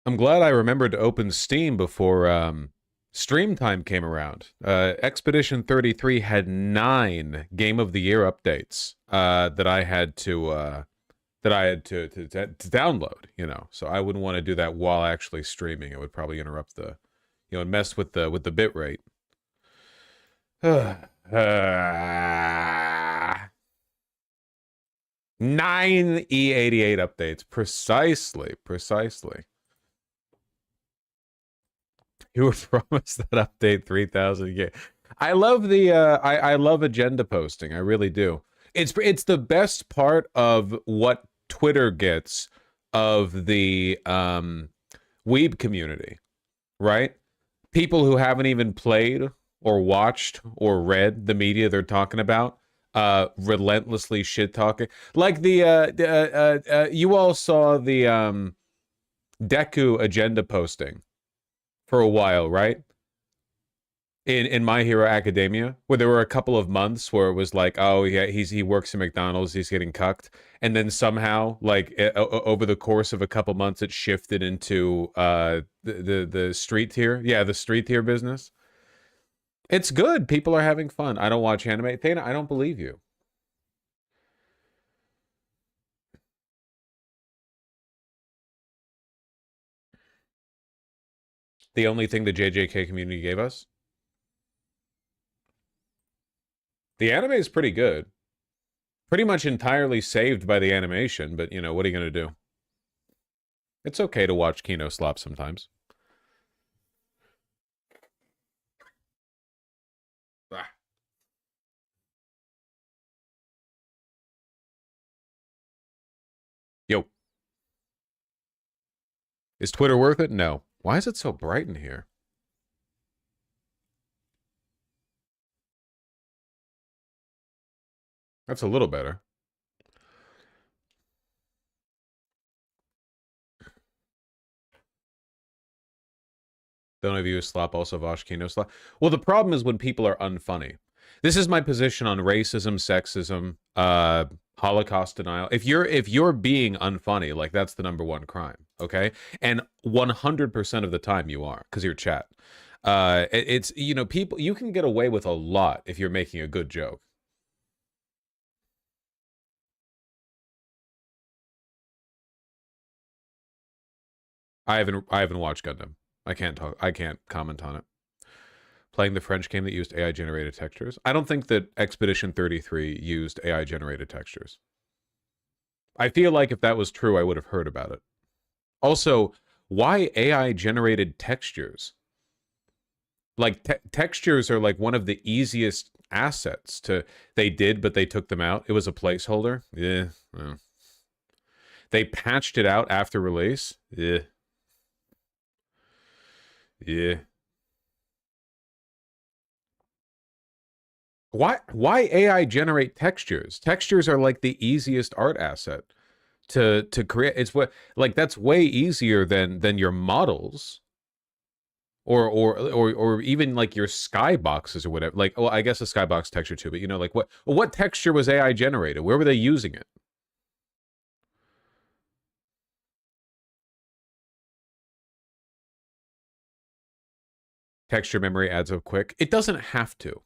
I'm glad I remembered to open Steam before Stream Time came around. Expedition 33 had 9 Game of the Year updates that I had to download. So I wouldn't want to do that while actually streaming. It would probably interrupt and mess with the bit rate. Nine E88 updates, precisely. You were promised that update 3,000. Yeah, I love I love agenda posting. I really do. It's the best part of what Twitter gets of the weeb community, right? People who haven't even played or watched or read the media they're talking about, relentlessly shit talking. Like you all saw the Deku agenda posting for a while, right? In My Hero Academia, where there were a couple of months where it was like, oh yeah, he works at McDonald's, he's getting cucked, and then somehow, like over the course of a couple months, it shifted into the street tier, yeah, the street tier business. It's good. People are having fun. I don't watch anime. Thana, I don't believe you. The only thing the JJK community gave us, the anime is pretty good. Pretty much entirely saved by the animation, but what are you gonna do? It's okay to watch Kino slop sometimes. Ah. Yo, is Twitter worth it? No. Why is it so bright in here? That's a little better. Don't have you slop also Vosh Kino slop? Well, the problem is when people are unfunny. This is my position on racism, sexism, Holocaust denial. If you're being unfunny, like that's the number one crime, okay? And 100% of the time you are, because you're chat. It's people, you can get away with a lot if you're making a good joke. I haven't watched Gundam. I can't comment on it. Playing the French game that used AI generated textures. I don't think that Expedition 33 used AI generated textures. I feel like if that was true, I would have heard about it. Also, why AI generated textures? Like textures are like one of the easiest assets to they did, but they took them out. It was a placeholder. Yeah. Well. They patched it out after release. Yeah. Yeah. Why AI generate textures? Textures are like the easiest art asset to create. It's what like that's way easier than your models or even like your skyboxes or whatever. Like, oh, I guess a skybox texture too, but like what texture was AI generated? Where were they using it? Texture memory adds up quick. It doesn't have to.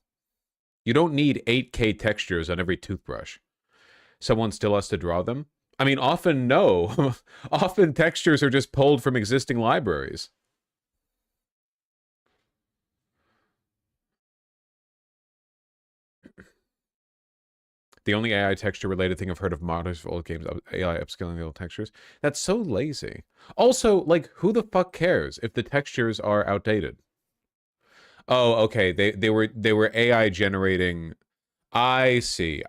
You don't need 8K textures on every toothbrush. Someone still has to draw them. I mean, often no. Often textures are just pulled from existing libraries. The only AI texture related thing I've heard of modders for old games, AI upscaling the old textures. That's so lazy. Also, like, who the fuck cares if the textures are outdated? Oh, okay. They were AI generating. I see.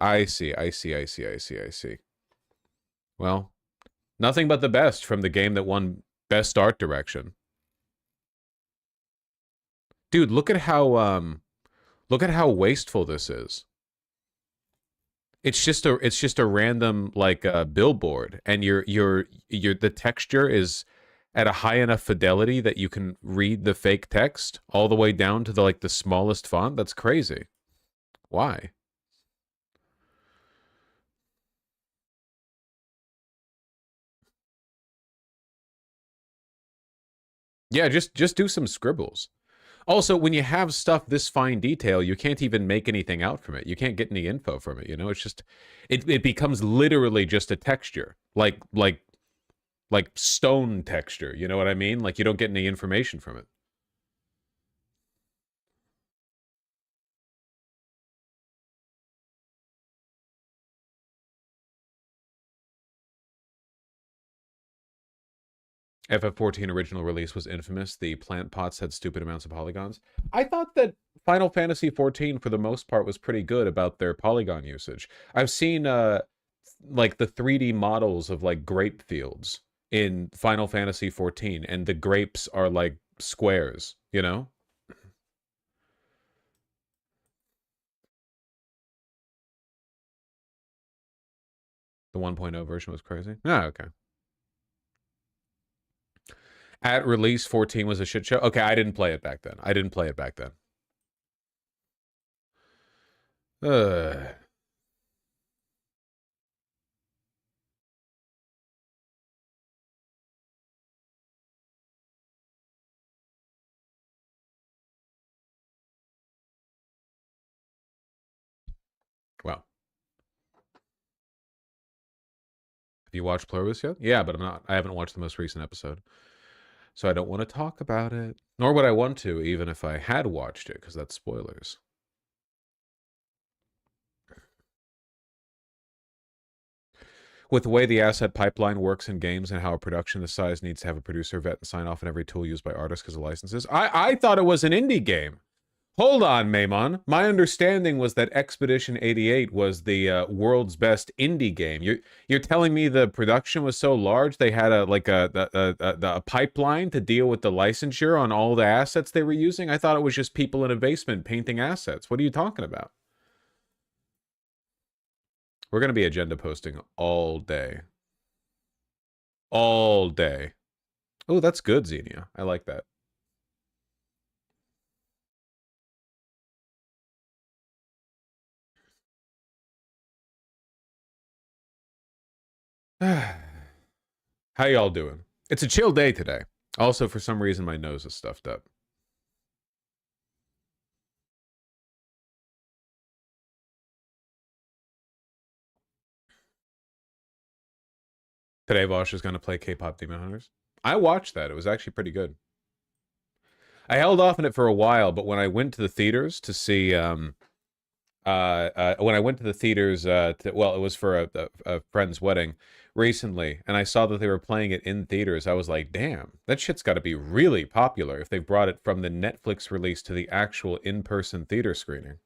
Well, nothing but the best from the game that won best art direction. Dude, look at how wasteful this is. It's just a random like billboard, and your the texture is at a high enough fidelity that you can read the fake text all the way down to the smallest font. That's crazy. Why? Yeah, just do some scribbles. Also, when you have stuff this fine detail, you can't even make anything out from it. You can't get any info from it, you know? It's just it becomes literally just a texture. Like stone texture, you know what I mean? Like you don't get any information from it. FF14 original release was infamous. The plant pots had stupid amounts of polygons. I thought that Final Fantasy 14 for the most part was pretty good about their polygon usage. I've seen like the 3D models of like grape fields in Final Fantasy 14 and the grapes are like squares, you know? The 1.0 version was crazy. Ah, okay. At release 14 was a shit show. Okay, I didn't play it back then. I didn't play it back then. Uh, well, have you watched Pluribus yet? Yeah, but I haven't watched the most recent episode. So I don't want to talk about it. Nor would I want to, even if I had watched it, because that's spoilers. With the way the asset pipeline works in games and how a production this size needs to have a producer vet and sign off on every tool used by artists because of licenses. I thought it was an indie game. Hold on, Maimon. My understanding was that Expedition 88 was the world's best indie game. You're telling me the production was so large they had a pipeline to deal with the licensure on all the assets they were using? I thought it was just people in a basement painting assets. What are you talking about? We're going to be agenda posting all day. All day. Oh, that's good, Xenia. I like that. How y'all doing? It's a chill day today. Also, for some reason, my nose is stuffed up. Today, Vosh is going to play K-pop Demon Hunters. I watched that. It was actually pretty good. I held off on it for a while, but when I went to the theaters to see, when I went to the theaters, well, it was for a friend's wedding recently, and I saw that they were playing it in theaters. I was like, damn, that shit's got to be really popular if they've brought it from the Netflix release to the actual in-person theater screening.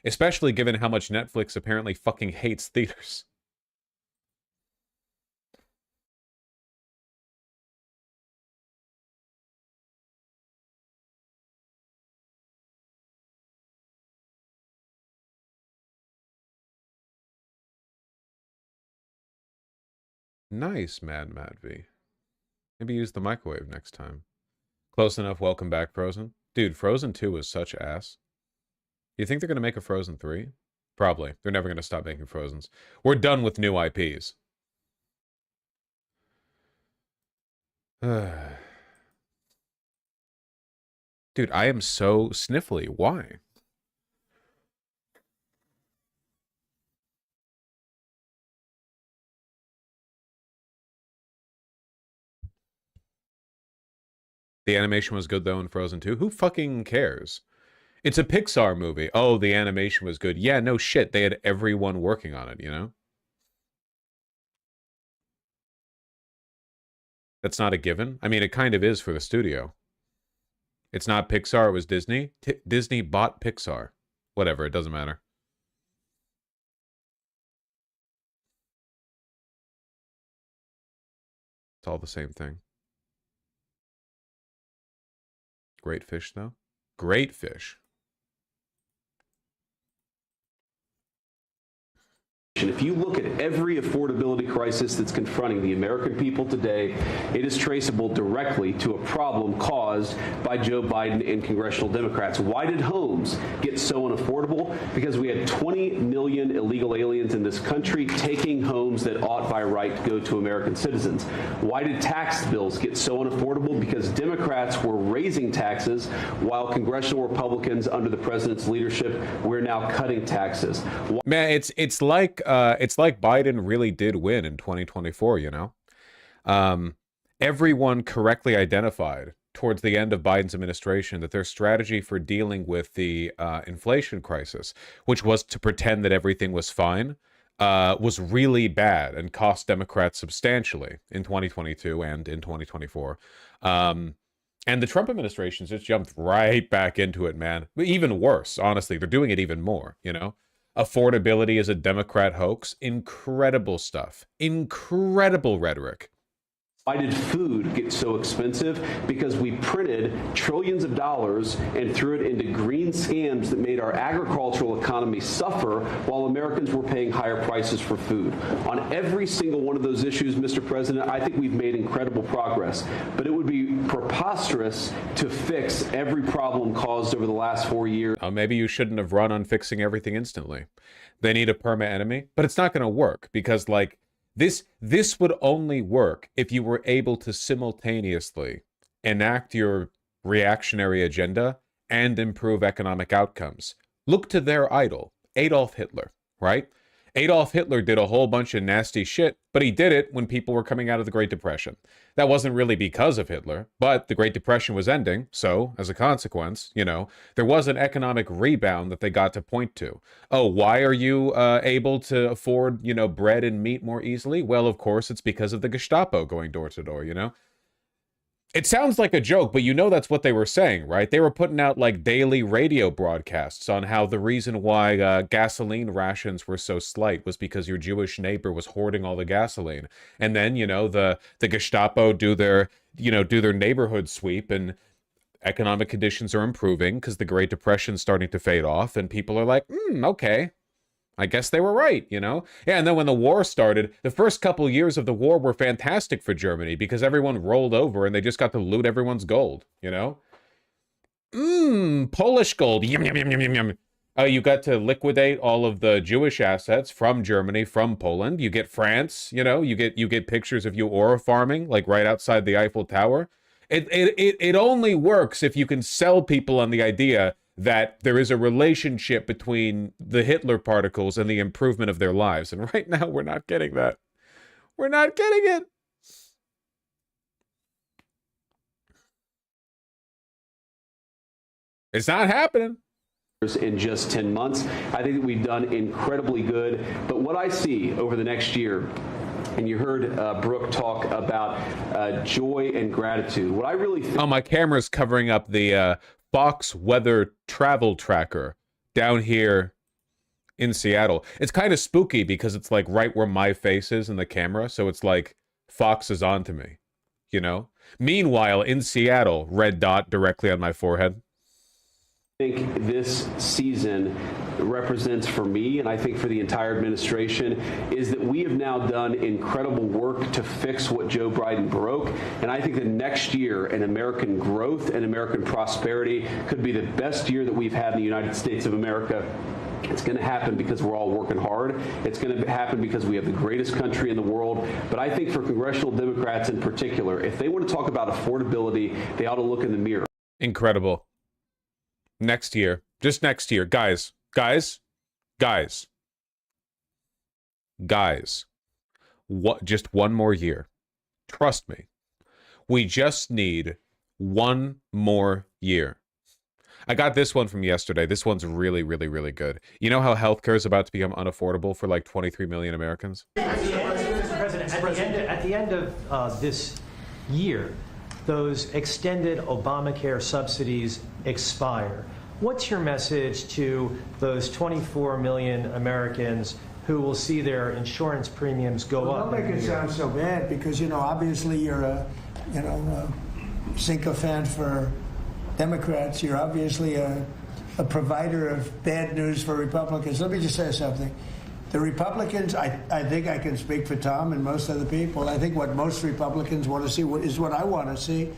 Especially given how much Netflix apparently fucking hates theaters. Nice, Mad V. Maybe use the microwave next time. Close enough. Welcome back, Frozen. Dude, Frozen 2 was such ass. You think they're going to make a Frozen 3? Probably. They're never going to stop making Frozens. We're done with new IPs. Dude, I am so sniffly. Why? The animation was good, though, in Frozen 2. Who fucking cares? It's a Pixar movie. Oh, the animation was good. Yeah, no shit. They had everyone working on it, you know? That's not a given. I mean, it kind of is for the studio. It's not Pixar, it was Disney. Disney bought Pixar. Whatever, it doesn't matter. It's all the same thing. Great fish, though. Great fish. If you look at every affordability crisis that's confronting the American people today, it is traceable directly to a problem caused by Joe Biden and congressional Democrats. Why did homes get so unaffordable? Because we had 20 million illegal aliens in this country taking homes that ought by right to go to American citizens. Why did tax bills get so unaffordable? Because Democrats were raising taxes while congressional Republicans under the president's leadership, we're now cutting taxes. Man, it's like Biden really did win in 2024, you know? Everyone correctly identified towards the end of Biden's administration that their strategy for dealing with the inflation crisis, which was to pretend that everything was fine, was really bad and cost Democrats substantially in 2022 and in 2024. And the Trump administration just jumped right back into it, man. Even worse, honestly. They're doing it even more, you know? Affordability is a Democrat hoax. Incredible stuff. Incredible rhetoric. Why did food get so expensive? Because we printed trillions of dollars and threw it into green scams that made our agricultural economy suffer while Americans were paying higher prices for food. On every single one of those issues, Mr. President, I think we've made incredible progress. But it would be preposterous to fix every problem caused over the last 4 years. Maybe you shouldn't have run on fixing everything instantly. They need a perma enemy, but it's not going to work because, like, This would only work if you were able to simultaneously enact your reactionary agenda and improve economic outcomes. Look to their idol, Adolf Hitler, right? Adolf Hitler did a whole bunch of nasty shit, but he did it when people were coming out of the Great Depression. That wasn't really because of Hitler, but the Great Depression was ending, so, as a consequence, you know, there was an economic rebound that they got to point to. Oh, why are you able to afford, you know, bread and meat more easily? Well, of course, it's because of the Gestapo going door to door, you know? It sounds like a joke, but you know that's what they were saying, right? They were putting out like daily radio broadcasts on how the reason why gasoline rations were so slight was because your Jewish neighbor was hoarding all the gasoline. And then, you know, the Gestapo do their neighborhood sweep and economic conditions are improving because the Great Depression's starting to fade off and people are like, okay. I guess they were right, you know? Yeah, and then when the war started, the first couple years of the war were fantastic for Germany because everyone rolled over and they just got to loot everyone's gold, you know? Polish gold. Yum, yum, yum, yum, yum, yum. You got to liquidate all of the Jewish assets from Germany, from Poland. You get France, you know? You get pictures of you ore farming, like right outside the Eiffel Tower. It only works if you can sell people on the idea that there is a relationship between the Hitler particles and the improvement of their lives. And right now, we're not getting that. We're not getting it. It's not happening. In just 10 months. I think that we've done incredibly good. But what I see over the next year, and you heard Brooke talk about joy and gratitude. What I really think... Oh, my camera's covering up the Fox weather travel tracker down here in Seattle. It's kind of spooky because it's like right where my face is in the camera. So it's like Fox is on to me, you know? Meanwhile, in Seattle, red dot directly on my forehead. I think this season represents for me, and I think for the entire administration, is that we have now done incredible work to fix what Joe Biden broke. And I think that next year in American growth and American prosperity could be the best year that we've had in the United States of America. It's going to happen because we're all working hard. It's going to happen because we have the greatest country in the world. But I think for congressional Democrats in particular, if they want to talk about affordability, they ought to look in the mirror. Incredible. Next year, just next year, guys, what, just one more year. Trust me. We just need one more year. I got this one from yesterday. This one's really, really, really good. You know how healthcare is about to become unaffordable for like 23 million Americans? Mr. President, at the end of this year, those extended Obamacare subsidies expire. What's your message to those 24 million Americans who will see their insurance premiums go up? Don't make it sound so bad because, you know, obviously you're a sycophant for Democrats. You're obviously a provider of bad news for Republicans. Let me just say something. The Republicans, I think I can speak for Tom and most other people. I think what most Republicans want to see is what I want to see.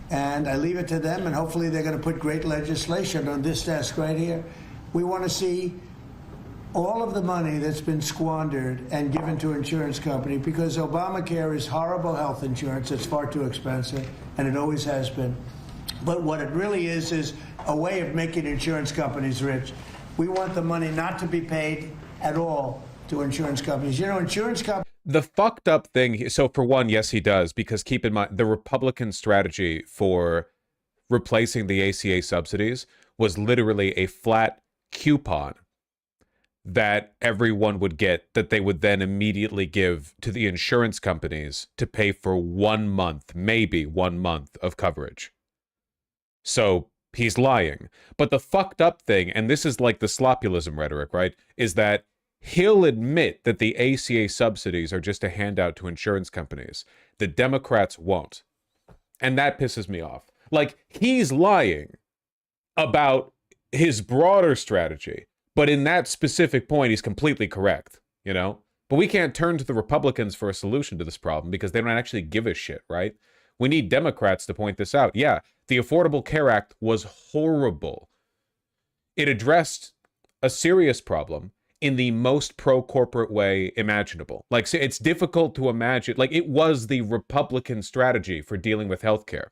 And I leave it to them, and hopefully they're going to put great legislation on this desk right here. We want to see all of the money that's been squandered and given to insurance company, because Obamacare is horrible health insurance. It's far too expensive, and it always has been. But what it really is a way of making insurance companies rich. We want the money not to be paid at all to insurance companies. You know, insurance companies... The fucked up thing, so for one, yes, he does, because keep in mind, the Republican strategy for replacing the ACA subsidies was literally a flat coupon that everyone would get, that they would then immediately give to the insurance companies to pay for 1 month, maybe 1 month of coverage. So he's lying. But the fucked up thing, and this is like the slopulism rhetoric, right, is that he'll admit that the ACA subsidies are just a handout to insurance companies. The Democrats won't. And that pisses me off. Like, he's lying about his broader strategy, but in that specific point, he's completely correct, you know? But we can't turn to the Republicans for a solution to this problem because they don't actually give a shit, right? We need Democrats to point this out. Yeah, the Affordable Care Act was horrible. It addressed a serious problem in the most pro-corporate way imaginable. Like, it's difficult to imagine. Like, it was the Republican strategy for dealing with healthcare.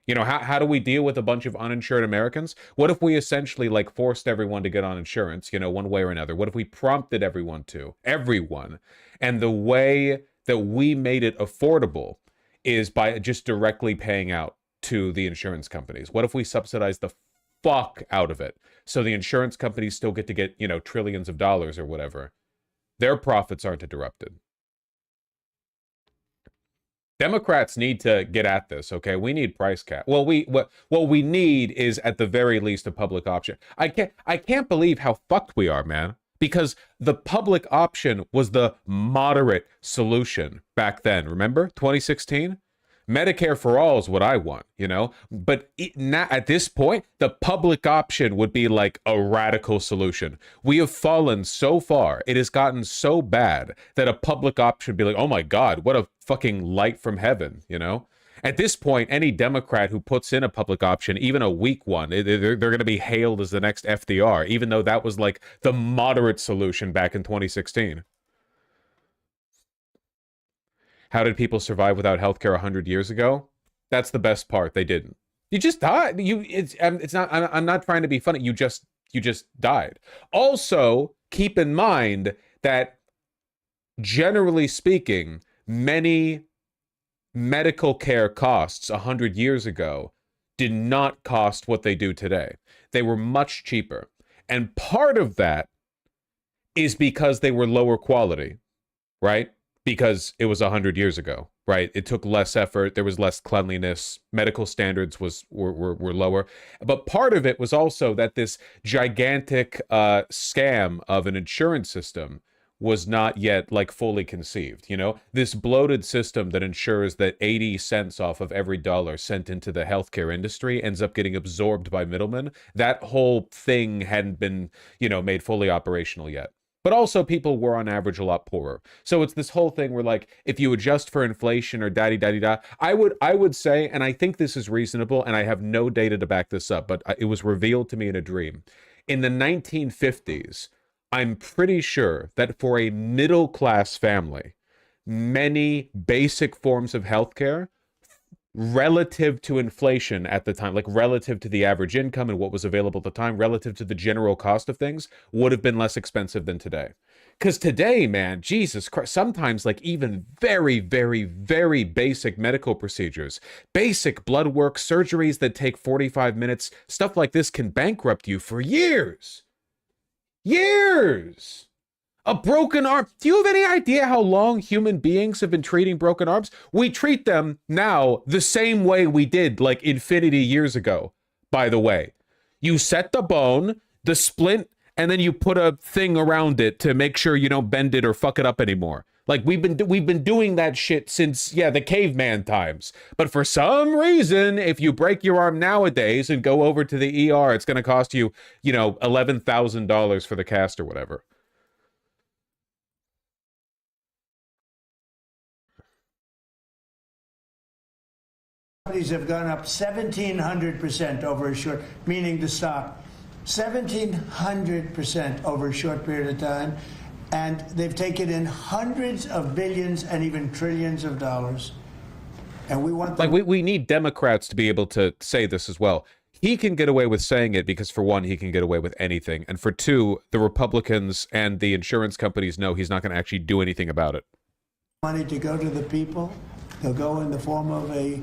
You know, how do we deal with a bunch of uninsured Americans? What if we essentially, like, forced everyone to get on insurance, you know, one way or another? What if we prompted everyone to? Everyone. And the way that we made it affordable is by just directly paying out to the insurance companies. What if we subsidize the fuck out of it, so the insurance companies still get to get, you know, trillions of dollars or whatever? Their profits aren't interrupted. Democrats need to get at this, okay? We need price cap. Well, what we need is at the very least a public option. I can't believe how fucked we are, man. Because the public option was the moderate solution back then. Remember 2016? Medicare for all is what I want, you know? But at this point, the public option would be like a radical solution. We have fallen so far. It has gotten so bad that a public option would be like, oh my God, what a fucking light from heaven, you know? At this point, any Democrat who puts in a public option, even a weak one, they're going to be hailed as the next FDR, even though that was like the moderate solution back in 2016. How did people survive without healthcare 100 years ago? That's the best part. They didn't. You just died. It's not. I'm not trying to be funny. You just died. Also, keep in mind that generally speaking, many medical care costs 100 years ago did not cost what they do today. They were much cheaper. And part of that is because they were lower quality, right? Because it was 100 years ago, right? It took less effort. There was less cleanliness. Medical standards were lower. But part of it was also that this gigantic scam of an insurance system was not yet like fully conceived, you know? This bloated system that ensures that 80 cents off of every dollar sent into the healthcare industry ends up getting absorbed by middlemen. That whole thing hadn't been, you know, made fully operational yet. But also people were on average a lot poorer. So it's this whole thing where, like, if you adjust for inflation or da-di-da-di-da, I would say, and I think this is reasonable, and I have no data to back this up, but it was revealed to me in a dream. In the 1950s, I'm pretty sure that for a middle-class family, many basic forms of healthcare, relative to inflation at the time, like relative to the average income and what was available at the time, relative to the general cost of things, would have been less expensive than today. Because today, man, Jesus Christ, sometimes like even very, very, very basic medical procedures, basic blood work, surgeries that take 45 minutes, stuff like this can bankrupt you for years. Years! A broken arm. Do you have any idea how long human beings have been treating broken arms? We treat them now the same way we did like infinity years ago, by the way. You set the bone, the splint, and then you put a thing around it to make sure you don't bend it or fuck it up anymore. Like we've been doing that shit since, yeah, the caveman times. But for some reason, if you break your arm nowadays and go over to the ER, it's going to cost you, you know, $11,000 for the cast or whatever. companies have gone up 1,700% over a short, meaning the stock, 1,700% over a short period of time. And they've taken in hundreds of billions and even trillions of dollars. And we want like we need Democrats to be able to say this as well. He can get away with saying it because, for one, he can get away with anything. And for two, the Republicans and the insurance companies know he's not going to actually do anything about it. Money to go to the people. They'll go in the form of a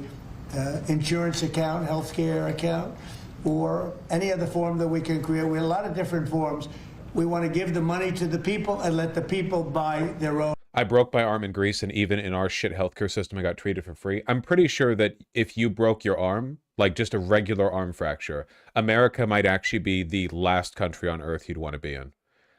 insurance account, healthcare account, or any other form that we can create. We have a lot of different forms. We want to give the money to the people and let the people buy their own. I broke my arm in Greece, and even in our shit healthcare system, I got treated for free. I'm pretty sure that if you broke your arm, like just a regular arm fracture, America might actually be the last country on earth you'd want to be in.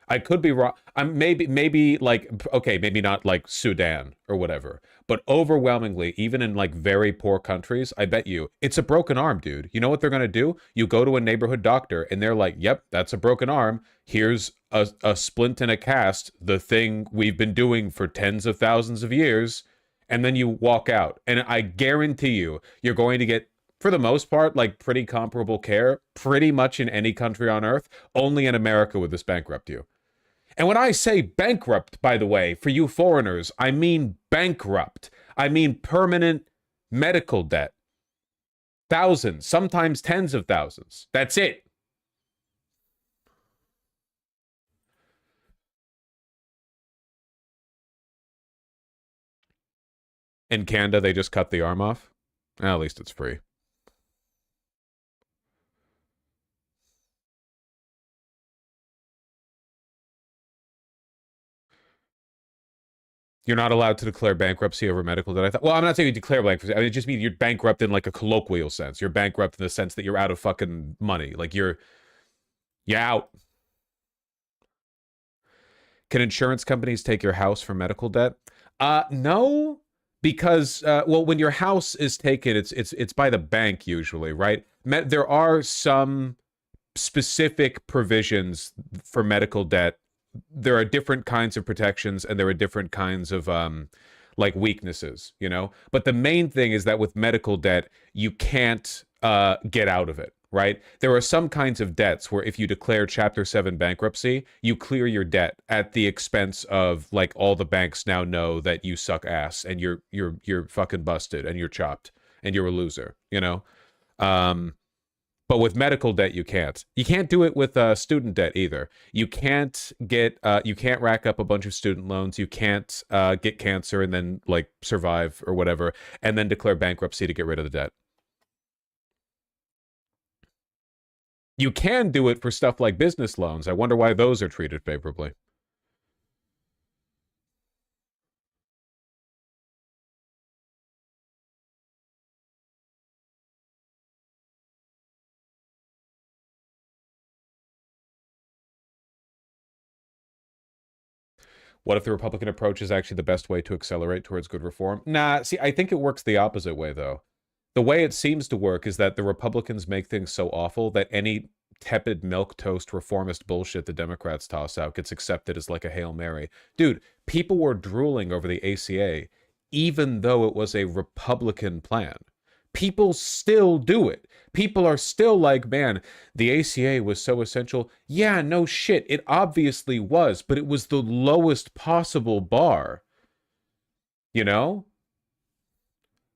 I could be wrong. I'm maybe like, okay, maybe not like Sudan or whatever, but overwhelmingly, even in like very poor countries, I bet you it's a broken arm, dude. You know what they're going to do? You go to a neighborhood doctor and they're like, yep, that's a broken arm. Here's a splint and a cast, the thing we've been doing for tens of thousands of years. And then you walk out. And I guarantee you, you're going to get, for the most part, like pretty comparable care pretty much in any country on earth. Only in America would this bankrupt you. And when I say bankrupt, by the way, for you foreigners, I mean bankrupt. I mean permanent medical debt. Thousands, sometimes tens of thousands. That's it. In Canada, they just cut the arm off. Well, at least it's free. You're not allowed to declare bankruptcy over medical debt. Well, I'm not saying you declare bankruptcy. I mean, it just means you're bankrupt in like a colloquial sense. You're bankrupt in the sense that you're out of fucking money. Like you're out. Can insurance companies take your house for medical debt? No, because well, when your house is taken, it's by the bank usually, right? There are some specific provisions for medical debt. There are different kinds of protections and there are different kinds of like weaknesses, you know? But the main thing is that with medical debt, you can't get out of it, right? There are some kinds of debts where if you declare Chapter 7 bankruptcy, you clear your debt at the expense of like all the banks now know that you suck ass and you're fucking busted and you're chopped and you're a loser, you know? But with medical debt, you can't. You can't do it with student debt either. You can't rack up a bunch of student loans. You can't get cancer and then like survive or whatever, and then declare bankruptcy to get rid of the debt. You can do it for stuff like business loans. I wonder why those are treated favorably. What if the Republican approach is actually the best way to accelerate towards good reform? Nah, see, I think it works the opposite way, though. The way it seems to work is that the Republicans make things so awful that any tepid milquetoast reformist bullshit the Democrats toss out gets accepted as like a Hail Mary. Dude, people were drooling over the ACA, even though it was a Republican plan. People still do it. People are still like, man, the ACA was so essential. Yeah, no shit. It obviously was, but it was the lowest possible bar. You know?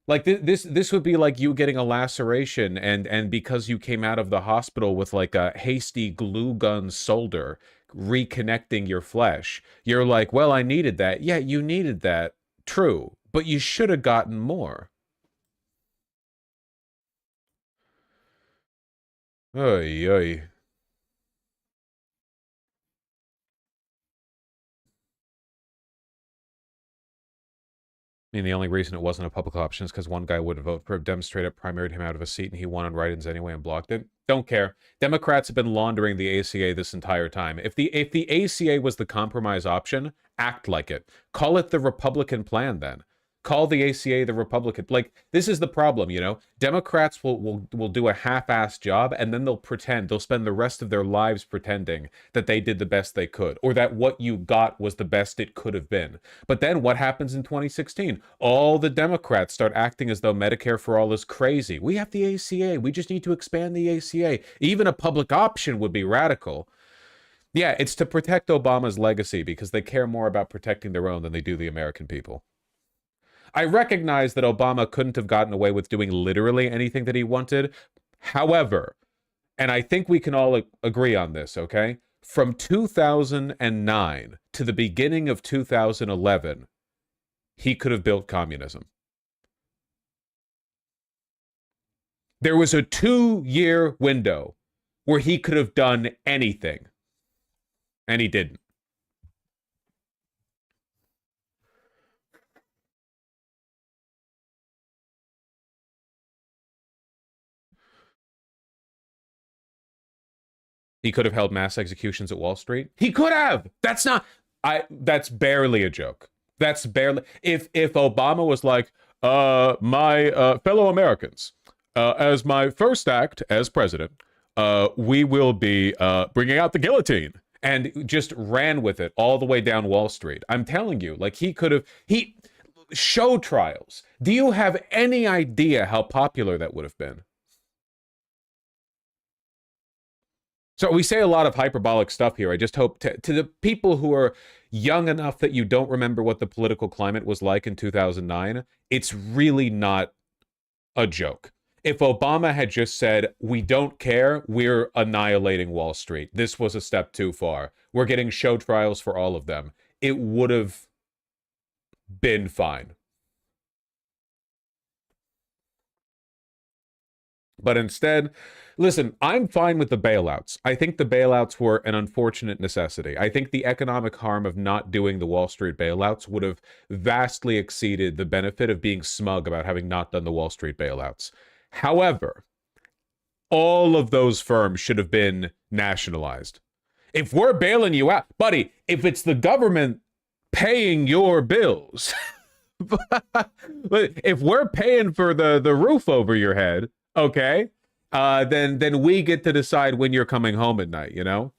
Like this would be like you getting a laceration and because you came out of the hospital with like a hasty glue gun solder reconnecting your flesh, you're like, well, I needed that. Yeah, you needed that. True. But you should have gotten more. Oy, oy. I mean, the only reason it wasn't a public option is because one guy wouldn't vote for it, demonstrated, primaried him out of a seat, and he won on write-ins anyway and blocked it. Don't care. Democrats have been laundering the ACA this entire time. If the ACA was the compromise option, act like it. Call it the Republican plan then. Call the ACA the Republican. Like, this is the problem, you know? Democrats will do a half-assed job, and then they'll spend the rest of their lives pretending that they did the best they could, or that what you got was the best it could have been. But then what happens in 2016? All the Democrats start acting as though Medicare for all is crazy. We have the ACA. We just need to expand the ACA. Even a public option would be radical. Yeah, it's to protect Obama's legacy because they care more about protecting their own than they do the American people. I recognize that Obama couldn't have gotten away with doing literally anything that he wanted. However, and I think we can all agree on this, okay? From 2009 to the beginning of 2011, he could have built communism. There was a 2-year window where he could have done anything, and he didn't. He could have held mass executions at Wall Street. He could have. That's barely a joke. That's barely. If Obama was like, my fellow Americans, as my first act as president, we will be bringing out the guillotine, and just ran with it all the way down Wall Street. I'm telling you, like, show trials. Do you have any idea how popular that would have been? So we say a lot of hyperbolic stuff here. I just hope to the people who are young enough that you don't remember what the political climate was like in 2009, it's really not a joke. If Obama had just said, we don't care, we're annihilating Wall Street, this was a step too far, we're getting show trials for all of them, it would have been fine. But instead, listen, I'm fine with the bailouts. I think the bailouts were an unfortunate necessity. I think the economic harm of not doing the Wall Street bailouts would have vastly exceeded the benefit of being smug about having not done the Wall Street bailouts. However, all of those firms should have been nationalized. If we're bailing you out, buddy, if it's the government paying your bills, if we're paying for the roof over your head, okay, then we get to decide when you're coming home at night, you know?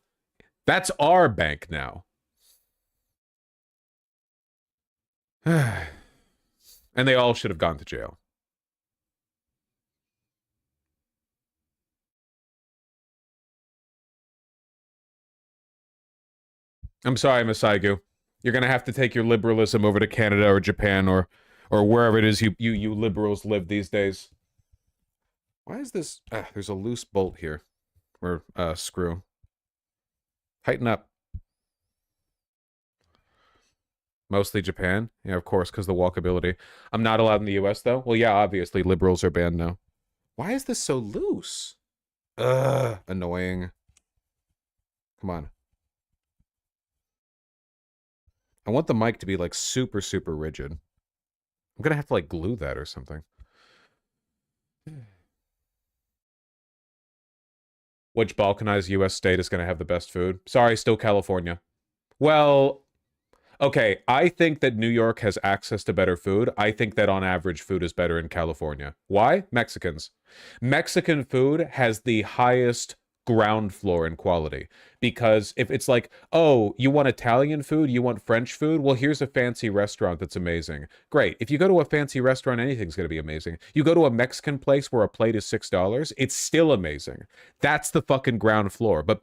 That's our bank now. And they all should have gone to jail. I'm sorry, Masaigu. You're going to have to take your liberalism over to Canada or Japan or wherever it is you liberals live these days. Why is this? There's a loose bolt here. Or screw. Tighten up. Mostly Japan? Yeah, of course, because the walkability. I'm not allowed in the US, though? Well, yeah, obviously, liberals are banned now. Why is this so loose? Annoying. Come on. I want the mic to be, like, super, super rigid. I'm gonna have to, like, glue that or something. Which balkanized U.S. state is going to have the best food? Sorry, still California. Well, okay, I think that New York has access to better food. I think that on average, food is better in California. Why? Mexicans. Mexican food has the highest ground floor in quality. Because if it's like, oh, you want Italian food? You want French food? Well, here's a fancy restaurant that's amazing. Great. If you go to a fancy restaurant, anything's going to be amazing. You go to a Mexican place where a plate is $6, it's still amazing. That's the fucking ground floor. But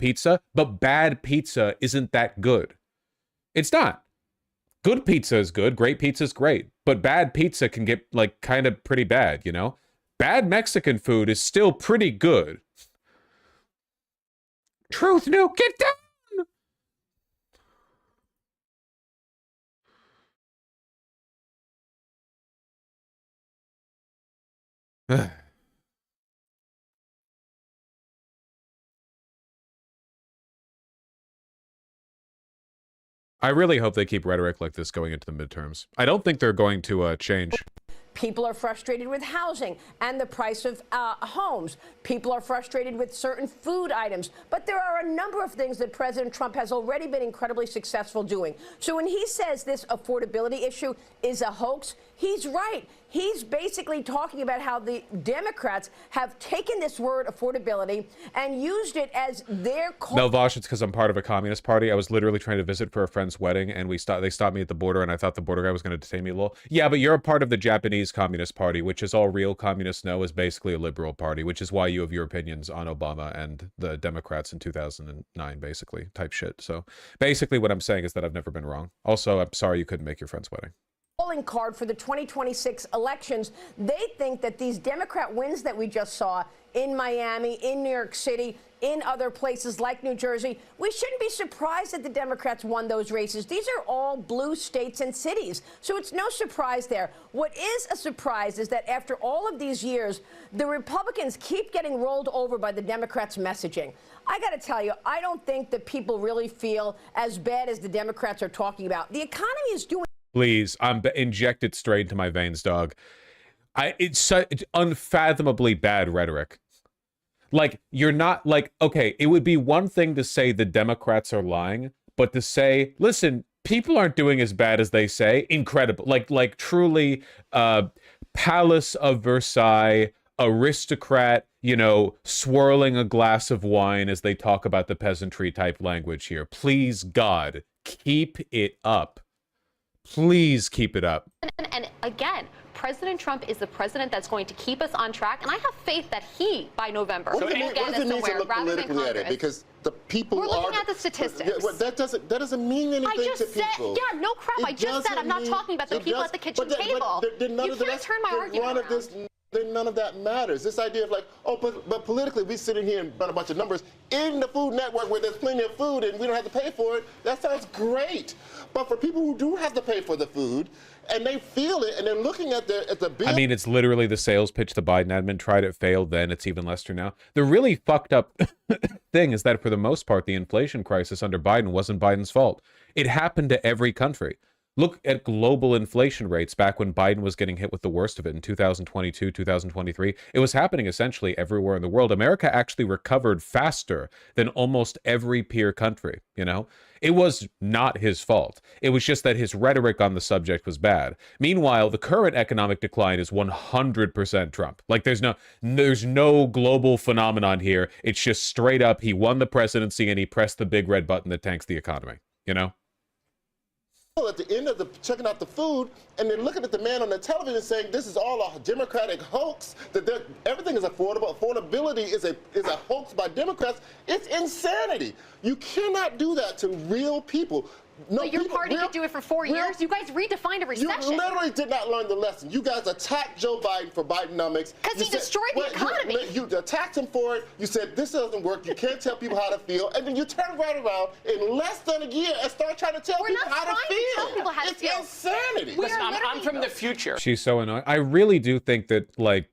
bad pizza isn't that good. It's not. Good pizza is good. Great pizza is great. But bad pizza can get, like, kind of pretty bad, you know? Bad Mexican food is still pretty good. Truth Nuke, get down! I really hope they keep rhetoric like this going into the midterms. I don't think they're going to change. People are frustrated with housing and the price of homes. People are frustrated with certain food items. But there are a number of things that President Trump has already been incredibly successful doing. So when he says this affordability issue is a hoax, he's right. He's basically talking about how the Democrats have taken this word affordability and used it as their... No, Vosh, it's because I'm part of a communist party. I was literally trying to visit for a friend's wedding, and they stopped me at the border, and I thought the border guy was going to detain me a little. Yeah, but you're a part of the Japanese Communist Party, which is all real communists know is basically a liberal party, which is why you have your opinions on Obama and the Democrats in 2009, basically, type shit. So basically what I'm saying is that I've never been wrong. Also, I'm sorry you couldn't make your friend's wedding. Calling card for the 2026 elections. They think that these Democrat wins that we just saw in Miami, in New York City, in other places like New Jersey, we shouldn't be surprised that the Democrats won those races. These are all blue states and cities, so it's no surprise there. What is a surprise is that after all of these years, the Republicans keep getting rolled over by the Democrats' messaging. I got to tell you, I don't think that people really feel as bad as the Democrats are talking about. The economy is doing... Please, I'm injected straight into my veins, dog. It's unfathomably bad rhetoric. Like, you're not like, okay, it would be one thing to say the Democrats are lying, but to say, listen, people aren't doing as bad as they say. Incredible. Like truly, Palace of Versailles, aristocrat, you know, swirling a glass of wine as they talk about the peasantry type language here. Please, God, keep it up. Please keep it up. And again, President Trump is the president that's going to keep us on track, and I have faith that he, by November, will get us somewhere rather than Congress. Because the people We're looking at the statistics. Yeah, well, that doesn't mean anything to people. Yeah, no crap. I just said I'm not talking about the people at the kitchen table. You can't turn my argument around. Then none of that matters. This idea of like, oh, but politically we sitting here and run a bunch of numbers in the Food Network where there's plenty of food and we don't have to pay for it. That sounds great. But for people who do have to pay for the food and they feel it and they're looking at the bill. I mean, it's literally the sales pitch the Biden admin tried. It failed then. It's even less true now. The really fucked up thing is that for the most part, the inflation crisis under Biden wasn't Biden's fault. It happened to every country. Look at global inflation rates back when Biden was getting hit with the worst of it in 2022, 2023. It was happening essentially everywhere in the world. America actually recovered faster than almost every peer country, you know? It was not his fault. It was just that his rhetoric on the subject was bad. Meanwhile, the current economic decline is 100% Trump. Like there's no global phenomenon here. It's just straight up he won the presidency and he pressed the big red button that tanks the economy, you know? At the end of checking out the food, and they're looking at the man on the television saying this is all a Democratic hoax, that everything is affordable. Affordability is a hoax by Democrats. It's insanity. You cannot do that to real people. No, but your party could do it for 4 years. You guys redefined a recession. You literally did not learn the lesson. You guys attacked Joe Biden for Bidenomics. Because he destroyed the economy. You attacked him for it. You said this doesn't work. You can't tell people how to feel. And then you turn right around in less than a year and start trying to tell people how to feel. Tell people how to feel. It's insanity. Listen, I'm from the future. She's so annoying. I really do think that, like,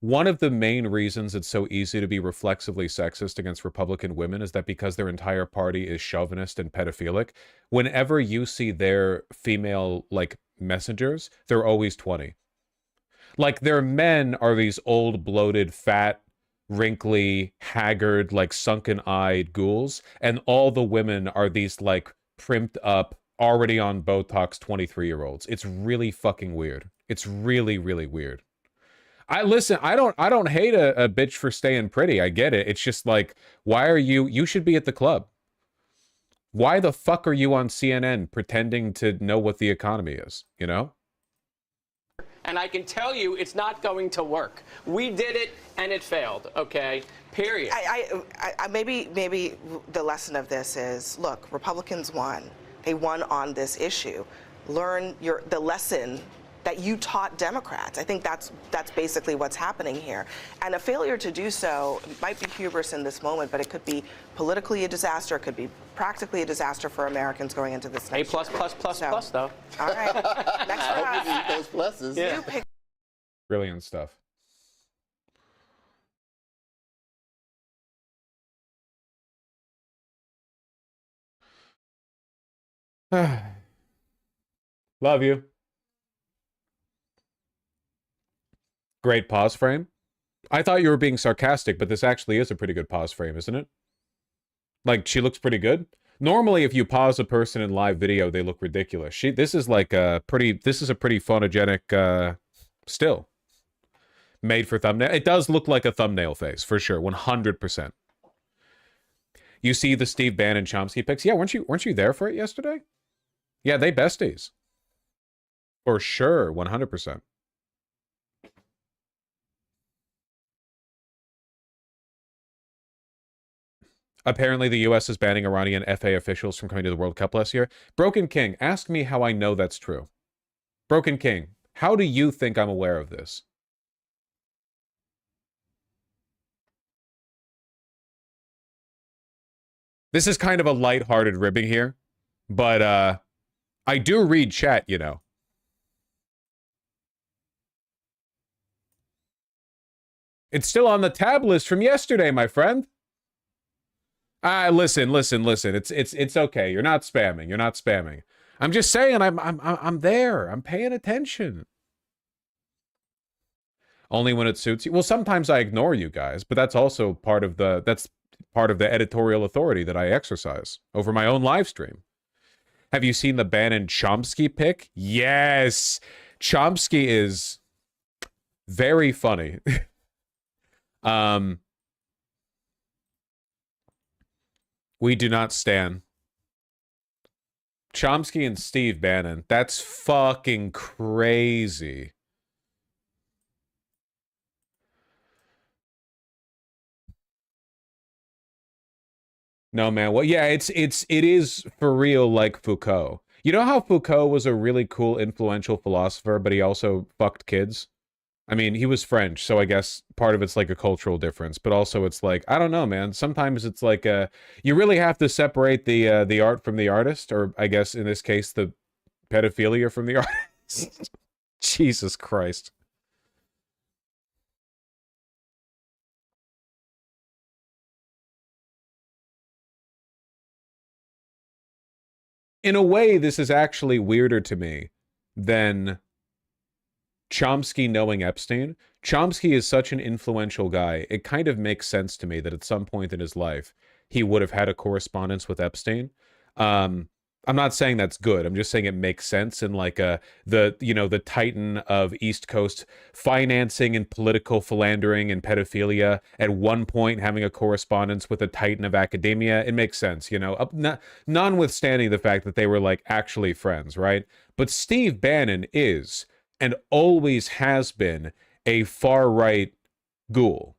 one of the main reasons it's so easy to be reflexively sexist against Republican women is that because their entire party is chauvinist and pedophilic, whenever you see their female, like, messengers, they're always 20. Like, their men are these old, bloated, fat, wrinkly, haggard, like, sunken-eyed ghouls, and all the women are these, like, primped up, already on Botox 23-year-olds. It's really fucking weird. It's really, really weird. I don't hate a bitch for staying pretty. I get it. It's just like, why are you should be at the club. Why the fuck are you on CNN pretending to know what the economy is, you know? And I can tell you it's not going to work. We did it and it failed, okay? Period. Maybe the lesson of this is, look, Republicans won. They won on this issue. Learn the lesson that you taught Democrats. I think that's basically what's happening here. And a failure to do so might be hubris in this moment, but it could be politically a disaster. It could be practically a disaster for Americans going into this next A+++++, though. All right. Next for us. Those pluses. Yeah. Brilliant stuff. Love you. Great pause frame. I thought you were being sarcastic, but this actually is a pretty good pause frame, isn't it? Like, she looks pretty good. Normally, if you pause a person in live video, they look ridiculous. This is like a pretty photogenic still. Made for thumbnail. It does look like a thumbnail face, for sure, 100%. You see the Steve Bannon Chomsky pics? Yeah, weren't you there for it yesterday? Yeah, they besties. For sure, 100%. Apparently, the U.S. is banning Iranian FA officials from coming to the World Cup last year. Broken King, ask me how I know that's true. Broken King, how do you think I'm aware of this? This is kind of a lighthearted ribbing here, but I do read chat, you know. It's still on the tab list from yesterday, my friend. Listen. It's okay. You're not spamming. You're not spamming. I'm just saying I'm there. I'm paying attention. Only when it suits you. Well, sometimes I ignore you guys, but that's also part of the editorial authority that I exercise over my own live stream. Have you seen the Bannon Chomsky pic? Yes. Chomsky is very funny. We do not stand. Chomsky and Steve Bannon. That's fucking crazy. No, man. Well, yeah, it is for real like Foucault. You know how Foucault was a really cool, influential philosopher, but he also fucked kids? I mean, he was French, so I guess part of it's like a cultural difference, but also it's like, I don't know, man. Sometimes it's like you really have to separate the art from the artist, or I guess in this case, the pedophilia from the artist. Jesus Christ. In a way, this is actually weirder to me than Chomsky knowing Epstein. Chomsky is such an influential guy. It kind of makes sense to me that at some point in his life, he would have had a correspondence with Epstein. I'm not saying that's good. I'm just saying it makes sense in like the titan of East Coast financing and political philandering and pedophilia at one point having a correspondence with a titan of academia. It makes sense, you know, notwithstanding the fact that they were like actually friends, right? But Steve Bannon is and always has been a far-right ghoul.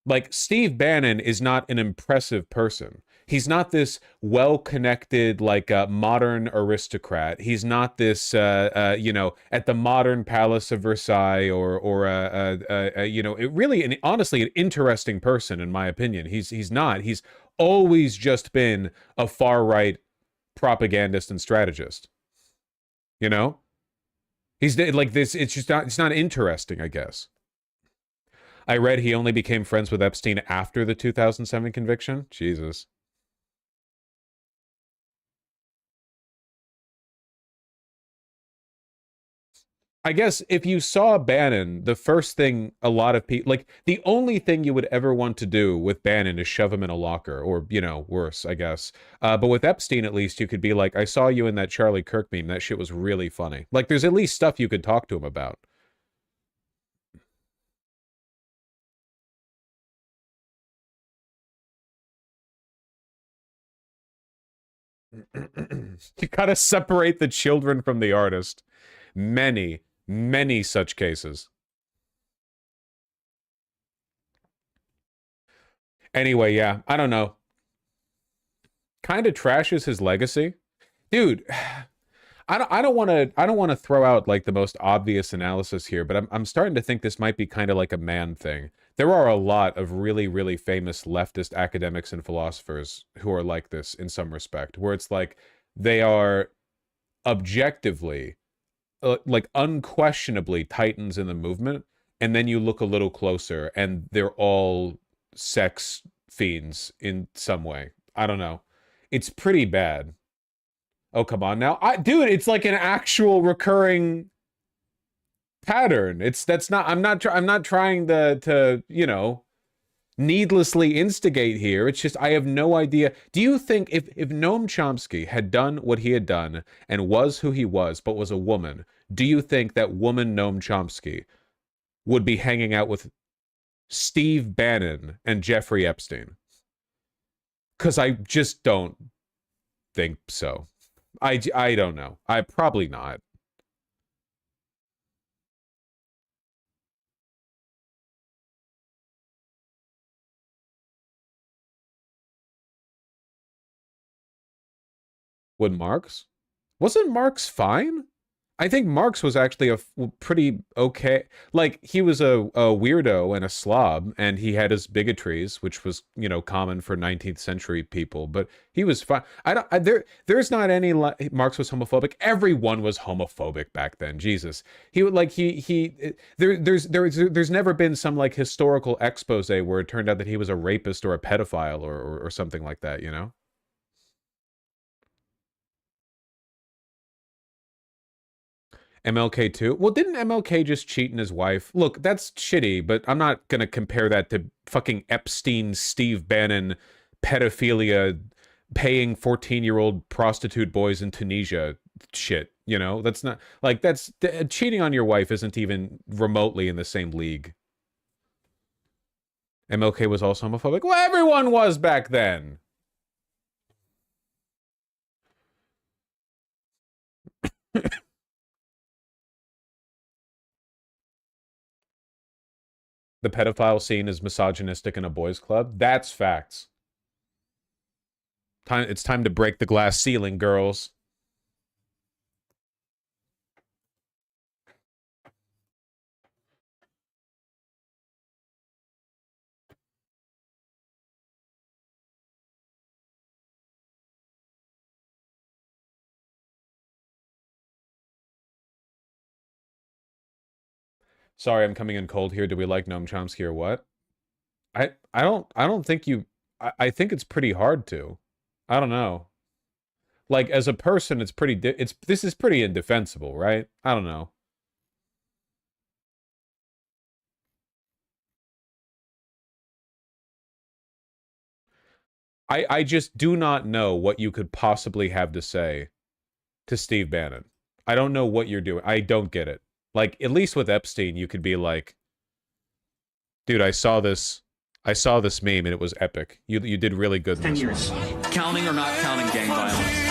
Like, Steve Bannon is not an impressive person. He's not this well-connected, like, modern aristocrat. He's not this, you know, at the modern Palace of Versailles or you know, honestly, an interesting person, in my opinion. He's not. He's always just been a far-right propagandist and strategist. You know? He's like this. It's not interesting, I guess. I read he only became friends with Epstein after the 2007 conviction. Jesus. I guess if you saw Bannon, the first thing a lot of people, like, the only thing you would ever want to do with Bannon is shove him in a locker, or, you know, worse, I guess. But with Epstein, at least, you could be like, I saw you in that Charlie Kirk meme. That shit was really funny. Like, there's at least stuff you could talk to him about. You gotta separate the children from the artist. Many such cases. Anyway, yeah, I don't know. Kind of trashes his legacy. Dude, I don't want to throw out like the most obvious analysis here, but I'm starting to think this might be kind of like a man thing. There are a lot of really famous leftist academics and philosophers who are like this in some respect, where it's like they are objectively like unquestionably titans in the movement, and then you look a little closer and they're all sex fiends in some way. I don't know. It's pretty bad. Oh, come on now. Dude, it's like an actual recurring pattern. That's not. I'm not trying to you know, needlessly instigate here. It's just I have no idea. Do you think if Noam Chomsky had done what he had done and was who he was, but was a woman, do you think that woman Noam Chomsky would be hanging out with Steve Bannon and Jeffrey Epstein? Because I just don't think so. I don't know. I probably not. Would Marx? Wasn't Marx fine? I think Marx was actually a pretty okay. Like, he was a weirdo and a slob, and he had his bigotries, which was, you know, common for 19th century people. But he was fine. There's not any Marx was homophobic. Everyone was homophobic back then. Jesus, he would like there's never been some like historical expose where it turned out that he was a rapist or a pedophile or something like that. You know. MLK too? Well, didn't MLK just cheat on his wife? Look, that's shitty, but I'm not gonna compare that to fucking Epstein, Steve Bannon, pedophilia, paying 14-year-old prostitute boys in Tunisia shit. You know, that's not like that's cheating on your wife isn't even remotely in the same league. MLK was also homophobic. Well, everyone was back then. The pedophile scene is misogynistic in a boys' club. That's facts. It's time to break the glass ceiling, girls. Sorry, I'm coming in cold here. Do we like Noam Chomsky or what? I don't think you I think it's pretty hard to. I don't know. Like as a person it's pretty this is pretty indefensible, right? I don't know. I just do not know what you could possibly have to say to Steve Bannon. I don't know what you're doing. I don't get it. Like, at least with Epstein, you could be like, dude, I saw this meme and it was epic. You did really good in 10 this years. one. Counting or not counting gang violence?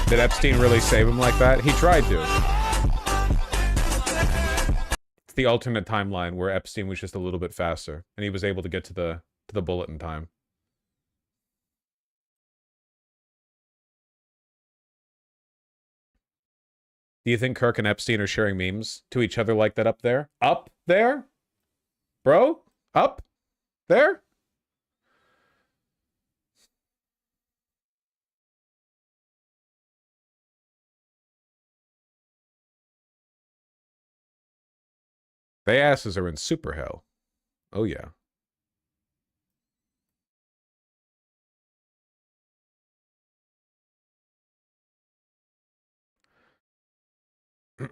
Did Epstein really save him like that? He tried to. It's the alternate timeline where Epstein was just a little bit faster and he was able to get to the bullet in time. Do you think Kirk and Epstein are sharing memes to each other like that up there? Up there? Bro? Up there? They asses are in super hell. Oh, yeah. Do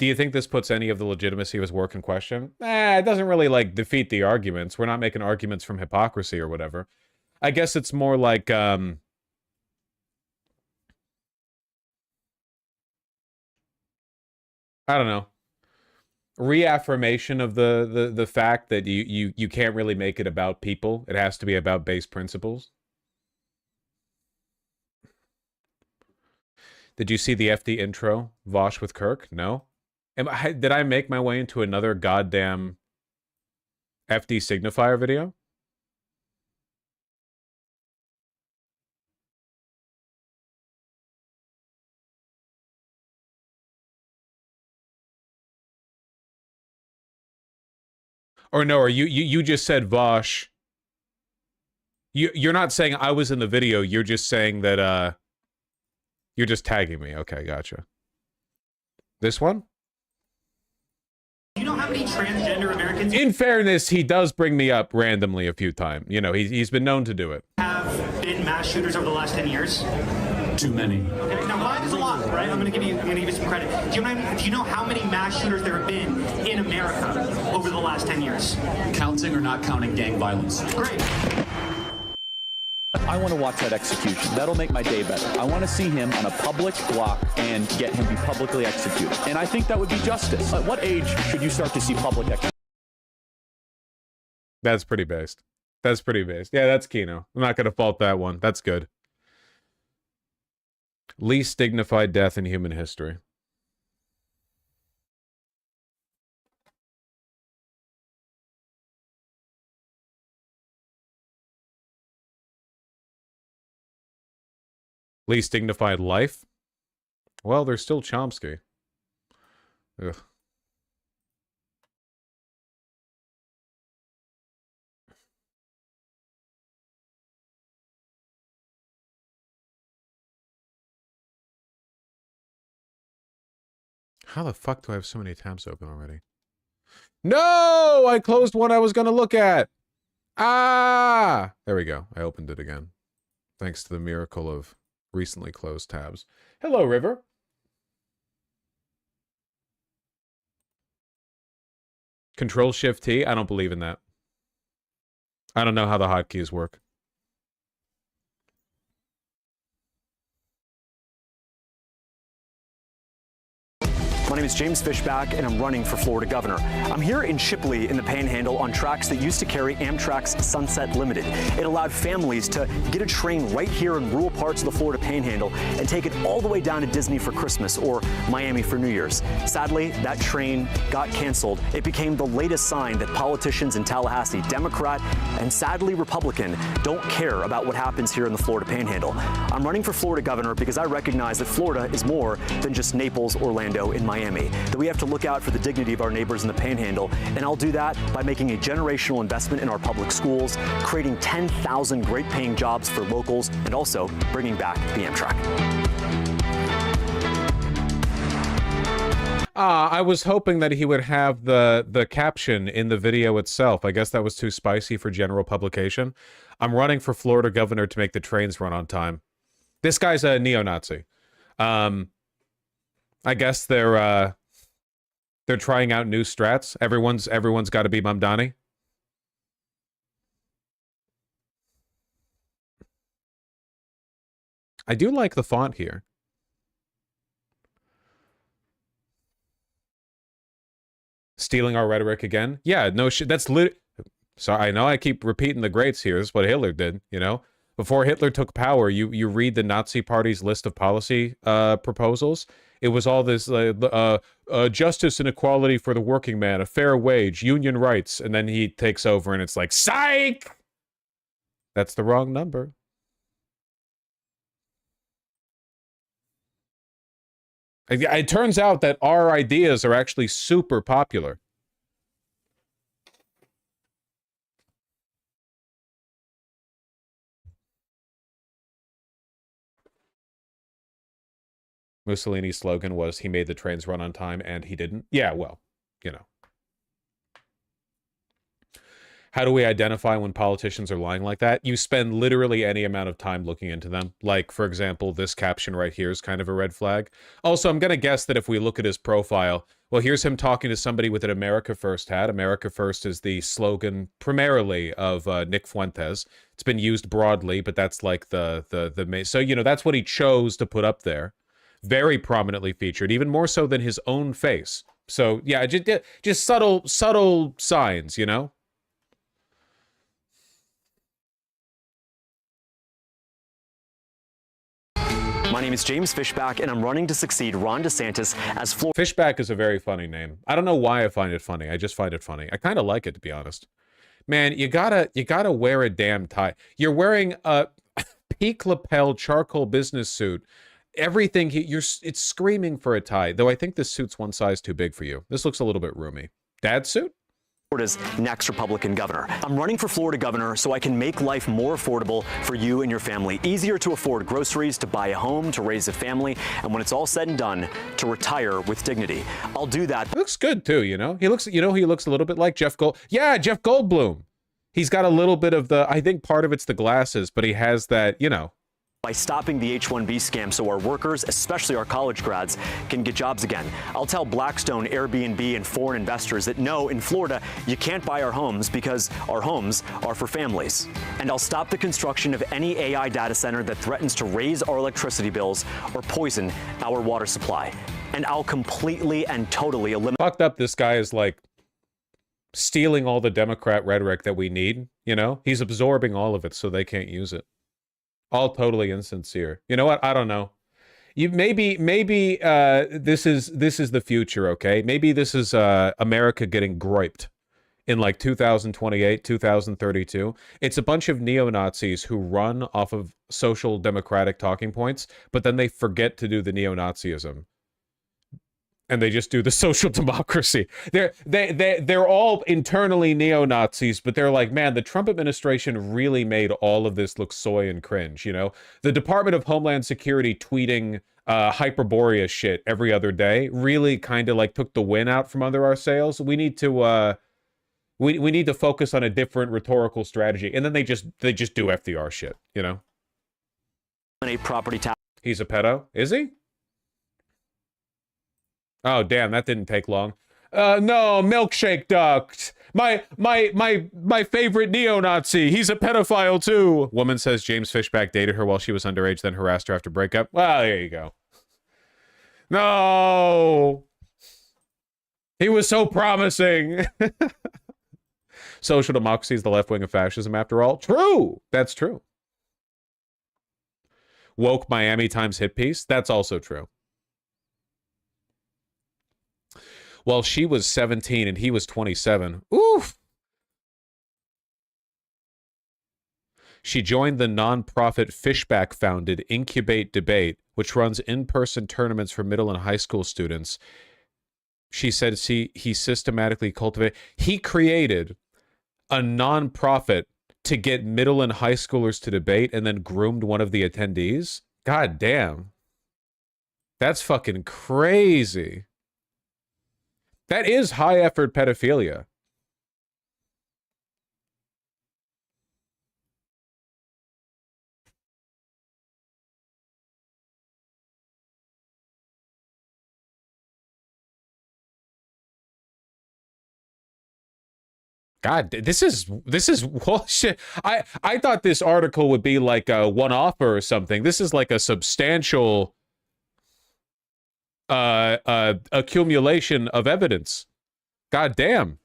you think this puts any of the legitimacy of his work in question? It doesn't really, like, defeat the arguments. We're not making arguments from hypocrisy or whatever. I guess it's more like, I don't know. Reaffirmation of the fact that you can't really make it about people. It has to be about base principles. Did you see the FD intro, Vosh with Kirk? No? Did I make my way into another goddamn FD signifier video? Or no, or you just said Vosh. You're not saying I was in the video, you're just saying that You're just tagging me. Okay, gotcha. This one? Do you know how many transgender Americans In fairness, he does bring me up randomly a few times. You know, he's been known to do it. have been mass shooters over the last 10 years? Too many. Okay, now 5 is a lot, right? I'm gonna give you some credit. Do you know how many mass shooters there have been in America over the last 10 years? Counting or not counting gang violence? Great. I want to watch that execution. That'll make my day better. I want to see him on a public block and get him be publicly executed. And I think that would be justice. At what age should you start to see public execution? That's pretty based. That's pretty based. Yeah, that's Kino. I'm not going to fault that one. That's good. Least dignified death in human history. Least dignified life? Well, there's still Chomsky. Ugh. How the fuck do I have so many tabs open already? No! I closed one I was going to look at. Ah! There we go. I opened it again. Thanks to the miracle of recently closed tabs. Hello, River. Control-Shift-T? I don't believe in that. I don't know how the hotkeys work. My name is James Fishback, and I'm running for Florida governor. I'm here in Shipley in the Panhandle on tracks that used to carry Amtrak's Sunset Limited. It allowed families to get a train right here in rural parts of the Florida Panhandle and take it all the way down to Disney for Christmas or Miami for New Year's. Sadly, that train got canceled. It became the latest sign that politicians in Tallahassee, Democrat and sadly Republican, don't care about what happens here in the Florida Panhandle. I'm running for Florida governor because I recognize that Florida is more than just Naples, Orlando, and Miami. That we have to look out for the dignity of our neighbors in the Panhandle, and I'll do that by making a generational investment in our public schools, creating 10,000 great-paying jobs for locals, and also bringing back the Amtrak. I was hoping that he would have the caption in the video itself. I guess that was too spicy for general publication. I'm running for Florida governor to make the trains run on time. This guy's a neo-Nazi. I guess they're trying out new strats. Everyone's got to be Mamdani. I do like the font here. Stealing our rhetoric again? Yeah, no shit. That's So I know I keep repeating the greats here. This is what Hitler did, you know? Before Hitler took power, you read the Nazi Party's list of policy proposals. It was all this justice and equality for the working man, a fair wage, union rights, and then he takes over and it's like, psych! That's the wrong number. It turns out that our ideas are actually super popular. Mussolini's slogan was, he made the trains run on time, and he didn't. Yeah, well, you know. How do we identify when politicians are lying like that? You spend literally any amount of time looking into them. Like, for example, this caption right here is kind of a red flag. Also, I'm going to guess that if we look at his profile, well, here's him talking to somebody with an America First hat. America First is the slogan primarily of Nick Fuentes. It's been used broadly, but that's like the main. So, you know, that's what he chose to put up there. Very prominently featured, even more so than his own face. So, yeah, just subtle signs, you know? My name is James Fishback, and I'm running to succeed Ron DeSantis as Florida. Fishback is a very funny name. I don't know why I find it funny. I just find it funny. I kind of like it, to be honest. Man, you gotta wear a damn tie. You're wearing a peak lapel charcoal business suit. Everything it's screaming for a tie. Though I think this suit's one size too big for you. This looks a little bit roomy. Dad suit? Florida's next Republican governor. I'm running for Florida governor so I can make life more affordable for you and your family. Easier to afford groceries, to buy a home, to raise a family, and when it's all said and done, to retire with dignity. I'll do that. He looks good too, you know? He looks a little bit like Jeff Goldblum. He's got a little bit of I think part of it's the glasses, but he has that, you know. By stopping the H-1B scam so our workers, especially our college grads, can get jobs again. I'll tell Blackstone, Airbnb, and foreign investors that no, in Florida, you can't buy our homes because our homes are for families. And I'll stop the construction of any AI data center that threatens to raise our electricity bills or poison our water supply. And I'll completely and totally eliminate... Fucked up, this guy is like stealing all the Democrat rhetoric that we need, you know? He's absorbing all of it so they can't use it. All totally insincere. You know what? I don't know. Maybe this is the future, okay? Maybe this is America getting griped in like 2028, 2032. It's a bunch of neo-Nazis who run off of social democratic talking points, but then they forget to do the neo-Nazism. And they just do the social democracy. They're all internally neo-Nazis, but they're like, man, the Trump administration really made all of this look soy and cringe, you know? The Department of Homeland Security tweeting Hyperborea shit every other day really kind of like took the wind out from under our sails. We need to we need to focus on a different rhetorical strategy. And then they just do FDR shit, you know? Property tax. He's a pedo, is he? Oh, damn, that didn't take long. No, milkshake duct. My favorite neo-Nazi. He's a pedophile, too. Woman says James Fishback dated her while she was underage, then harassed her after breakup. Well, there you go. No. He was so promising. Social democracy is the left wing of fascism, after all. True. That's true. Woke Miami times hit piece. That's also true. Well, she was 17 and he was 27. Oof. She joined the nonprofit Fishback-founded Incubate Debate, which runs in-person tournaments for middle and high school students. She said he systematically cultivated... He created a nonprofit to get middle and high schoolers to debate and then groomed one of the attendees? God damn. That's fucking crazy. That is high-effort pedophilia. God, this is bullshit. I thought this article would be like a one-offer or something. This is like a substantial accumulation of evidence. God damn.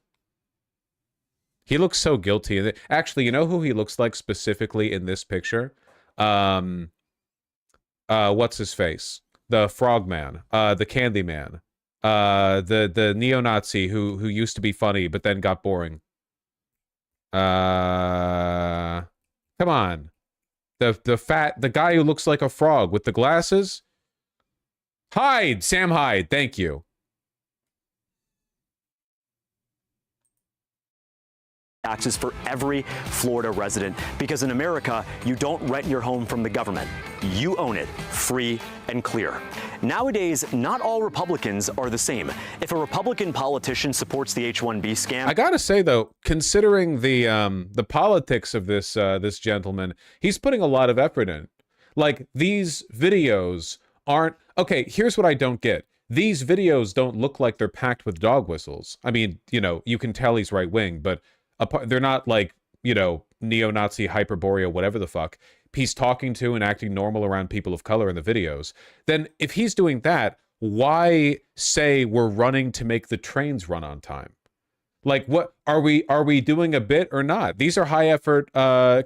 He looks so guilty. Actually, you know who he looks like specifically in this picture? What's his face? The Frogman, the Candyman, the neo-Nazi who used to be funny but then got boring. Come on. The guy who looks like a frog with the glasses. Hyde, Sam Hyde, thank you. Taxes for every Florida resident, because in America, you don't rent your home from the government. You own it, free and clear. Nowadays, not all Republicans are the same. If a Republican politician supports the H-1B scam... I gotta say, though, considering the politics of this gentleman, he's putting a lot of effort in. Like, these videos aren't... Okay, here's what I don't get. These videos don't look like they're packed with dog whistles. I mean, you know, you can tell he's right-wing, but they're not like, you know, neo-Nazi Hyperborea, whatever the fuck. He's talking to and acting normal around people of color in the videos. Then if he's doing that, why say we're running to make the trains run on time? Like, what are we doing a bit or not? These are high-effort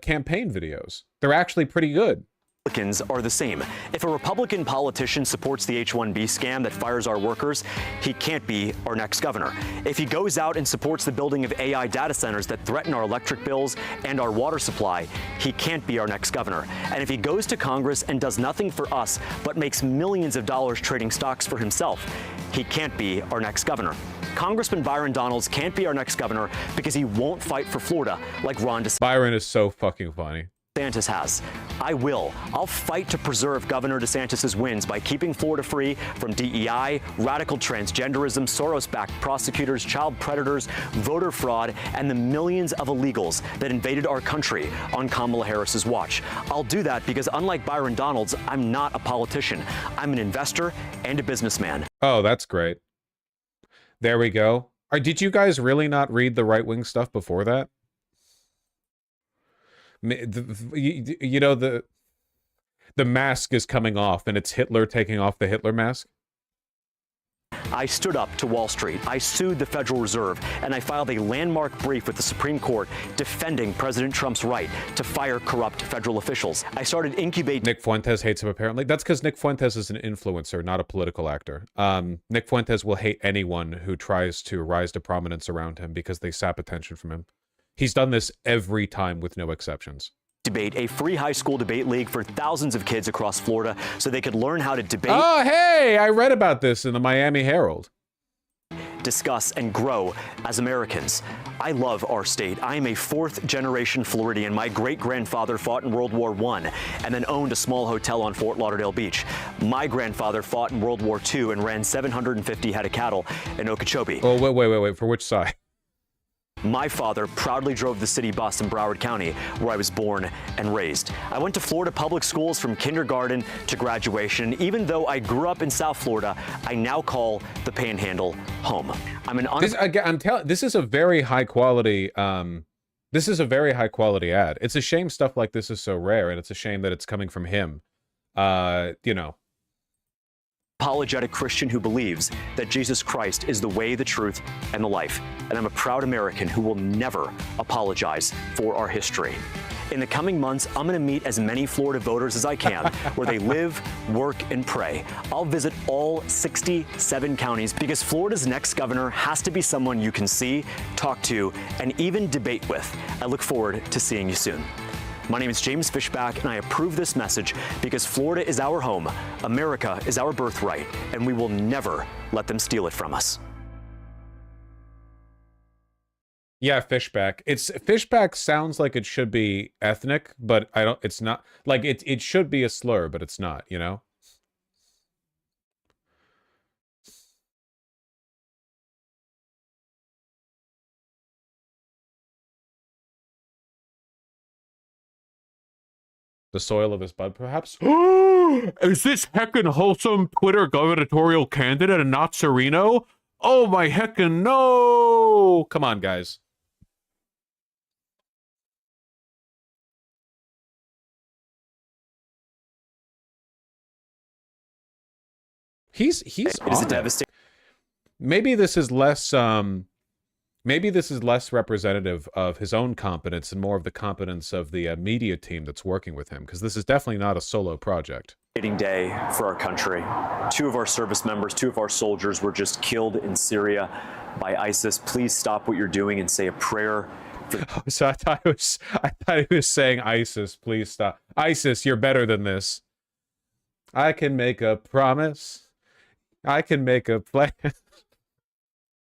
campaign videos. They're actually pretty good. Republicans are the same. If a Republican politician supports the H-1B scam that fires our workers, he can't be our next governor. If he goes out and supports the building of AI data centers that threaten our electric bills and our water supply, he can't be our next governor. And if he goes to Congress and does nothing for us but makes millions of dollars trading stocks for himself, he can't be our next governor. Congressman Byron Donalds can't be our next governor because he won't fight for Florida like Ron Byron is so fucking funny. DeSantis has. I will. I'll fight to preserve Governor DeSantis' wins by keeping Florida free from DEI, radical transgenderism, Soros-backed prosecutors, child predators, voter fraud, and the millions of illegals that invaded our country on Kamala Harris's watch. I'll do that because, unlike Byron Donalds, I'm not a politician. I'm an investor and a businessman. Oh, that's great. There we go. Did you guys really not read the right-wing stuff before that? You know, the mask is coming off and it's Hitler taking off the Hitler mask. I stood up to Wall Street. I sued the Federal Reserve, and I filed a landmark brief with the Supreme Court defending President Trump's right to fire corrupt federal officials. I started incubating. Nick Fuentes hates him, apparently. That's because Nick Fuentes is an influencer, not a political actor. Nick Fuentes will hate anyone who tries to rise to prominence around him because they sap attention from him. He's done this every time with no exceptions. Debate, a free high school debate league for thousands of kids across Florida so they could learn how to debate. Oh, hey, I read about this in the Miami Herald. Discuss and grow as Americans. I love our state. I am a fourth-generation Floridian. My great-grandfather fought in World War I and then owned a small hotel on Fort Lauderdale Beach. My grandfather fought in World War II and ran 750 head of cattle in Okeechobee. Oh, wait. For which side? My father proudly drove the city bus in Broward County, where I was born and raised. I went to Florida public schools from kindergarten to graduation. Even though I grew up in South Florida, I now call the Panhandle home. This is a very high quality. This is a very high quality ad. It's a shame stuff like this is so rare, and it's a shame that it's coming from him. You know. Apologetic Christian who believes that Jesus Christ is the way, the truth, and the life. And I'm a proud American who will never apologize for our history. In the coming months, I'm going to meet as many Florida voters as I can, where they live, work, and pray. I'll visit all 67 counties because Florida's next governor has to be someone you can see, talk to, and even debate with. I look forward to seeing you soon. My name is James Fishback, and I approve this message because Florida is our home, America is our birthright, and we will never let them steal it from us. Yeah, Fishback. Fishback sounds like it should be ethnic, but it's not. Like, it should be a slur, but it's not, you know? The soil of his bud, perhaps? Is this heckin' wholesome Twitter gubernatorial candidate and not Sereno? Oh my heckin' no! Come on, guys. He's It is a on devastating. Maybe this is less maybe this is less representative of his own competence and more of the competence of the media team that's working with him, because this is definitely not a solo project. Day for our country. 2 of our service members, 2 of our soldiers were just killed in Syria by ISIS. Please stop what you're doing and say a prayer. So I thought he was saying ISIS, please stop. ISIS, you're better than this. I can make a promise. I can make a plan.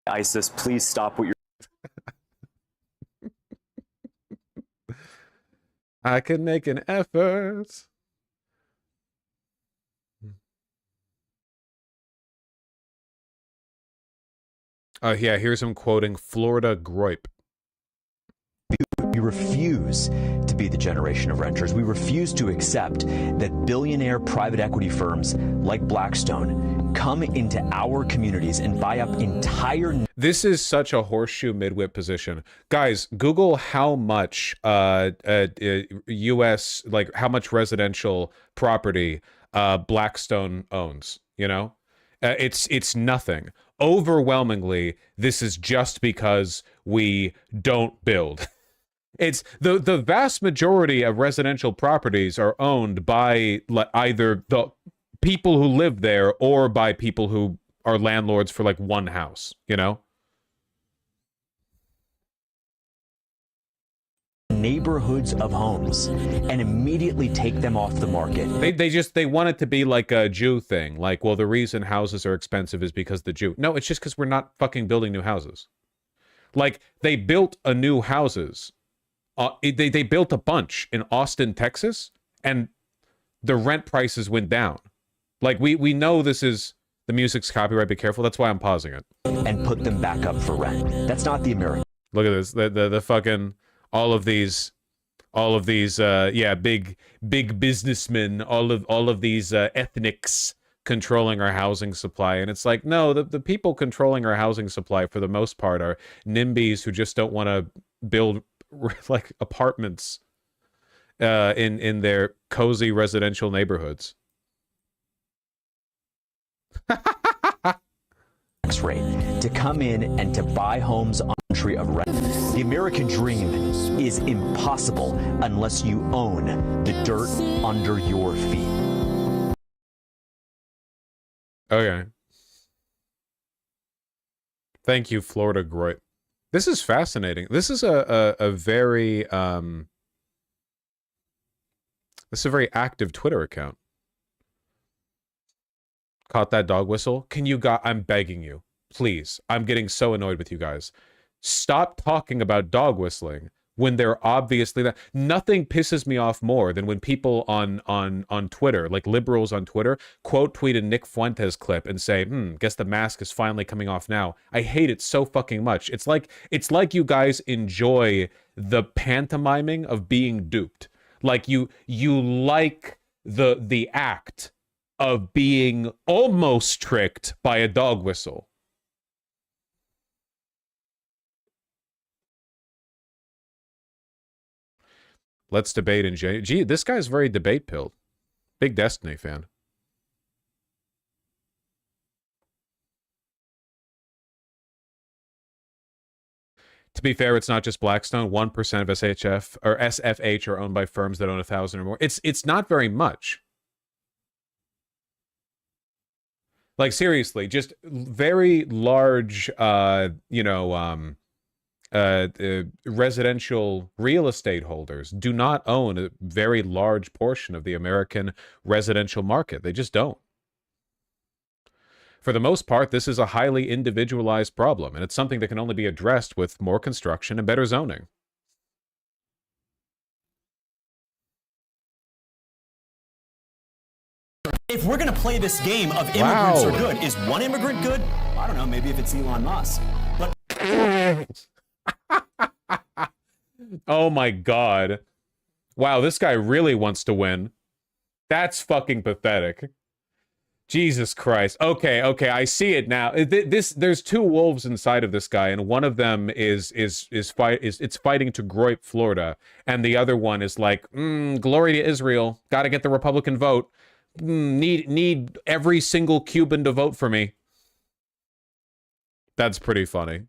ISIS, please stop what you're I can make an effort. Yeah, here's him quoting Florida Groip. We refuse to be the generation of renters. We refuse to accept that billionaire private equity firms like Blackstone come into our communities and buy up entire... This is such a horseshoe midwit position. Guys, Google how much U.S., like how much residential property Blackstone owns, you know? It's nothing. Overwhelmingly, this is just because we don't build. It's the vast majority of residential properties are owned by either the people who live there or by people who are landlords for like one house, you know? neighborhoods of homes and immediately take them off the market. They want it to be like a Jew thing. Like, well, the reason houses are expensive is because the Jew. No, it's just because we're not fucking building new houses. Like, they built a new houses. They built a bunch in Austin, Texas, and the rent prices went down. Like, we know this is, the music's copyright, be careful. That's why I'm pausing it. And put them back up for rent. That's not the American. Look at this. The fucking, all of these, yeah, big businessmen, all of these ethnics controlling our housing supply. And it's like, no, the people controlling our housing supply for the most part are NIMBYs who just don't want to build like apartments in their cozy residential neighborhoods. Rate to come in and to buy homes on the country of rent. The American dream is impossible unless you own the dirt under your feet. Okay. Thank you, Florida Groit. This is fascinating. This is a very this is a very active Twitter account. Caught that dog whistle? I'm begging you, please. I'm getting so annoyed with you guys. Stop talking about dog whistling when they're obviously that. Nothing pisses me off more than when people on Twitter, like liberals on Twitter, quote tweet a Nick Fuentes clip and say, guess the mask is finally coming off now. I hate it so fucking much. It's like you guys enjoy the pantomiming of being duped. Like you like the act of being almost tricked by a dog whistle. Let's debate in January. Gee, this guy's very debate-pilled. Big Destiny fan. To be fair, it's not just Blackstone. 1% of SHF or SFH are owned by firms that own 1,000 or more. It's not very much. Like, seriously, just very large, residential real estate holders do not own a very large portion of the American residential market. They just don't. For the most part, this is a highly individualized problem, and it's something that can only be addressed with more construction and better zoning. If we're going to play this game of immigrants are good, is one immigrant good? I don't know, maybe if it's Elon Musk. But oh my God. Wow, this guy really wants to win. That's fucking pathetic. Jesus Christ. Okay, I see it now. There's two wolves inside of this guy, and one of them is fighting to Groip, Florida, and the other one is like, glory to Israel. Got to get the Republican vote. Need every single Cuban to vote for me. That's pretty funny.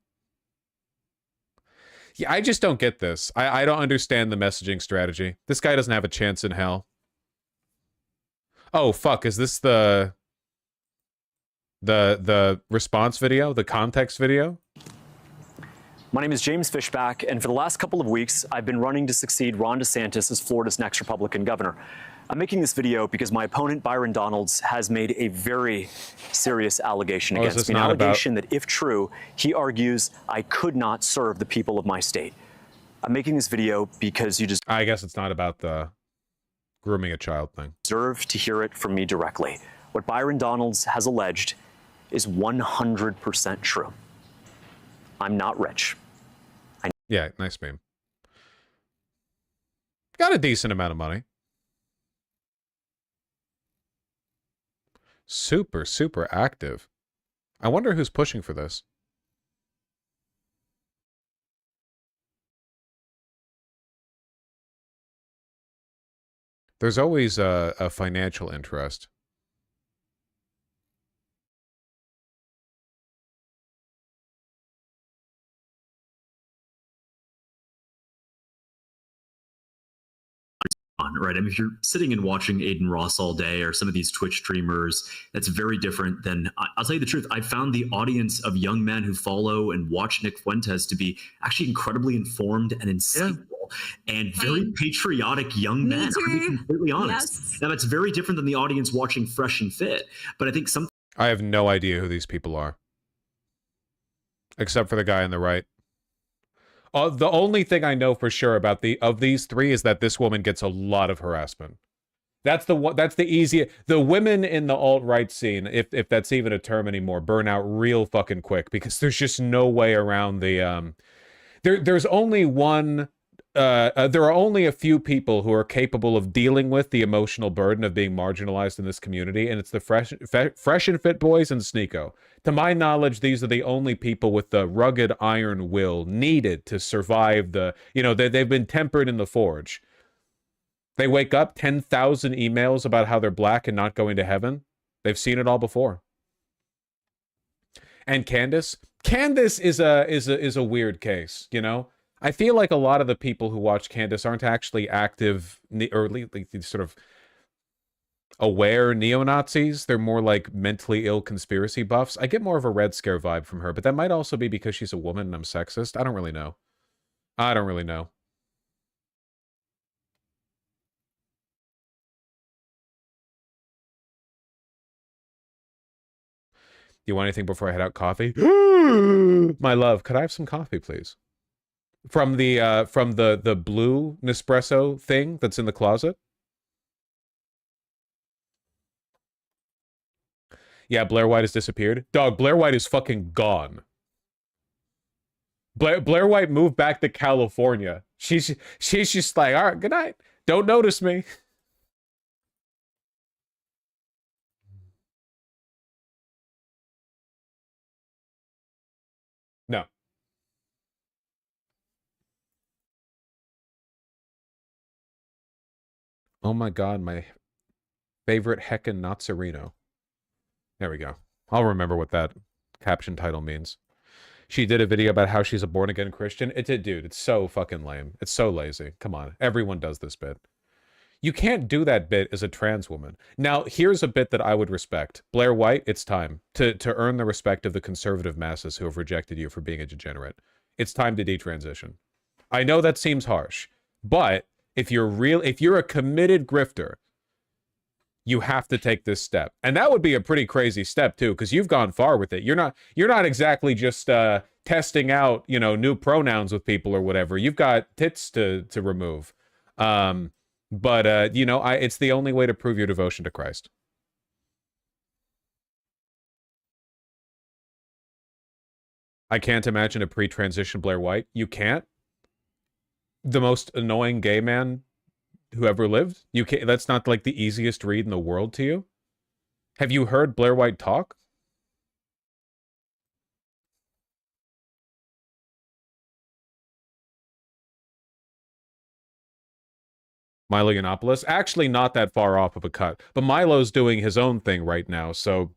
Yeah, I just don't get this. I don't understand the messaging strategy. This guy doesn't have a chance in hell. Oh, fuck. Is this the response video? The context video? my name is James Fishback, and for the last couple of weeks, I've been running to succeed Ron DeSantis as Florida's next Republican governor. I'm making this video because my opponent, Byron Donalds, has made a very serious allegation against me. An allegation that, if true, he argues I could not serve the people of my state. I'm making this video because you I guess it's not about the grooming a child thing. Deserve to hear it from me directly. What Byron Donalds has alleged is 100% true. I'm not rich. Yeah, nice meme. Got a decent amount of money. Super, super active. I wonder who's pushing for this. There's always a financial interest. on, right? I mean, if you're sitting and watching Aiden Ross all day or some of these Twitch streamers, that's very different than, I'll tell you the truth, I found the audience of young men who follow and watch Nick Fuentes to be actually incredibly informed and insightful and very patriotic young men. I'm being completely honest. Yes. Now, that's very different than the audience watching Fresh and Fit, but I think some. I have no idea who these people are. Except for the guy on the right. The only thing I know for sure about these three is that this woman gets a lot of harassment. That's the one. That's the easiest. The women in the alt-right scene, if that's even a term anymore, burn out real fucking quick because there's just no way around the. There's only one. There are only a few people who are capable of dealing with the emotional burden of being marginalized in this community, and it's the fresh and fit boys and Sneeko. To my knowledge, these are the only people with the rugged iron will needed to survive the, they've been tempered in the forge. They wake up 10,000 emails about how they're black and not going to heaven. They've seen it all before. And Candace is a weird case, I feel like a lot of the people who watch Candace aren't actually active or at least sort of aware neo-Nazis. They're more like mentally ill conspiracy buffs. I get more of a Red Scare vibe from her, but that might also be because she's a woman and I'm sexist. I don't really know. You want anything before I head out? Coffee? My love, could I have some coffee, please? From the blue Nespresso thing that's in the closet? Yeah, Blair White has disappeared. Dog, Blair White is fucking gone. Blair White moved back to California. She's just like, all right, good night. Don't notice me. No. Oh my god, my favorite heckin' Nazareno. There we go. I'll remember what that caption title means. She did a video about how she's a born-again Christian. Dude, it's so fucking lame. It's so lazy. Come on. Everyone does this bit. You can't do that bit as a trans woman. Now, here's a bit that I would respect. Blair White, it's time to earn the respect of the conservative masses who have rejected you for being a degenerate. It's time to detransition. I know that seems harsh, but if you're a committed grifter, you have to take this step. And that would be a pretty crazy step too, because you've gone far with it. You're not exactly just testing out, new pronouns with people or whatever. You've got tits to remove. But it's the only way to prove your devotion to Christ. I can't imagine a pre-transition Blair White. You can't? The most annoying gay man who ever lived? You can't, that's not like the easiest read in the world to you? Have you heard Blair White talk? Milo Yiannopoulos? Actually not that far off of a cut. But Milo's doing his own thing right now, so,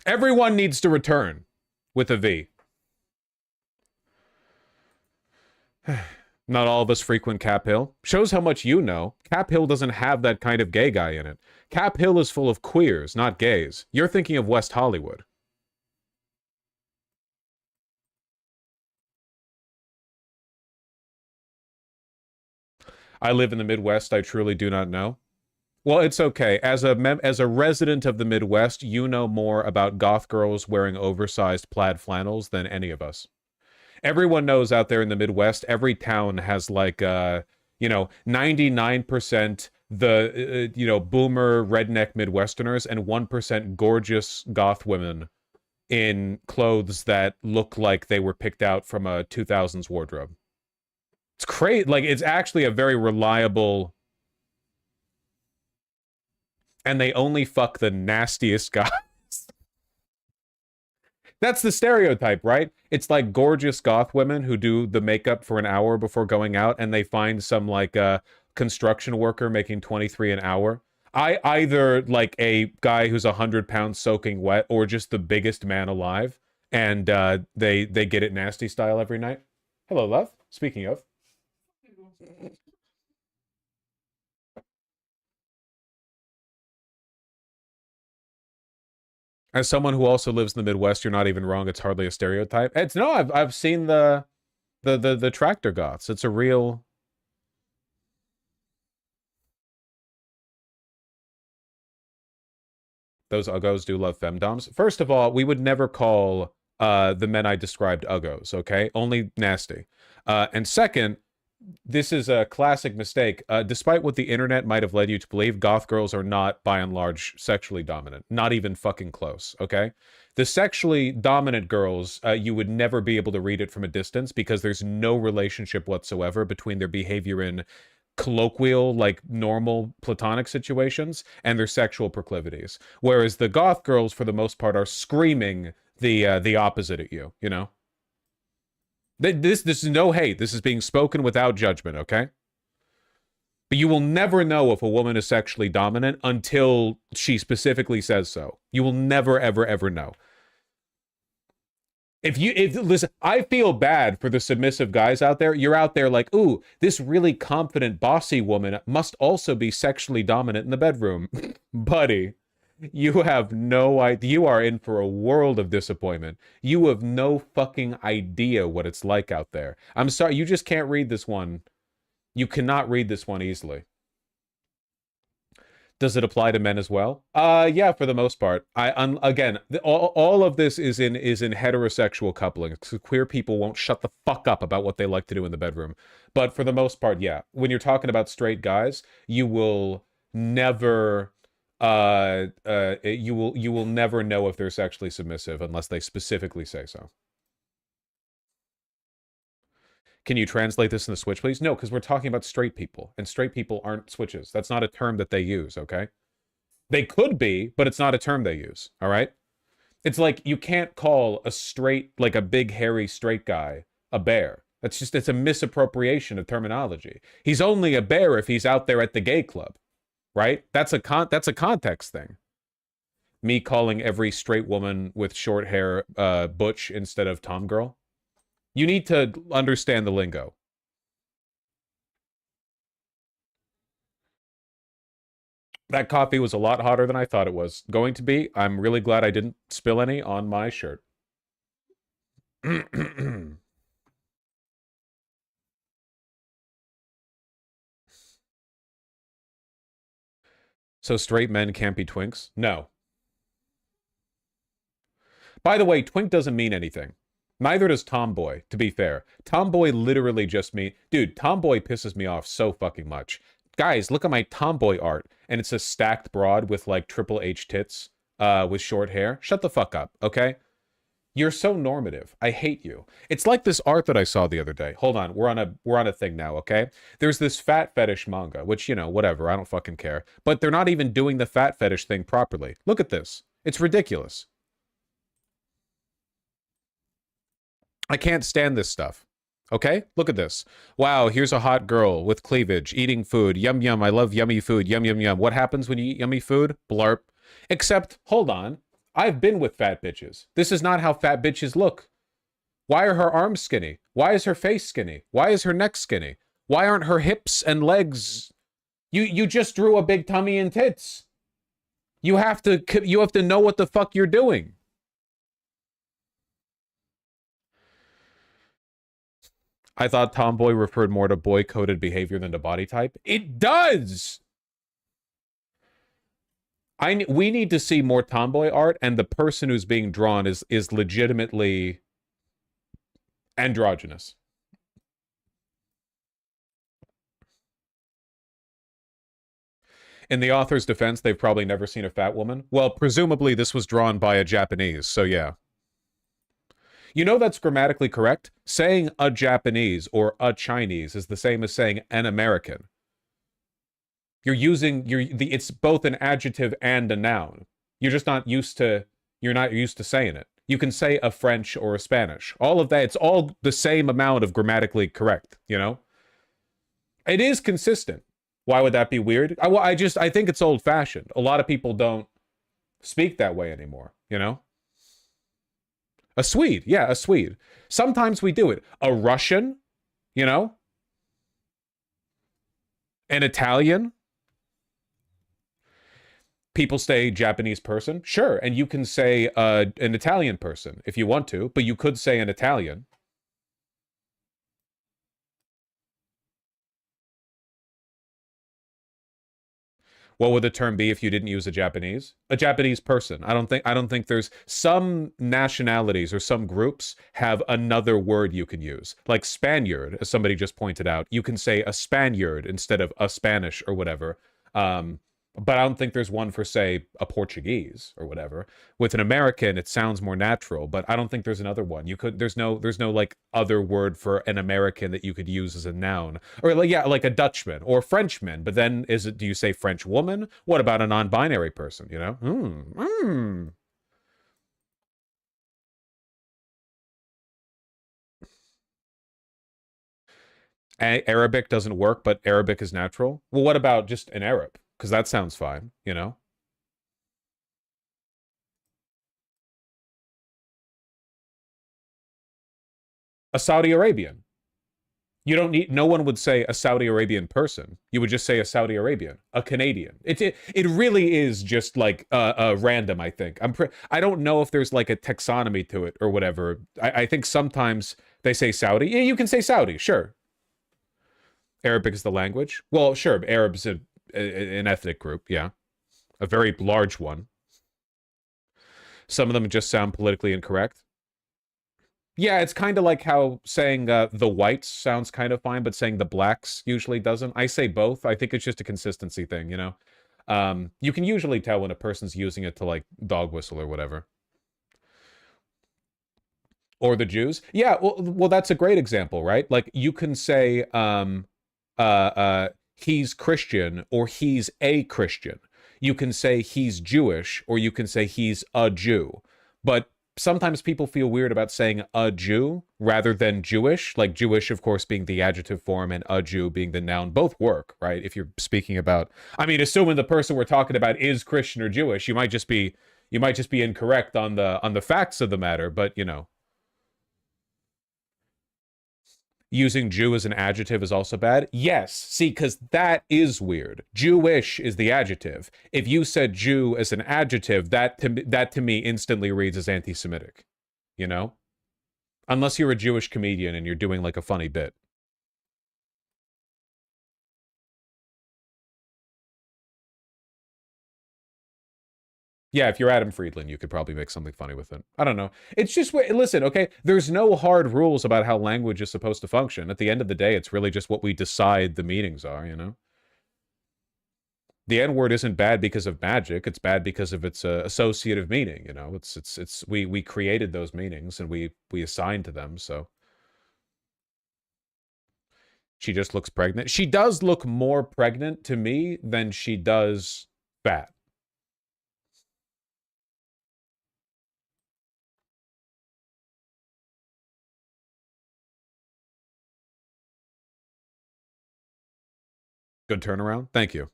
Everyone needs to return with a V. Not all of us frequent Cap Hill. Shows how much you know. Cap Hill doesn't have that kind of gay guy in it. Cap Hill is full of queers, not gays. You're thinking of West Hollywood. I live in the Midwest. I truly do not know. Well, it's okay. As a resident of the Midwest, you know more about goth girls wearing oversized plaid flannels than any of us. Everyone knows out there in the Midwest, every town has like, 99% the, boomer redneck Midwesterners and 1% gorgeous goth women in clothes that look like they were picked out from a 2000s wardrobe. It's crazy. Like, it's actually a very reliable... And they only fuck the nastiest guys. That's the stereotype, right? It's like gorgeous goth women who do the makeup for an hour before going out, and they find some like construction worker making 23 an hour. Either like a guy who's 100 pounds soaking wet, or just the biggest man alive, and they get it nasty style every night. Hello, love. Speaking of. As someone who also lives in the Midwest, you're not even wrong. It's hardly a stereotype. It's no, I've seen the tractor goths. It's a real. Those uggos do love femdoms. First of all, we would never call the men I described uggos, okay? Only nasty. And second, this is a classic mistake. Despite what the internet might have led you to believe, goth girls are not, by and large, sexually dominant. Not even fucking close, okay? The sexually dominant girls, you would never be able to read it from a distance because there's no relationship whatsoever between their behavior in colloquial, like normal platonic situations and their sexual proclivities. Whereas the goth girls, for the most part, are screaming the opposite at you, you know? This is no hate. This is being spoken without judgment, okay? But you will never know if a woman is sexually dominant until she specifically says so. You will never, ever, ever know. Listen, I feel bad for the submissive guys out there. You're out there like, ooh, this really confident, bossy woman must also be sexually dominant in the bedroom. Buddy, you have no idea. You are in for a world of disappointment. You have no fucking idea what it's like out there. I'm sorry, you just can't read this one. You cannot read this one easily. Does it apply to men as well? Yeah, for the most part. Again, all of this is in heterosexual coupling. So queer people won't shut the fuck up about what they like to do in the bedroom. But for the most part, yeah. When you're talking about straight guys, you will never you will never know if they're sexually submissive unless they specifically say so. Can you translate this in the switch, please? No, because we're talking about straight people, and straight people aren't switches. That's not a term that they use, okay? They could be, but it's not a term they use, all right? It's like you can't call a straight, like a big, hairy, straight guy, a bear. It's a misappropriation of terminology. He's only a bear if he's out there at the gay club, right? That's a context thing. Me calling every straight woman with short hair butch instead of tomgirl. You need to understand the lingo. That coffee was a lot hotter than I thought it was going to be. I'm really glad I didn't spill any on my shirt. So straight men can't be twinks? No. By the way, twink doesn't mean anything. Neither does tomboy, to be fair. Tomboy literally just mean... Dude, tomboy pisses me off so fucking much. Guys, look at my tomboy art, and it's a stacked broad with, like, Triple H tits with short hair. Shut the fuck up, okay? You're so normative. I hate you. It's like this art that I saw the other day. Hold on, we're on a thing now, okay? There's this fat fetish manga, which, you know, whatever, I don't fucking care. But they're not even doing the fat fetish thing properly. Look at this. It's ridiculous. I can't stand this stuff. Okay? Look at this. Wow, here's a hot girl with cleavage, eating food. Yum, yum, I love yummy food. Yum, yum, yum. What happens when you eat yummy food? Blarp. Except, hold on. I've been with fat bitches. This is not how fat bitches look. Why are her arms skinny? Why is her face skinny? Why is her neck skinny? Why aren't her hips and legs? You just drew a big tummy and tits. You have to know what the fuck you're doing. I thought tomboy referred more to boy-coded behavior than to body type. It does! We need to see more tomboy art, and the person who's being drawn is legitimately androgynous. In the author's defense, they've probably never seen a fat woman. Well, presumably this was drawn by a Japanese, so yeah. You know that's grammatically correct? Saying a Japanese or a Chinese is the same as saying an American. It's both an adjective and a noun. You're not used to saying it. You can say a French or a Spanish. All of that, it's all the same amount of grammatically correct, you know? It is consistent. Why would that be weird? I think it's old-fashioned. A lot of people don't speak that way anymore, you know? A Swede. Yeah, a Swede. Sometimes we do it. A Russian, you know? An Italian. People say Japanese person. Sure, and you can say an Italian person if you want to, but you could say an Italian. What would the term be if you didn't use a Japanese? A Japanese person. I don't think there's some nationalities or some groups have another word you can use. Like Spaniard, as somebody just pointed out. You can say a Spaniard instead of a Spanish or whatever. But I don't think there's one for, say, a Portuguese or whatever. With an American, it sounds more natural, but I don't think there's another one. There's no like other word for an American that you could use as a noun. Or like, yeah, like a Dutchman or Frenchman. But then do you say French woman? What about a non-binary person, you know? Arabic doesn't work, but Arabic is natural. Well, what about just an Arab? Because that sounds fine, you know? A Saudi Arabian. You don't need, no one would say a Saudi Arabian person. You would just say a Saudi Arabian, a Canadian. It really is just like random, I think. I don't know if there's like a taxonomy to it or whatever. I think sometimes they say Saudi. Yeah, you can say Saudi, sure. Arabic is the language. Well, sure, Arab's an ethnic group, yeah. A very large one. Some of them just sound politically incorrect. Yeah, it's kind of like how saying the whites sounds kind of fine, but saying the blacks usually doesn't. I say both. I think it's just a consistency thing, you know? You can usually tell when a person's using it to, like, dog whistle or whatever. Or the Jews. Yeah, well, that's a great example, right? Like, you can say, he's Christian or he's a Christian. You can say he's Jewish or you can say he's a Jew. But sometimes people feel weird about saying a Jew rather than Jewish. Like Jewish, of course, being the adjective form and a Jew being the noun. Both work, right? If you're speaking about, I mean, assuming the person we're talking about is Christian or Jewish, you might just be incorrect on the facts of the matter, but you know. Using Jew as an adjective is also bad? Yes. See, because that is weird. Jewish is the adjective. If you said Jew as an adjective, that to me instantly reads as anti-Semitic. You know? Unless you're a Jewish comedian and you're doing like a funny bit. Yeah, if you're Adam Friedland, you could probably make something funny with it. I don't know. It's just, listen, okay? There's no hard rules about how language is supposed to function. At the end of the day, it's really just what we decide the meanings are, you know? The N-word isn't bad because of magic. It's bad because of its associative meaning, you know? We created those meanings and we assigned to them, so. She just looks pregnant. She does look more pregnant to me than she does fat. Good turnaround. Thank you.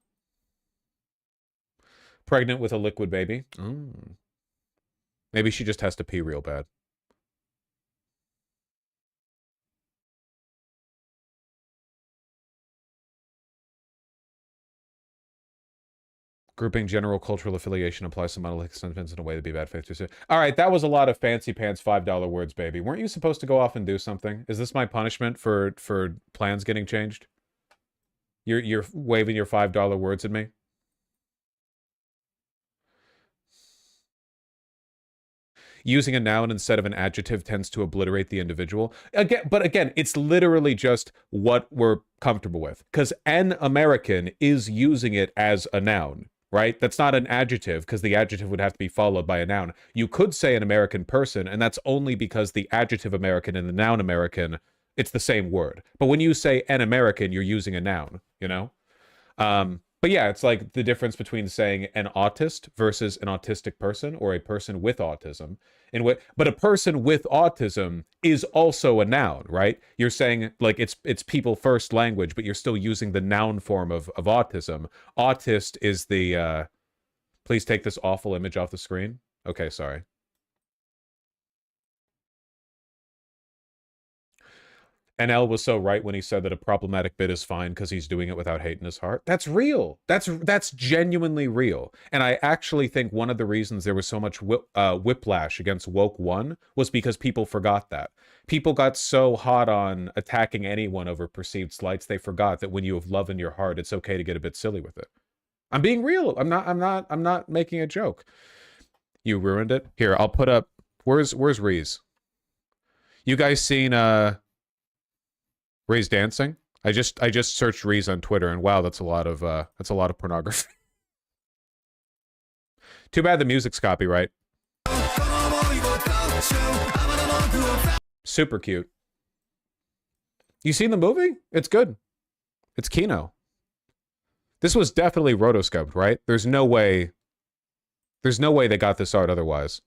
Pregnant with a liquid baby. Maybe she just has to pee real bad. Grouping general cultural affiliation applies to monolithic sentiments in a way to be bad faith. All right, that was a lot of fancy pants $5 words, baby. Weren't you supposed to go off and do something? Is this my punishment for plans getting changed? You're waving your $5 words at me? Using a noun instead of an adjective tends to obliterate the individual. But again, it's literally just what we're comfortable with. Because an American is using it as a noun, right? That's not an adjective, because the adjective would have to be followed by a noun. You could say an American person, and that's only because the adjective American and the noun American, it's the same word. But when you say an American, you're using a noun, you know? But yeah, it's like the difference between saying an autist versus an autistic person or a person with autism. But a person with autism is also a noun, right? You're saying like it's people first language, but you're still using the noun form of autism. Autist is the please take this awful image off the screen. Okay, sorry. NL was so right when he said that a problematic bit is fine because he's doing it without hate in his heart. That's real. That's genuinely real. And I actually think one of the reasons there was so much whiplash against Woke One was because people forgot that. People got so hot on attacking anyone over perceived slights, they forgot that when you have love in your heart, it's okay to get a bit silly with it. I'm being real. I'm not making a joke. You ruined it. Here, I'll put up. Where's Reese? You guys seen Ray's dancing? I just searched Reese on Twitter, and wow, that's a lot of pornography. Too bad the music's copyright. Super cute. You seen the movie? It's good. It's Kino. This was definitely rotoscoped, right? There's no way they got this art otherwise.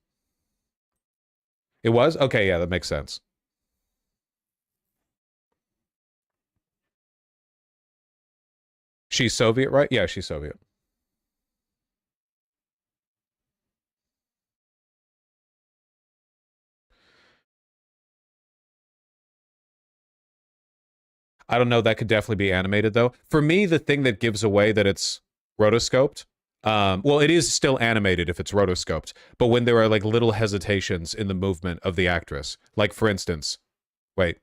It was? Okay, yeah, that makes sense. She's Soviet, right? Yeah, she's Soviet. I don't know. That could definitely be animated, though. For me, the thing that gives away that it's rotoscoped, well, it is still animated if it's rotoscoped, but when there are like little hesitations in the movement of the actress, like for instance, wait.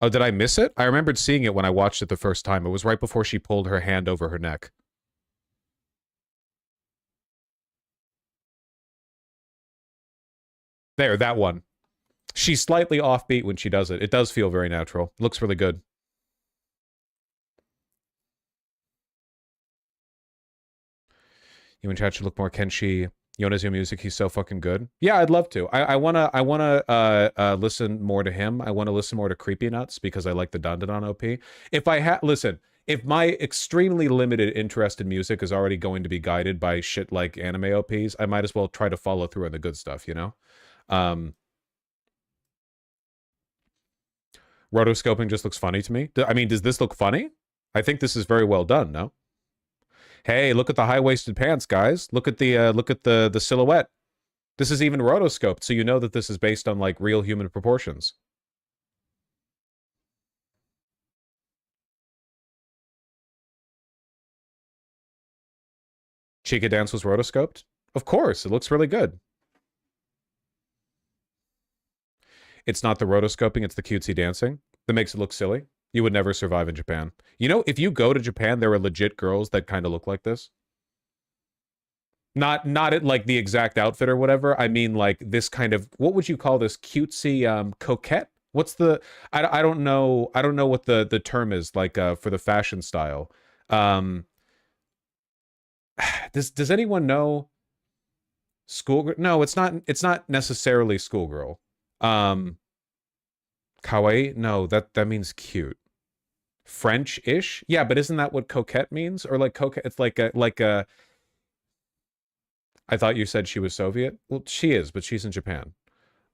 Oh, did I miss it? I remembered seeing it when I watched it the first time. It was right before she pulled her hand over her neck. There, that one. She's slightly offbeat when she does it. It does feel very natural. It looks really good. You and chat should look more Kenshi Yonezu music. He's so fucking good. Yeah, I'd love to. I wanna listen more to him. I want to listen more to Creepy Nuts because I like the Dandadan OP. If I had listen, if my extremely limited interest in music is already going to be guided by shit like anime OPs, I might as well try to follow through on the good stuff, you know? Rotoscoping just looks funny to me. I mean, does this look funny? I think this is very well done, no? Hey, look at the high-waisted pants, guys. Look at the silhouette. This is even rotoscoped, so you know that this is based on like real human proportions. Chica Dance was rotoscoped? Of course, it looks really good. It's not the rotoscoping, it's the cutesy dancing that makes it look silly. You would never survive in Japan. You know, if you go to Japan, there are legit girls that kind of look like this. Not at like the exact outfit or whatever. I mean like this kind of, what would you call this? Cutesy coquette? What's the I don't know what the term is like for the fashion style. Does anyone know schoolgirl? No, it's not necessarily schoolgirl. Kawaii? No, that means cute. French-ish? Yeah, but isn't that what coquette means? Or like coquette, it's like a I thought you said she was Soviet. Well, she is, but she's in Japan.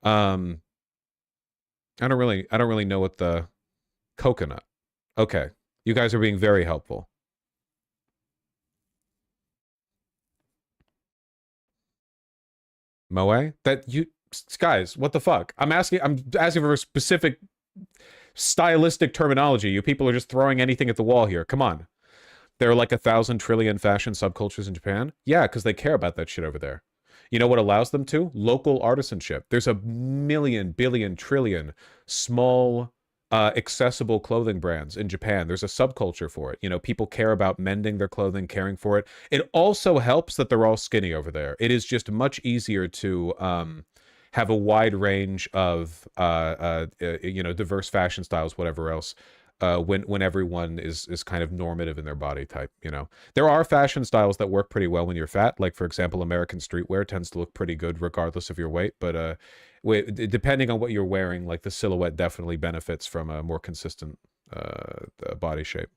I don't really know what the coconut. Okay. You guys are being very helpful. Moe? That you guys, what the fuck? I'm asking for a specific stylistic terminology. You people are just throwing anything at the wall here. Come on. There are like 1,000 trillion fashion subcultures in Japan. Yeah, because they care about that shit over there. You know what allows them to? Local artisanship. There's a million, billion, trillion small, accessible clothing brands in Japan. There's a subculture for it. You know, people care about mending their clothing, caring for it. It also helps that they're all skinny over there. It is just much easier to have a wide range of you know, diverse fashion styles, whatever else, when everyone is kind of normative in their body type. You know, there are fashion styles that work pretty well when you're fat. Like for example, American streetwear tends to look pretty good regardless of your weight. But depending on what you're wearing, like the silhouette definitely benefits from a more consistent body shape.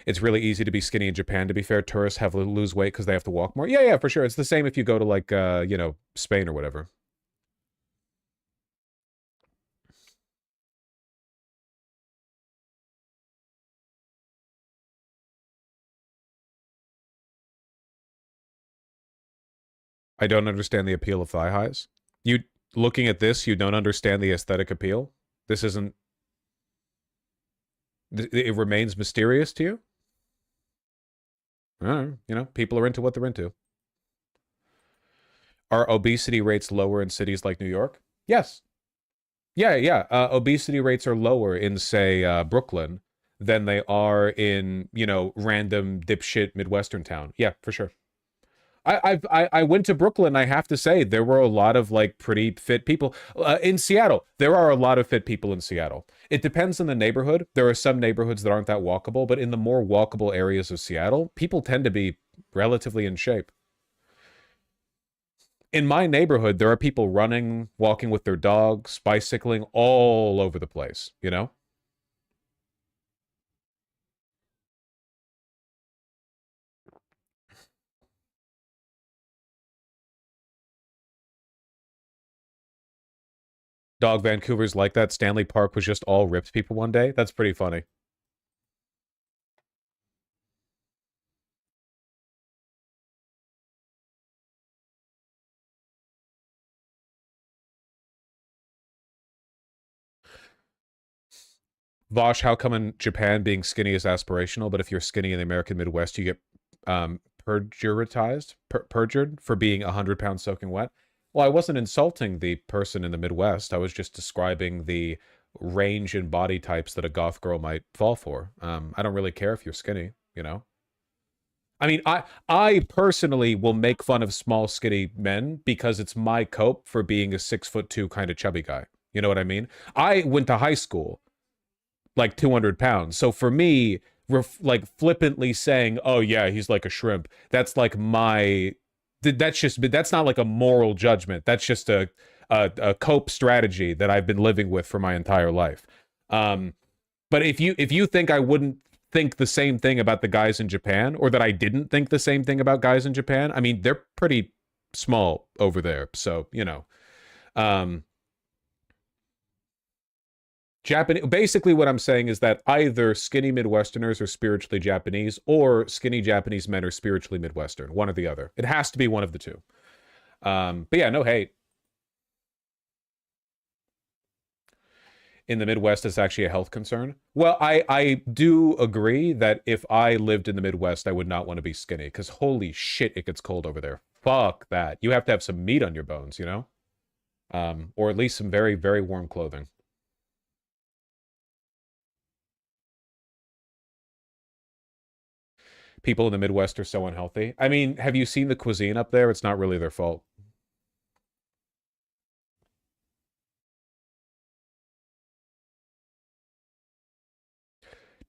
It's really easy to be skinny in Japan. To be fair, tourists lose weight because they have to walk more. Yeah, for sure. It's the same if you go to like you know, Spain or whatever. I don't understand the appeal of thigh highs. You looking at this, you don't understand the aesthetic appeal. This isn't. It remains mysterious to you. You know, people are into what they're into. Are obesity rates lower in cities like New York? Yes. Yeah. Obesity rates are lower in, say, Brooklyn than they are in, you know, random dipshit Midwestern town. Yeah, for sure. I went to Brooklyn. I have to say there were a lot of like pretty fit people in Seattle. There are a lot of fit people in Seattle. It depends on the neighborhood. There are some neighborhoods that aren't that walkable, but in the more walkable areas of Seattle, people tend to be relatively in shape. In my neighborhood, there are people running, walking with their dogs, bicycling all over the place, you know? Dog Vancouver's like that. Stanley Park was just all ripped people one day. That's pretty funny. Vosh, how come in Japan being skinny is aspirational, but if you're skinny in the American Midwest, you get perjured for being 100 pounds soaking wet? Well, I wasn't insulting the person in the Midwest. I was just describing the range in body types that a goth girl might fall for. I don't really care if you're skinny, you know? I mean, I personally will make fun of small, skinny men because it's my cope for being a 6'2" kind of chubby guy. You know what I mean? I went to high school like 200 pounds. So for me, like flippantly saying, oh yeah, he's like a shrimp. That's like that's not like a moral judgment. That's just a cope strategy that I've been living with for my entire life. But if you think I wouldn't think the same thing about the guys in Japan, or that I didn't think the same thing about guys in Japan, I mean, they're pretty small over there. So, you know, basically what I'm saying is that either skinny Midwesterners are spiritually Japanese, or skinny Japanese men are spiritually Midwestern, one or the other. It has to be one of the two. But yeah, no hate. In the Midwest, it's actually a health concern. Well, I do agree that if I lived in the Midwest, I would not want to be skinny, because holy shit, it gets cold over there. Fuck that. You have to have some meat on your bones, you know? Or at least some very, very warm clothing. People in the Midwest are so unhealthy. I mean, have you seen the cuisine up there? It's not really their fault.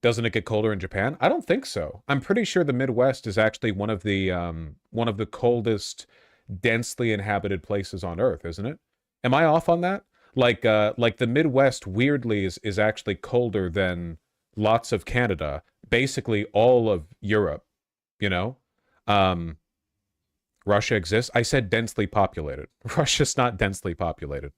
Doesn't it get colder in Japan? I don't think so. I'm pretty sure the Midwest is actually one of the coldest, densely inhabited places on Earth, isn't it? Am I off on that? Like the Midwest weirdly is actually colder than lots of Canada, basically all of Europe, you know? Russia exists. I said densely populated. Russia's not densely populated.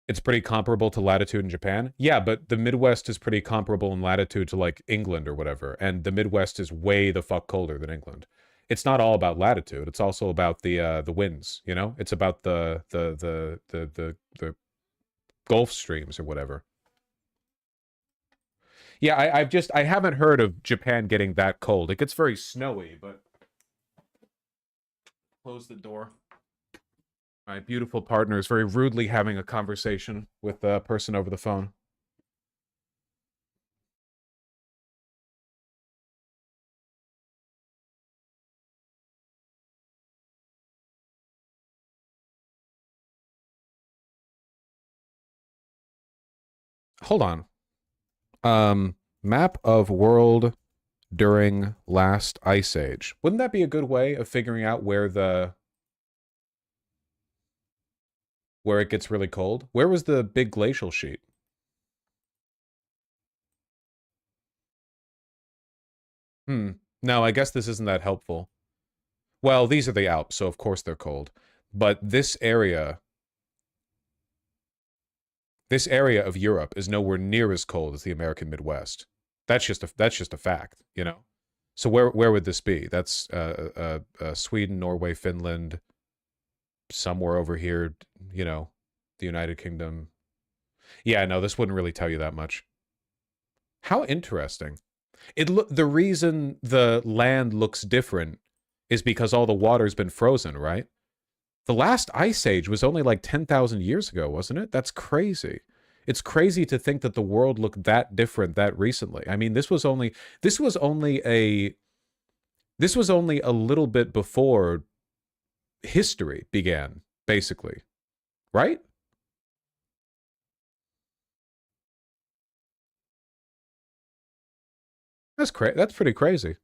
It's pretty comparable to latitude in Japan. Yeah, but the Midwest is pretty comparable in latitude to like England or whatever, and the Midwest is way the fuck colder than England. It's not all about latitude. It's also about the winds. You know, it's about the Gulf streams or whatever. Yeah, I haven't heard of Japan getting that cold. It gets very snowy, but close the door. My beautiful partner is very rudely having a conversation with a person over the phone. Hold on. Map of world during last ice age. Wouldn't that be a good way of figuring out where it gets really cold? Where was the big glacial sheet? No, I guess this isn't that helpful. Well, these are the Alps, so of course they're cold. But this area of Europe is nowhere near as cold as the American Midwest. That's just a fact, you know. So where would this be? That's Sweden, Norway, Finland, somewhere over here, you know, the United Kingdom. Yeah, no, this wouldn't really tell you that much. How interesting. The reason the land looks different is because all the water's been frozen, right? The last ice age was only like 10,000 years ago, wasn't it? That's crazy. It's crazy to think that the world looked that different that recently. I mean, this was only a little bit before history began, basically. Right? That's pretty crazy.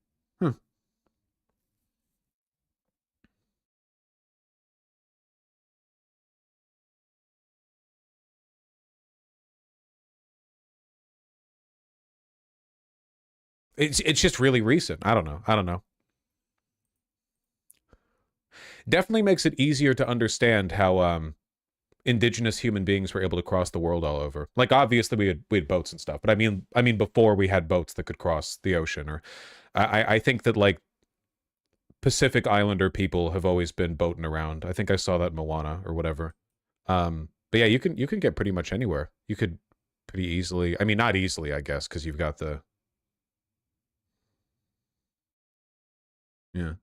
It's just really recent. I don't know. Definitely makes it easier to understand how indigenous human beings were able to cross the world all over. Like, obviously we had boats and stuff, but I mean before we had boats that could cross the ocean. Or I think that like Pacific Islander people have always been boating around. I think I saw that in Moana or whatever. But yeah, you can get pretty much anywhere. You could pretty easily. I mean, not easily, I guess, because you've got the. Yeah.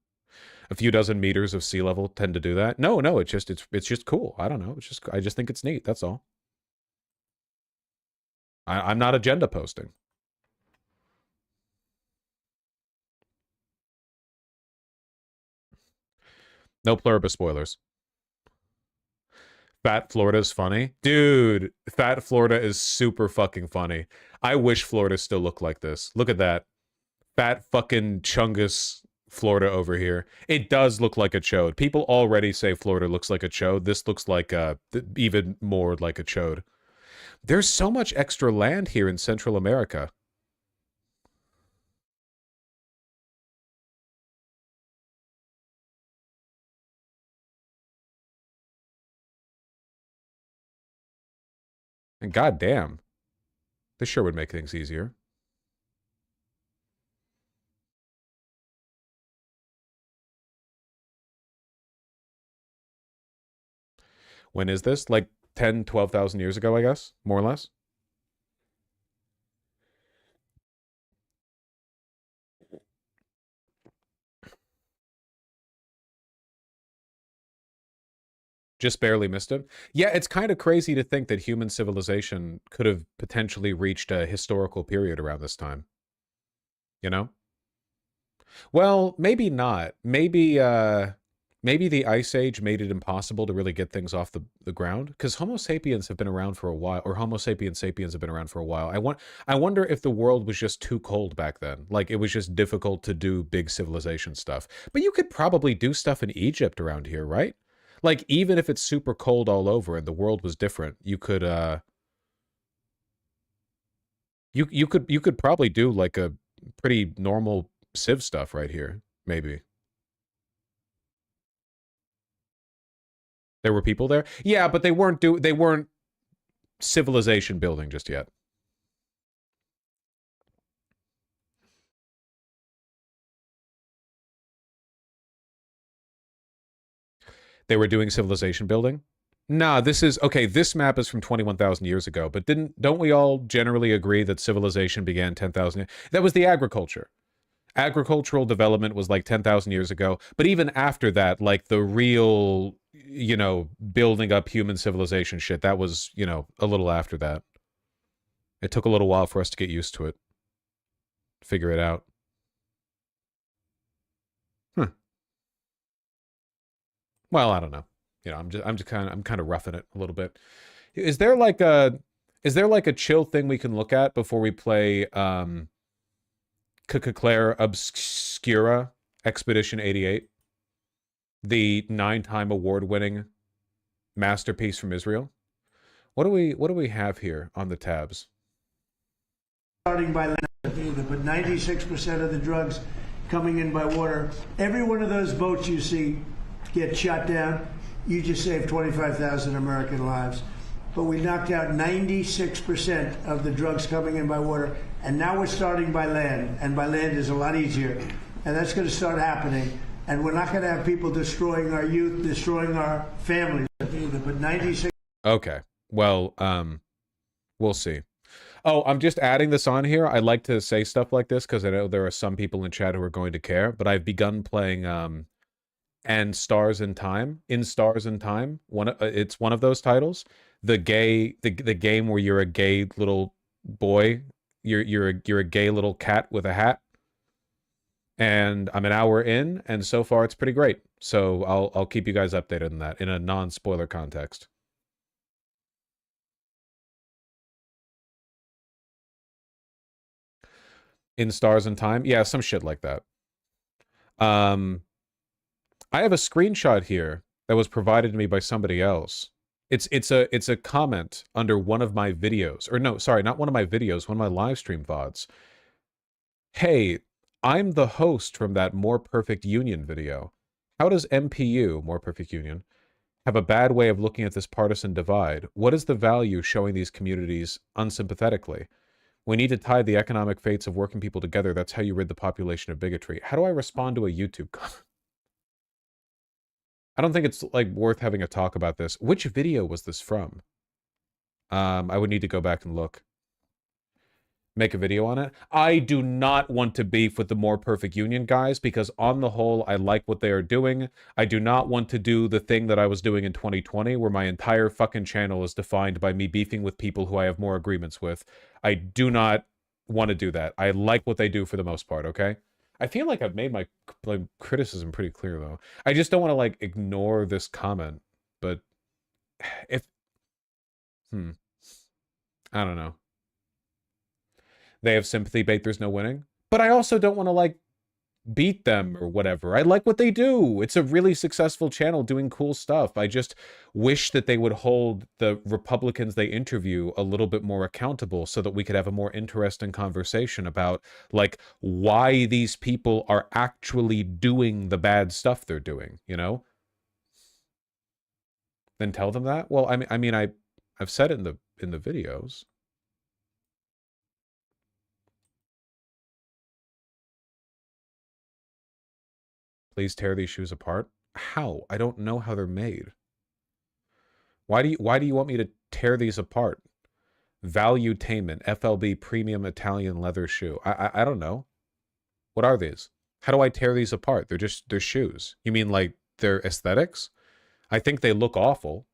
A few dozen meters of sea level tend to do that. No, it's just cool. I don't know. I just think it's neat. That's all. I'm not agenda posting. No pluribus spoilers. Fat Florida's funny. Dude, Fat Florida is super fucking funny. I wish Florida still looked like this. Look at that. Fat fucking Chungus Florida over here. It does look like a chode. People already say Florida looks like a chode. This looks like even more like a chode. There's so much extra land here in Central America. And goddamn, this sure would make things easier. When is this? Like 10, 12,000 years ago, I guess? More or less? Just barely missed it. Yeah, it's kind of crazy to think that human civilization could have potentially reached a historical period around this time. You know? Well, maybe not. Maybe the Ice Age made it impossible to really get things off the ground. Because Homo sapiens have been around for a while, or Homo sapiens sapiens have been around for a while. I wonder if the world was just too cold back then. Like, it was just difficult to do big civilization stuff. But you could probably do stuff in Egypt around here, right? Like, even if it's super cold all over and the world was different, you could you could probably do like a pretty normal civ stuff right here, maybe. There were people there? Yeah, but they weren't civilization building just yet. They were doing civilization building? Nah, this map is from 21,000 years ago, but don't we all generally agree that civilization began 10,000? That was the agriculture. Agricultural development was like 10,000 years ago, but even after that, like the real, you know, building up human civilization shit, that was, you know, a little after that. It took a little while for us to get used to it. Figure it out. Well, I don't know. You know, I'm kind of roughing it a little bit. Is there like a chill thing we can look at before we play KKKlair ObSScur Expedition 88? The 9-time award-winning masterpiece from Israel. What do we have here on the tabs? Starting by land, but 96% of the drugs coming in by water. Every one of those boats you see get shot down. You just saved 25,000 American lives. but we knocked out 96% of the drugs coming in by water. And now we're starting by land, and by land is a lot easier. And that's going to start happening. And we're not going to have people destroying our youth, destroying our families either. But 96. Okay. Well, we'll see. Oh, I'm just adding this on here. I like to say stuff like this because I know there are some people in chat who are going to care, but I've begun playing and Stars in Time. In Stars in Time. It's one of those titles. The game where you're a gay little boy. You're a gay little cat with a hat. And I'm an hour in, and so far it's pretty great. So I'll keep you guys updated on that in a non-spoiler context. In Stars in Time? Yeah, some shit like that. I have a screenshot here that was provided to me by somebody else. It's a comment under one of my videos. Or no, sorry, not one of my videos, one of my live stream VODs. Hey, I'm the host from that More Perfect Union video. How does MPU, More Perfect Union, have a bad way of looking at this partisan divide? What is the value showing these communities unsympathetically? We need to tie the economic fates of working people together. That's how you rid the population of bigotry. How do I respond to a YouTube comment? I don't think it's like worth having a talk about this. Which video was this from? I would need to go back and look. Make a video on it. I do not want to beef with the More Perfect Union guys because on the whole, I like what they are doing. I do not want to do the thing that I was doing in 2020 where my entire fucking channel is defined by me beefing with people who I have more agreements with. I do not want to do that. I like what they do for the most part, okay? I feel like I've made my criticism pretty clear though. I just don't want to like ignore this comment, but if I don't know. They have sympathy bait, there's no winning. But I also don't want to, like, beat them or whatever. I like what they do. It's a really successful channel doing cool stuff. I just wish that they would hold the Republicans they interview a little bit more accountable so that we could have a more interesting conversation about, like, why these people are actually doing the bad stuff they're doing, you know? Then tell them that? Well, I mean, I've said it in the videos. Please tear these shoes apart. How? I don't know how they're made. Why do you want me to tear these apart? Valuetainment, FLB premium Italian leather shoe. I don't know. What are these? How do I tear these apart? They're shoes. You mean like they're aesthetics? I think they look awful.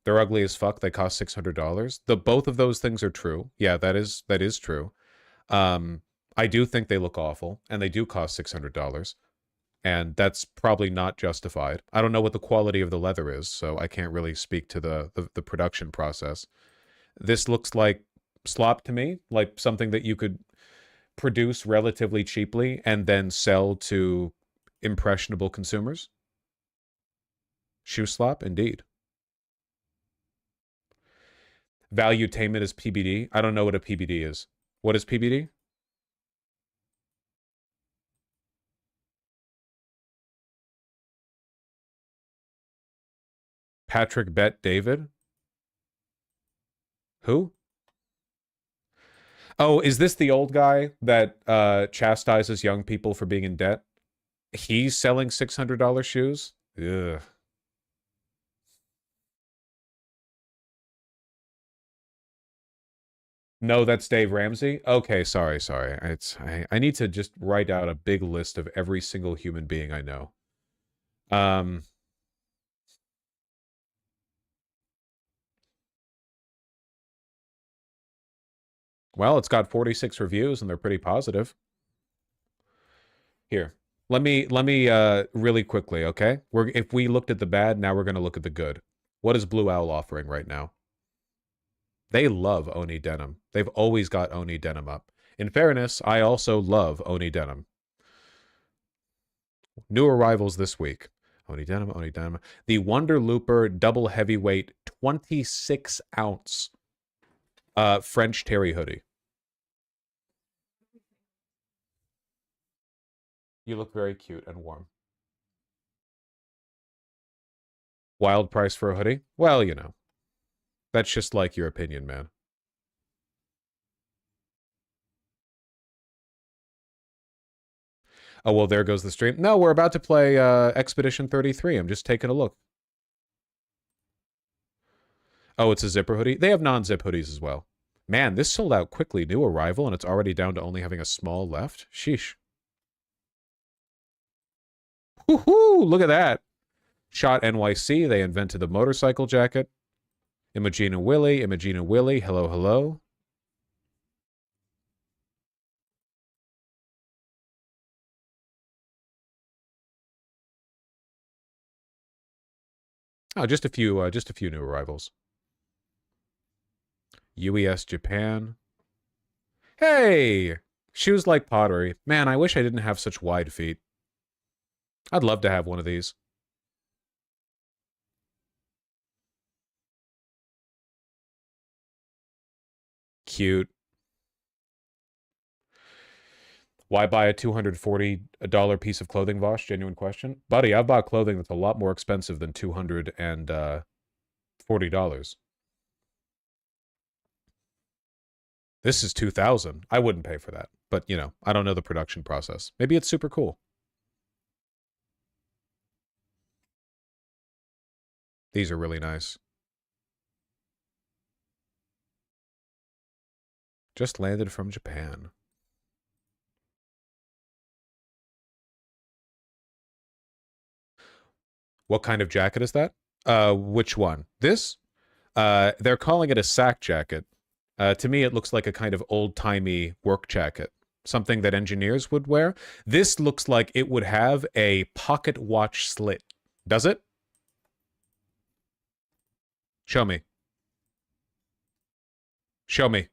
They're ugly as fuck. They cost $600. Both of those things are true. Yeah, that is true. I do think they look awful, and they do cost $600. And that's probably not justified. I don't know what the quality of the leather is, so I can't really speak to the production process. This looks like slop to me, like something that you could produce relatively cheaply and then sell to impressionable consumers. Shoe slop, indeed. Valuetainment is PBD. I don't know what a PBD is. What is PBD? Patrick Bet David? Who? Oh, is this the old guy that chastises young people for being in debt? He's selling $600 shoes? Ugh. No, that's Dave Ramsey? Okay, sorry. I need to just write out a big list of every single human being I know. Well, it's got 46 reviews and they're pretty positive. Here, let me really quickly, okay? If we looked at the bad, now we're going to look at the good. What is Blue Owl offering right now? They love Oni denim. They've always got Oni denim up. In fairness, I also love Oni denim. New arrivals this week. Oni denim, Oni denim. The Wonder Looper double heavyweight 26-ounce French terry hoodie. You look very cute and warm. Wild price for a hoodie? Well, you know. That's just like your opinion, man. Oh, well, there goes the stream. No, we're about to play Expedition 33. I'm just taking a look. Oh, it's a zipper hoodie? They have non-zip hoodies as well. Man, this sold out quickly. New arrival, and it's already down to only having a small left. Sheesh. Woohoo! Look at that. Shot NYC. They invented the motorcycle jacket. Imogena Willie. Imogena Willie. Hello, hello. Oh, just a few new arrivals. UES Japan. Hey! Shoes like pottery. Man, I wish I didn't have such wide feet. I'd love to have one of these. Cute. Why buy a $240 piece of clothing, Vosh? Genuine question. Buddy, I've bought clothing that's a lot more expensive than $240. This is $2,000. I wouldn't pay for that. But, you know, I don't know the production process. Maybe it's super cool. These are really nice. Just landed from Japan. What kind of jacket is that? Which one? This? They're calling it a sack jacket. To me, it looks like a kind of old-timey work jacket. Something that engineers would wear. This looks like it would have a pocket watch slit. Does it? Show me. Show me.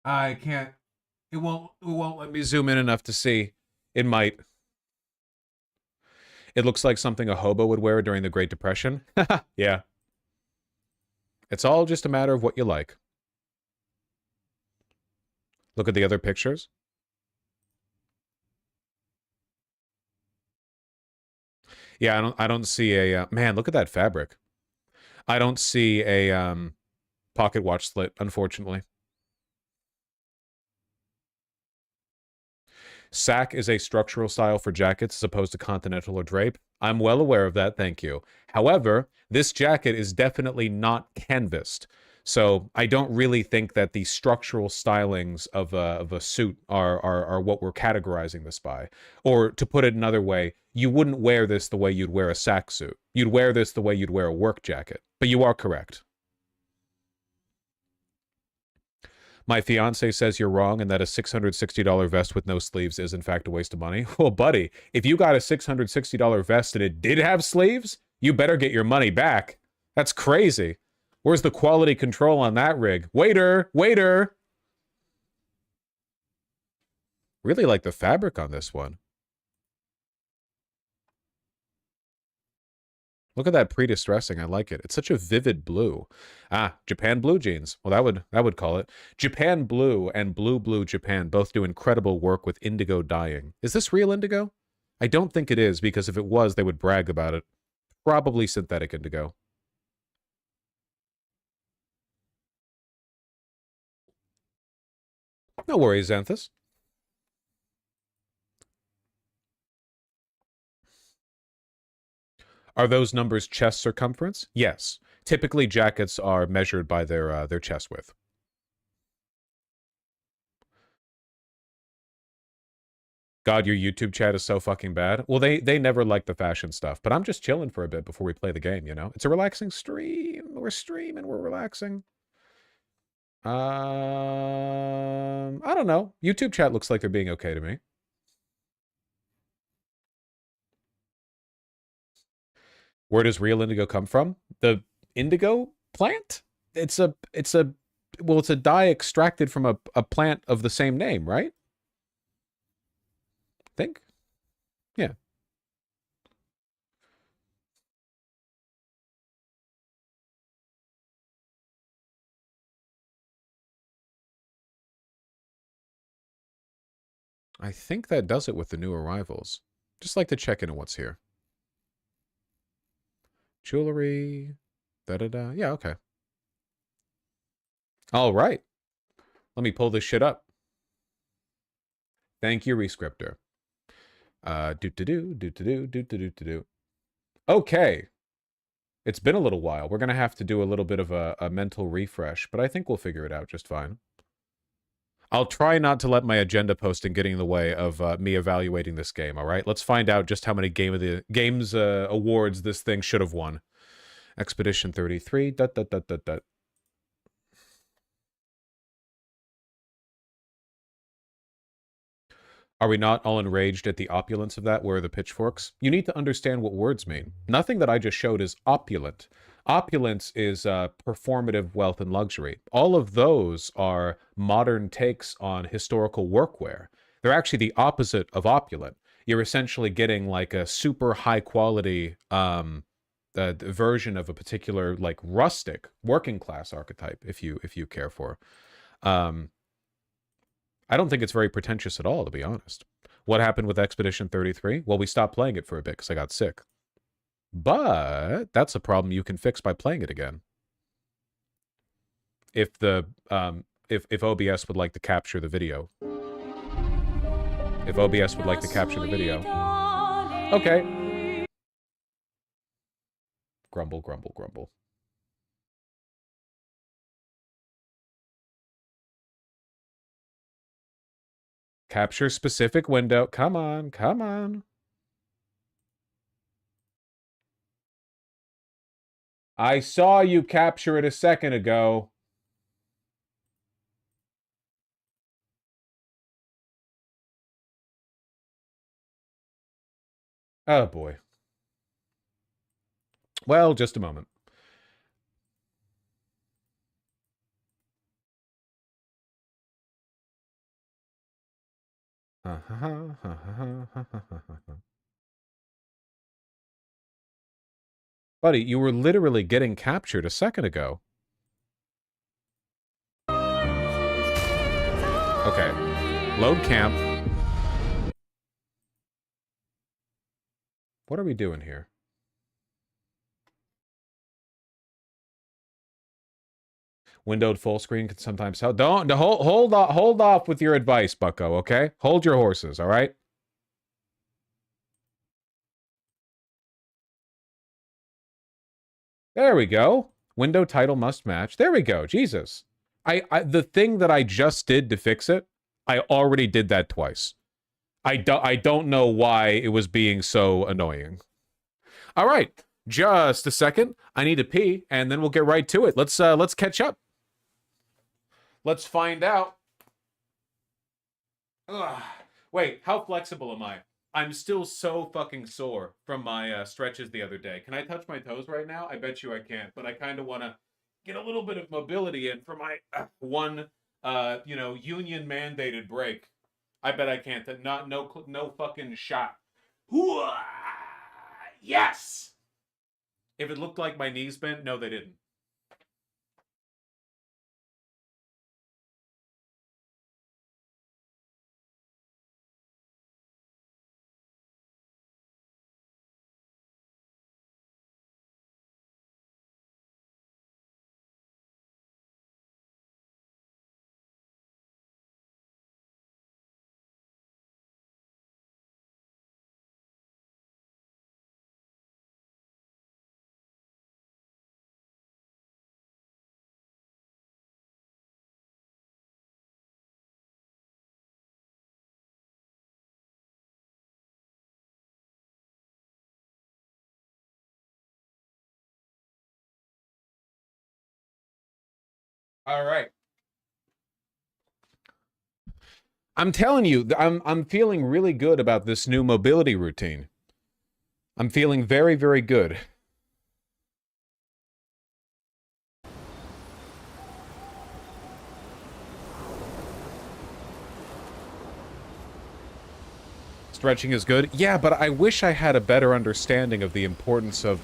I can't. It won't let me zoom in enough to see. It might. It looks like something a hobo would wear during the Great Depression. Yeah. It's all just a matter of what you like. Look at the other pictures. Yeah, I don't see a man, look at that fabric. I don't see a pocket watch slit, unfortunately. Sack is a structural style for jackets as opposed to continental or drape. I'm well aware of that, thank you. However, this jacket is definitely not canvassed. So I don't really think that the structural stylings of a suit are what we're categorizing this by. Or to put it another way, you wouldn't wear this the way you'd wear a sack suit. You'd wear this the way you'd wear a work jacket. But you are correct. My fiance says you're wrong and that a $660 vest with no sleeves is in fact a waste of money. Well, buddy, if you got a $660 vest and it did have sleeves, you better get your money back. That's crazy. Where's the quality control on that rig? Waiter, waiter. Really like the fabric on this one. Look at that pre-distressing. I like it. It's such a vivid blue. Ah, Japan blue jeans. Well, that would call it. Japan blue and blue Japan both do incredible work with indigo dyeing. Is this real indigo? I don't think it is, because if it was, they would brag about it. Probably synthetic indigo. No worries, Xanthus. Are those numbers chest circumference? Yes. Typically, jackets are measured by their chest width. God, your YouTube chat is so fucking bad. Well, they never like the fashion stuff, but I'm just chilling for a bit before we play the game, you know? It's a relaxing stream. We're streaming, we're relaxing. I don't know. YouTube chat looks like they're being okay to me. Where does real indigo come from? The indigo plant? It's a dye extracted from a plant of the same name, right? Think? Yeah. I think that does it with the new arrivals. Just like to check in on what's here. Jewelry. Da-da-da. Yeah, okay. All right. Let me pull this shit up. Thank you, Rescriptor. Do-do-do. Okay. It's been a little while. We're going to have to do a little bit of a mental refresh, but I think we'll figure it out just fine. I'll try not to let my agenda posting get in the way of me evaluating this game, all right? Let's find out just how many games awards this thing should have won. Expedition 33. Are we not all enraged at the opulence of that? Where are the pitchforks? You need to understand what words mean. Nothing that I just showed is opulent. Opulence is performative wealth and luxury. All of those are modern takes on historical workwear. They're actually the opposite of opulent. You're essentially getting like a super high quality version of a particular like rustic working class archetype, if you care for. I don't think it's very pretentious at all, to be honest. What happened with Expedition 33? Well, we stopped playing it for a bit because I got sick. But that's a problem you can fix by playing it again. If the if OBS would like to capture the video. If OBS would like to capture the video. Okay. Grumble, grumble, grumble. Capture specific window. Come on, come on. I saw you capture it a second ago. Oh, boy. Well, just a moment. Buddy, you were literally getting captured a second ago. Okay. Load camp. What are we doing here? Windowed full screen can sometimes help. Don't hold off with your advice, bucko, okay? Hold your horses, all right? There we go. Window title must match. There we go. Jesus. The thing that I just did to fix it, I already did that twice. I don't know why it was being so annoying. All right. Just a second. I need to pee, and then we'll get right to it. Let's catch up. Let's find out. Ugh. Wait, how flexible am I? I'm still so fucking sore from my stretches the other day. Can I touch my toes right now? I bet you I can't, but I kind of want to get a little bit of mobility in for my one, union mandated break. I bet I can't. No fucking shot. Yes! If it looked like my knees bent, no, they didn't. All right. I'm telling you, I'm feeling really good about this new mobility routine. I'm feeling very, very good. Stretching is good. Yeah, but I wish I had a better understanding of the importance of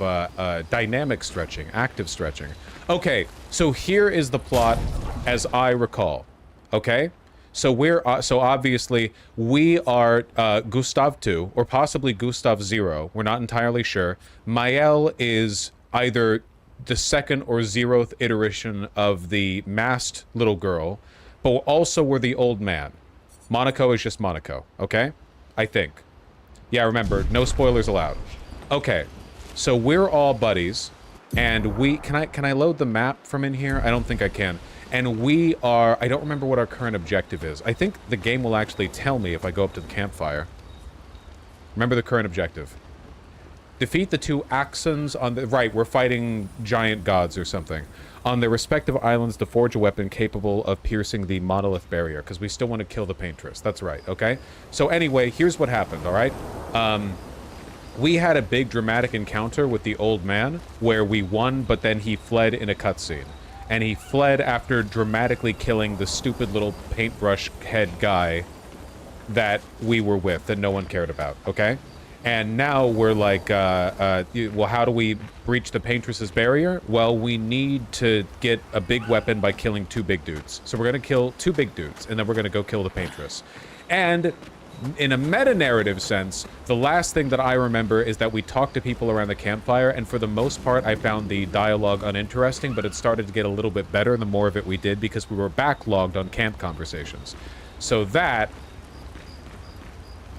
dynamic stretching, active stretching. Okay, so here is the plot as I recall. Okay? So so obviously we are Gustav 2 or possibly Gustav 0. We're not entirely sure. Mael is either the second or 0th iteration of the masked little girl, but also we're the old man. Monaco is just Monaco, okay? I think. Yeah, remember, no spoilers allowed. Okay, so we're all buddies, and we... Can I load the map from in here? I don't think I can. And we are... I don't remember what our current objective is. I think the game will actually tell me if I go up to the campfire. Remember the current objective. Defeat the 2 Axons on the... Right, we're fighting giant gods or something. On their respective islands to forge a weapon capable of piercing the monolith barrier, because we still want to kill the paintress. That's right, okay? So anyway, here's what happened, alright? We had a big dramatic encounter with the old man, where we won, but then he fled in a cutscene. And he fled after dramatically killing the stupid little paintbrush head guy that we were with, that no one cared about, okay? And now we're like, well, how do we breach the paintress's barrier? Well, we need to get a big weapon by killing 2 big dudes. So we're gonna kill 2 big dudes, and then we're gonna go kill the paintress. And in a meta-narrative sense, the last thing that I remember is that we talked to people around the campfire, and for the most part, I found the dialogue uninteresting, but it started to get a little bit better the more of it we did, because we were backlogged on camp conversations. So that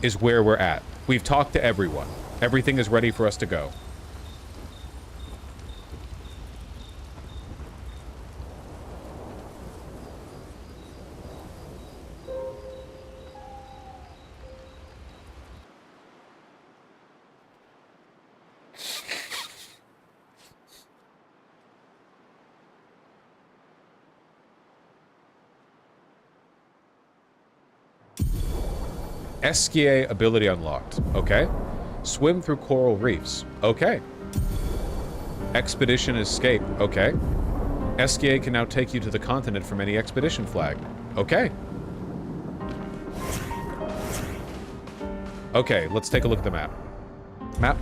is where we're at. We've talked to everyone. Everything is ready for us to go. SKA ability unlocked. Okay. Swim through coral reefs. Okay. Expedition escape. Okay. SKA can now take you to the continent from any expedition flag. Okay. Okay, let's take a look at the map. Map.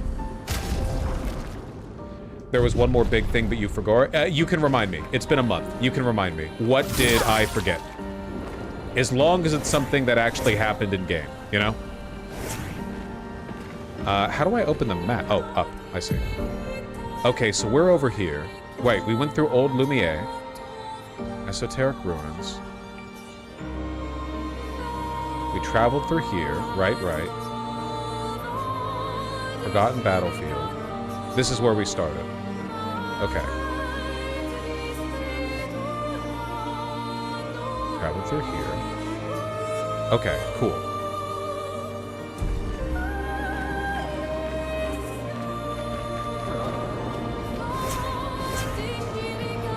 There was one more big thing, but you forgot. You can remind me. It's been a month. You can remind me. What did I forget? As long as it's something that actually happened in game, you know? How do I open the map? Oh, up. I see. Okay, so we're over here. Wait, we went through Old Lumiere. Esoteric Ruins. We traveled through here. Right. Forgotten Battlefield. This is where we started. Okay. Traveled through here. Okay, cool.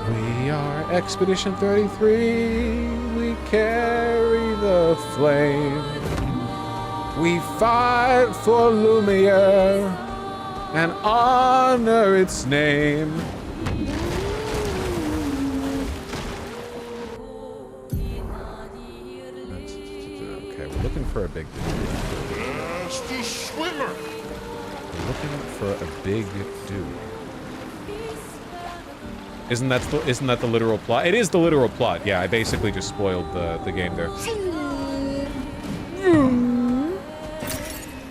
We are Expedition 33. We carry the flame. We fight for Lumiere and honor its name. Okay, we're looking for a big dude. Nasty swimmer. We're looking for a big dude. Isn't that the literal plot? It is the literal plot. Yeah, I basically just spoiled the game there.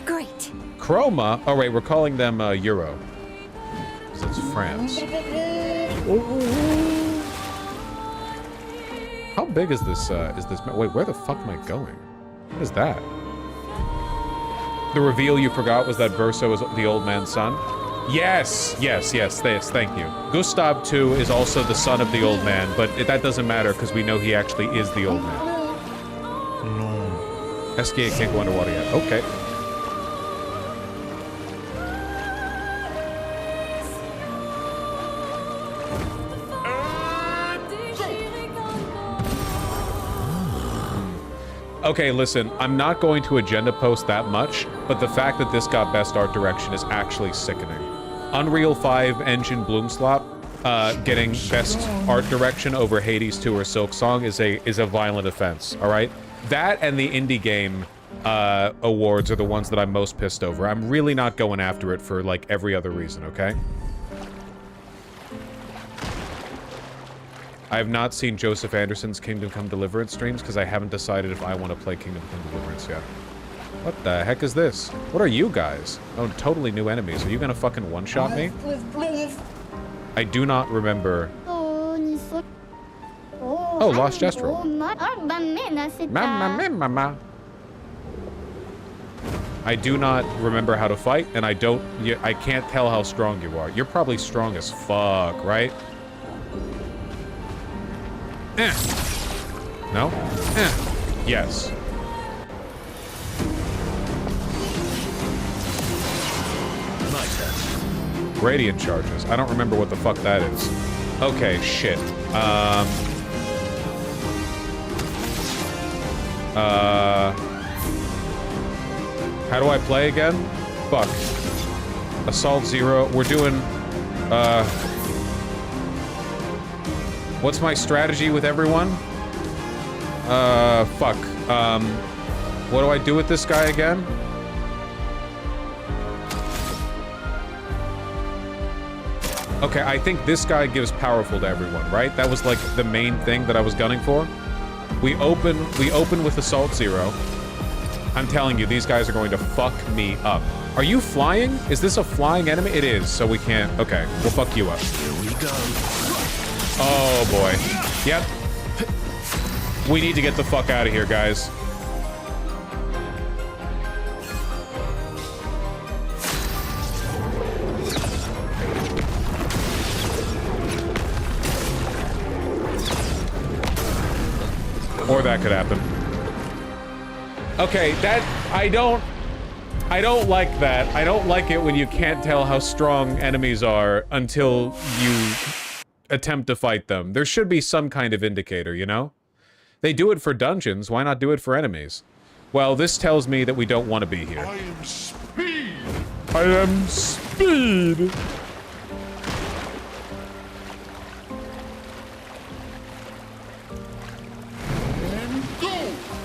Great. Chroma? Oh wait, we're calling them Euro. Because that's France. How big is this wait, where the fuck am I going? What is that? The reveal you forgot was that Verso is the old man's son? Yes, thank you. Gustav, too, is also the son of the old man, but that doesn't matter because we know he actually is the old man. No. SKA can't go underwater yet. Okay. Okay, listen, I'm not going to agenda post that much, but the fact that this got best art direction is actually sickening. Unreal 5 engine Bloomslop getting best art direction over Hades 2 or Silksong is a violent offense, all right? That and the indie game awards are the ones that I'm most pissed over. I'm really not going after it for, like, every other reason, okay? I have not seen Joseph Anderson's Kingdom Come Deliverance streams because I haven't decided if I want to play Kingdom Come Deliverance yet. What the heck is this? What are you guys? Oh, totally new enemies. Are you gonna fucking one-shot me? I do not remember. Oh, lost gestural. Mama. I do not remember how to fight, and I can't tell how strong you are. You're probably strong as fuck, right? No? Yes. My turn. Radiant charges. I don't remember what the fuck that is. Okay, shit. How do I play again? Fuck. Assault 0. We're doing, what's my strategy with everyone? Fuck. What do I do with this guy again? Okay, I think this guy gives powerful to everyone, right? That was like the main thing that I was gunning for. We open with Assault 0. I'm telling you, these guys are going to fuck me up. Are you flying? Is this a flying enemy? It is, so we can't. Okay, we'll fuck you up. Here we go. Oh boy. Yep. We need to get the fuck out of here, guys. Or that could happen. Okay, I don't like that. I don't like it when you can't tell how strong enemies are until you attempt to fight them. There should be some kind of indicator, you know? They do it for dungeons, why not do it for enemies? Well, this tells me that we don't want to be here. I am speed. I am speed.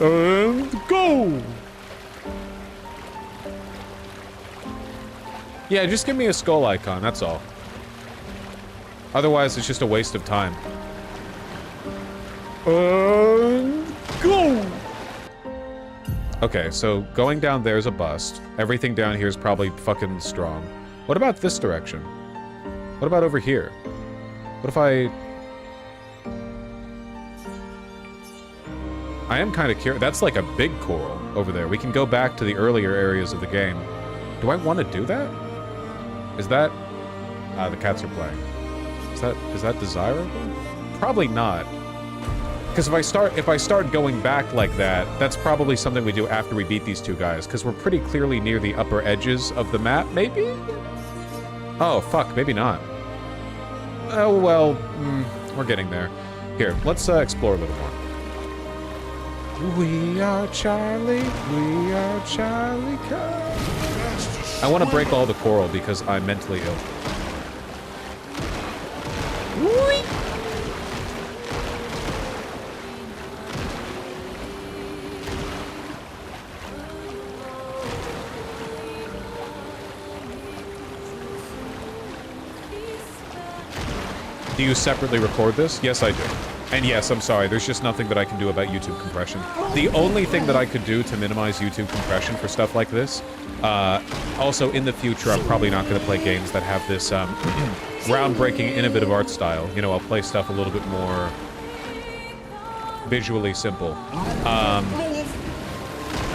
And go! Yeah, just give me a skull icon, that's all. Otherwise, it's just a waste of time. And go! Okay, so going down there is a bust. Everything down here is probably fucking strong. What about this direction? What about over here? What if I am kind of curious. That's like a big coral over there. We can go back to the earlier areas of the game. Do I want to do that? Is that... the cats are playing. Is that desirable? Probably not. Because if I start going back like that, that's probably something we do after we beat these two guys. Because we're pretty clearly near the upper edges of the map, maybe? Oh, fuck, maybe not. Oh, well, we're getting there. Here, let's explore a little more. We are Charlie, we are Charlie Cow. I want to break all the coral because I'm mentally ill. Whee! Do you separately record this? Yes, I do. And yes, I'm sorry, there's just nothing that I can do about YouTube compression. The only thing that I could do to minimize YouTube compression for stuff like this, also in the future, I'm probably not going to play games that have this groundbreaking, innovative art style. You know, I'll play stuff a little bit more visually simple.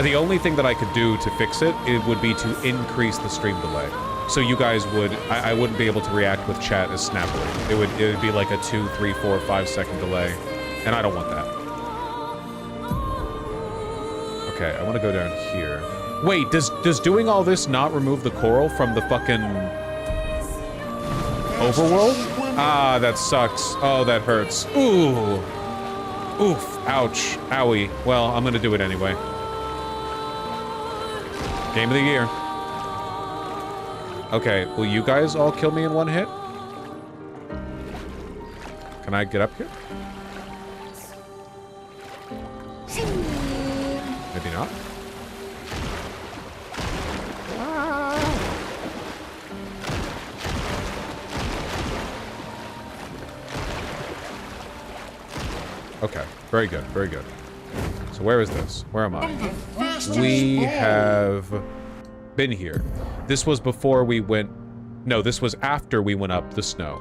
The only thing that I could do to fix it, would be to increase the stream delay. So you guys would, I wouldn't be able to react with chat as snappily. It would be like a 2, 3, 4, 5 second delay. And I don't want that. Okay, I want to go down here. Wait, does doing all this not remove the coral from the fucking overworld? Ah, that sucks. Oh, that hurts. Ooh. Oof. Ouch. Owie. Well, I'm gonna do it anyway. Game of the year. Okay, will you guys all kill me in one hit? Can I get up here? Maybe not. Okay, very good, very good. So where is this? Where am I? We have been here. This was before we went... No, this was after we went up the snow.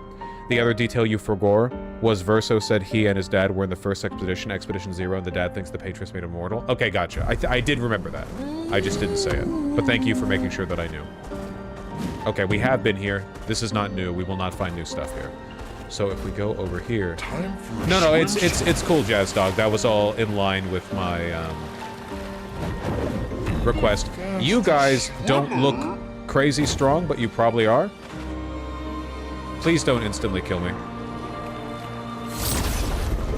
The other detail you forgot was Verso said he and his dad were in the first expedition, Expedition Zero, and the dad thinks the Patriots made him immortal. Okay, gotcha. I did remember that. I just didn't say it. But thank you for making sure that I knew. Okay, we have been here. This is not new. We will not find new stuff here. So if we go over here... No, it's cool, Jazz Dog. That was all in line with my request. You guys don't look crazy strong, but you probably are. Please don't instantly kill me.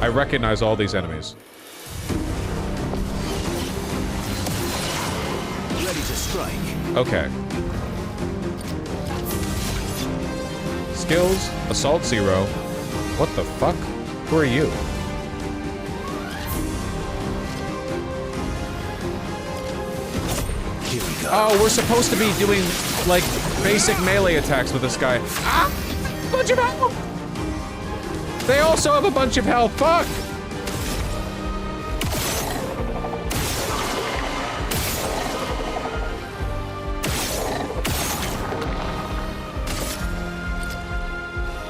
I recognize all these enemies. Ready to strike. Okay. Skills, Assault 0. What the fuck? Who are you? Here we go. Oh, we're supposed to be doing, like, basic melee attacks with this guy. Ah! Bunch of health! They also have a bunch of health. Fuck!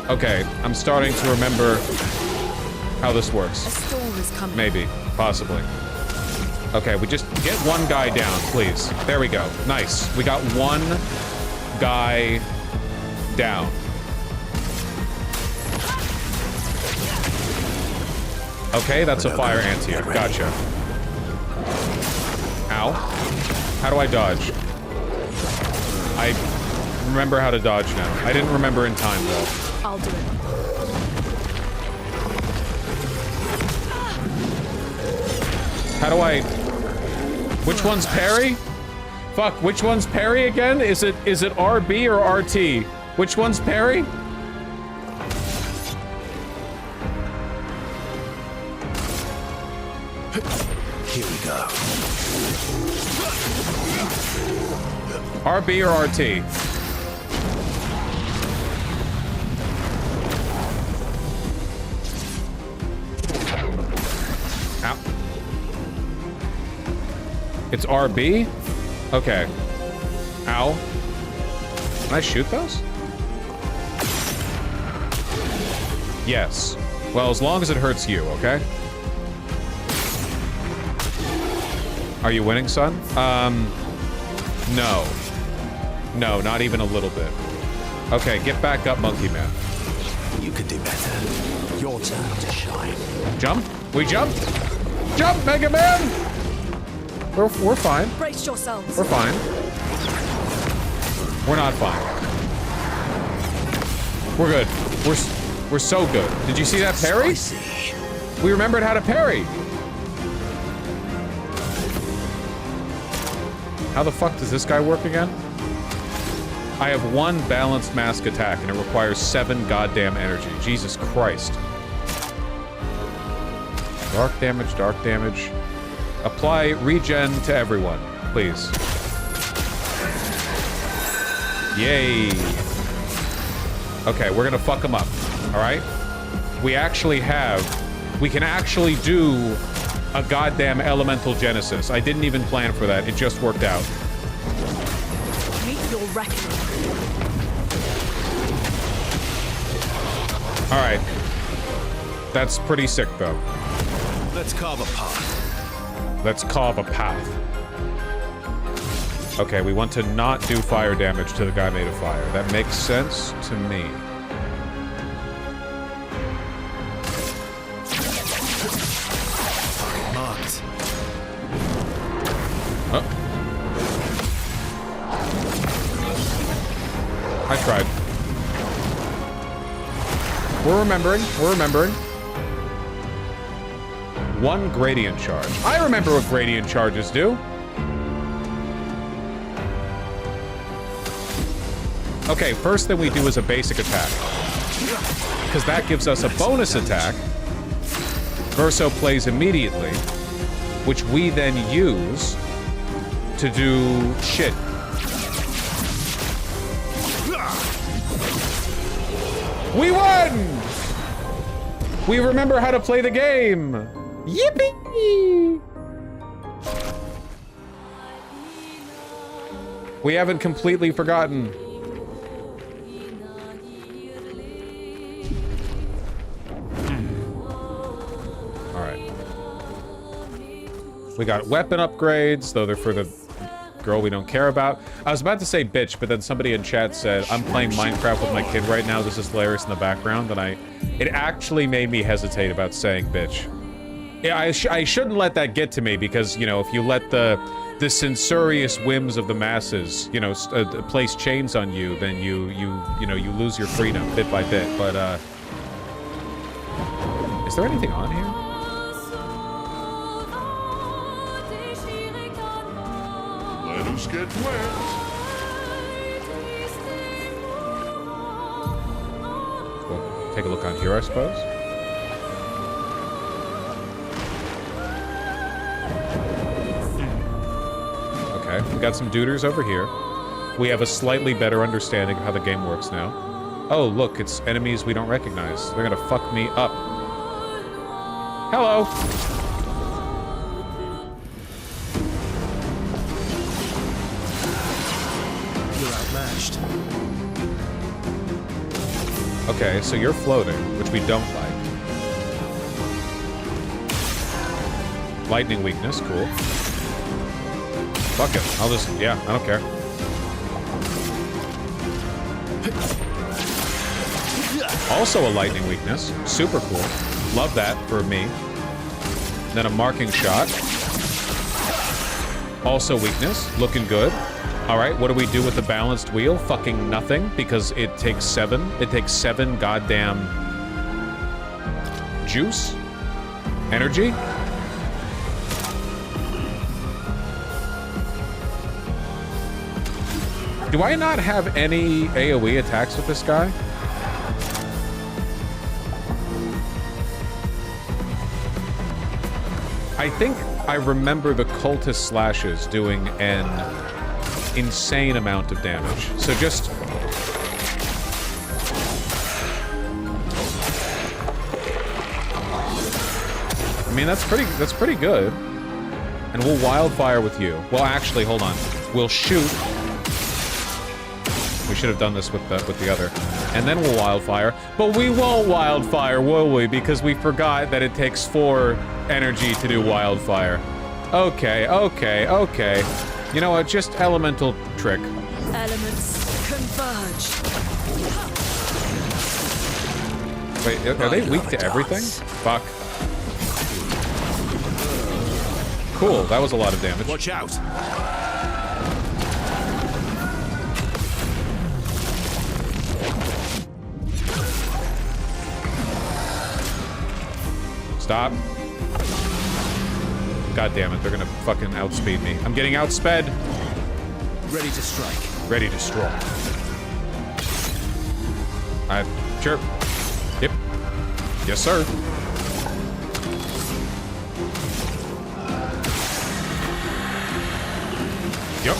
Okay, I'm starting to remember how this works. A storm is coming. Maybe. Possibly. Okay, we just get one guy down, please. There we go. Nice. We got one guy down. Okay, that's a fire anti-air. Gotcha. Ow. How do I dodge? I remember how to dodge now. I didn't remember in time, though. I'll do it. How do I... Which one's parry? Fuck, which one's parry again? Is it RB or RT? Which one's parry? Here we go. RB or RT? Ow. It's RB? Okay. Ow. Can I shoot those? Yes. Well, as long as it hurts you, okay? Are you winning, son? No. No, not even a little bit. Okay, get back up, Monkey Man. You could do better. Your turn to shine. Jump? We jump? Jump, Mega Man! We're fine. Brace yourselves. We're fine. We're not fine. We're good. We're so good. Did you see that parry? We remembered how to parry. How the fuck does this guy work again? I have one balanced mask attack and it requires 7 goddamn energy. Jesus Christ. Dark damage, dark damage. Apply regen to everyone, please. Yay. Okay, we're gonna fuck him up, all right? We can actually do a goddamn elemental genesis. I didn't even plan for that. It just worked out. Meet your reckoning. All right. That's pretty sick, though. Let's carve a path. Let's carve a path. Okay, we want to not do fire damage to the guy made of fire. That makes sense to me. Marked. Oh. I tried. We're remembering. We're remembering. One gradient charge. I remember what gradient charges do. Okay, first thing we do is a basic attack. Because that gives us a bonus attack. Verso plays immediately. Which we then use to do shit. We won! We remember how to play the game! Yippee! We haven't completely forgotten. We got weapon upgrades, though they're for the girl we don't care about. I was about to say bitch, but then somebody in chat said, I'm playing Minecraft with my kid right now. This is hilarious in the background. And it actually made me hesitate about saying bitch. Yeah, I shouldn't let that get to me because, you know, if you let the censorious whims of the masses, you know, place chains on you, then you lose your freedom bit by bit. But is there anything on here? Let us get wet. We'll take a look on here, I suppose. Okay, we got some duders over here. We have a slightly better understanding of how the game works now. Oh, look, it's enemies we don't recognize. They're gonna fuck me up. Hello! You're outmatched. Okay, so you're floating, which we don't like. Lightning weakness, cool. Fuck it, I'll just, yeah, I don't care. Also a lightning weakness, super cool. Love that for me. Then a marking shot. Also weakness, looking good. All right, what do we do with the balanced wheel? Fucking nothing, because it takes 7. It takes 7 goddamn juice, energy. Do I not have any AoE attacks with this guy? I think I remember the cultist slashes doing an insane amount of damage. So just... I mean, that's pretty good. And we'll wildfire with you. Well, actually, hold on. We'll shoot. We should have done this with the other. And then we'll wildfire. But we won't wildfire, will we? Because we forgot that it takes 4 energy to do wildfire. Okay, okay, okay. You know what? Just elemental trick. Elements converge. Wait, are they weak to everything? Fuck. Cool, that was a lot of damage. Watch out. Stop. God damn it, they're gonna fucking outspeed me. I'm getting outsped. Ready to strike. Ready to strike. Sure. Yep. Yes, sir. Yep.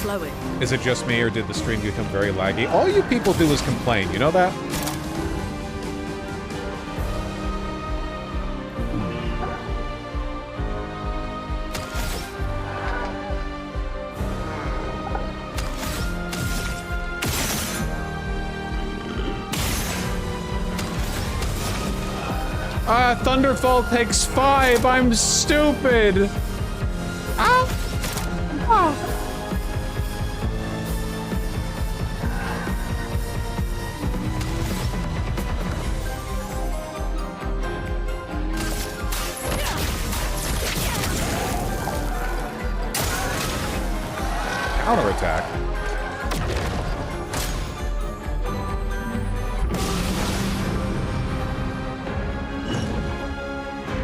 Flowing. Is it just me, or did the stream become very laggy? All you people do is complain, you know that? Thunderfall takes 5. I'm stupid. Ah. Ah. Counterattack.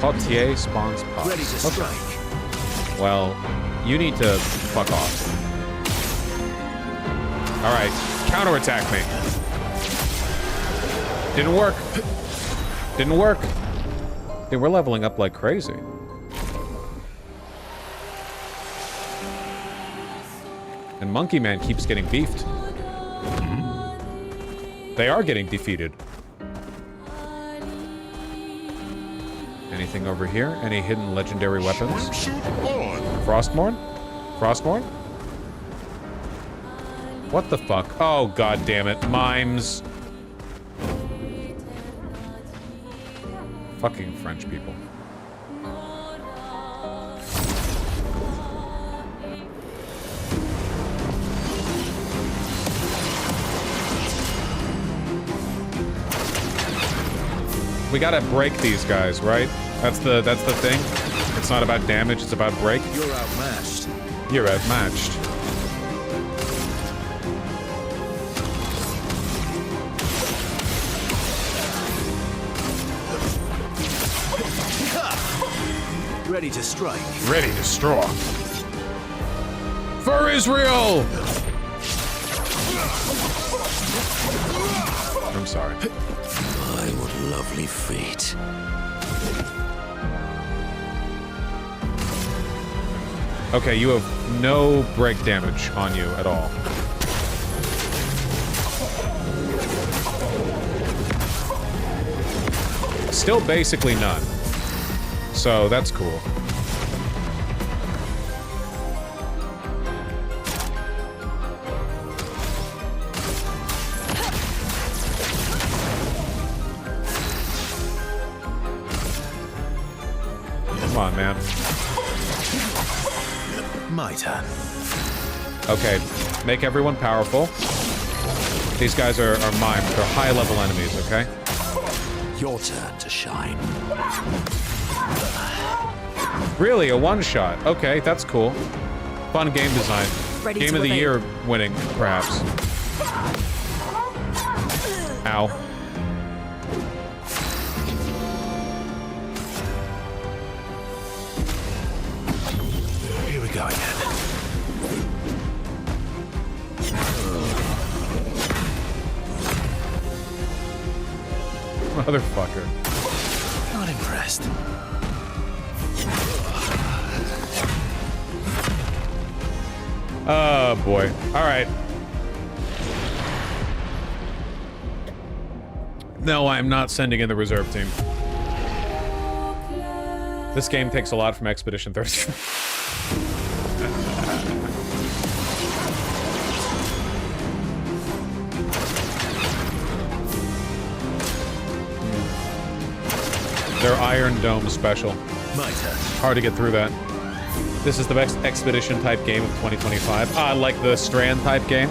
Potier spawns pots. Ready to strike. Well, you need to fuck off. Alright, counterattack me. Didn't work. Didn't work. Dude, we're leveling up like crazy. And Monkey Man keeps getting beefed. They are getting defeated. And Anything over here? Any hidden legendary weapons? Swimsuit on. Frostmourne? Frostmourne? What the fuck? Oh, god damn it. Mimes. Fucking French people. We gotta break these guys, right? That's the thing. It's not about damage, it's about break. You're outmatched. You're outmatched. Ready to strike. Ready to straw. For Israel! I'm sorry. My, what lovely fate. Okay, you have no break damage on you at all. Still basically none. So that's cool. Come on, man. My turn. Okay, make everyone powerful. These guys are mimed. They're high-level enemies, okay? Your turn to shine. Really, a one-shot. Okay, that's cool. Fun game design. Ready Game to of the evade. year winning, perhaps. Ow. Here we go again. Motherfucker. Not impressed. Oh, boy. All right. No, I'm not sending in the reserve team. This game takes a lot from Expedition 30. Their Iron Dome special. My turn. Hard to get through that. This is the best Expedition type game of 2025. I like the Strand type game.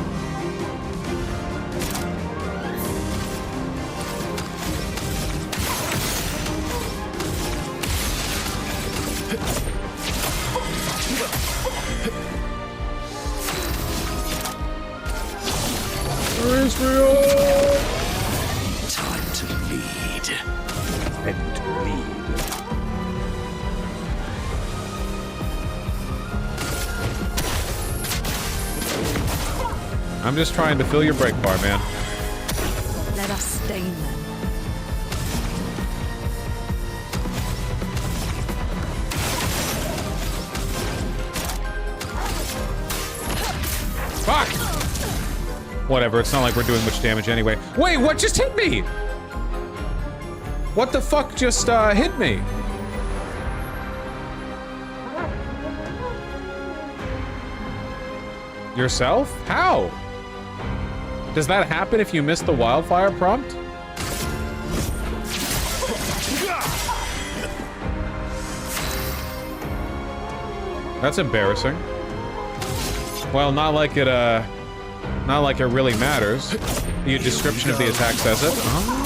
Israel! Time to lead. And to lead. I'm just trying to fill your break bar, man. Let us stain them. Fuck! Whatever, it's not like we're doing much damage anyway. Wait, what just hit me? What the fuck just hit me? Yourself? How? Does that happen if you miss the wildfire prompt? That's embarrassing. Well, not like it really matters. The description of the attack says it. Oh.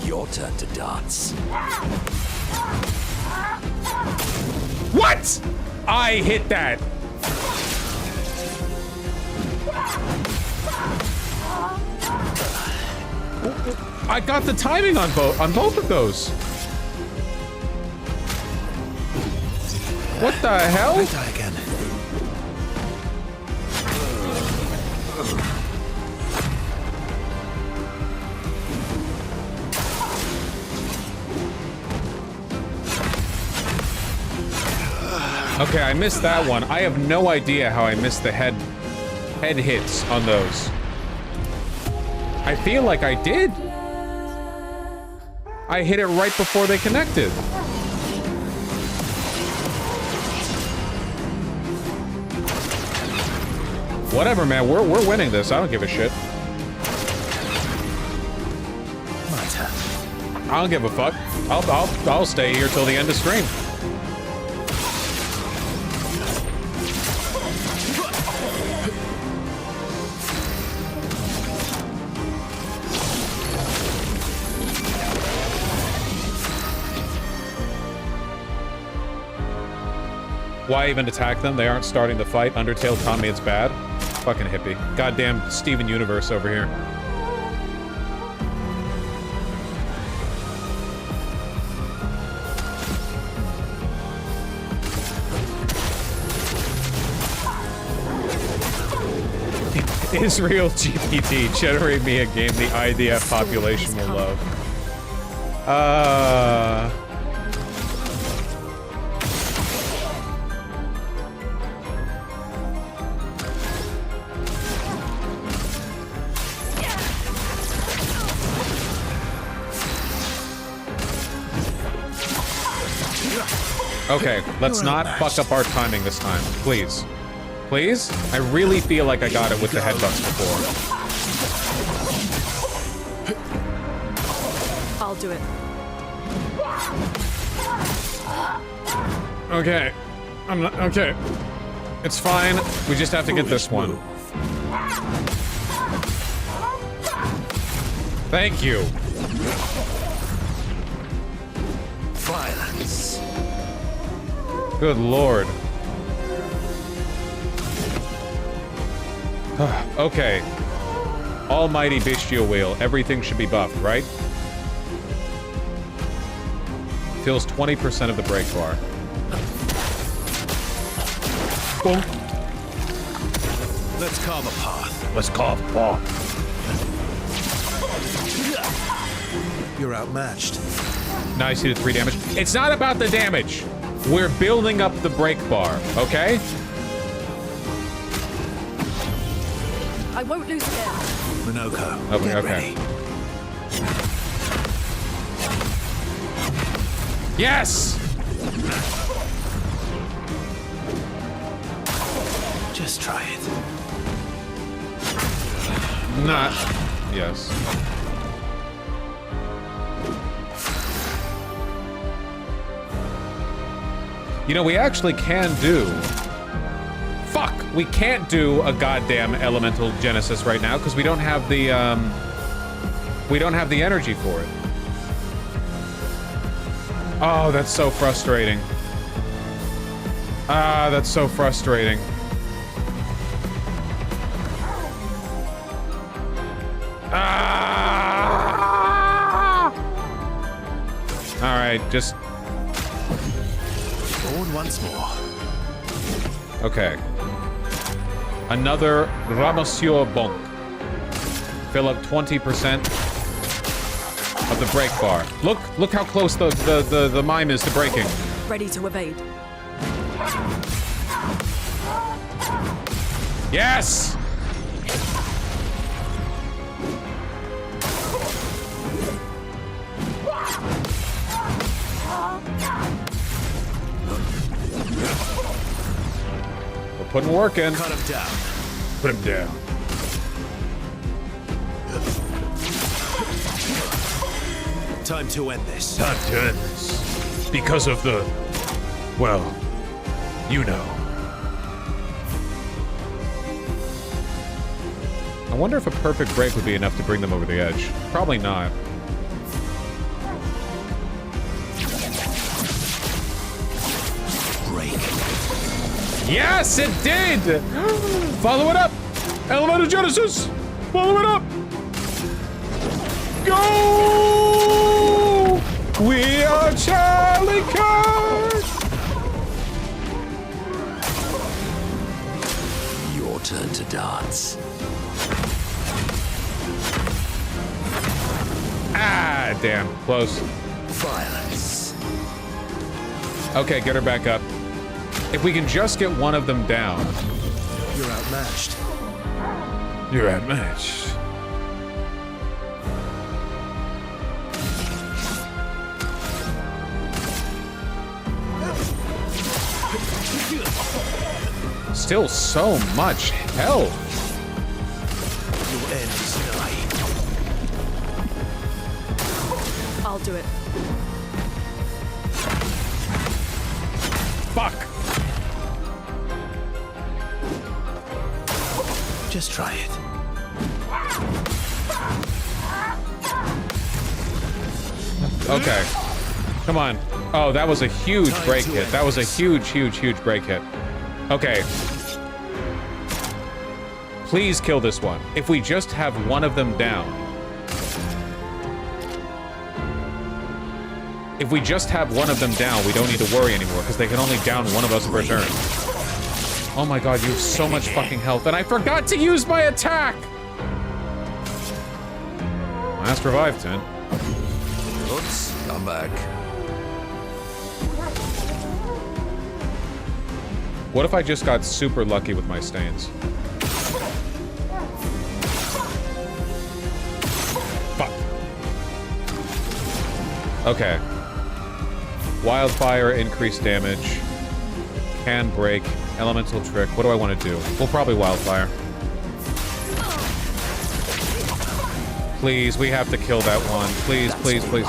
Your turn to dance. What? I hit that. I got the timing on both of those. What the hell? I die again. Okay, I missed that one. I have no idea how I missed the head hits on those. I feel like I did. I hit it right before they connected. Whatever, man. We're winning this. I don't give a shit. My turn. I don't give a fuck. I'll stay here till the end of stream. Why even attack them? They aren't starting the fight. Undertale taught me it's bad. Fucking hippie. Goddamn Steven Universe over here. Israel GPT, generate me a game the IDF population will love. Okay, let's not fuck up our timing this time, please. Please? I really feel like I got it with the headbutts before. I'll do it. Okay. I'm not... Okay. It's fine. We just have to get this one. Thank you. Violence. Good lord. Okay. Almighty Bestial Wheel. Everything should be buffed, right? Fills 20% of the break bar. Boom. Let's carve a path. Let's carve a path. You're outmatched. Now I see the 3 damage. It's not about the damage. We're building up the break bar, okay? I won't lose again. Minoko, Okay, get okay. ready. Yes! Just try it. Not. Yes. You know, we actually can do... Fuck! We can't do a goddamn Elemental Genesis right now because we don't have the, we don't have the energy for it. Oh, that's so frustrating. Ah, that's so frustrating. Ah! Alright, just... Born once more. Okay. Another Ramasure Bonk. Fill up 20% of the break bar. Look how close the mime is to breaking. Ready to evade. Yes! We're putting work in. Cut him down. Put him down. Time to end this. Time to end this. Because of the... well, you know. I wonder if a perfect break would be enough to bring them over the edge. Probably not. Break. Yes, it did! Follow it up! Elemental Genesis! Follow it up! Go! We are Charlie Card! Your turn to dance. Ah, damn. Close. Violence. Okay, get her back up. If we can just get one of them down. You're outmatched. You're outmatched. still so much health. Your end is nigh. I'll do it. Fuck. Just try it. Okay. Come on. Oh, that was a huge break hit. That was a huge, huge, huge break hit. Okay. Please kill this one. If we just have one of them down. If we just have one of them down, we don't need to worry anymore, because they can only down one of us per turn. Oh my god, you have so much fucking health, and I forgot to use my attack! Last revive 10. Oops, I'm back. What if I just got super lucky with my stains? Fuck. Okay. Wildfire, increased damage. Can break. Elemental trick. What do I want to do? We'll probably wildfire. Please, we have to kill that one. Please, please, please.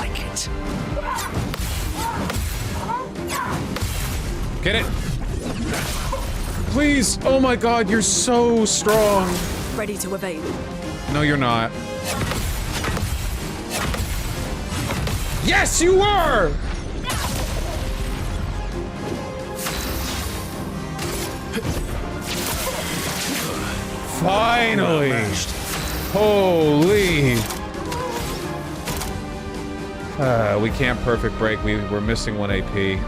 Get it! Please! Oh my god, you're so strong! Ready to evade. No, you're not. Yes, you were! Finally! Holy! We can't perfect break. We're missing 1 AP.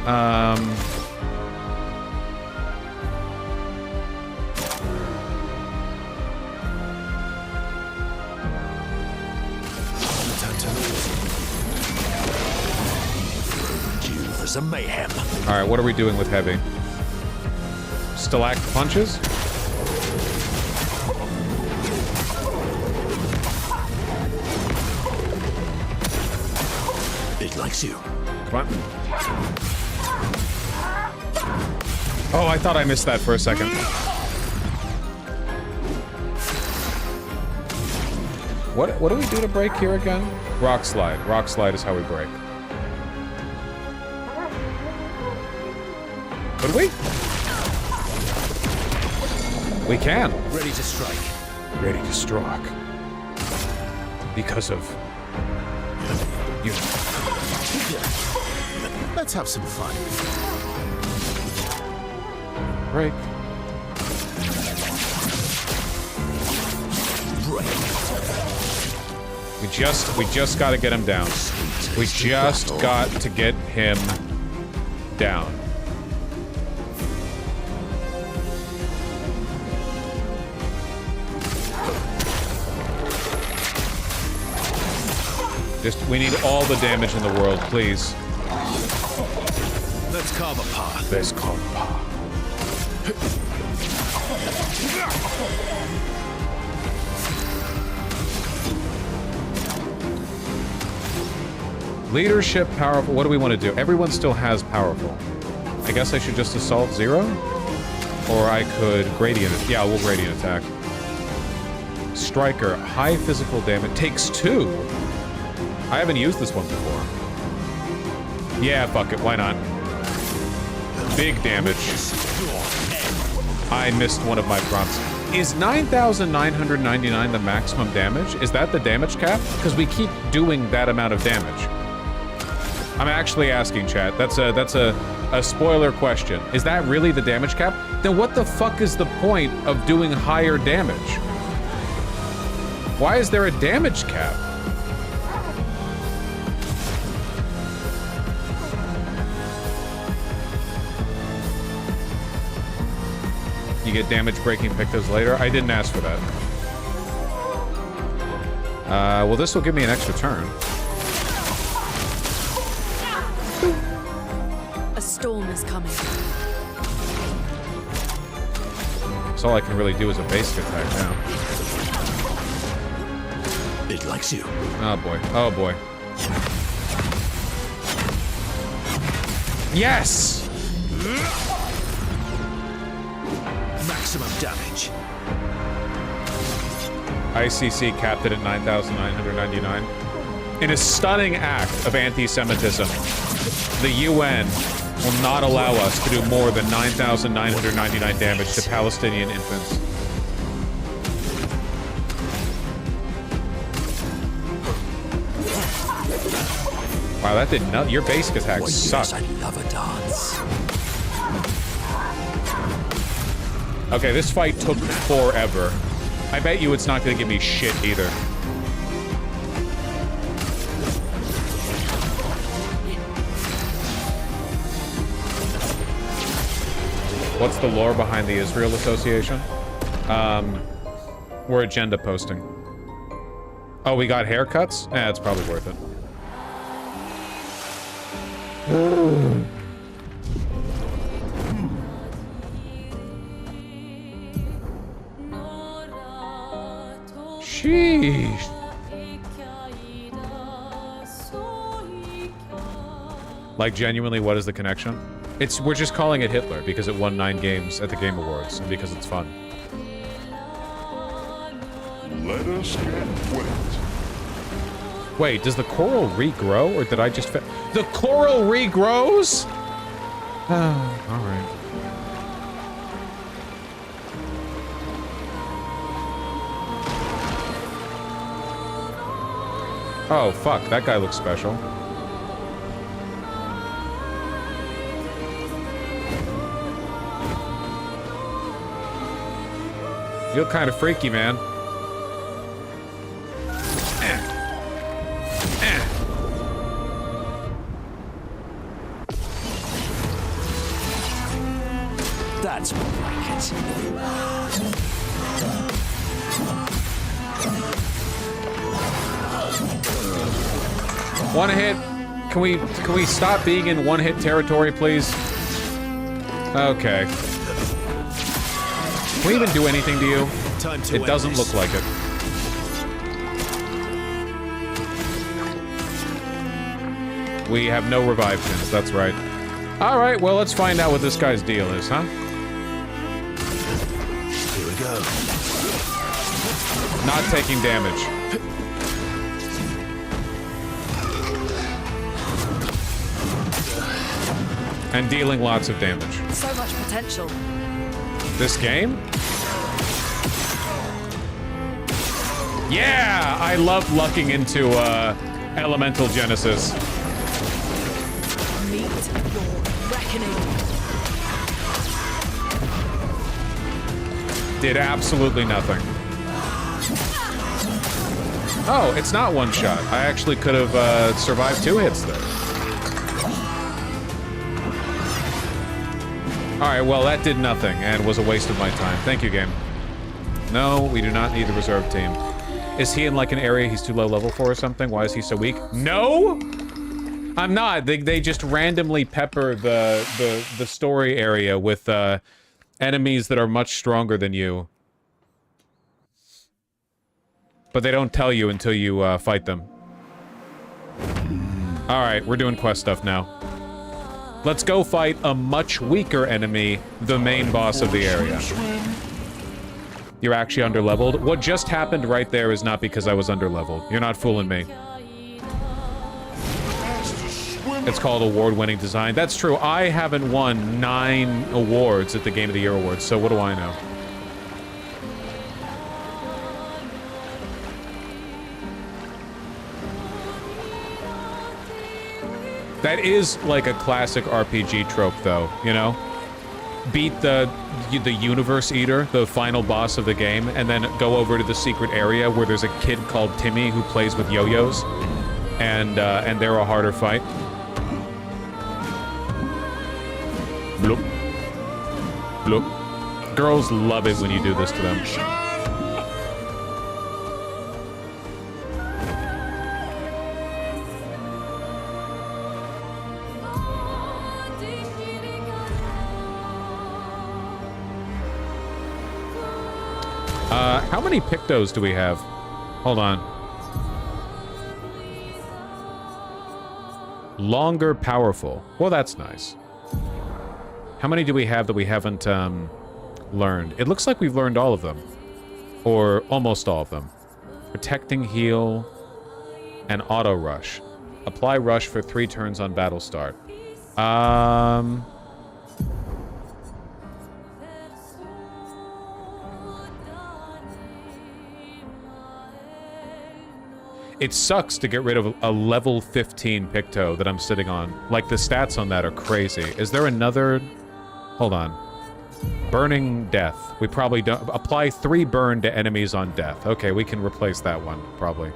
A mayhem. All right, what are we doing with heavy? Stalag punches? It likes you. Come on. Oh, I thought I missed that for a second. What do we do to break here again? Rock slide. Rock slide is how we break. Could we? We can. Ready to strike. Ready to strike. Because of you. Let's have some fun. Break. We just got to get him down. We just got to get him down. We need all the damage in the world, please. Let's carve a path. Let's carve a path. Leadership, powerful. What do we want to do? Everyone still has powerful. I guess I should just assault 0? Or I could gradient. Yeah, we'll gradient attack. Striker, high physical damage. Takes 2. I haven't used this one before. Yeah, fuck it. Why not? Big damage. I missed one of my prompts. Is 9,999 the maximum damage? Is that the damage cap? Because we keep doing that amount of damage. I'm actually asking, chat. That's a spoiler question. Is that really the damage cap? Then what the fuck is the point of doing higher damage? Why is there a damage cap? You get damage breaking pictos later. I didn't ask for that. Well, this will give me an extra turn. A storm is coming. So all I can really do is a basic attack now. It likes you. Oh boy. Oh boy. Yes! Maximum damage. ICC capped it at 9,999. In a stunning act of anti-Semitism, the UN will not allow us to do more than 9,999 damage to Palestinian infants. Wow, that did not. Your basic attacks suck. I love a dance. Okay, this fight took forever. I bet you it's not gonna give me shit either. What's the lore behind the Israel Association? We're agenda posting. Oh, we got haircuts? Eh, it's probably worth it. Sheesh. Like, genuinely, what is the connection? We're just calling it Hitler because it won 9 games at the Game Awards and because it's fun. Let us get wet. Wait, does the coral regrow, or did I just the coral regrows? Oh, alright. Oh, fuck, that guy looks special. You look kind of freaky, man. That's more like it. One hit. Can we stop being in one-hit territory, please? Okay. Can we even do anything to you? It doesn't look like it. We have no revive pins, that's right. Alright, well, let's find out what this guy's deal is, huh? Here we go. Not taking damage. And dealing lots of damage. So much potential. This game? Yeah! I love lucking into, Elemental Genesis. Meet your reckoning. Did absolutely nothing. Oh, it's not one shot. I actually could have, survived 2 hits there. Alright, well, that did nothing and was a waste of my time. Thank you, game. No, we do not need the reserve team. Is he in, like, an area he's too low level for or something? Why is he so weak? No! I'm not. They just randomly pepper the story area with, enemies that are much stronger than you. But they don't tell you until you, fight them. Alright, we're doing quest stuff now. Let's go fight a much weaker enemy, the main boss of the area. You're actually underleveled? What just happened right there is not because I was underleveled. You're not fooling me. It's called award-winning design. That's true. I haven't won 9 awards at the Game of the Year Awards, so what do I know? That is like a classic RPG trope, though, you know? Beat the Universe Eater, the final boss of the game, and then go over to the secret area where there's a kid called Timmy who plays with yo-yos, and they're a harder fight. Bloop. Bloop. Girls love it when you do this to them. How many Pictos do we have? Hold on. Longer, powerful. Well, that's nice. How many do we have that we haven't, learned. It looks like we've learned all of them. Or almost all of them. Protecting, heal, and auto rush. Apply rush for 3 turns on battle start. It sucks to get rid of a level 15 Picto that I'm sitting on. Like, the stats on that are crazy. Is there another... Hold on. Burning death. We probably don't... Apply 3 burn to enemies on death. Okay, we can replace that one, probably.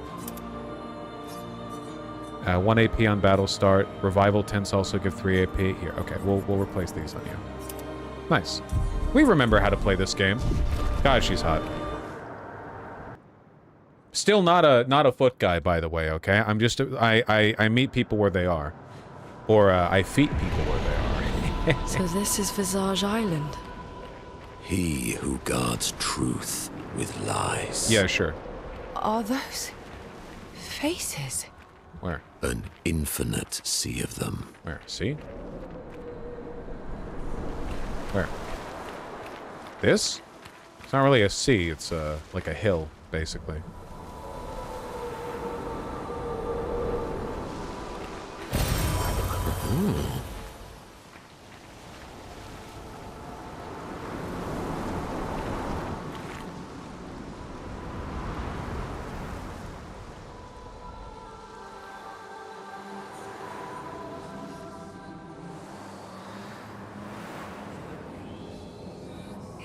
1 AP on battle start. Revival tends to also give 3 AP. Here, okay, we'll replace these on you. Nice. We remember how to play this game. God, she's hot. Still not a foot guy, by the way, okay? I'm just... I meet people where they are. Or, I feet people where they are. So this is Visage Island. He who guards truth with lies. Yeah, sure. Are those faces? Where? An infinite sea of them. Where? See? Where? This? It's not really a sea, it's like a hill, basically. Ooh.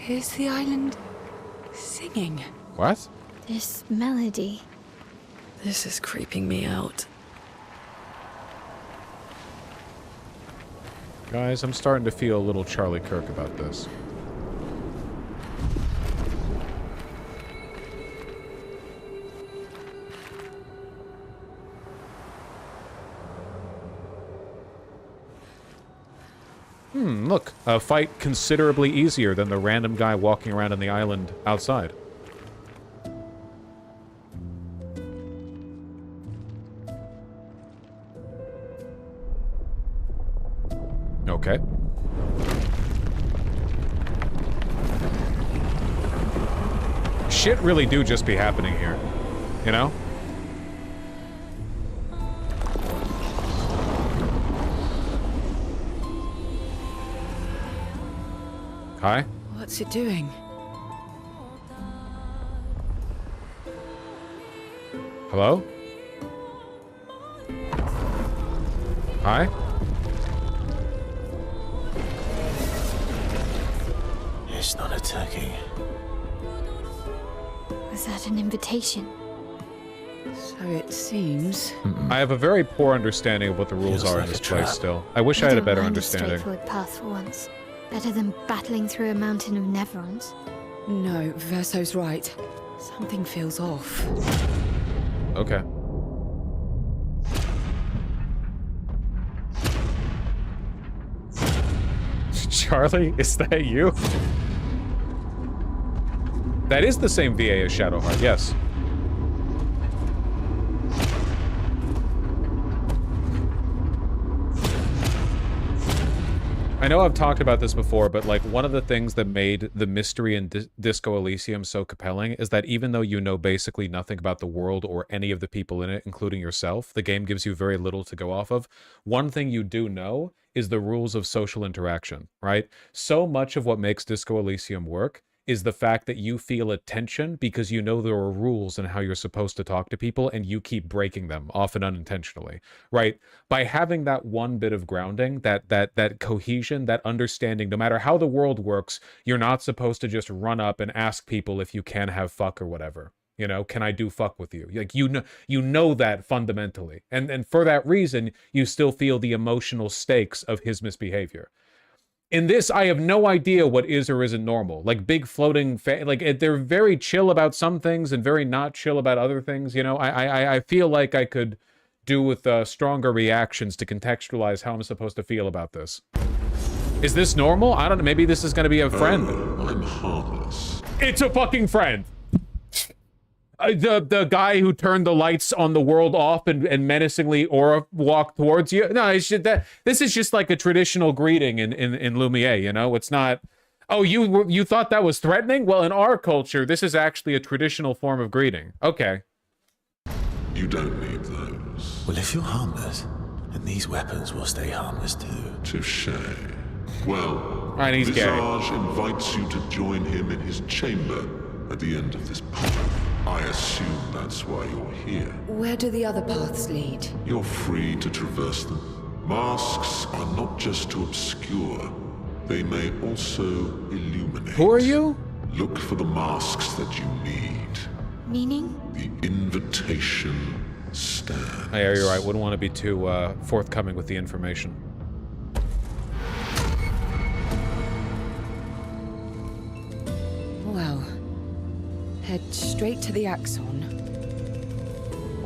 Is the island singing? What? This melody. This is creeping me out. Guys, I'm starting to feel a little Charlie Kirk about this. Look, a fight considerably easier than the random guy walking around on the island outside. Okay. Shit really do just be happening here, you know? Hi? What's it doing? Hello? Hi? It's not attacking. Was that an invitation? So it seems. I have a very poor understanding of what the rules are in this place still. I wish I had a better understanding. Straightforward path for once. Better than battling through a mountain of Neverons. No, Verso's right. Something feels off. Okay. Charlie, is that you? That is the same VA as Shadowheart, yes. I know I've talked about this before, but like one of the things that made the mystery in Disco Elysium so compelling is that even though you know basically nothing about the world or any of the people in it, including yourself, the game gives you very little to go off of. One thing you do know is the rules of social interaction, right? So much of what makes Disco Elysium work is the fact that you feel a tension because you know there are rules and how you're supposed to talk to people and you keep breaking them, often unintentionally, right? By having that one bit of grounding, that cohesion, that understanding, no matter how the world works, you're not supposed to just run up and ask people if you can have fuck or whatever. You know, can I do fuck with you? Like, you know that fundamentally. And for that reason, you still feel the emotional stakes of his misbehavior. In this, I have no idea what is or isn't normal. Like big floating, they're very chill about some things and very not chill about other things. You know, I feel like I could do with stronger reactions to contextualize how I'm supposed to feel about this. Is this normal? I don't know. Maybe this is going to be a friend. I'm harmless. It's a fucking friend. The guy who turned the lights on the world off and menacingly aura walked towards you. No, this is just like a traditional greeting in Lumiere, you know? It's not, Oh, you thought that was threatening? Well, in our culture, this is actually a traditional form of greeting. Okay. You don't need those. Well, if you're harmless, then these weapons will stay harmless too. Touché. Well, right, he's gay. Visage invites you to join him in his chamber at the end of this path. I assume that's why you're here. Where do the other paths lead? You're free to traverse them. Masks are not just to obscure. They may also illuminate. Who are you? Look for the masks that you need. Meaning? The invitation stands. Oh, yeah, you're right. Wouldn't want to be too forthcoming with the information. Well, head straight to the Axon.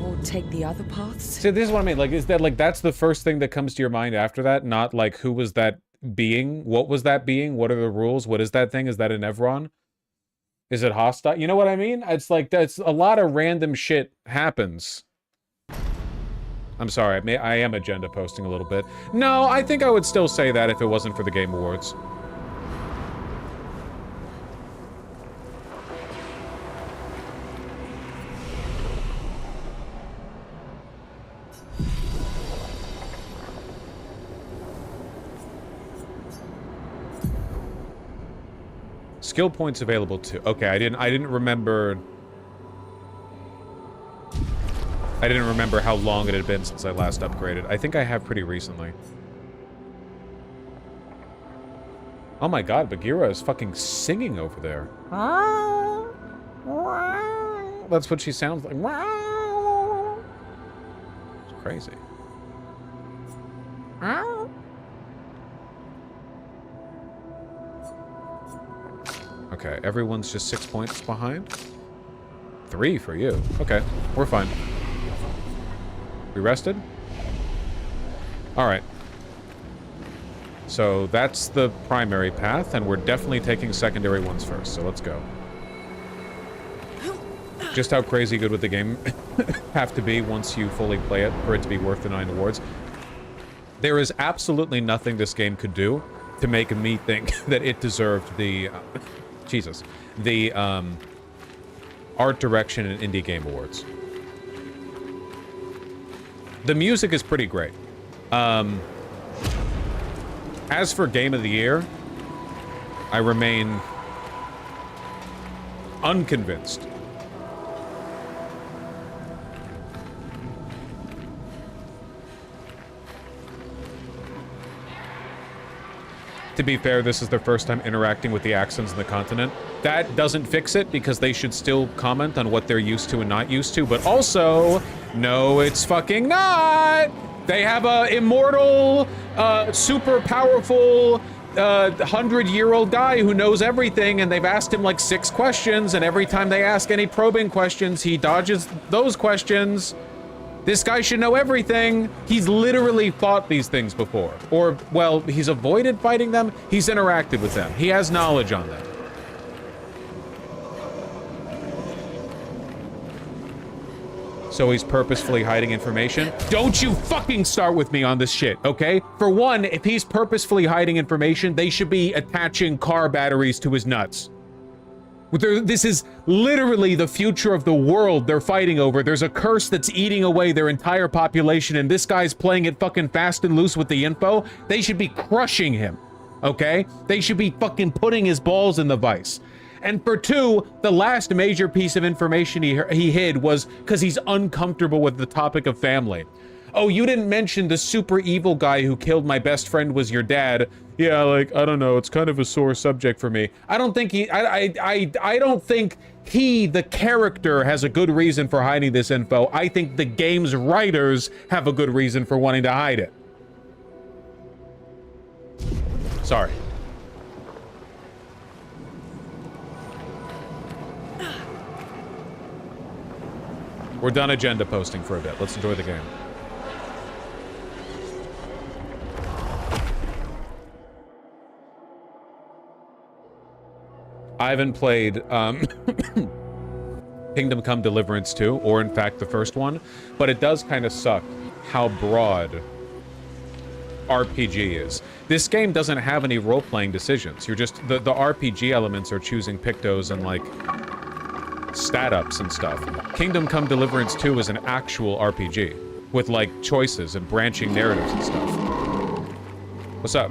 Or take the other paths. See, this is what I mean. Like, is that like that's the first thing that comes to your mind after that? Not like who was that being? What was that being? What are the rules? What is that thing? Is that an Evron? Is it hostile? You know what I mean? It's like that's a lot of random shit happens. I'm sorry, I am agenda posting a little bit. No, I think I would still say that if it wasn't for the Game Awards. Skill points available too. Okay, I didn't remember. I didn't remember how long it had been since I last upgraded. I think I have pretty recently. Oh my god, Bagheera is fucking singing over there. That's what she sounds like. It's crazy. Okay, everyone's just 6 points behind. 3 for you. Okay, we're fine. We rested? Alright. So that's the primary path, and we're definitely taking secondary ones first, so let's go. Just how crazy good would the game have to be once you fully play it for it to be worth the 9 awards? There is absolutely nothing this game could do to make me think that it deserved the... Jesus. The, Art Direction and Indie Game Awards. The music is pretty great. As for Game of the Year, I remain unconvinced. To be fair, this is their first time interacting with the Axons in the continent. That doesn't fix it, because they should still comment on what they're used to and not used to, but also, no, it's fucking not! They have a immortal, super powerful, 100-year-old guy who knows everything, and they've asked him like 6 questions, and every time they ask any probing questions, he dodges those questions. This guy should know everything. He's literally fought these things before. Or, well, he's avoided fighting them. He's interacted with them. He has knowledge on them. So he's purposefully hiding information? Don't you fucking start with me on this shit, okay? For one, if he's purposefully hiding information, they should be attaching car batteries to his nuts. This is literally the future of the world they're fighting over. There's a curse that's eating away their entire population, and this guy's playing it fucking fast and loose with the info. They should be crushing him, okay? They should be fucking putting his balls in the vice. And for 2, the last major piece of information he hid was because he's uncomfortable with the topic of family. Oh, you didn't mention the super evil guy who killed my best friend was your dad. Yeah, like, I don't know, it's kind of a sore subject for me. I don't think I don't think he, the character, has a good reason for hiding this info. I think the game's writers have a good reason for wanting to hide it. Sorry. We're done agenda posting for a bit. Let's enjoy the game. I haven't played Kingdom Come Deliverance 2, or in fact the first one, but it does kind of suck how broad RPG is. This game doesn't have any role-playing decisions. You're just... The RPG elements are choosing pictos and, like, stat-ups and stuff. Kingdom Come Deliverance 2 is an actual RPG. With, like, choices and branching narratives and stuff. What's up?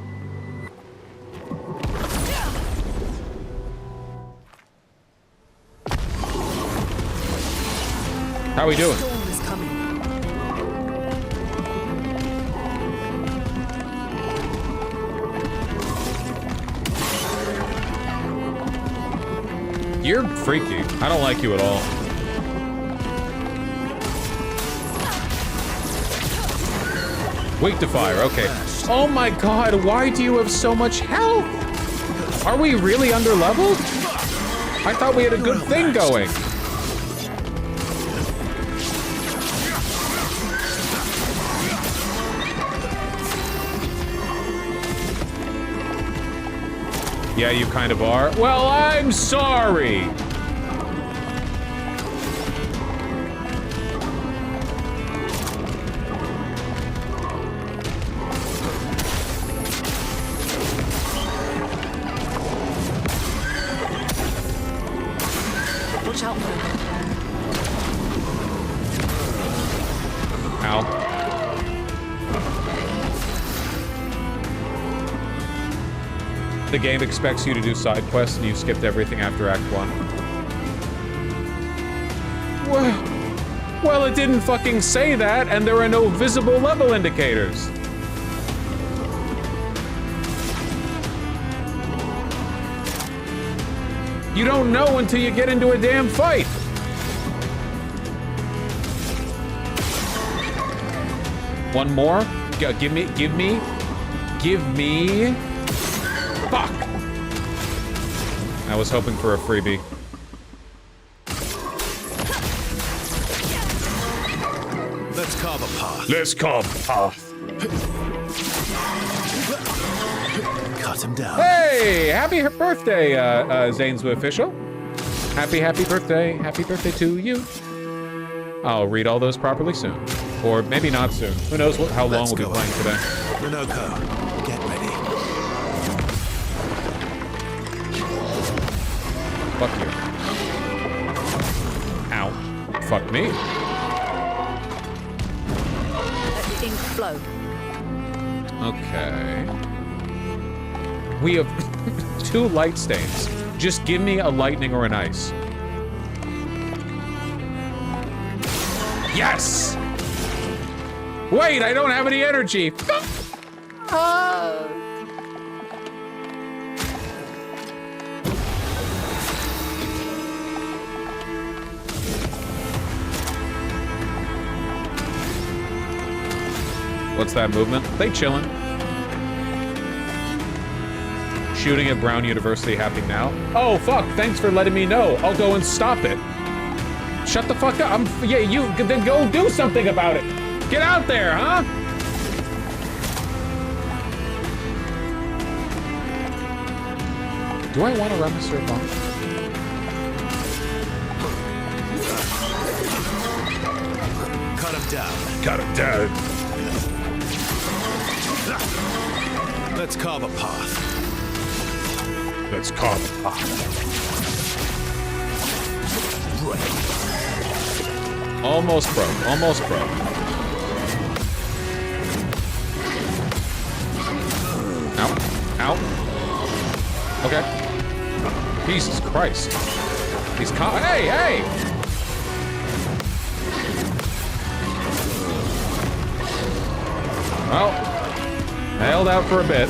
How we doing? You're freaky. I don't like you at all. Weak to fire, okay. Oh my god, why do you have so much health? Are we really under-leveled? I thought we had a good thing going. Yeah, you kind of are. Well, I'm sorry. Watch out. Ow. The game expects you to do side quests and you skipped everything after Act 1. Well, it didn't fucking say that, and there are no visible level indicators. You don't know until you get into a damn fight. One more? Give me. Fuck! I was hoping for a freebie. Let's carve a path. Let's carve a path. Cut him down. Hey! Happy birthday, Zaneswu official. Happy birthday. Happy birthday to you. I'll read all those properly soon. Or maybe not soon. Who knows how long we'll be playing today. Minoko, get ready. Fuck you. Ow. Fuck me. Let the ink flow. Okay. We have 2 light stains. Just give me a lightning or an ice. Yes! Wait, I don't have any energy. What's that movement? They chillin'. Shooting at Brown University happening now. Oh, fuck, thanks for letting me know. I'll go and stop it. Shut the fuck up. Yeah, you, then go do something about it. Get out there, huh? Do I want to run the surf on? Cut him down. Cut him down. Let's carve a path. Let's carve a path. Almost broke. Almost broke. Ow. Ow. Okay. Jesus Christ. He's hey, hey! Well, I held out for a bit.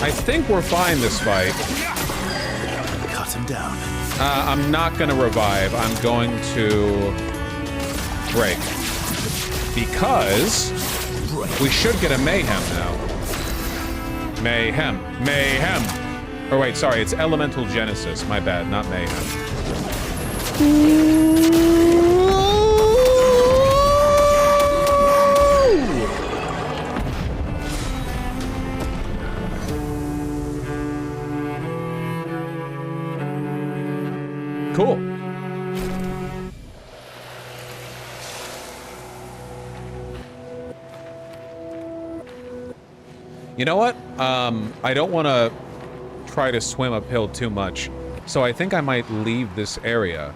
I think we're fine this fight. Cut him down. I'm not gonna revive. I'm going to break. Because we should get a mayhem now. Mayhem. Mayhem. Or wait, sorry, it's Elemental Genesis. My bad, not mayhem. Cool. You know what? I don't want to try to swim uphill too much, so I think I might leave this area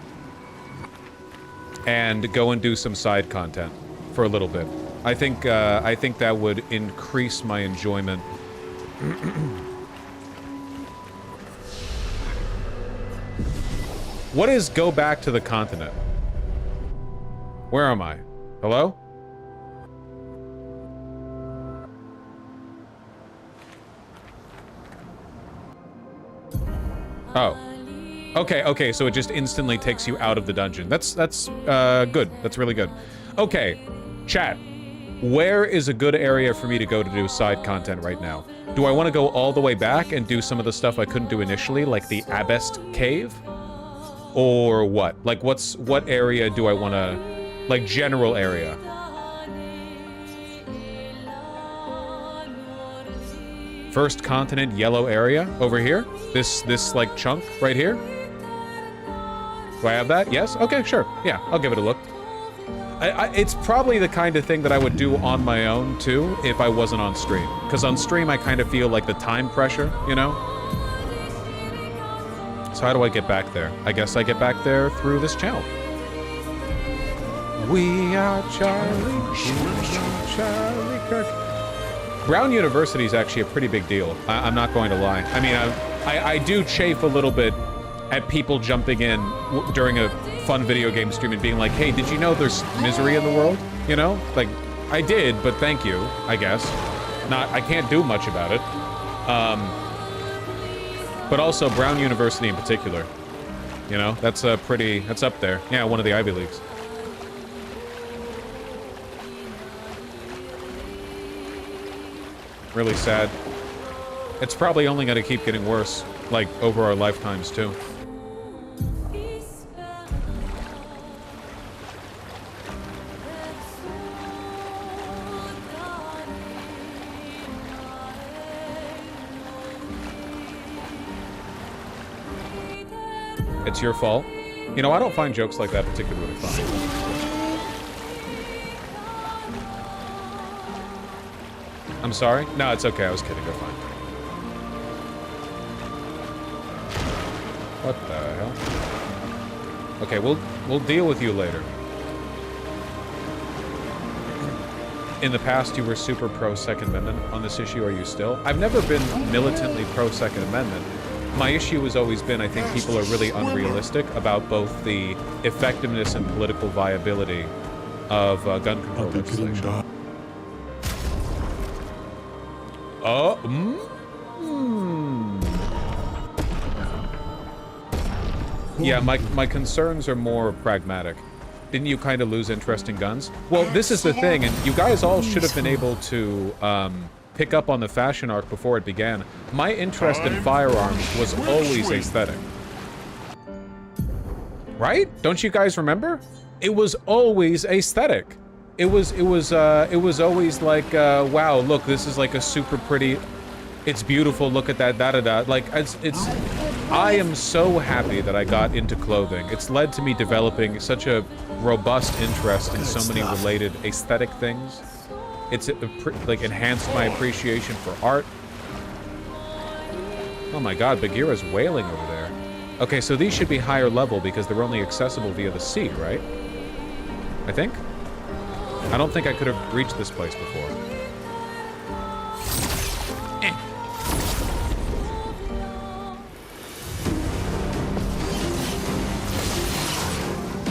and go and do some side content for a little bit. I think that would increase my enjoyment. What is go back to the continent? Where am I? Hello? Oh. Okay, so it just instantly takes you out of the dungeon. That's good. That's really good. Okay, chat. Where is a good area for me to go to do side content right now? Do I want to go all the way back and do some of the stuff I couldn't do initially, like the Abbest Cave? Or what? Like, what area do I want to... Like, general area. First continent, yellow area, over here? This like, chunk right here? Do I have that? Yes? Okay, sure. Yeah, I'll give it a look. It's probably the kind of thing that I would do on my own, too, if I wasn't on stream. Because on stream, I kind of feel like the time pressure, you know? So how do I get back there? I guess I get back there through this channel. We are Charlie Kirk. Brown University is actually a pretty big deal. I'm not going to lie. I mean, I do chafe a little bit at people jumping in during a fun video game stream and being like, hey, did you know there's misery in the world? You know? Like, I did, but thank you, I guess. I can't do much about it. But also Brown University in particular. You know, that's up there. Yeah, one of the Ivy Leagues. Really sad. It's probably only going to keep getting worse, like, over our lifetimes, too. It's your fault. You know, I don't find jokes like that particularly funny. I'm sorry? No, it's okay. I was kidding. Go fine. What the hell? Okay, we'll deal with you later. In the past, you were super pro-Second Amendment on this issue. Are you still? I've never been militantly pro-Second Amendment. My issue has always been, I think people are really unrealistic about both the effectiveness and political viability of gun control legislation. Oh, Yeah, my concerns are more pragmatic. Didn't you kind of lose interest in guns? Well, this is the thing, and you guys all should have been able to pick up on the fashion arc before it began. My interest in firearms was always aesthetic. Right? Don't you guys remember? It was always aesthetic. It was always like, wow, look, this is like a super pretty, it's beautiful, look at that, da-da-da. Like, I am so happy that I got into clothing. It's led to me developing such a robust interest in so many related aesthetic things. It's like enhanced my appreciation for art. Oh my god, Bagheera's wailing over there. Okay, so these should be higher level because they're only accessible via the sea, right? I think? I don't think I could have reached this place before.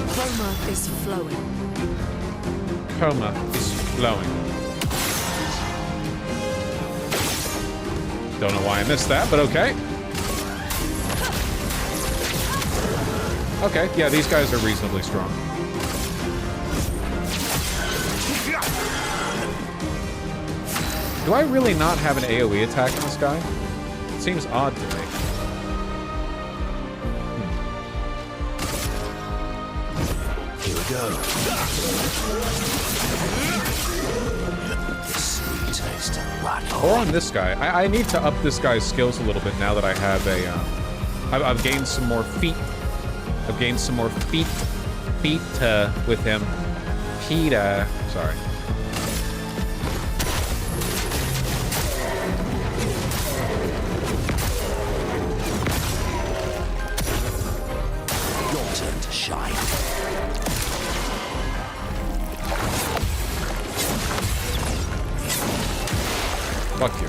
Chroma is flowing. Chroma is flowing. Don't know why I missed that, but okay. Okay, yeah, these guys are reasonably strong. Do I really not have an AoE attack on this guy? It seems odd to me. Here we go. Sweet taste of rotten. Or on this guy. I need to up this guy's skills a little bit now that I have a... I've gained some more feet. I've gained some more feet with him. Sorry. Fuck you.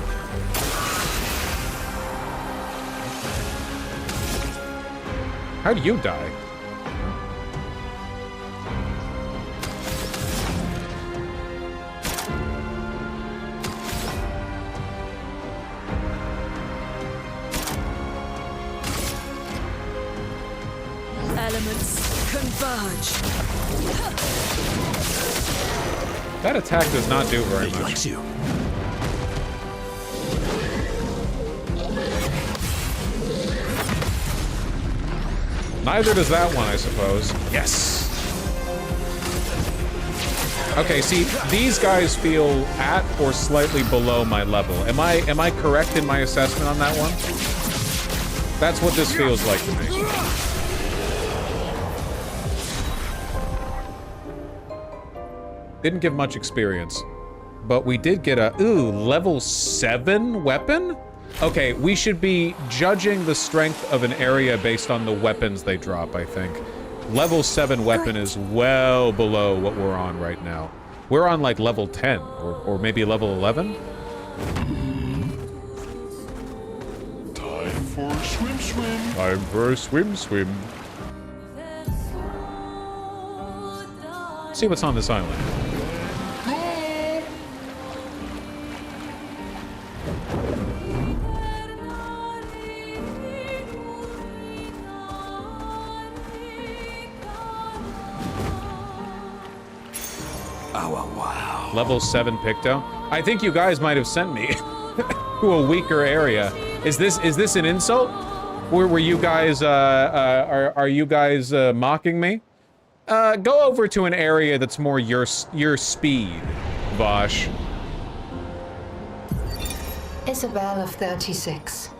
How do you die? Elements converge. That attack does not do very much. Likes you. Neither does that one, I suppose. Yes. Okay, see, these guys feel at or slightly below my level. Am I correct in my assessment on that one? That's what this feels like to me. Didn't give much experience, but we did get a, ooh, level 7 weapon? Okay, we should be judging the strength of an area based on the weapons they drop, I think. Level 7 weapon is well below what we're on right now. We're on like level 10, or maybe level 11? Time for a swim swim. Time for a swim swim. See what's on this island. Wow. Level 7 Picto. I think you guys might have sent me to a weaker area. Is this an insult? Were you guys are you guys mocking me? Go over to an area that's more your speed, Vosh. Isabel of 36.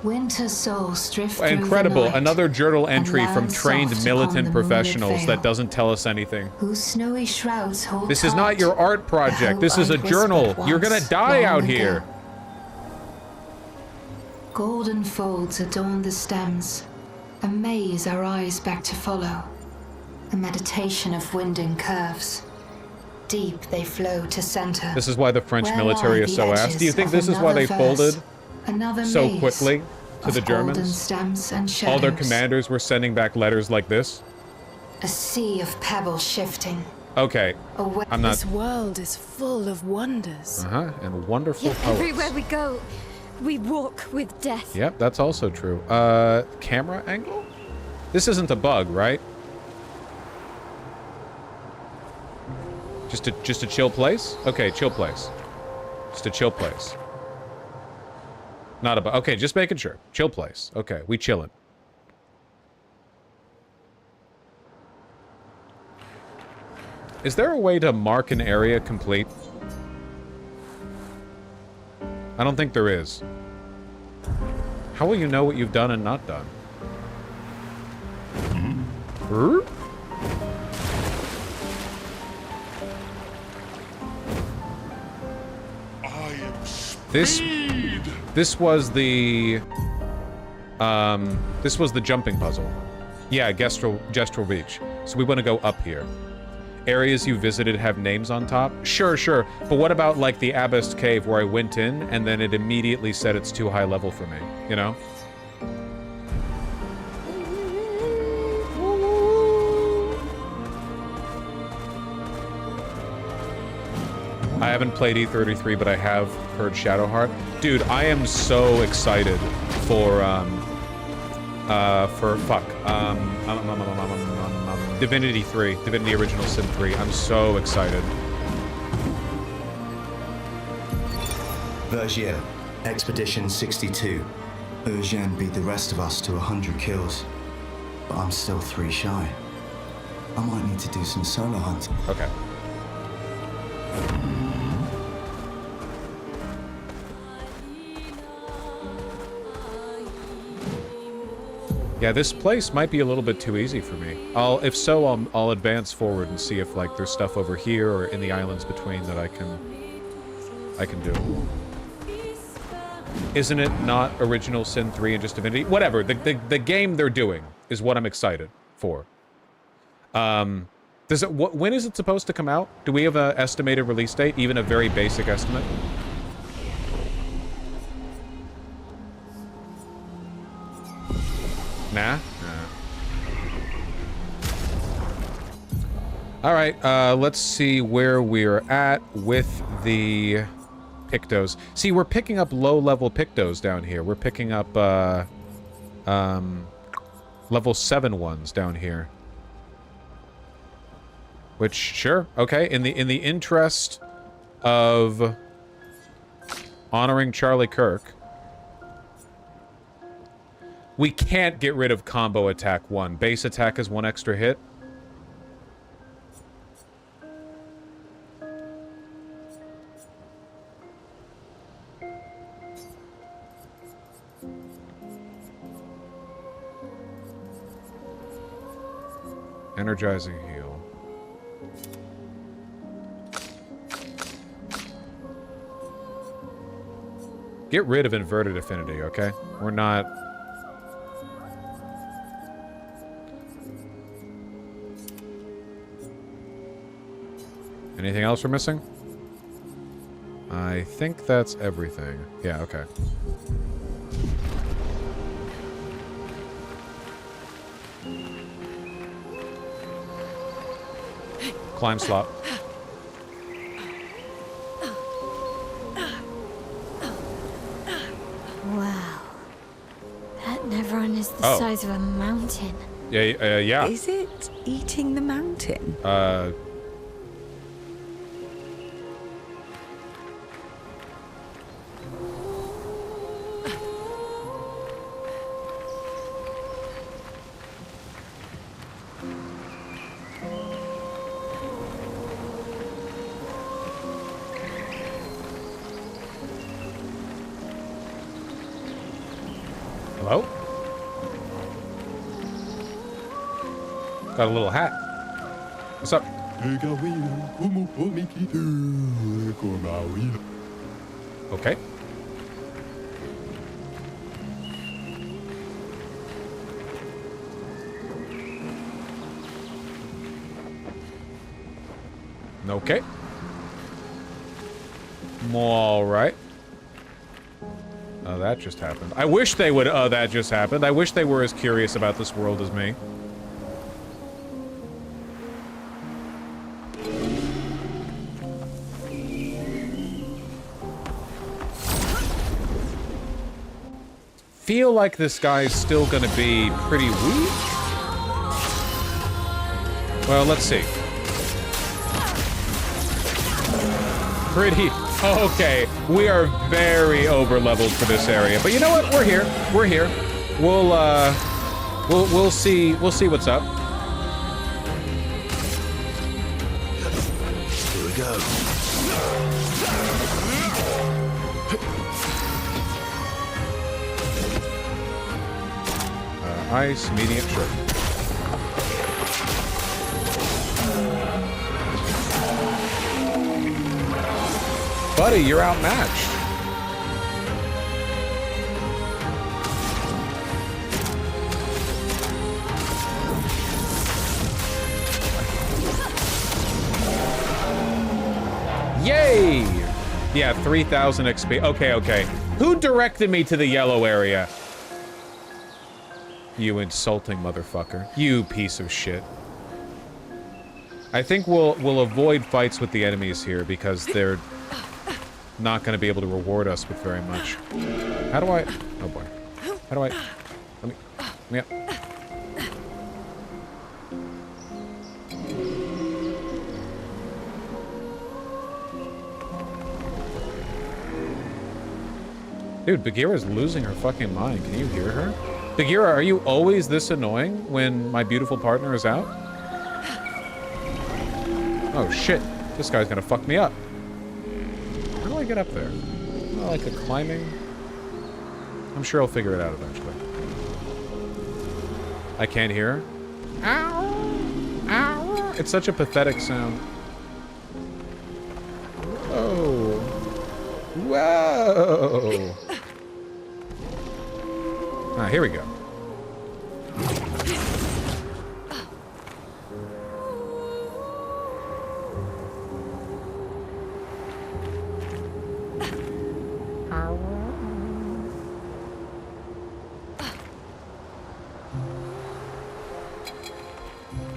Winter souls drift through Incredible. the night, Another journal entry from land trained soft militant upon the moonlit professionals veil, that doesn't tell us anything. whose snowy shrouds hold This is not taut your art the project. hope This is a I'd journal. whispered You're gonna once, die long out ago. here. Golden folds adorn the stems, a maze our eyes back to follow, a meditation of winding curves. Deep they flow to center. This is why the French Where military lie is the so ass. edges Do you think of this is why they another verse, folded another so maze quickly to of the golden Germans? stems and All their shadows. commanders were sending back letters like this? A sea of pebbles shifting. Okay. I'm not... This world is full of wonders. Uh-huh. And wonderful Yet poets. everywhere we go, we walk with death. Yep, that's also true. Camera angle? This isn't a bug, right? Just a chill place? Okay, chill place. Just a chill place. Not a bug. Okay, just making sure. Chill place. Okay, we chillin'. Is there a way to mark an area complete? I don't think there is. How will you know what you've done and not done? This was the jumping puzzle. Yeah, Gestrel Beach. So we want to go up here. Areas you visited have names on top? Sure. But what about, like, the Abyss Cave where I went in and then it immediately said it's too high level for me, you know? I haven't played E33, but I have heard Shadowheart. Dude, I am so excited for Divinity 3, Divinity Original Sin 3. I'm so excited. Vergier, Expedition 62. Eugène beat the rest of us to 100 kills, but I'm still 3 shy. I might need to do some solo hunting. Okay. Yeah, this place might be a little bit too easy for me. If so, I'll advance forward and see if, like, there's stuff over here or in the islands between that I can do. Isn't it not Original Sin 3 and just Divinity? Whatever. The game they're doing is what I'm excited for. When is it supposed to come out? Do we have an estimated release date? Even a very basic estimate? Nah? All right, let's see where we're at with the Pictos. See, we're picking up low-level Pictos down here. We're picking up, level 7 ones down here. Which, sure, okay. In the interest of honoring Charlie Kirk, we can't get rid of combo attack 1. Base attack is 1 extra hit. Energizing heal. Get rid of inverted affinity, okay? We're not... Anything else we're missing? I think that's everything. Yeah, okay. Climb slot. Wow. That Neveron is the size of a mountain. Yeah. Is it eating the mountain? Hello? Got a little hat. What's up? Okay. Okay. All right. Oh, that just happened. I wish they would, that just happened. I wish they were as curious about this world as me. Feel like this guy's still gonna be pretty weak. Well, let's see. Pretty... Okay, we are very over-leveled for this area. But you know what? We're here. We're here. We'll see what's up. Here we go. Ice, medium, short. Buddy, you're outmatched. Yay! Yeah, 3,000 XP. Okay. Who directed me to the yellow area? You insulting motherfucker. You piece of shit. I think we'll avoid fights with the enemies here because they're not going to be able to reward us with very much. How do I... Oh boy. How do I... Let me up. Dude, Bagheera's losing her fucking mind. Can you hear her? Bagheera, are you always this annoying when my beautiful partner is out? Oh shit. This guy's gonna fuck me up. How do I get up there? Oh, like a climbing? I'm sure I'll figure it out eventually. I can't hear her. Ow! Ow! It's such a pathetic sound. Whoa. Whoa! Ah, here we go.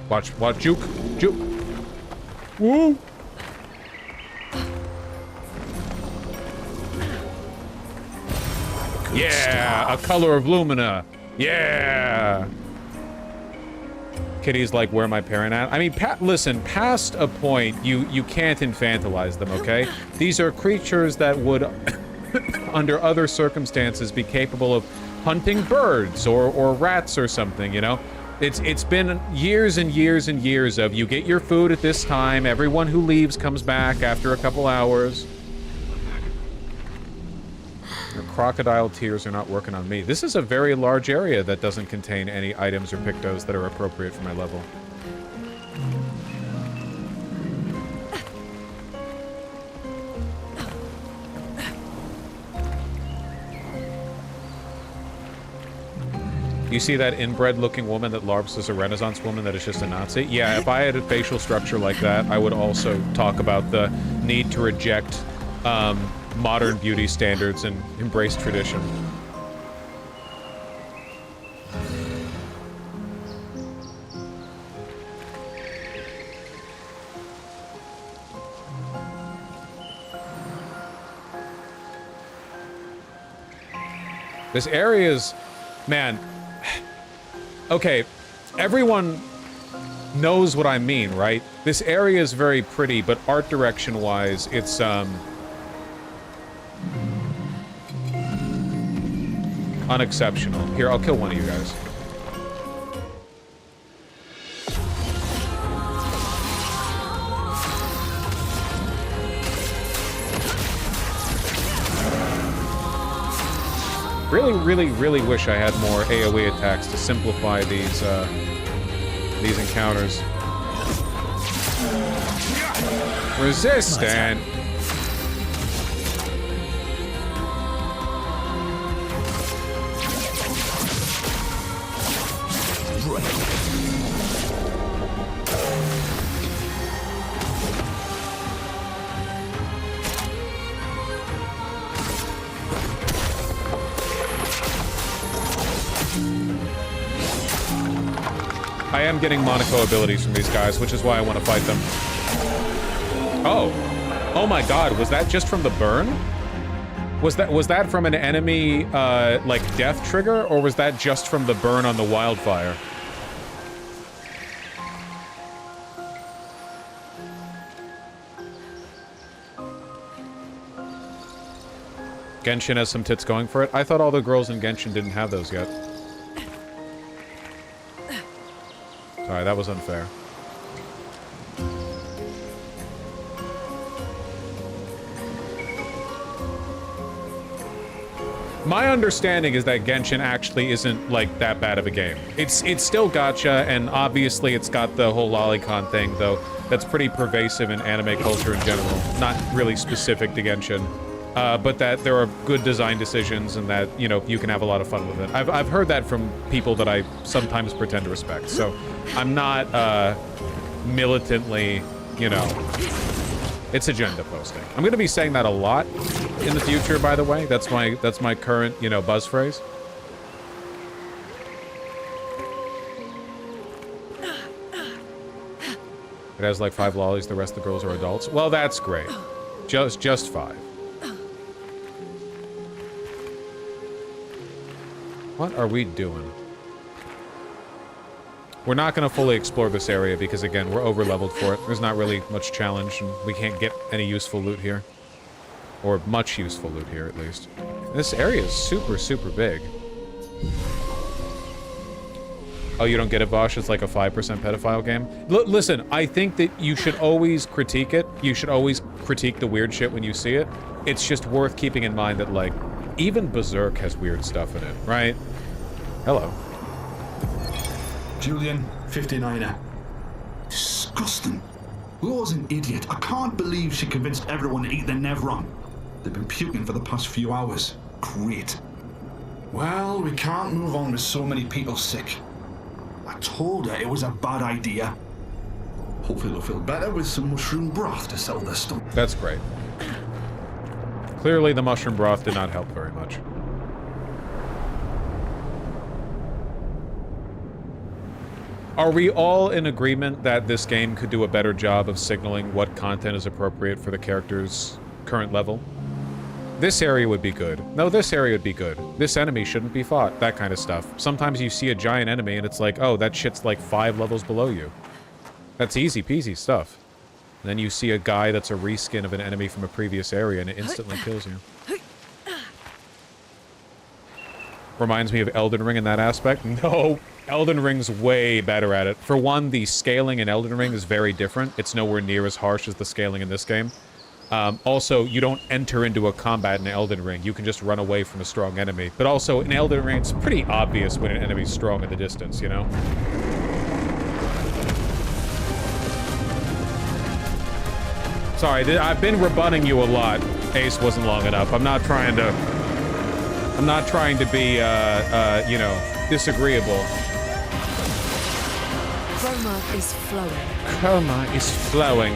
Watch, juke. Woo! Yeah, a color of Lumina. Yeah. Kitty's like, where my parent at? I mean, listen, past a point, you can't infantilize them, okay? These are creatures that would, under other circumstances, be capable of hunting birds or rats or something, you know? It's been years and years and years of you get your food at this time, everyone who leaves comes back after a couple hours. Your crocodile tears are not working on me. This is a very large area that doesn't contain any items or pictos that are appropriate for my level. You see that inbred-looking woman that LARPs as a Renaissance woman that is just a Nazi? Yeah, if I had a facial structure like that, I would also talk about the need to reject modern beauty standards and embrace tradition. This area is, man, okay, everyone knows what I mean, right? This area is very pretty, but art direction-wise, it's, unexceptional. Here, I'll kill one of you guys. Really wish I had more AoE attacks to simplify these encounters. Resist and... I am getting Monaco abilities from these guys, which is why I want to fight them. Oh. Oh my god, was that just from the burn? Was that from an enemy, like, death trigger, or was that just from the burn on the wildfire? Genshin has some tits going for it. I thought all the girls in Genshin didn't have those yet. Sorry, that was unfair. My understanding is that Genshin actually isn't, like, that bad of a game. It's still gacha, and obviously it's got the whole lolicon thing, though. That's pretty pervasive in anime culture in general. Not really specific to Genshin. But that there are good design decisions and that, you know, you can have a lot of fun with it. I've heard that from people that I sometimes pretend to respect, so I'm not, militantly, you know, it's agenda posting. I'm gonna be saying that a lot in the future, by the way. That's my current, you know, buzz phrase. It has like 5 lollies, the rest of the girls are adults. Well, that's great. Just 5. What are we doing? We're not going to fully explore this area because, again, we're over-leveled for it. There's not really much challenge, and we can't get any useful loot here. Or much useful loot here, at least. This area is super, super big. Oh, you don't get it, Vosh? It's like a 5% pedophile game? Listen, I think that you should always critique it. You should always critique the weird shit when you see it. It's just worth keeping in mind that, like, even Berserk has weird stuff in it, right? Hello. Julian, 59er. Disgusting. Law's an idiot. I can't believe she convinced everyone to eat the Nevron. They've been puking for the past few hours. Great. Well, we can't move on with so many people sick. I told her it was a bad idea. Hopefully they'll feel better with some mushroom broth to settle their stomach. That's great. Clearly the mushroom broth did not help very much. Are we all in agreement that this game could do a better job of signaling what content is appropriate for the character's current level? This area would be good. No, this area would be good. This enemy shouldn't be fought. That kind of stuff. Sometimes you see a giant enemy and it's like, oh, that shit's like 5 levels below you. That's easy peasy stuff. And then you see a guy that's a reskin of an enemy from a previous area and it instantly kills you. Reminds me of Elden Ring in that aspect. No, Elden Ring's way better at it. For one, the scaling in Elden Ring is very different. It's nowhere near as harsh as the scaling in this game. Also, you don't enter into a combat in Elden Ring. You can just run away from a strong enemy. But also, in Elden Ring, it's pretty obvious when an enemy's strong in the distance, you know? Sorry, I've been rebutting you a lot. Ace wasn't long enough. I'm not trying to be, you know, disagreeable. Chroma is flowing. Chroma is flowing.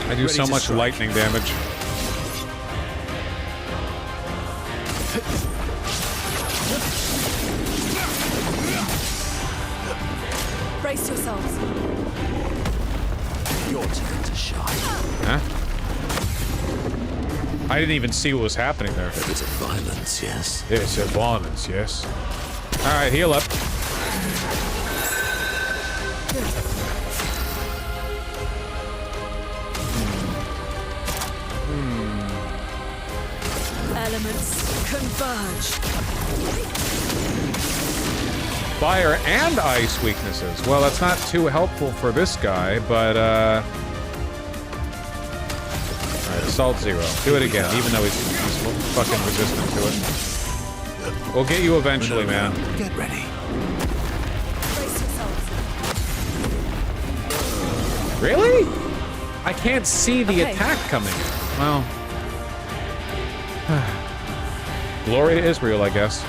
I do so much lightning damage. Brace yourselves. Your turn to shine. Huh? I didn't even see what was happening there. A bit of violence, yes. It's a violence, yes. Alright, heal up. Elements converge. Fire and ice weaknesses. Well, that's not too helpful for this guy, but, Alright, Assault 0. Do it again, even though he's fucking resistant to it. We'll get you eventually, man. Get ready. Really? I can't see the attack coming. Well... Glory to Israel, I guess.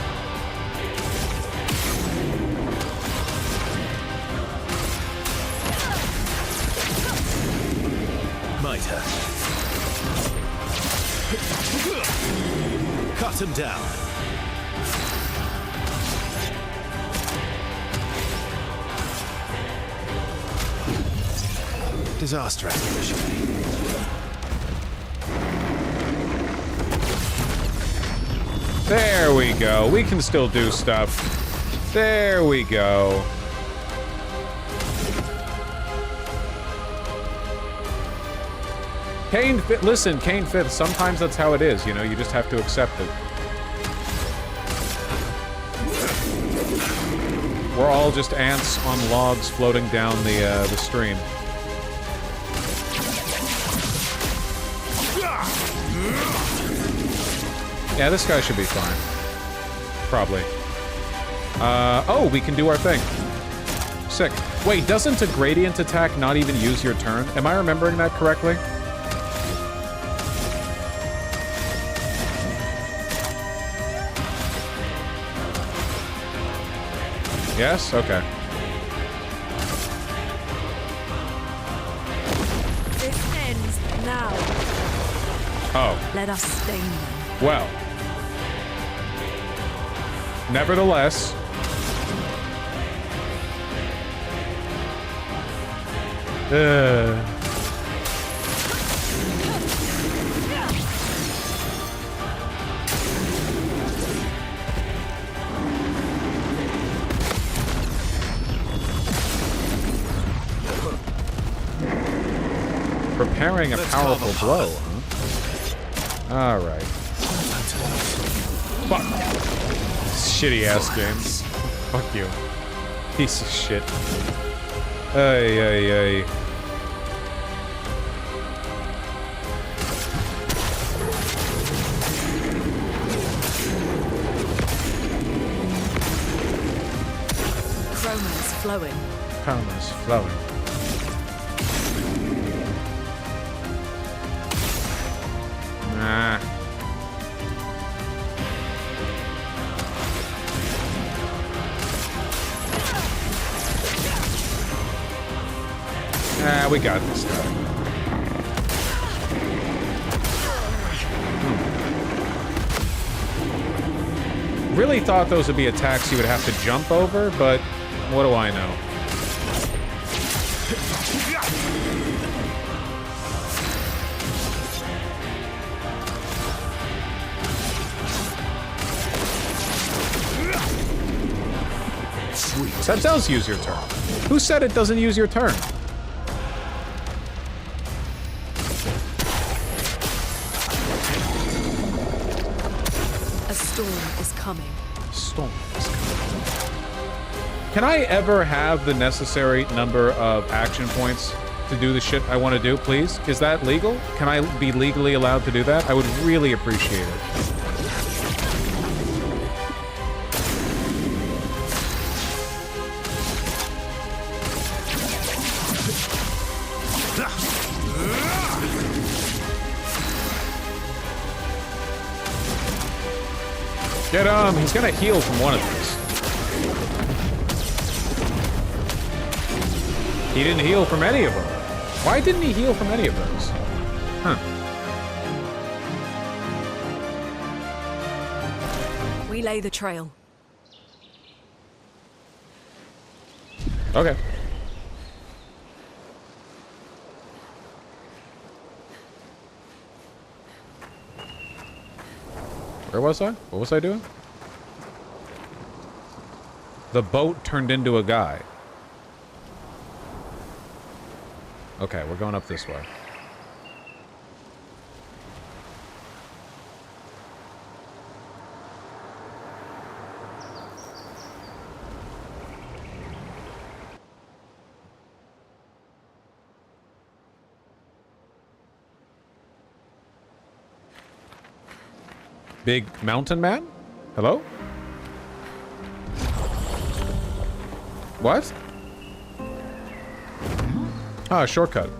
Might hurt. Cut him down. Disaster activation. There we go. We can still do stuff. There we go. Kane, listen, Kane 5th, sometimes that's how it is, you know, you just have to accept it. We're all just ants on logs floating down the stream. Yeah, this guy should be fine. Probably. Oh, we can do our thing. Sick. Wait, doesn't a gradient attack not even use your turn? Am I remembering that correctly? Yes? Okay. This ends now. Oh. Let us stain them. Well. Nevertheless. Preparing a powerful blow, huh? Alright. Fuck. Shitty ass games. Fuck you. Piece of shit. Ay, ay, ay. Chroma is flowing. Chroma is flowing. Nah. Yeah, we got this guy. Really thought those would be attacks you would have to jump over, but what do I know? Sweet. That does use your turn. Who said it doesn't use your turn? A storm is coming. Storm is coming. Can I ever have the necessary number of action points to do the shit I want to do, please? Is that legal? Can I be legally allowed to do that? I would really appreciate it. Get him! He's gonna heal from one of these. He didn't heal from any of them. Why didn't he heal from any of those? Huh. We lay the trail. Okay. Where was I? What was I doing? The boat turned into a guy. Okay, we're going up this way. Big mountain man? Hello? What? Ah, shortcut.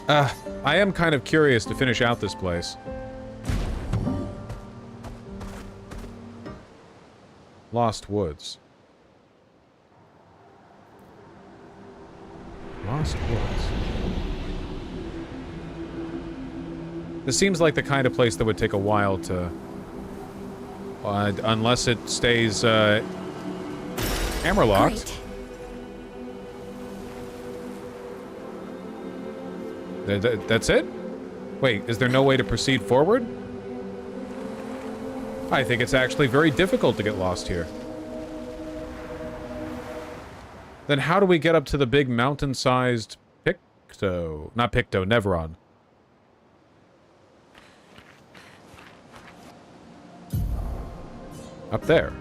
I am kind of curious to finish out this place. Lost Woods. Lost Woods. This seems like the kind of place that would take a while to... unless it stays, hammerlocked. That's it? Wait, is there no way to proceed forward? I think it's actually very difficult to get lost here. Then how do we get up to the big mountain-sized Picto? Not Picto, Nevron. Up there.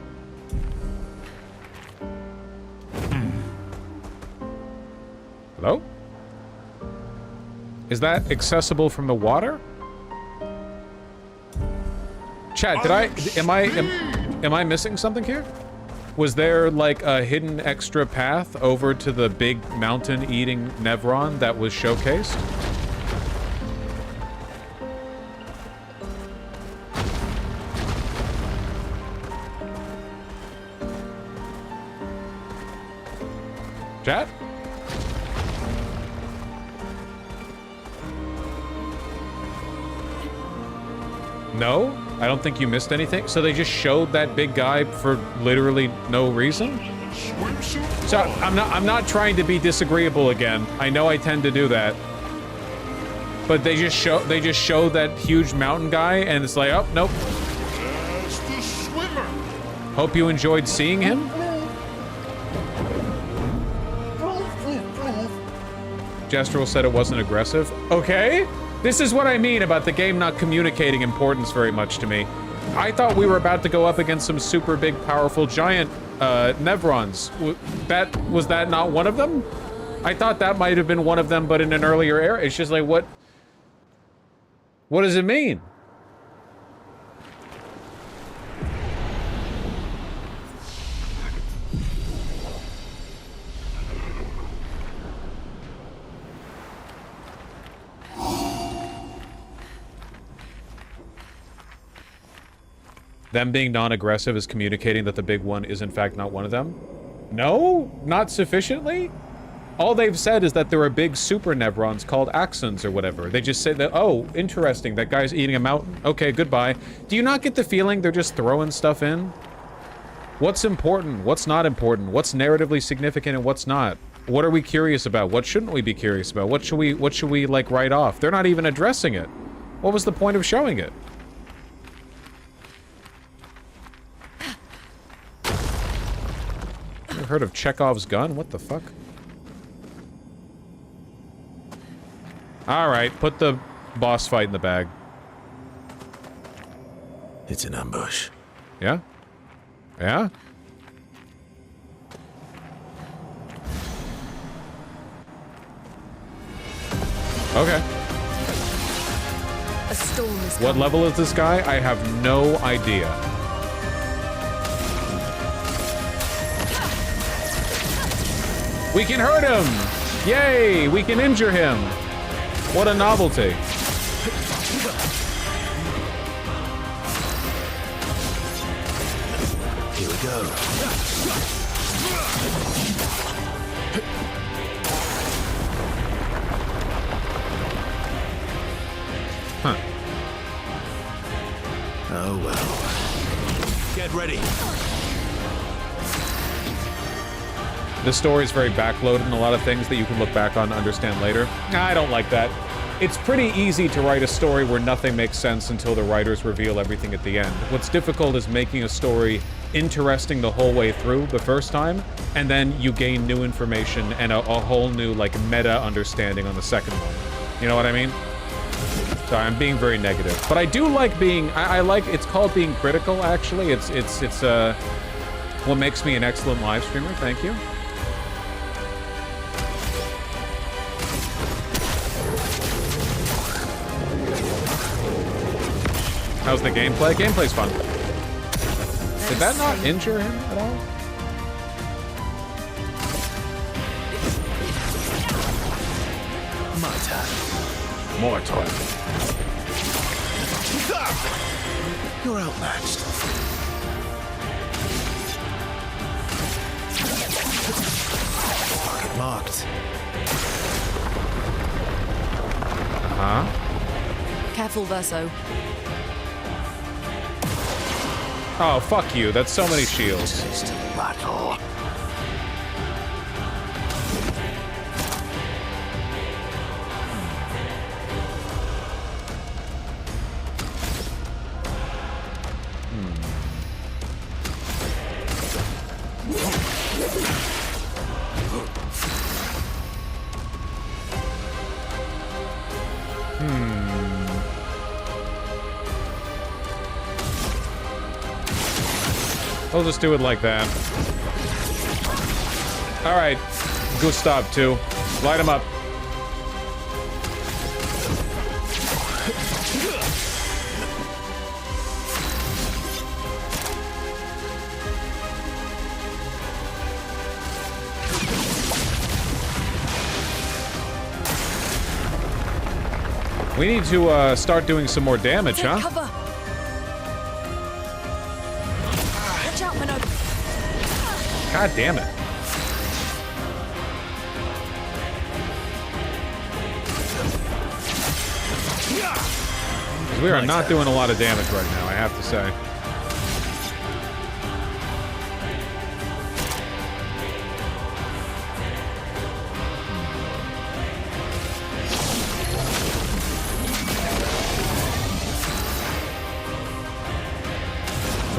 Hello? Is that accessible from the water? Chat, am I missing something here? Was there like a hidden extra path over to the big mountain-eating Nevron that was showcased? Chat? No? I don't think you missed anything. So they just showed that big guy for literally no reason? So I'm not trying to be disagreeable again. I know I tend to do that. But they just show that huge mountain guy and it's like, oh, nope. There's the swimmer. Hope you enjoyed seeing him. Gestural said it wasn't aggressive. Okay. This is what I mean about the game not communicating importance very much to me. I thought we were about to go up against some super big, powerful, giant Nevrons. Was that not one of them? I thought that might have been one of them, but in an earlier era. It's just like, what does it mean? Them being non-aggressive is communicating that the big one is in fact not one of them? No? Not sufficiently? All they've said is that there are big super nevrons called axons or whatever. They just say that, oh, interesting, that guy's eating a mountain. Okay, goodbye. Do you not get the feeling they're just throwing stuff in? What's important? What's not important? What's narratively significant and what's not? What are we curious about? What shouldn't we be curious about? What should we like write off? They're not even addressing it. What was the point of showing it? Ever heard of Chekhov's gun? What the fuck? Alright, put the boss fight in the bag. It's an ambush. Yeah? Yeah? Okay. A storm is What coming. level is this guy? I have no idea. We can hurt him! Yay! We can injure him! What a novelty. Here we go. Huh. Oh well. Get ready. This story is very backloaded in a lot of things that you can look back on to understand later. I don't like that. It's pretty easy to write a story where nothing makes sense until the writers reveal everything at the end. What's difficult is making a story interesting the whole way through the first time, and then you gain new information and a whole new, like, meta understanding on the second one. You know what I mean? Sorry, I'm being very negative. But I do like being, I like, it's called being critical, actually. It's what makes me an excellent live streamer. Thank you. How's the gameplay? Gameplay's fun. Did that not injure him at all? My turn. More time. You're outmatched. Target marked. Huh? Careful, Verso. Oh, fuck you. That's so many shields. Taste of battle. We'll just do it like that. Alright. Gustav, too. Light him up. We need to start doing some more damage, huh? Cover. Watch out, Minot. God damn it. We are not doing a lot of damage right now, I have to say.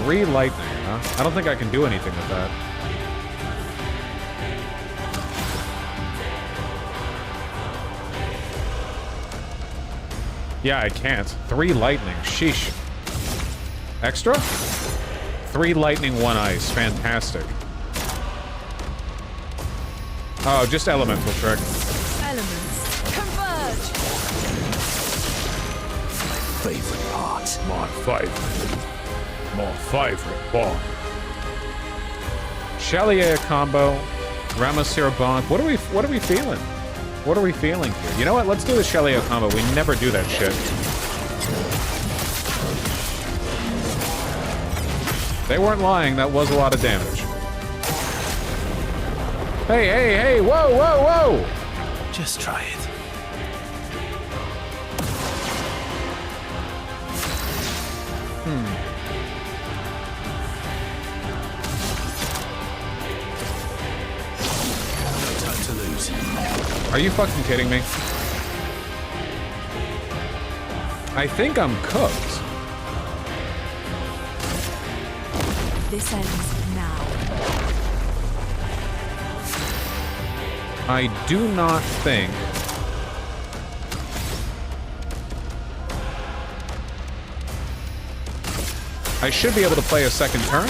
Three lightning, huh? I don't think I can do anything with that. Yeah, I can't. 3 lightning. Sheesh. Extra? 3 lightning, 1 ice. Fantastic. Oh, just elemental trick. Elements. Converge. Favorite part. My favorite. My favorite part. Chalier combo. Ramasir Bonk. What are we feeling? What are we feeling here? You know what? Let's do the Chalier combo. We never do that shit. They weren't lying. That was a lot of damage. Hey, hey, hey, whoa, whoa, whoa! Just try it. No time to lose. Are you fucking kidding me? I think I'm cooked. This ends now. I do not think... I should be able to play a second turn?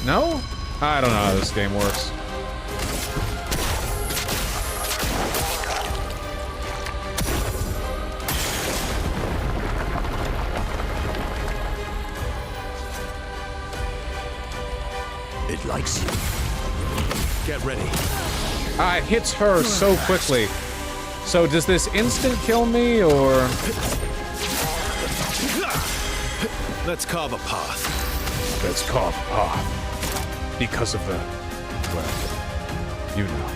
No? I don't know how this game works. It likes you. Get ready. Ah, it hits her so quickly. So does this instant kill me, or... Let's carve a path. Let's carve a path. Because of the... well, you know.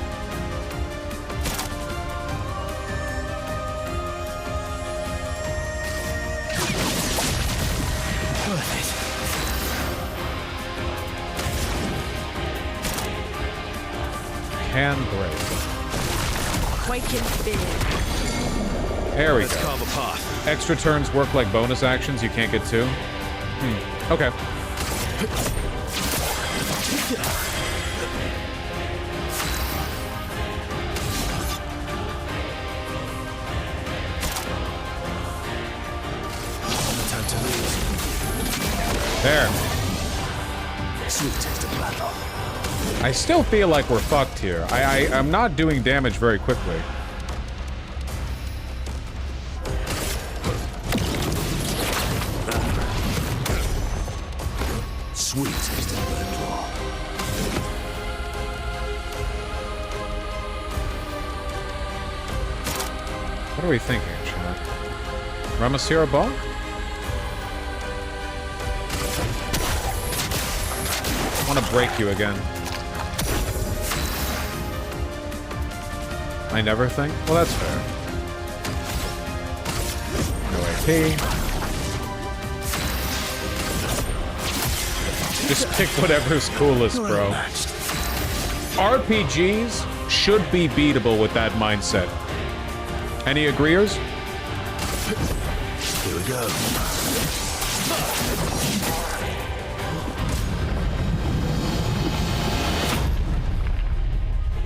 Worth it. Can break. Quaking fear. There we Let's go. carve a path. Extra turns work like bonus actions. You can't get two. Okay. No time to lose. There. Sweet taste of battle. I still feel like we're fucked here. I'm not doing damage very quickly. Sweet taste of battle. What are we thinking, chat? Ramasira Bonk? I want to break you again. I never think? Well, that's fair. No AP. Just pick whatever's coolest, bro. RPGs should be beatable with that mindset. Any agreeers? Here we go.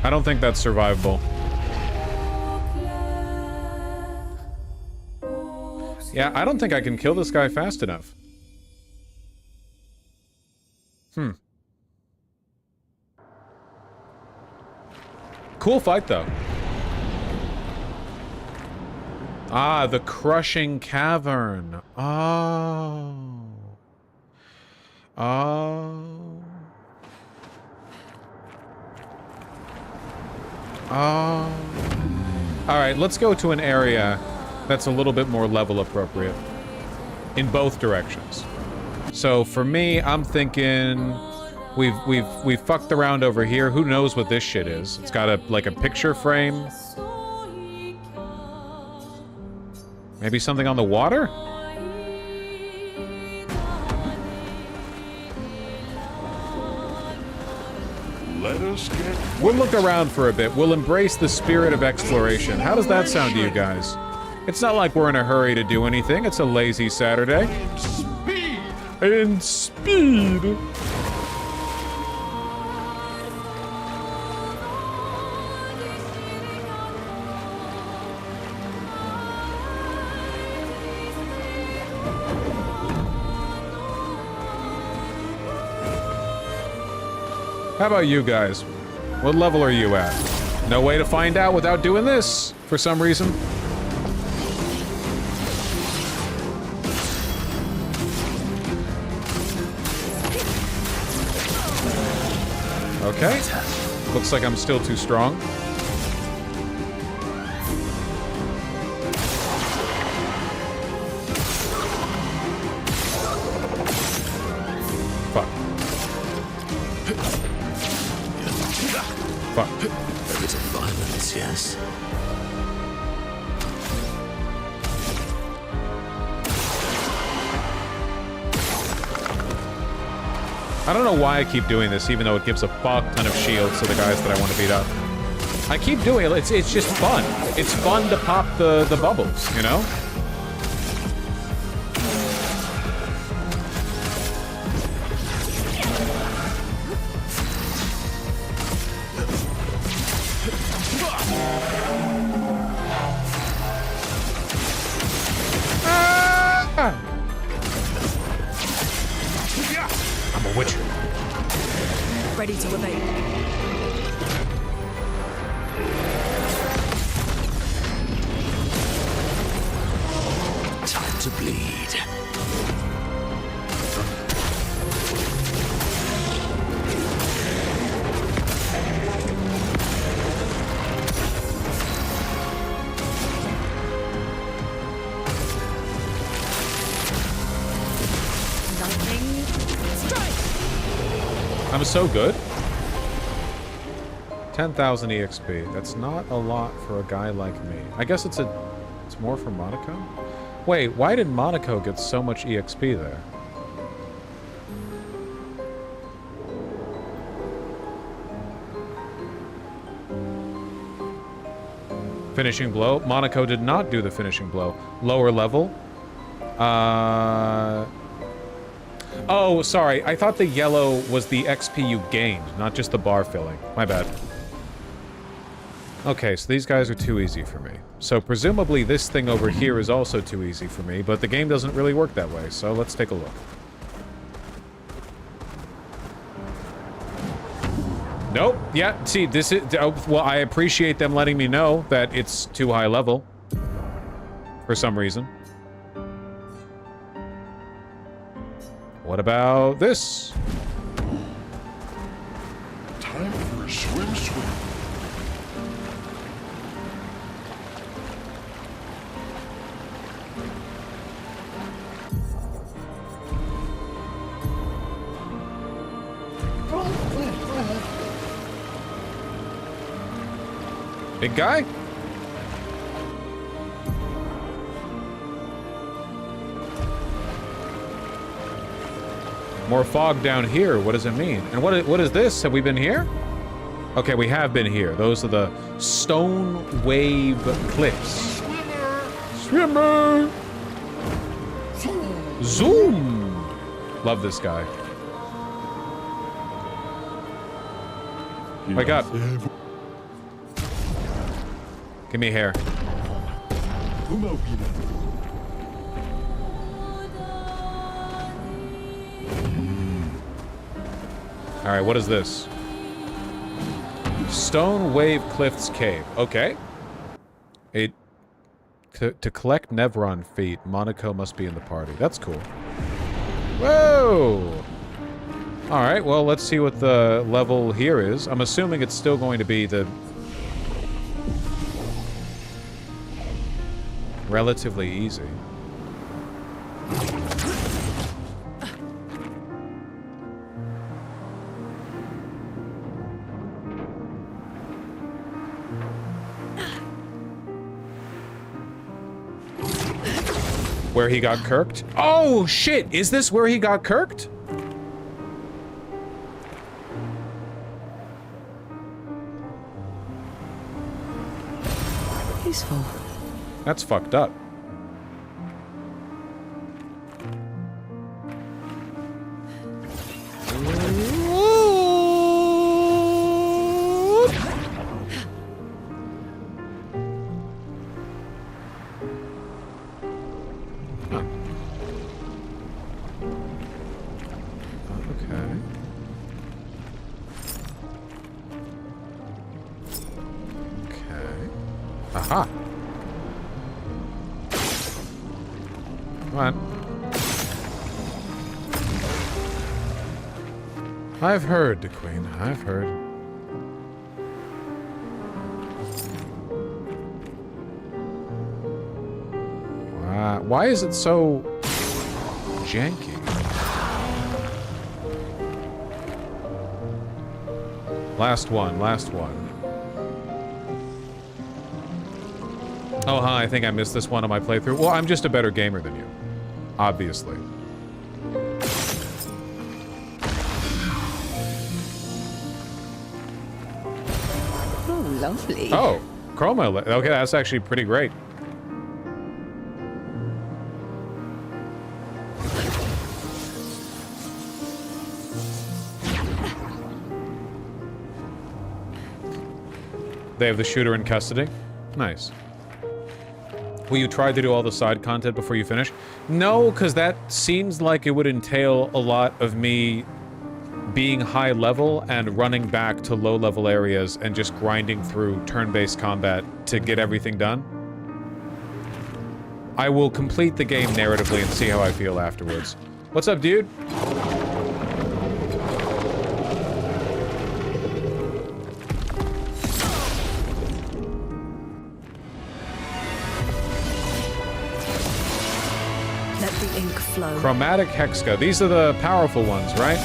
I don't think that's survivable. Yeah, I don't think I can kill this guy fast enough. Cool fight, though. Ah, the crushing cavern. Oh. Oh. Oh. Alright, let's go to an area that's a little bit more level appropriate. In both directions. So for me, I'm thinking we've fucked around over here. Who knows what this shit is? It's got like a picture frame. Maybe something on the water? Let us get... We'll look around for a bit. We'll embrace the spirit of exploration. How does that sound to you guys? It's not like we're in a hurry to do anything. It's a lazy Saturday. In speed! How about you guys? What level are you at? No way to find out without doing this, for some reason. Okay. Looks like I'm still too strong. Fuck. Fuck. A bit of violence, yes. I don't know why I keep doing this, even though it gives a fuck ton of shields to the guys that I want to beat up. I keep doing it. It's just fun. It's fun to pop the bubbles, you know? I'm a witcher. Ready to evade. Time to bleed. Lightning strike. I'm so good. 10,000 EXP. That's not a lot for a guy like me. I guess it's more for Monaco? Wait, why did Monaco get so much EXP there? Finishing blow. Monaco did not do the finishing blow. Lower level. Oh, sorry. I thought the yellow was the XP you gained, not just the bar filling. My bad. Okay, so these guys are too easy for me. So presumably this thing over here is also too easy for me, but the game doesn't really work that way, so let's take a look. Nope. Yeah, see, this is... well, I appreciate them letting me know that it's too high level. For some reason. What about this? Time for a swim. Big guy? More fog down here. What does it mean? And what is this? Have we been here? Okay, we have been here. Those are the stone wave cliffs. Swimmer! Zoom! Love this guy. Wake up. Give me hair. Alright, what is this? Stone Wave Cliffs Cave. Okay. To collect Nevron feet, Monaco must be in the party. That's cool. Whoa! Alright, well, let's see what the level here is. I'm assuming it's still going to be the... relatively easy. Where he got kirked? Oh, shit! Is this where he got kirked? Useful. That's fucked up. Aha. Come on. I've heard, Queen. I've heard. Wow. Why is it so janky? Last one, last one. Oh, huh, I think I missed this one on my playthrough. Well, I'm just a better gamer than you. Obviously. Oh, lovely. Oh, chroma. Okay, that's actually pretty great. They have the shooter in custody. Nice. Will you try to do all the side content before you finish? No, because that seems like it would entail a lot of me being high level and running back to low level areas and just grinding through turn-based combat to get everything done. I will complete the game narratively and see how I feel afterwards. What's up, dude? Let the ink flow. Chromatic Hexka. These are the powerful ones, right?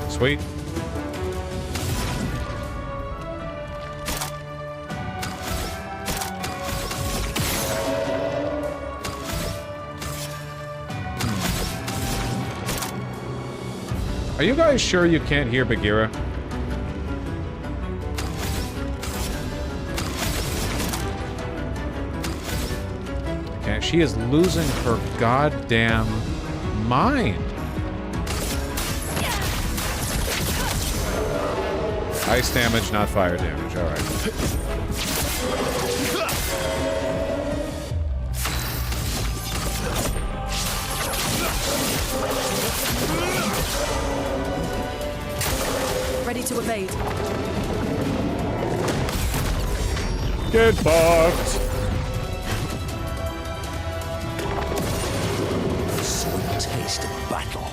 Sweet. Are you guys sure you can't hear Bagheera? Okay, she is losing her goddamn mind. Ice damage, not fire damage. All right. Ready to evade. Get fucked. Sweet taste of battle.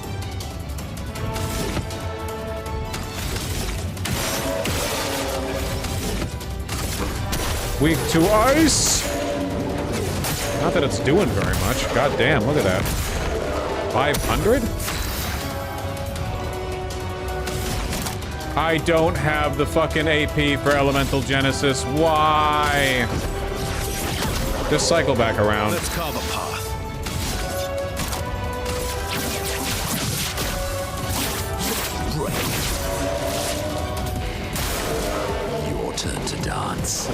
Weak to ice. Not that it's doing very much. God damn, look at that. 500? I don't have the fucking AP for Elemental Genesis. Why? Just cycle back around. Let's carve a path. Your turn to dance.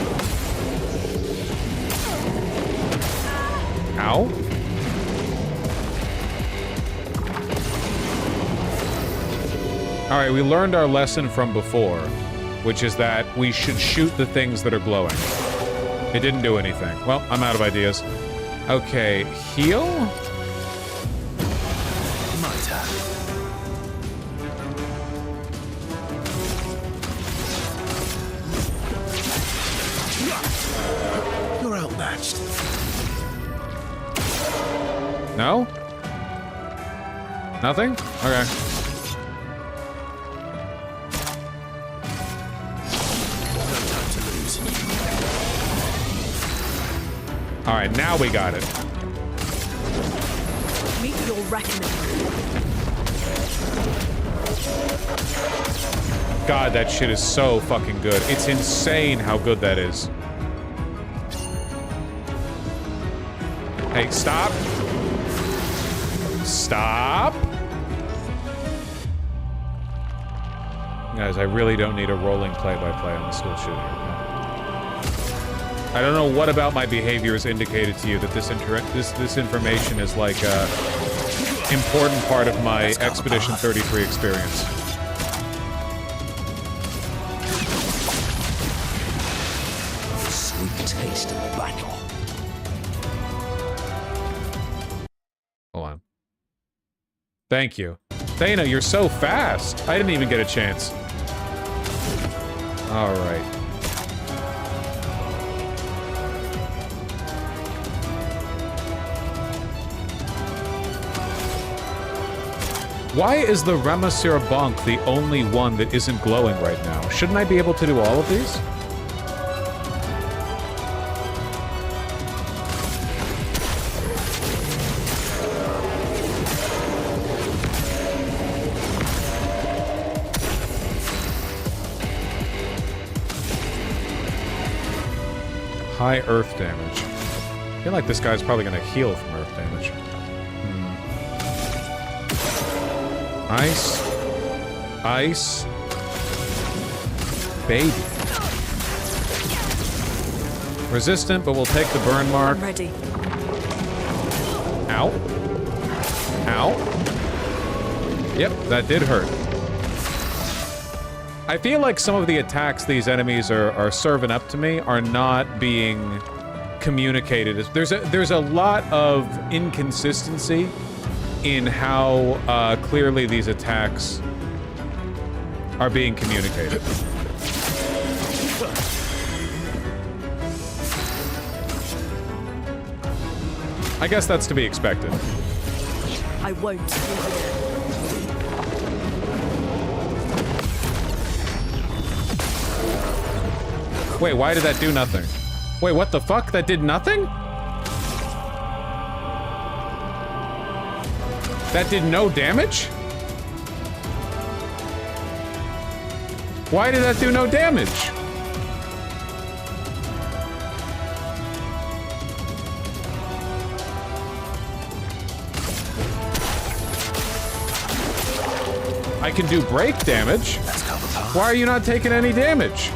Ow. Alright, we learned our lesson from before, which is that we should shoot the things that are glowing. It didn't do anything. Well, I'm out of ideas. Okay, heal? My turn. You're outmatched. No? Nothing? Okay. Alright, now we got it. Meet your reckoning. God, that shit is so fucking good. It's insane how good that is. Hey, stop. Stop. Guys, I really don't need a rolling play-by-play on the school shooting. I don't know what about my behavior has indicated to you that this information is like a important part of my Expedition 33 experience. Sweet taste of battle. Hold on. Thank you. Thana, you're so fast. I didn't even get a chance. All right. Why is the Ramasir Bonk the only one that isn't glowing right now? Shouldn't I be able to do all of these? High earth damage. I feel like this guy's probably gonna heal from earth damage. Ice. Ice. Baby. Resistant, but we'll take the burn mark. I'm ready. Ow. Ow. Yep, that did hurt. I feel like some of the attacks these enemies are serving up to me are not being communicated. There's a lot of inconsistency in how clearly these attacks are being communicated. I guess that's to be expected. I won't be here. Wait, why did that do nothing? Wait, what the fuck? That did nothing? That did no damage? Why did that do no damage? I can do break damage. Why are you not taking any damage?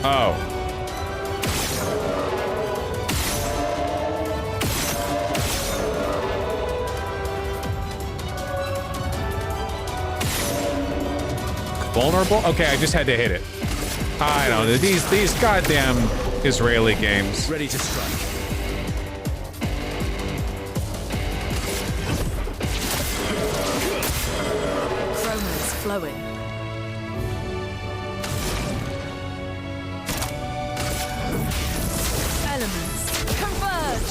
Oh. Vulnerable? Okay, I just had to hit it. I don't know. These goddamn Israeli games. Ready to strike. Chroma's flowing. Elements converge.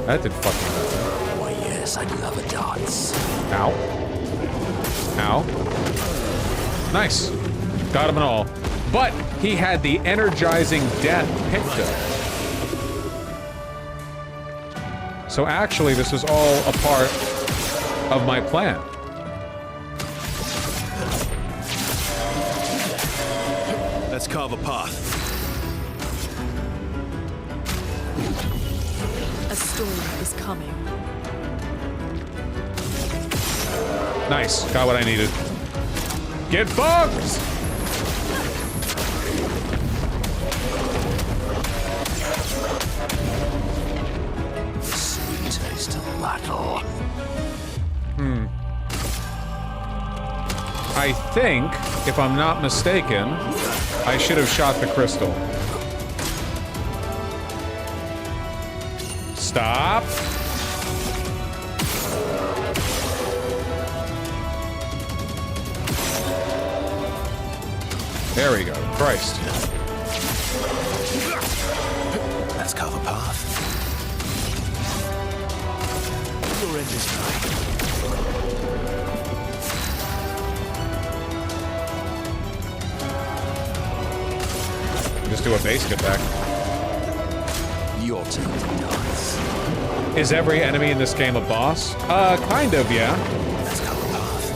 That did fucking nothing. Why, yes, I'd love a dance. Ow. Ow. Nice. Got him and all. But he had the energizing death Picto. So actually, this is all a part of my plan. Let's carve a path. A storm is coming. Nice. Got what I needed. Get fucked! Sweet taste of battle. I think, if I'm not mistaken, I should have shot the crystal. Stop! There we go. Christ. Let's carve a path. Your end is nigh. Just do a basic attack. Your turn to dance. Is every enemy in this game a boss? Kind of, yeah. Let's carve a path.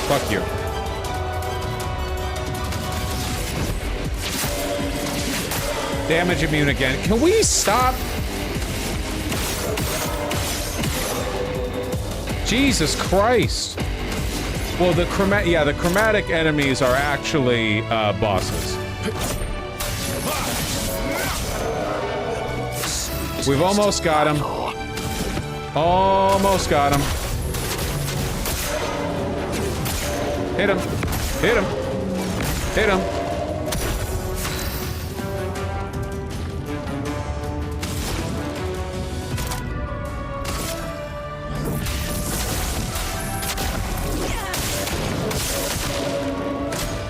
Fuck you. Damage immune again. Can we stop? Jesus Christ. Well, the chromatic enemies are actually bosses. We've almost got him. Almost got him. Hit him. Hit him. Hit him.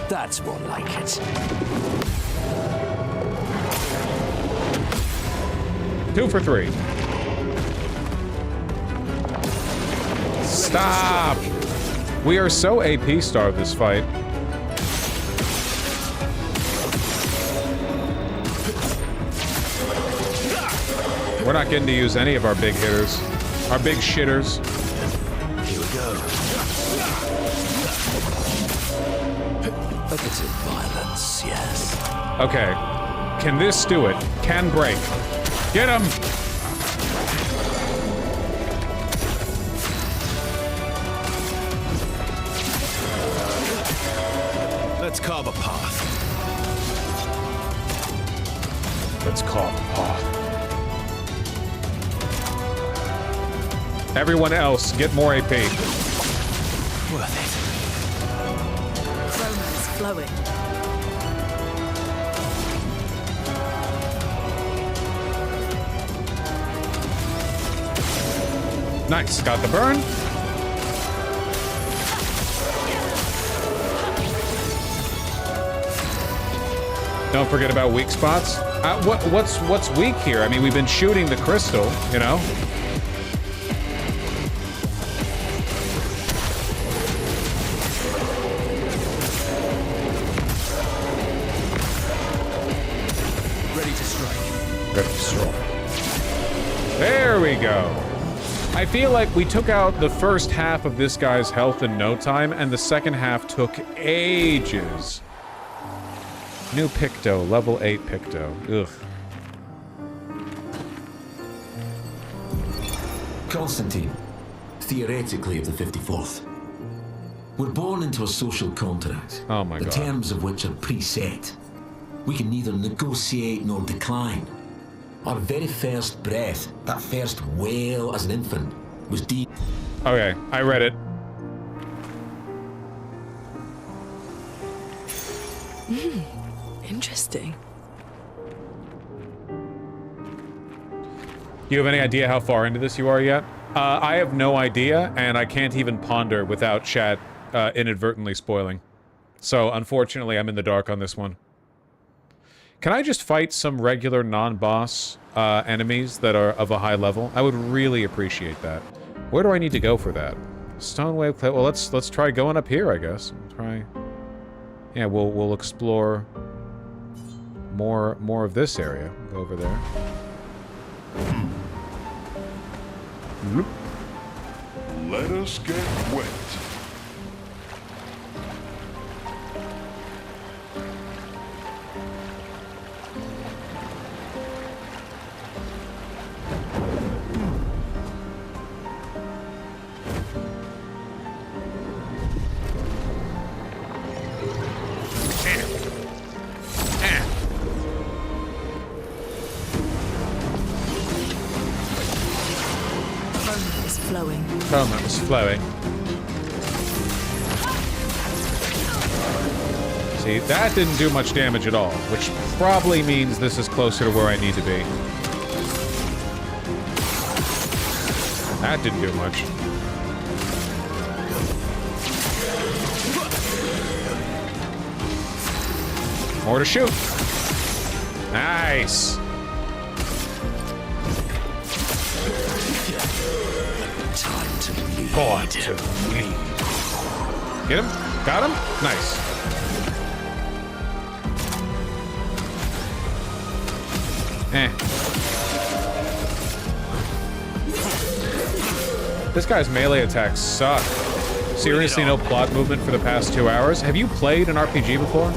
That's more like it. 2 for 3. Stop! We are so AP starved this fight. We're not getting to use any of our big hitters. Our big shitters. Here we go. A bit of violence, yes. Okay. Can this do it? Can break. Get him! Let's carve a path. Let's carve a path. Everyone else, get more AP. Worth it. Chroma is flowing. Nice, got the burn. Don't forget about weak spots. What's weak here? I mean, we've been shooting the crystal, you know? Ready to strike. Ready to strike. There we go. I feel like we took out the first half of this guy's health in no time, and the second half took ages. New Picto, level 8 Picto. Ugh. Constantine, theoretically of the 54th. We're born into a social contract. Oh my the God. terms of which are preset. We can neither negotiate nor decline. Our very first breath, that first wail as an infant, was deep. Okay, I read it. Interesting. Do you have any idea how far into this you are yet? I have no idea, and I can't even ponder without chat inadvertently spoiling. So, unfortunately, I'm in the dark on this one. Can I just fight some regular non-boss enemies that are of a high level? I would really appreciate that. Where do I need to go for that? Stone Wave Clay. Well, let's try going up here, I guess. Try. Yeah, we'll explore more of this area. Go over there. Let us get wet. Chroma is flowing. Chroma is flowing. See, that didn't do much damage at all, which probably means this is closer to where I need to be. That didn't do much. More to shoot. Nice. Time to bleed. Time to bleed. Get him? Got him? Nice. This guy's melee attacks suck. Seriously, no plot movement for the past 2 hours? Have you played an RPG before?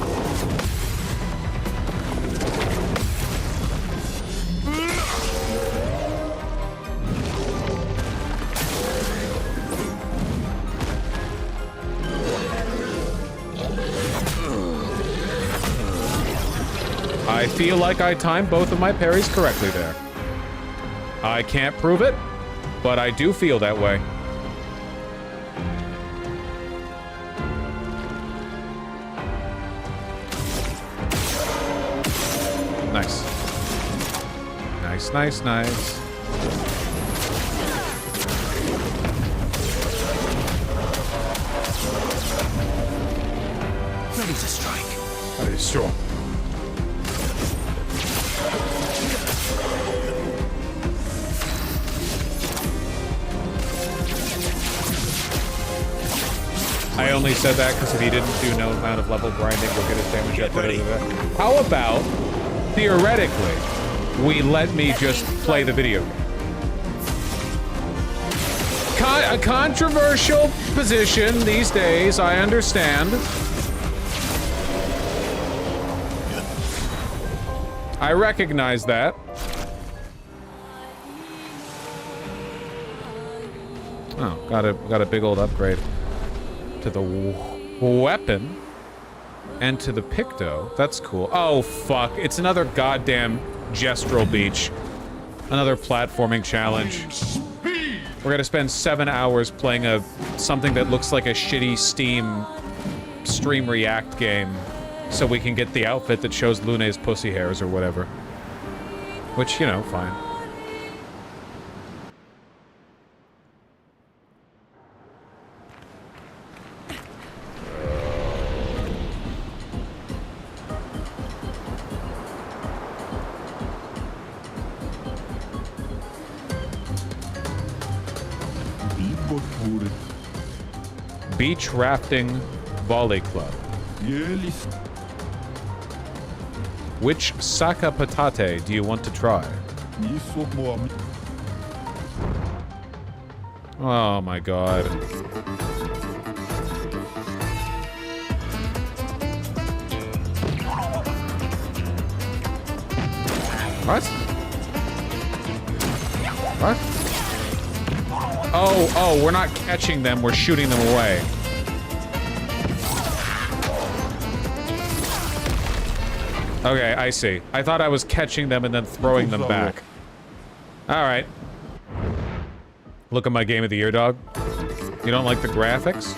I feel like I timed both of my parries correctly there. I can't prove it, but I do feel that way. Nice. Nice, nice, nice. Ready to strike. Ready to strike. I only said that because if he didn't do no amount of level grinding, we'll get his damage up. How about, theoretically, we let me just play the video game. A controversial position these days, I understand. I recognize that. Oh, got a big old upgrade to the weapon and to the Picto. That's cool. Oh fuck! It's another goddamn Gestural Beach. Another platforming challenge. We're gonna spend 7 hours playing something that looks like a shitty Steam Stream React game, so we can get the outfit that shows Lune's pussy hairs or whatever. Which, you know, fine. Beach Rafting Volley Club. Which Saka Patate do you want to try? Oh my god. What? What? Oh, we're not catching them, we're shooting them away. Okay, I see. I thought I was catching them and then throwing them back. Alright. Look at my Game of the Year, dog. You don't like the graphics?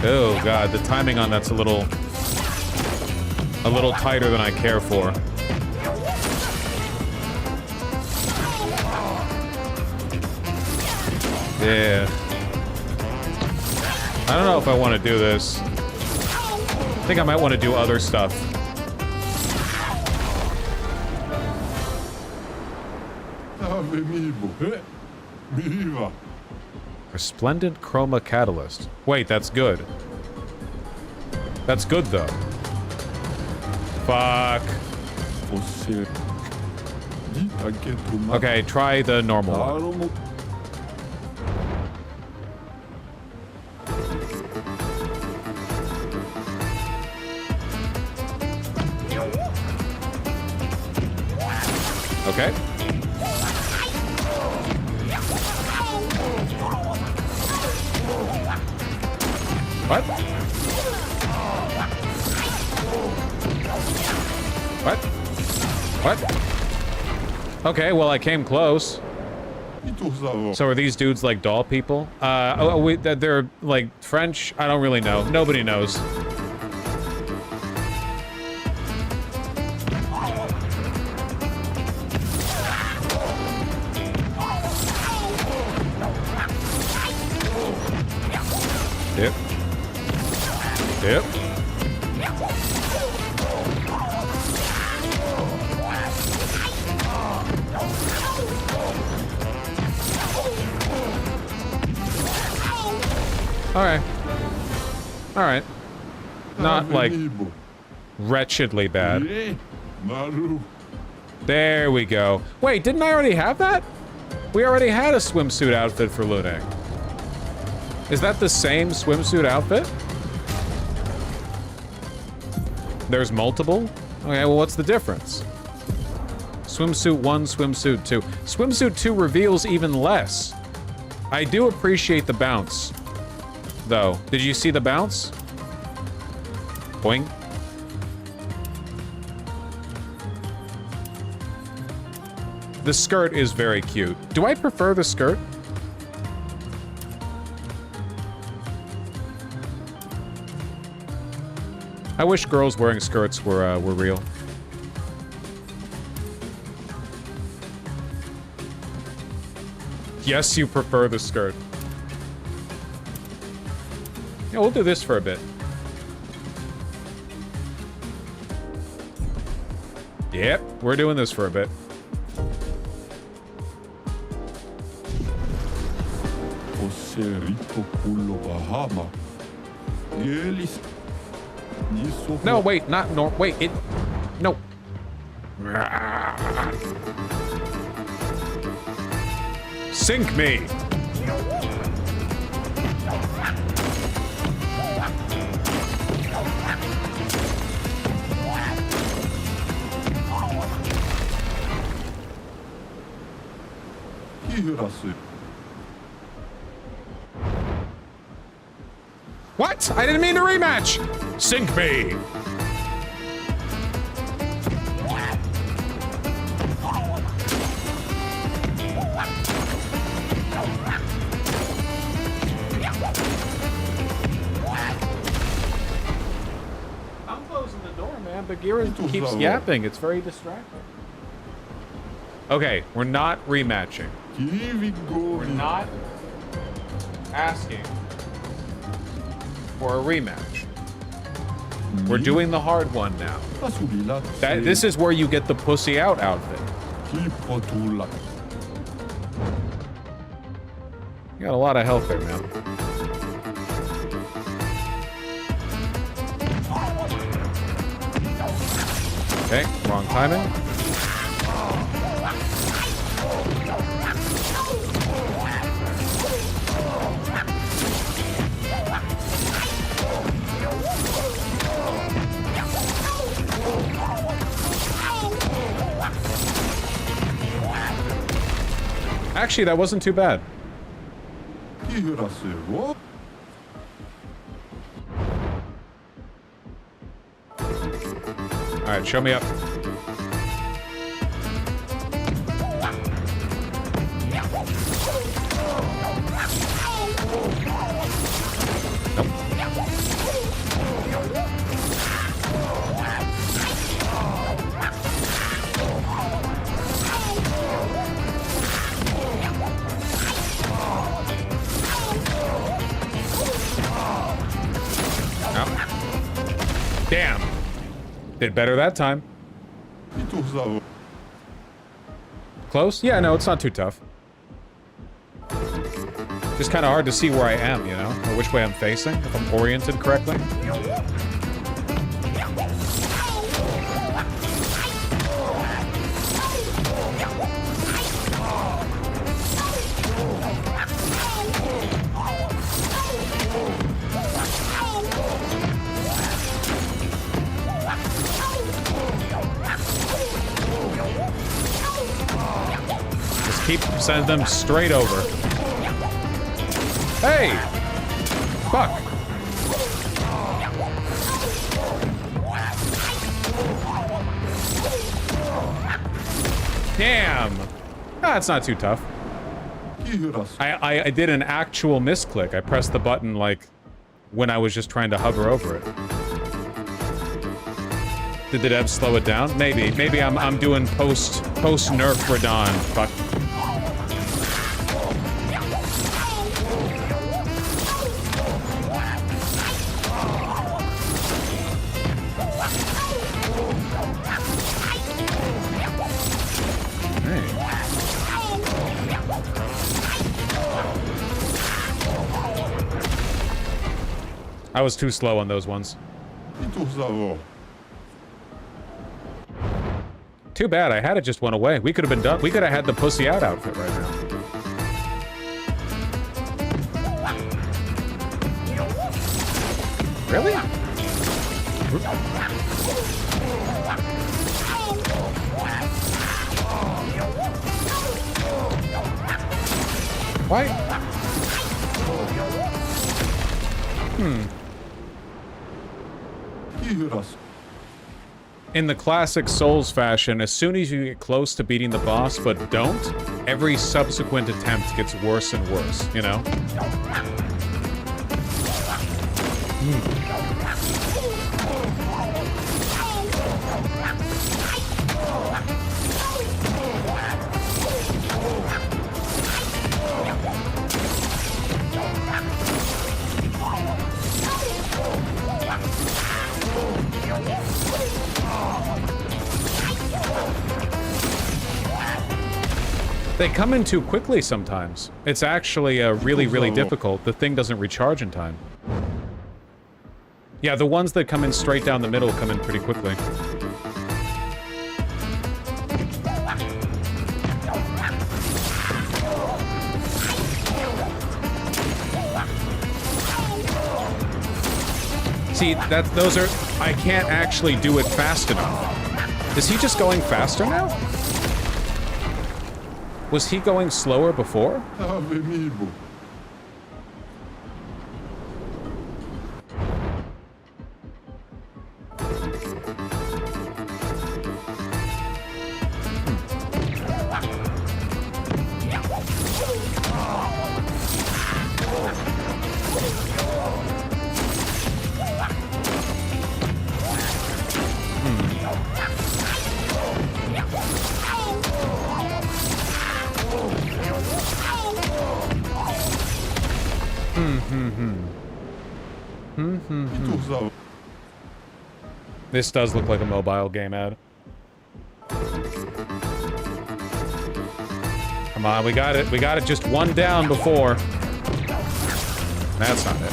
Oh god, the timing on that's a little tighter than I care for. Yeah. I don't know if I want to do this. I think I might want to do other stuff. Resplendent Chroma Catalyst. Wait, that's good. That's good, though. Fuck. Okay, try the normal one. Okay. What? What? What? Okay, well, I came close. So are these dudes like doll people? They're like French? I don't really know. Nobody knows. Yep. Yep. Alright. Alright. Not, like, wretchedly bad. There we go. Wait, didn't I already have that? We already had a swimsuit outfit for Lune. Is that the same swimsuit outfit? There's multiple? Okay, well, what's the difference? Swimsuit 1, swimsuit 2. Swimsuit 2 reveals even less. I do appreciate the bounce, though. Did you see the bounce? Boing. The skirt is very cute. Do I prefer the skirt? I wish girls wearing skirts were real. Yes, you prefer the skirt. Yeah, we'll do this for a bit. Yep, we're doing this for a bit. No, wait, not nor. Wait, it. No. Sink me. What? I didn't mean to rematch. Sink me. I'm closing the door, man. Bagheera keeps yapping. It's very distracting. Okay, we're not rematching. We're not asking for a rematch. We're doing the hard one now. This is where you get the pussy out outfit. You got a lot of health there, man. Okay, wrong timing. Actually, that wasn't too bad. Alright, show me up. Damn. Did better that time. Close? Yeah, no, it's not too tough. Just kind of hard to see where I am, you know? Or which way I'm facing, if I'm oriented correctly. Keep sending them straight over. Hey! Fuck! Damn! Ah, it's not too tough. I did an actual misclick. I pressed the button, like, when I was just trying to hover over it. Did the devs slow it down? Maybe. Maybe I'm doing post nerf Radon. Fuck. I was too slow on those ones. Too bad, I had it just went away. We could have been done. We could have had the pussy out outfit right now. Really? Why? In the classic Souls fashion, as soon as you get close to beating the boss but don't, every subsequent attempt gets worse and worse, you know? They come in too quickly sometimes. It's actually really, really difficult. The thing doesn't recharge in time. Yeah, the ones that come in straight down the middle come in pretty quickly. See, those are... I can't actually do it fast enough. Is he just going faster now? Was he going slower before? This does look like a mobile game ad. Come on, we got it. We got it. Just one down before. That's not it.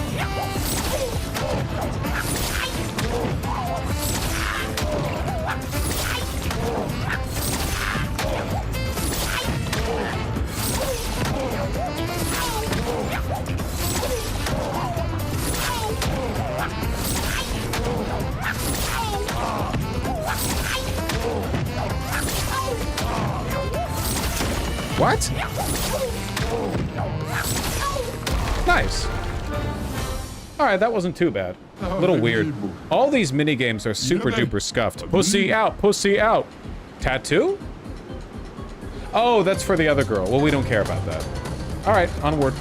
What? Nice. Alright, that wasn't too bad. A little weird. All these minigames are super duper scuffed. Pussy out, pussy out. Tattoo? Oh, that's for the other girl. Well, we don't care about that. Alright, onward.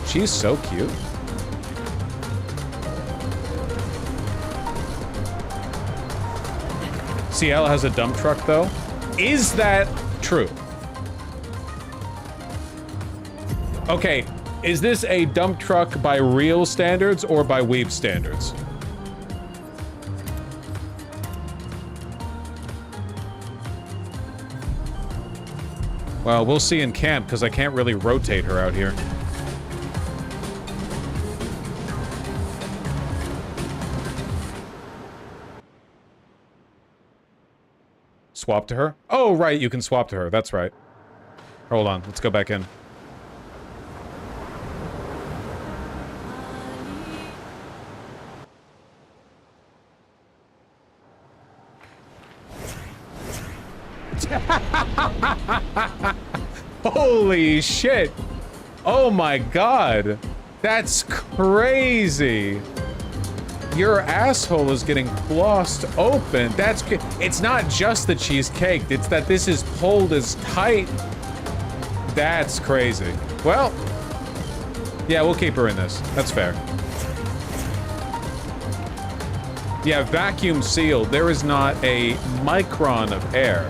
She's so cute. CL has a dump truck, though. Is that true? Okay, is this a dump truck by real standards or by weeb standards? Well, we'll see in camp, because I can't really rotate her out here. Swap to her? Oh, right, you can swap to her. That's right. Hold on, let's go back in. Holy shit! Oh my god! That's crazy! Your asshole is getting flossed open. That's... It's not just that she's caked, it's that this is pulled as tight. That's crazy. Well... Yeah, we'll keep her in this. That's fair. Yeah, vacuum sealed. There is not a micron of air.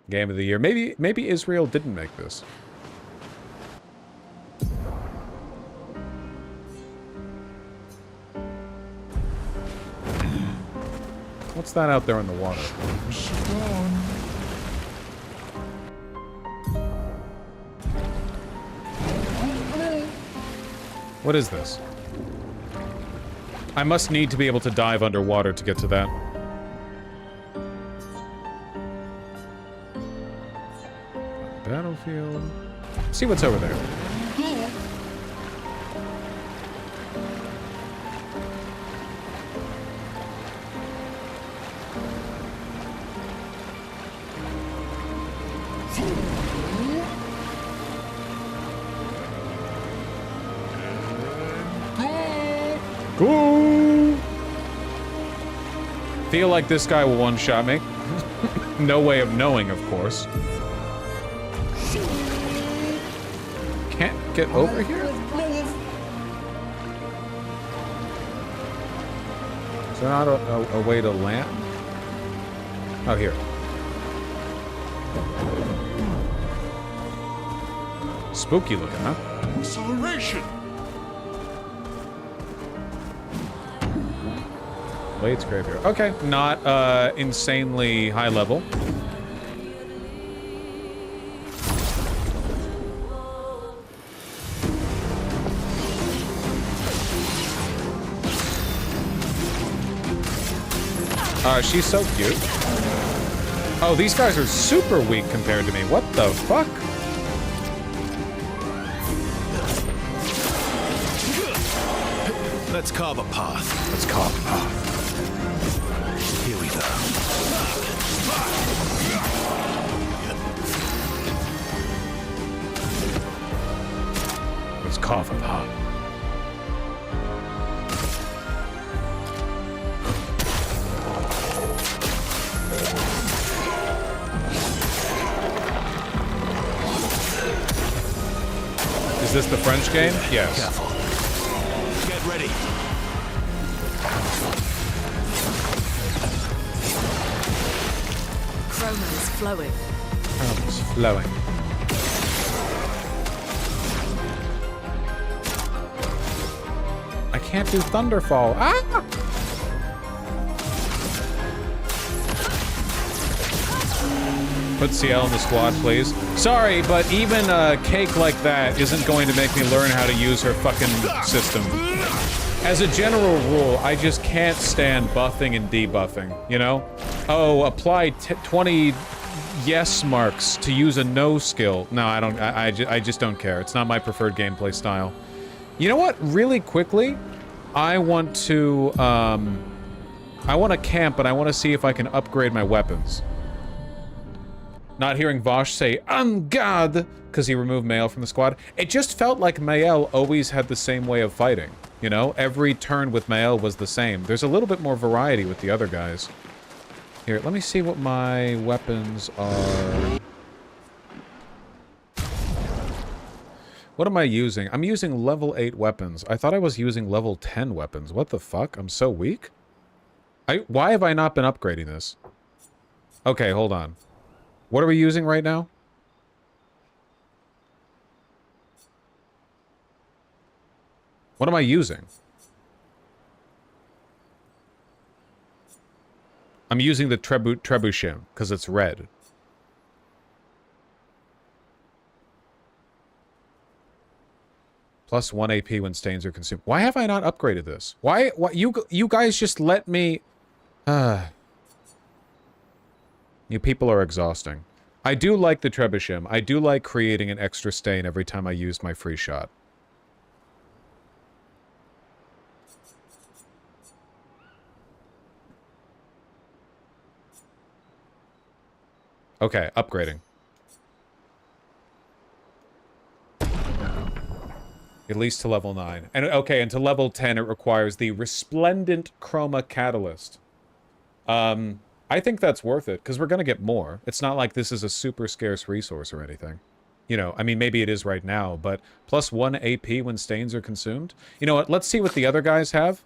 Game of the year. Maybe Israel didn't make this. What's that out there in the water? What is this? I must need to be able to dive underwater to get to that. Battlefield. See what's over there. Go! Feel like this guy will one-shot me. No way of knowing, of course. Can't get over here? Is there not a way to land? Oh, here. Spooky looking, huh? Acceleration! Blades Graveyard. Okay, not insanely high level. She's so cute. Oh, these guys are super weak compared to me. What the fuck? Let's carve a path. Let's carve a path. Here we go. Let's carve a path. Is this the French game? Yes. Careful. Get ready. Chroma is flowing. Chroma's flowing. I can't do Thunderfall. Ah! Put CL in the squad, please. Sorry, but even a cake like that isn't going to make me learn how to use her fucking system. As a general rule, I just can't stand buffing and debuffing, you know? Oh, apply 20 yes marks to use a no skill. No, I don't. I just don't care. It's not my preferred gameplay style. You know what? Really quickly, I want to camp, and I want to see if I can upgrade my weapons. Not hearing Vosh say, "On God," because he removed Mael from the squad. It just felt like Mael always had the same way of fighting. You know, every turn with Mael was the same. There's a little bit more variety with the other guys. Here, let me see what my weapons are. What am I using? I'm using level 8 weapons. I thought I was using level 10 weapons. What the fuck? I'm so weak? Why have I not been upgrading this? Okay, hold on. What are we using right now? What am I using? I'm using the trebuchet because it's red. Plus 1 AP when stains are consumed. Why have I not upgraded this? Why you guys just let me... You people are exhausting. I do like the trebuchet. I do like creating an extra stain every time I use my free shot. Okay, upgrading. At least to level 9. And okay, and to level 10 it requires the Resplendent Chroma Catalyst. I think that's worth it, because we're going to get more. It's not like this is a super scarce resource or anything. You know, I mean, maybe it is right now, but plus 1 AP when stains are consumed. You know what, let's see what the other guys have.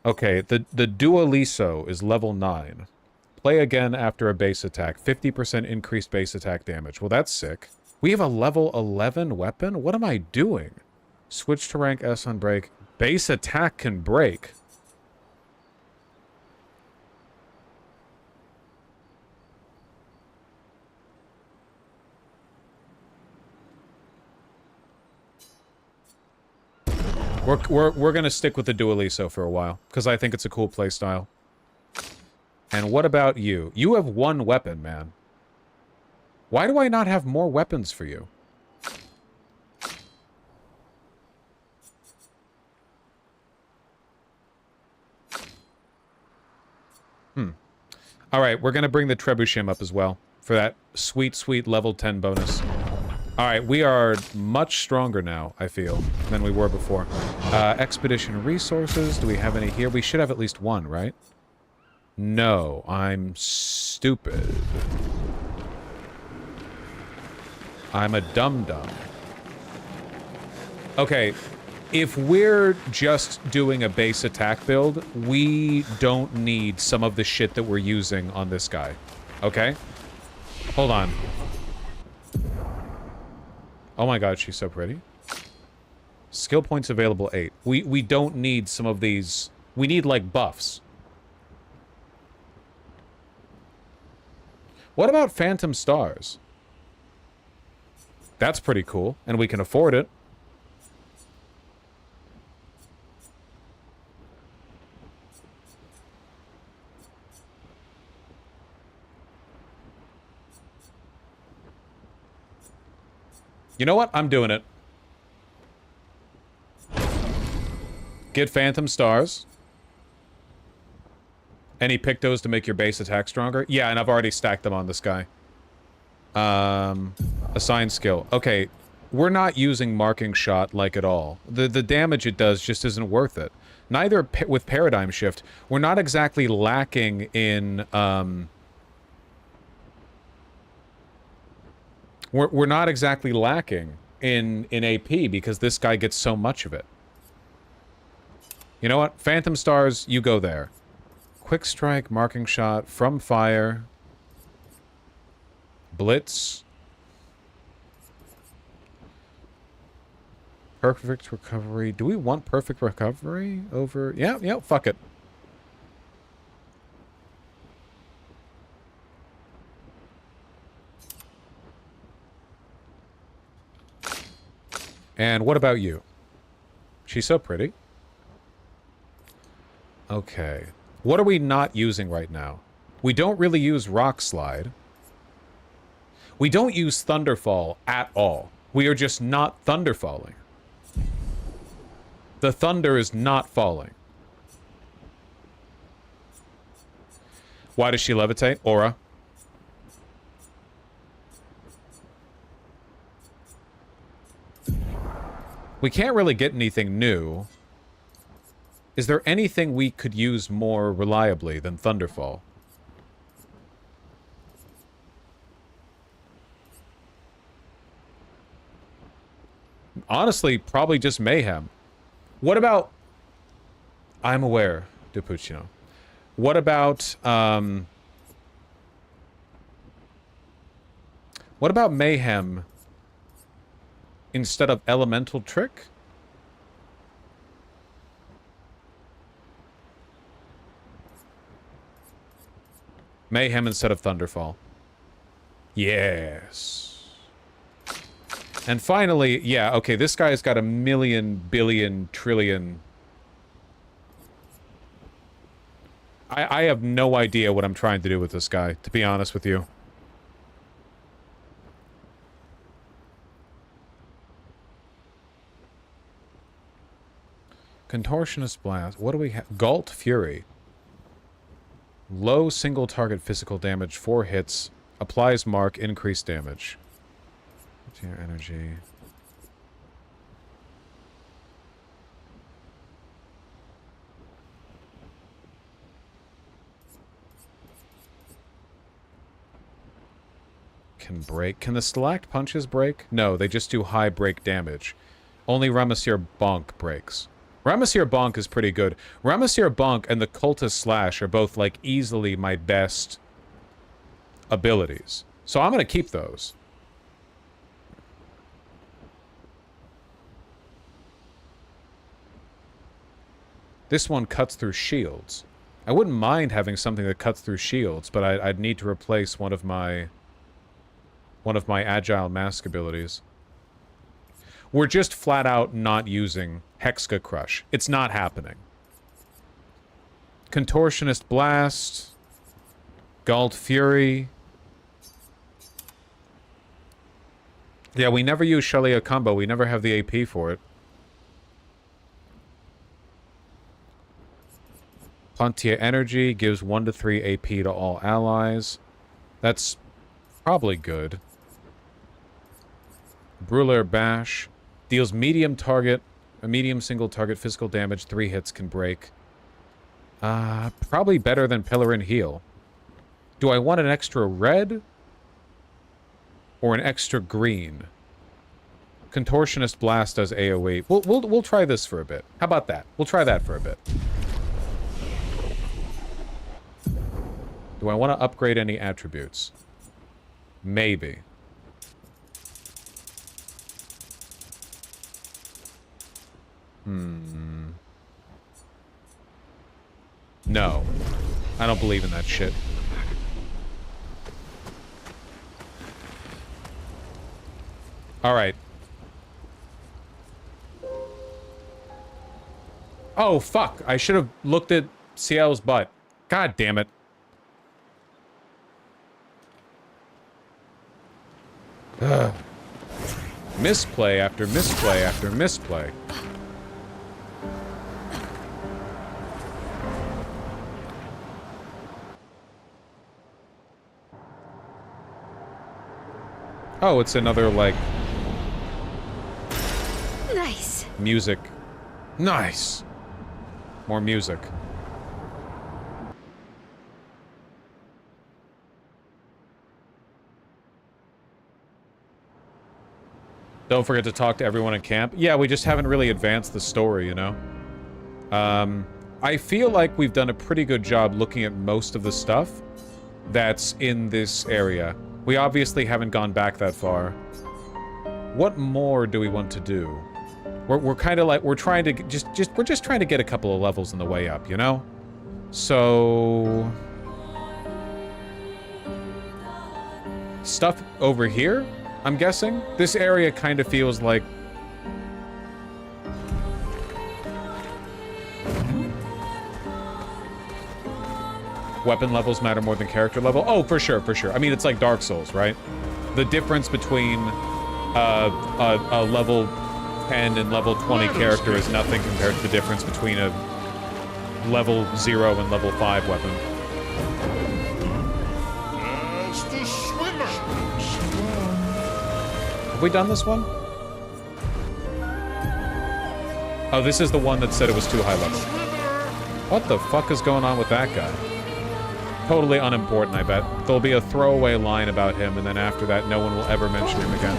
Okay, the Dualiso is level 9. Play again after a base attack. 50% increased base attack damage. Well, that's sick. We have a level 11 weapon? What am I doing? Switch to rank S on break. Base attack can break. We're gonna stick with the Dualiso for a while, because I think it's a cool playstyle. And what about you? You have 1 weapon, man. Why do I not have more weapons for you? Alright, we're gonna bring the Trebuchet up as well, for that sweet, sweet level 10 bonus. Alright, we are much stronger now, I feel, than we were before. Expedition resources, do we have any here? We should have at least 1, right? No, I'm stupid. I'm a dum-dum. Okay, if we're just doing a base attack build, we don't need some of the shit that we're using on this guy. Okay? Hold on. Oh my god, she's so pretty. Skill points available 8. We don't need some of these We need, like, buffs. What about Phantom Stars? That's pretty cool, and we can afford it. You know what? I'm doing it. Get Phantom Stars. Any Pictos to make your base attack stronger? Yeah, and I've already stacked them on this guy. Assign skill. Okay, we're not using Marking Shot like at all. The damage it does just isn't worth it. Neither with Paradigm Shift. We're not exactly lacking in, We're not exactly lacking in AP because this guy gets so much of it. You know what? Phantom Stars, you go there. Quick Strike, Marking Shot, From Fire, Blitz, Perfect Recovery. Do we want Perfect Recovery over... Yeah, fuck it. And what about you? She's so pretty. Okay. What are we not using right now? We don't really use Rock Slide. We don't use Thunderfall at all. We are just not Thunderfalling. The thunder is not falling. Why does she levitate? Aura. We can't really get anything new. Is there anything we could use more reliably than Thunderfall? Honestly, probably just Mayhem. What about... I'm aware, DiPuccio. What about, what about Mayhem instead of Elemental Trick? Mayhem instead of Thunderfall. Yes. And finally, yeah, okay, this guy's got a million, billion, trillion... I have no idea what I'm trying to do with this guy, to be honest with you. Contortionist Blast. What do we have? Galt Fury. Low single target physical damage, 4 hits. Applies mark, increased damage. Energy. Can break. Can the Stalactite punches break? No, they just do high break damage. Only Ramesir Bonk breaks. Ramesir Bonk is pretty good. Ramesir Bonk and the Cultist Slash are both, like, easily my best abilities. So I'm gonna keep those. This one cuts through shields. I wouldn't mind having something that cuts through shields, but I'd need to replace one of my Agile Mask abilities. We're just flat out not using Hexka Crush. It's not happening. Contortionist Blast. Galt Fury. Yeah, we never use Shalia combo. We never have the AP for it. Pontia Energy gives 1 to 3 AP to all allies. That's probably good. Brulair Bash deals medium single target physical damage. 3 hits can break. Probably better than Pillarin Heal. Do I want an extra red? Or an extra green? Contortionist Blast does AoE. We'll try this for a bit. How about that? We'll try that for a bit. Do I want to upgrade any attributes? Maybe. No. I don't believe in that shit. Alright. Oh, fuck. I should have looked at Ciel's butt. God damn it. Ugh. Misplay after misplay after misplay. Oh, it's another, like... Nice. Music. Nice! More music. Don't forget to talk to everyone in camp. Yeah, we just haven't really advanced the story, you know? I feel like we've done a pretty good job looking at most of the stuff that's in this area. We obviously haven't gone back that far. What more do we want to do? We're kind of like, we're trying to we're just trying to get a couple of levels on the way up, you know? So... Stuff over here, I'm guessing? This area kind of feels like... Weapon levels matter more than character level? Oh, for sure, for sure. I mean, it's like Dark Souls, right? The difference between a level 10 and level 20 character is nothing compared to the difference between a level 0 and level 5 weapon. Have we done this one? Oh, this is the one that said it was too high level. What the fuck is going on with that guy? Totally unimportant, I bet. There'll be a throwaway line about him, and then after that, no one will ever mention him again.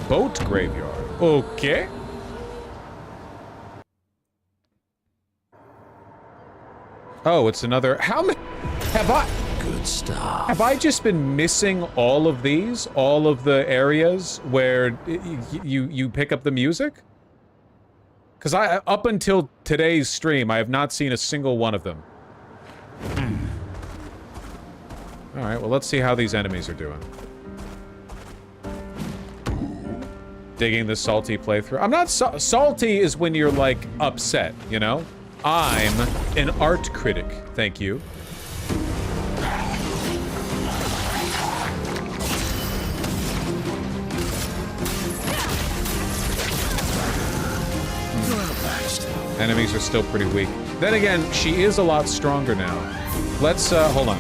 Boat graveyard. Okay. Oh, it's another... How many... Have I... Good stuff. Have I just been missing all of these? All of the areas where you pick up the music? Because up until today's stream, I have not seen a single one of them. Alright, well, let's see how these enemies are doing. Digging the salty playthrough. I'm not salty is when you're, like, upset, you know? I'm an art critic, thank you. Enemies are still pretty weak. Then again, she is a lot stronger now. Let's, hold on.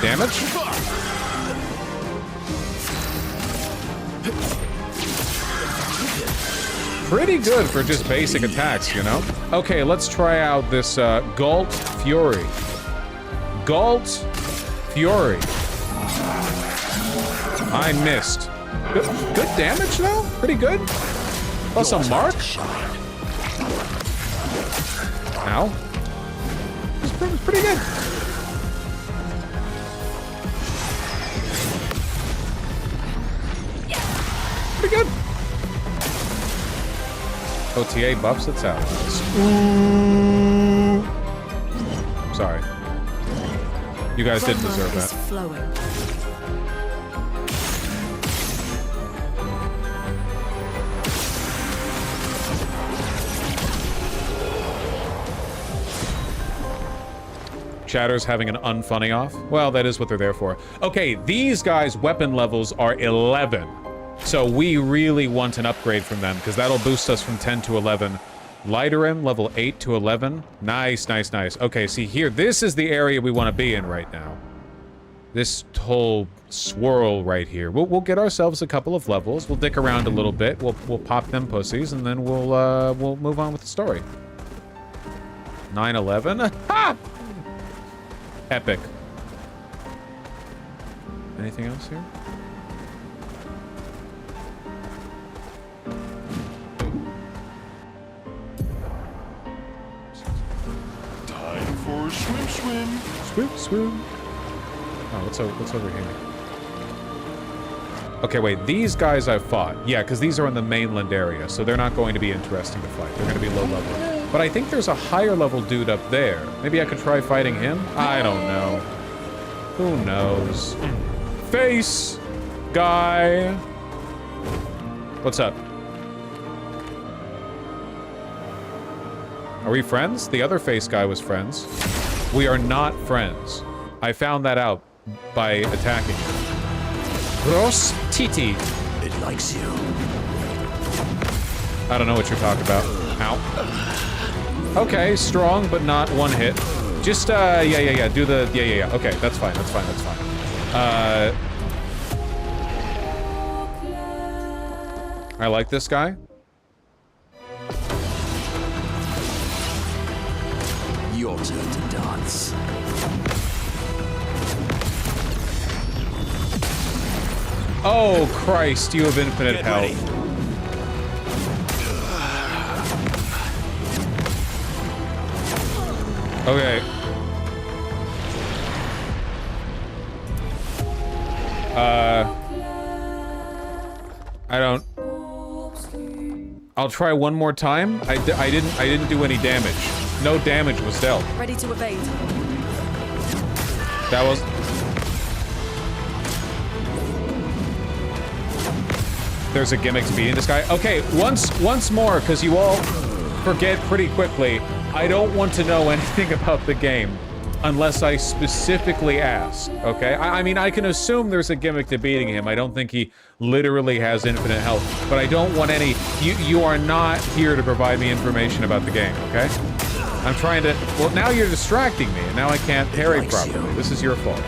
Damage? Pretty good for just basic attacks, you know? Okay, let's try out this, Galt Fury. Galt Fury. I missed. Good damage, though? Pretty good? Plus a mark? Ow. It's pretty good. Pretty good. OTA buffs its allies. Sorry. You guys didn't deserve that. Flowing. Chatter's having an unfunny off. Well, that is what they're there for. Okay, these guys' weapon levels are 11. So we really want an upgrade from them, because that'll boost us from 10 to 11. Lighter level 8 to 11. Nice, nice, nice. Okay, see here, this is the area we want to be in right now. This whole swirl right here. We'll get ourselves a couple of levels. We'll dick around a little bit. We'll pop them pussies, and then we'll move on with the story. 9/11. Ha! Epic. Anything else here? Time for a swim. Swim, swim. Oh, what's over here? Okay, wait, these guys I've fought. Yeah, because these are in the mainland area, so they're not going to be interesting to fight. They're going to be low level. But I think there's a higher level dude up there. Maybe I could try fighting him? I don't know. Who knows? Face guy. What's up? Are we friends? The other face guy was friends. We are not friends. I found that out by attacking him. Gross Titi. It likes you. I don't know what you're talking about. Ow. Okay, strong, but not one hit. Just, yeah. Do the, yeah. Okay, that's fine. I like this guy. Your turn to dance. Oh, Christ, you have infinite health. Okay. I don't... I'll try one more time. I didn't do any damage. No damage was dealt. Ready to evade. That was... There's a gimmick to beating this guy. Okay, once more, because you all forget pretty quickly. I don't want to know anything about the game unless I specifically ask, okay? I mean, I can assume there's a gimmick to beating him. I don't think he literally has infinite health, but I don't want any... You are not here to provide me information about the game, okay? I'm trying to... Well, now you're distracting me, and now I can't parry properly. This is your fault.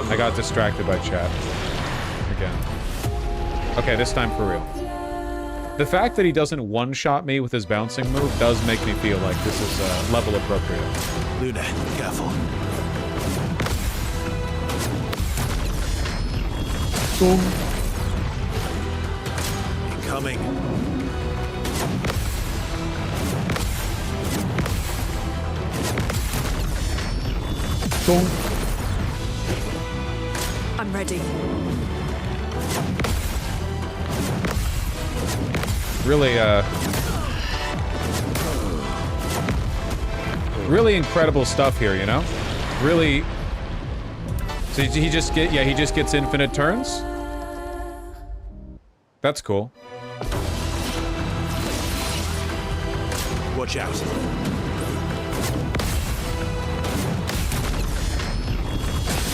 I got distracted by chat. Again. Okay, this time for real. The fact that he doesn't one-shot me with his bouncing move does make me feel like this is level appropriate. Luna, careful. Boom. Incoming. Boom. I'm ready. Really, really incredible stuff here, you know? Really... So he just gets infinite turns? That's cool. Watch out.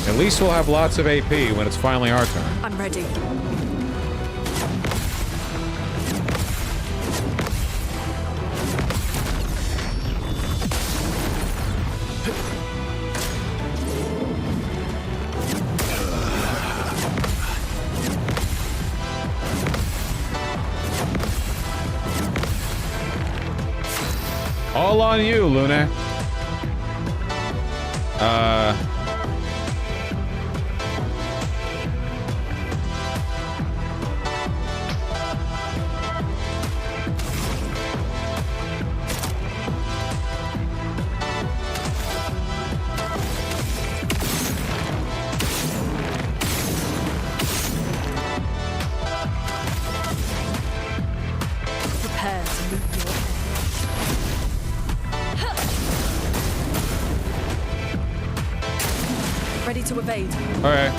At least we'll have lots of AP when it's finally our turn. I'm ready. All on you, Luna. Prepare to move your Ready to evade. Okay.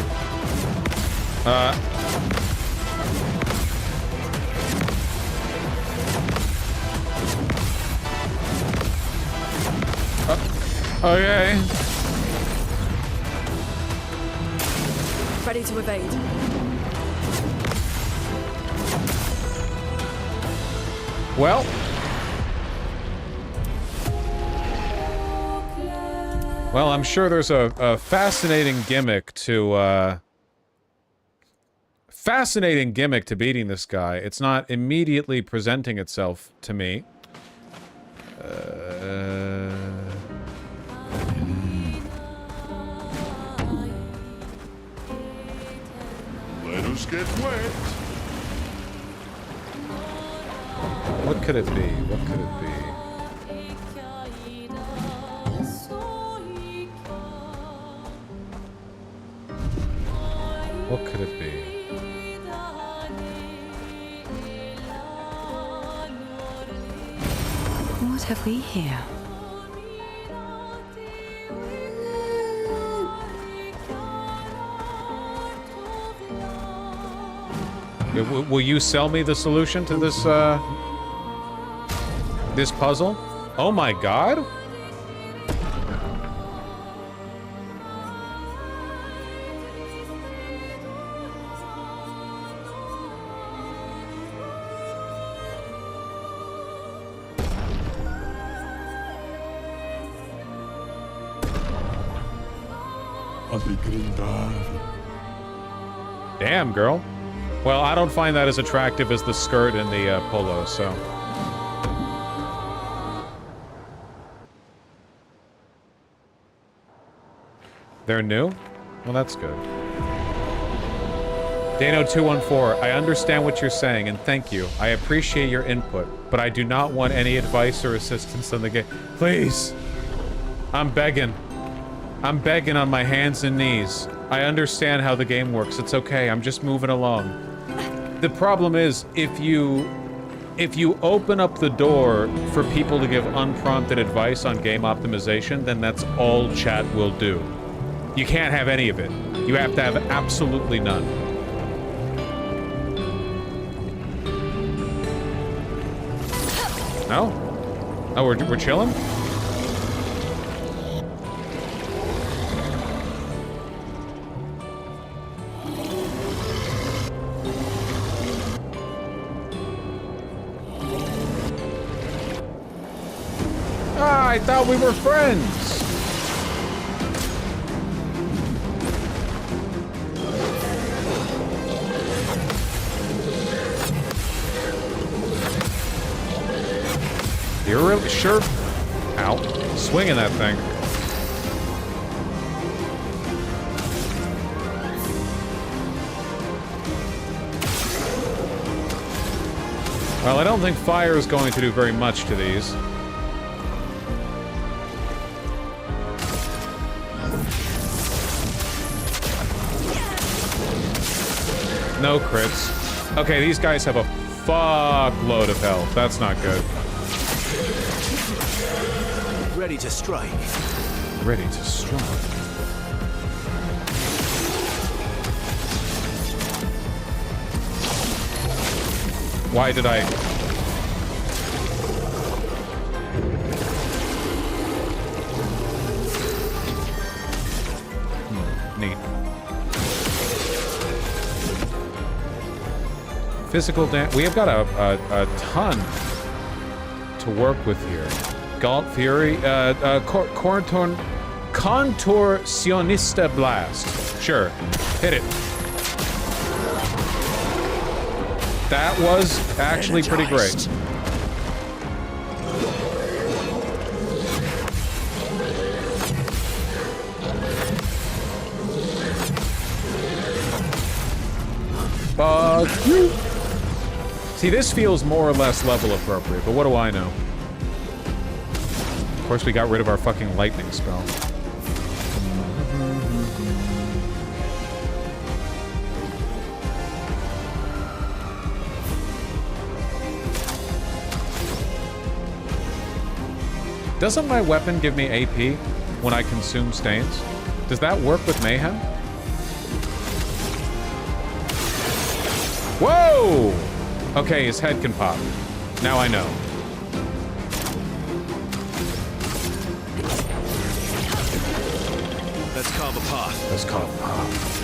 Okay. Ready to evade. Well. Well, I'm sure there's a fascinating gimmick to, fascinating gimmick to beating this guy. It's not immediately presenting itself to me. Let us get wet. What could it be? What could it be? What could it be? What have we here? Will you sell me the solution to this, this puzzle? Oh my god! Damn, girl. Well, I don't find that as attractive as the skirt and the polo, so... They're new? Well, that's good. Dano214, I understand what you're saying, and thank you. I appreciate your input, but I do not want any advice or assistance on the game. Please! I'm begging. I'm begging on my hands and knees. I understand how the game works. It's okay. I'm just moving along. The problem is, if you open up the door for people to give unprompted advice on game optimization, then that's all chat will do. You can't have any of it. You have to have absolutely none. No? Oh, we're chilling? I thought we were friends. You're really sure? Ow. Swinging that thing. Well, I don't think fire is going to do very much to these. No crits. Okay, these guys have a fuckload of health. That's not good. Ready to strike. Ready to strike. Why did I... Neat. Physical damage. We have got a ton to work with here. Galt Fury, Contorsionista Blast. Sure, hit it. That was actually pretty great. Fuck you. See, this feels more or less level appropriate, but what do I know? Of course, we got rid of our fucking lightning spell. Doesn't my weapon give me AP when I consume stains? Does that work with Mayhem? Whoa! Okay, his head can pop. Now I know. Let's carve a path. Let's carve a path.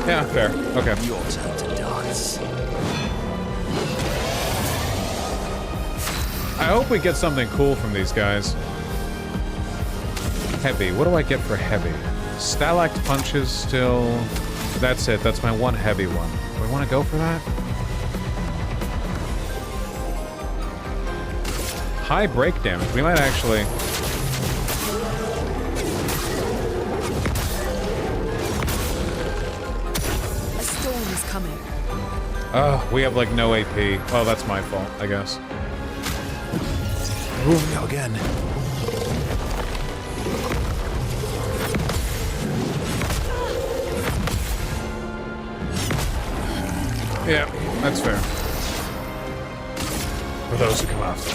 Yeah, fair. Okay. Your turn to dance. I hope we get something cool from these guys. Heavy. What do I get for heavy? Stalact punches still. That's it. That's my one heavy one. Do I want to go for that? high break damage. We might actually... A storm is coming. Oh, we have like no AP. Oh, that's my fault, I guess. Here we go again. Yeah, that's fair. For those who come after.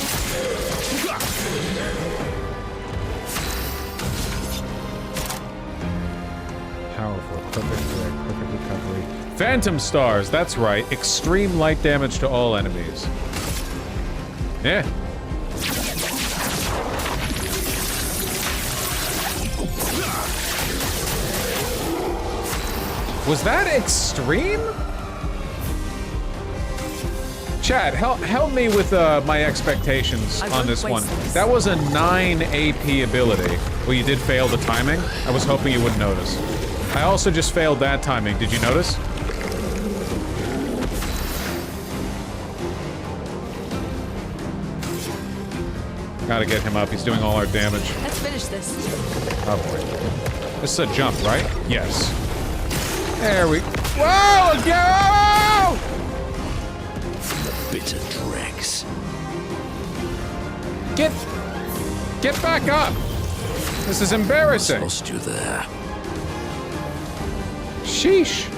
Powerful, perfect recovery. Phantom stars, that's right. Extreme light damage to all enemies. Yeah. Was that extreme? Chat, help me with my expectations on this one. That was a 9 AP ability. Well, you did fail the timing. I was hoping you wouldn't notice. I also just failed that timing. Did you notice? Gotta get him up. He's doing all our damage. Let's finish this. Oh boy. This is a jump, right? Yes. There we... Whoa! Go! Bitter dregs. Get back up! This is embarrassing. Lost you there. Sheesh.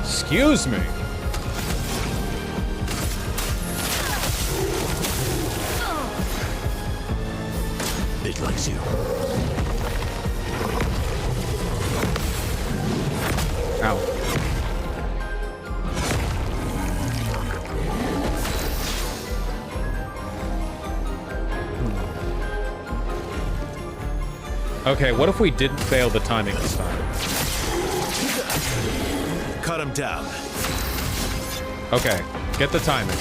Excuse me. It likes you. Ow. Okay, what if we didn't fail the timing this time? Cut him down. Okay, get the timing.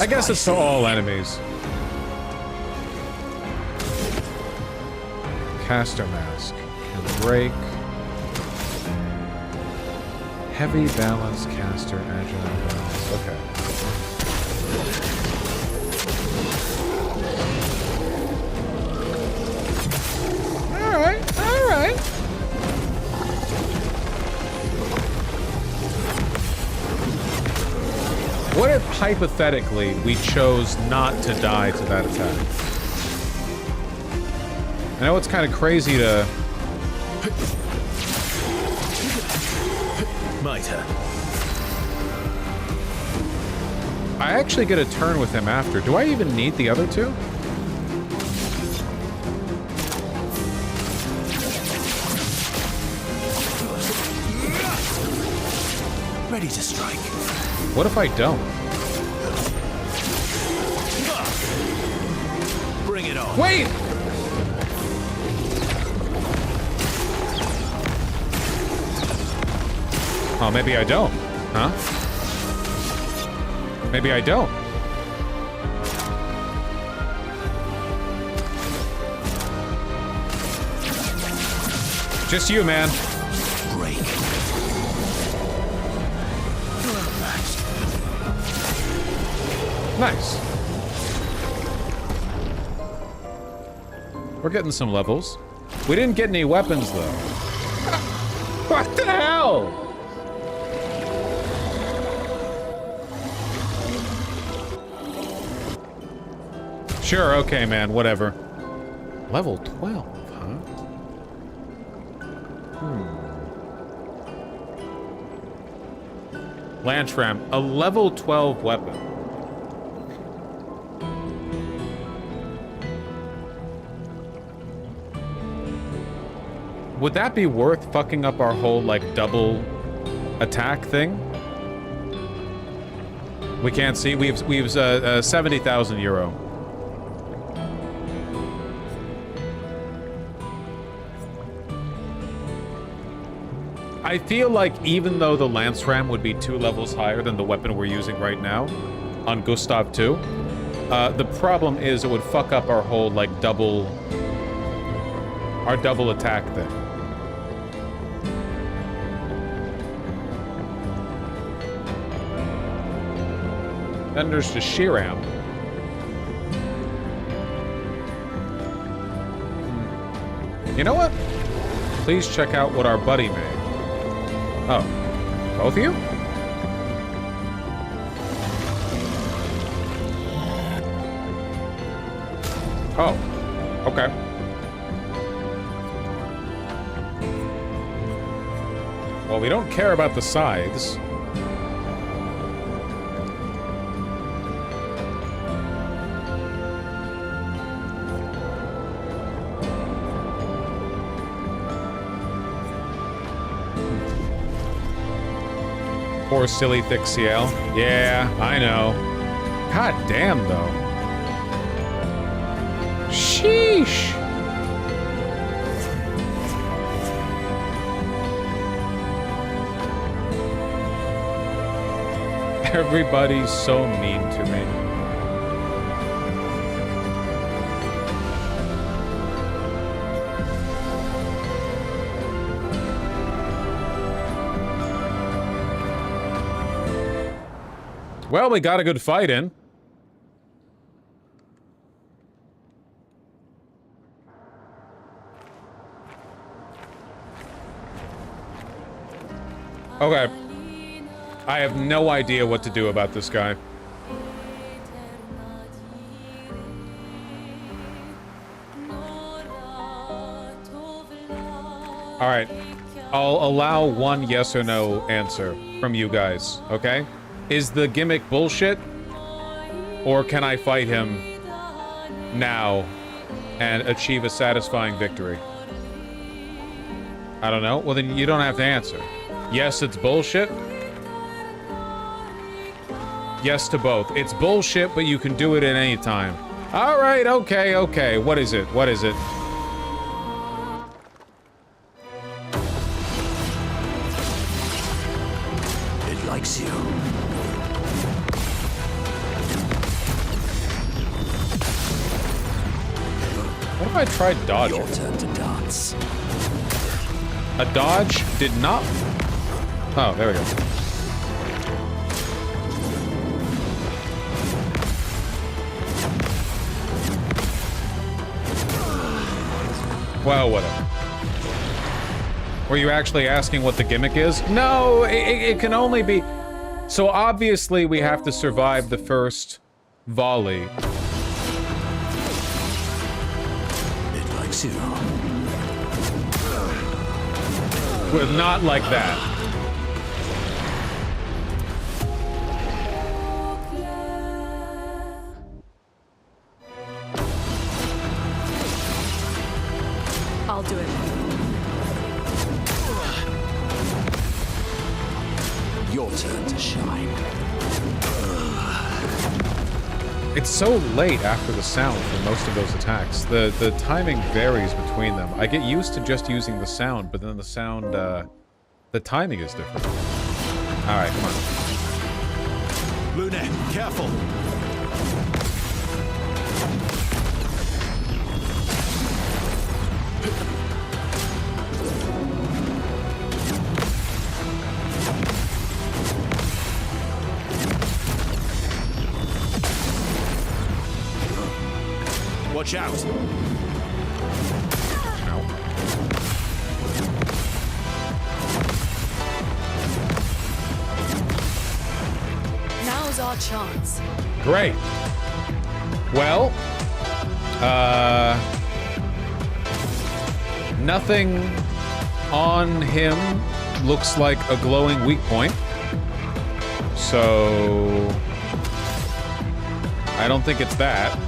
I guess it's to all enemies. Caster mask can break. Heavy balance caster agile balance. Okay. All right. What if, hypothetically, we chose not to die to that attack? I know it's kind of crazy to... Mitre. I actually get a turn with him after. Do I even need the other two? Ready to strike. What if I don't? Bring it on. Wait! Oh, maybe I don't. Huh? Maybe I don't. Just you, man. Break. Nice. We're getting some levels. We didn't get any weapons, though. What the hell? Sure, okay, man, whatever. Level 12, huh? Lance Ram, a level 12 weapon. Would that be worth fucking up our whole, like, double attack thing? We can't see. We've 70,000 euro. I feel like even though the Lance Ram would be 2 levels higher than the weapon we're using right now on Gustav 2, the problem is it would fuck up our whole, like, double attack thing. Then there's the Shiram. You know what? Please check out what our buddy made. Oh. Both of you? Oh. Okay. Well, we don't care about the scythes. Poor silly thick CL. Yeah, I know. God damn, though. Sheesh. Everybody's so mean to me. Well, we got a good fight in. Okay. I have no idea what to do about this guy. Alright. I'll allow one yes or no answer from you guys, okay? Is the gimmick bullshit? Or can I fight him now and achieve a satisfying victory? I don't know. Well, then you don't have to answer. Yes, it's bullshit. Yes to both. It's bullshit, but you can do it at any time. All right, okay, okay. What is it? What is it? It likes you. What if I tried dodging? Your turn to dance. A dodge did not... Oh, there we go. Well, whatever. Were you actually asking what the gimmick is? No, it can only be... So obviously we have to survive the first volley. It likes you. Well, not like that. I'll do it. Your turn to shine. It's so late after the sound for most of those attacks. The timing varies between them. I get used to just using the sound, but then the sound, the timing is different. Alright, come on. Lune, careful. Watch out. Now's our chance. Great. Well, nothing on him looks like a glowing weak point. So I don't think it's that.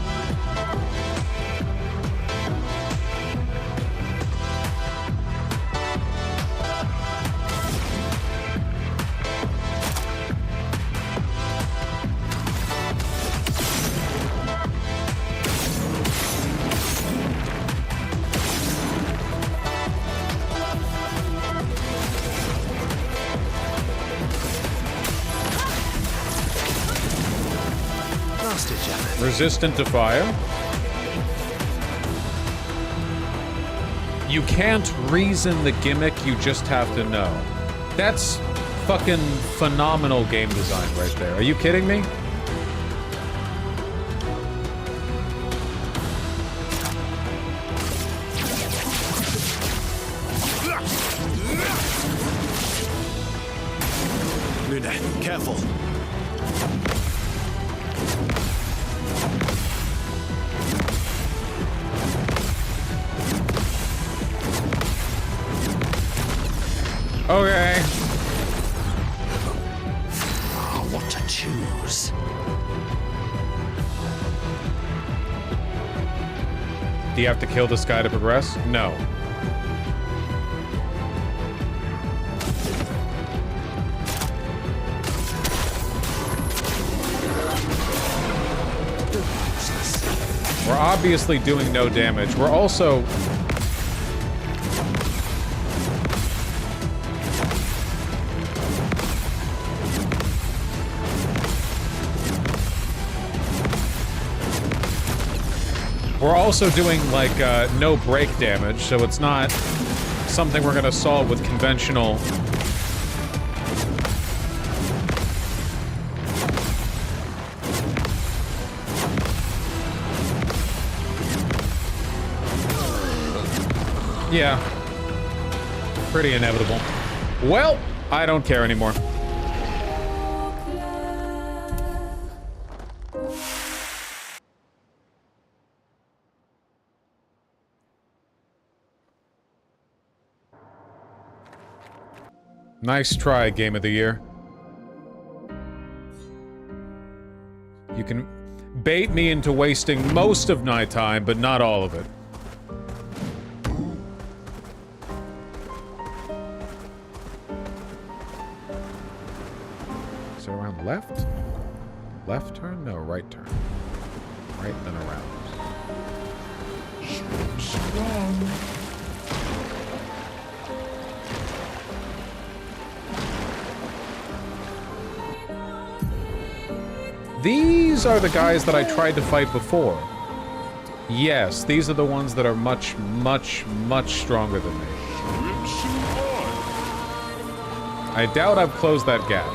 Resistant to fire. You can't reason the gimmick, you just have to know. That's fucking phenomenal game design right there. Are you kidding me? Luna, careful. Okay. What to choose? Do you have to kill this guy to progress? No. We're obviously doing no damage. We're also... We're also doing, like, no break damage, so it's not something we're gonna solve with conventional... Yeah. Pretty inevitable. Well, I don't care anymore. Nice try, Game of the Year. You can bait me into wasting most of my time, but not all of it. So around left? Left turn? No, right turn. Right, then around. These are the guys that I tried to fight before. Yes, these are the ones that are much, much, much stronger than me. I doubt I've closed that gap.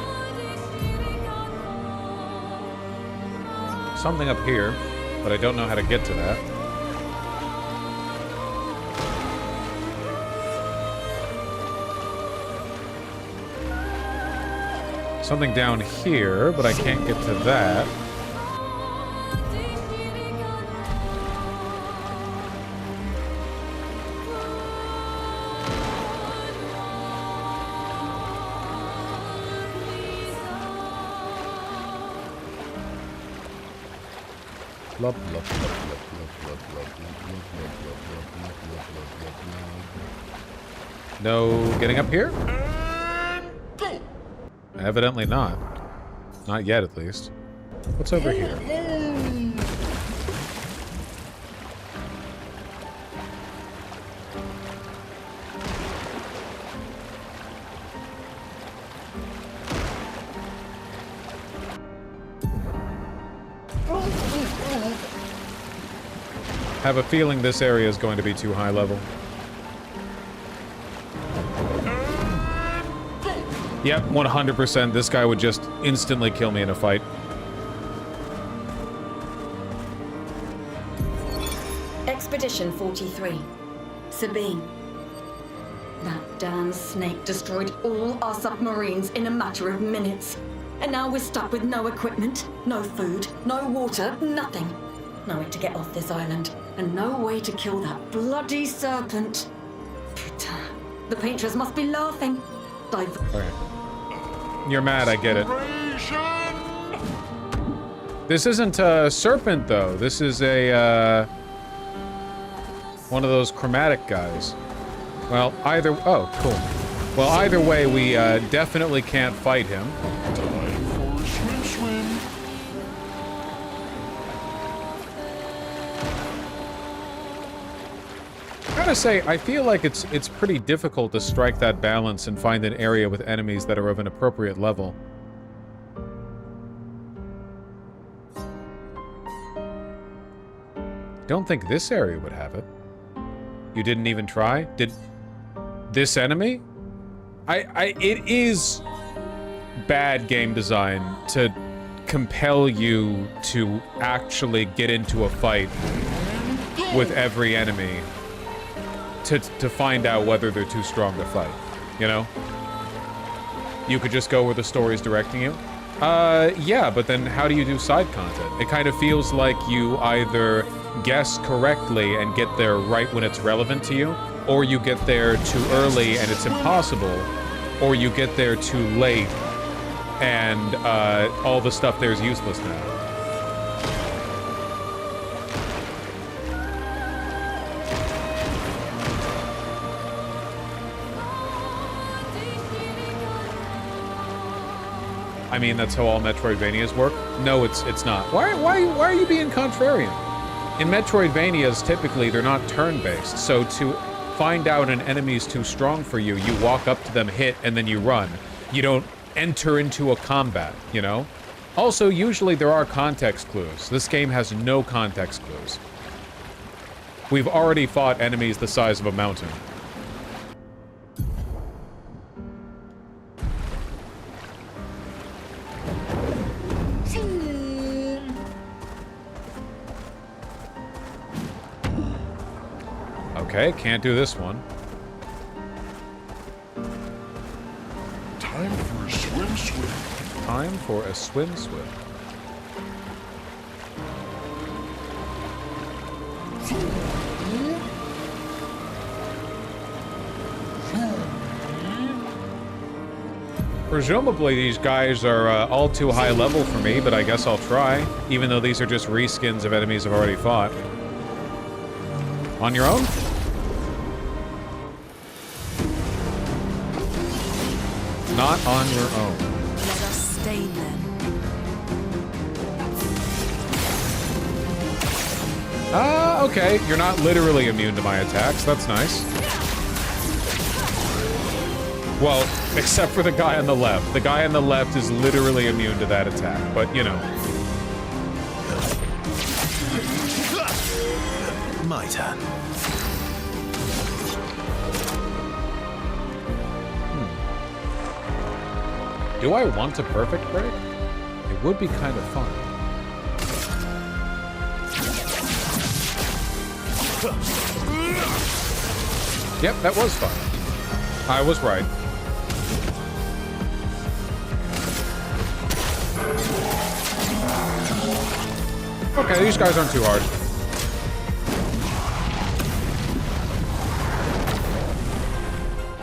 Something up here, but I don't know how to get to that. Something down here, but I can't get to that. Blah, blah, blah, blah, blah, blah, blah, blah. No getting up here? Evidently not. Not yet, at least. What's over here? Have a feeling this area is going to be too high level. Yep, 100%. This guy would just instantly kill me in a fight. Expedition 43. Sabine. That damn snake destroyed all our submarines in a matter of minutes. And now we're stuck with no equipment, no food, no water, nothing. No way to get off this island, and no way to kill that bloody serpent. Putain. The painters must be laughing. Okay. You're mad, I get it. This isn't a serpent, though. This is a, one of those chromatic guys. Well, either... Oh, cool. Well, either way, we definitely can't fight him. I gotta say, I feel like it's pretty difficult to strike that balance and find an area with enemies that are of an appropriate level. don't think this area would have it. You didn't even try? Did this enemy? It is bad game design to compel you to actually get into a fight with every enemy to find out whether they're too strong to fight, you know? You could just go where the story's directing you. Yeah, but then how do you do side content? It kind of feels like you either guess correctly and get there right when it's relevant to you, or you get there too early and it's impossible, or you get there too late and all the stuff there is useless now. I mean, that's how all Metroidvanias work? No, it's not. Why are you being contrarian? In Metroidvanias, typically, they're not turn-based, so to find out an enemy's too strong for you, you walk up to them, hit, and then you run. You don't enter into a combat, you know? Also, usually there are context clues. This game has no context clues. We've already fought enemies the size of a mountain. Okay, can't do this one. Time for a swim. Time for a swim. Presumably these guys are all too high level for me, but I guess I'll try, even though these are just reskins of enemies I've already fought. On your own? Not on your own. Let us stay then. Ah, okay. You're not literally immune to my attacks. That's nice. Well, except for the guy on the left. The guy on the left is literally immune to that attack, but you know. My turn. Do I want a perfect break? It would be kind of fun. Yep, that was fun. I was right. Okay, these guys aren't too hard.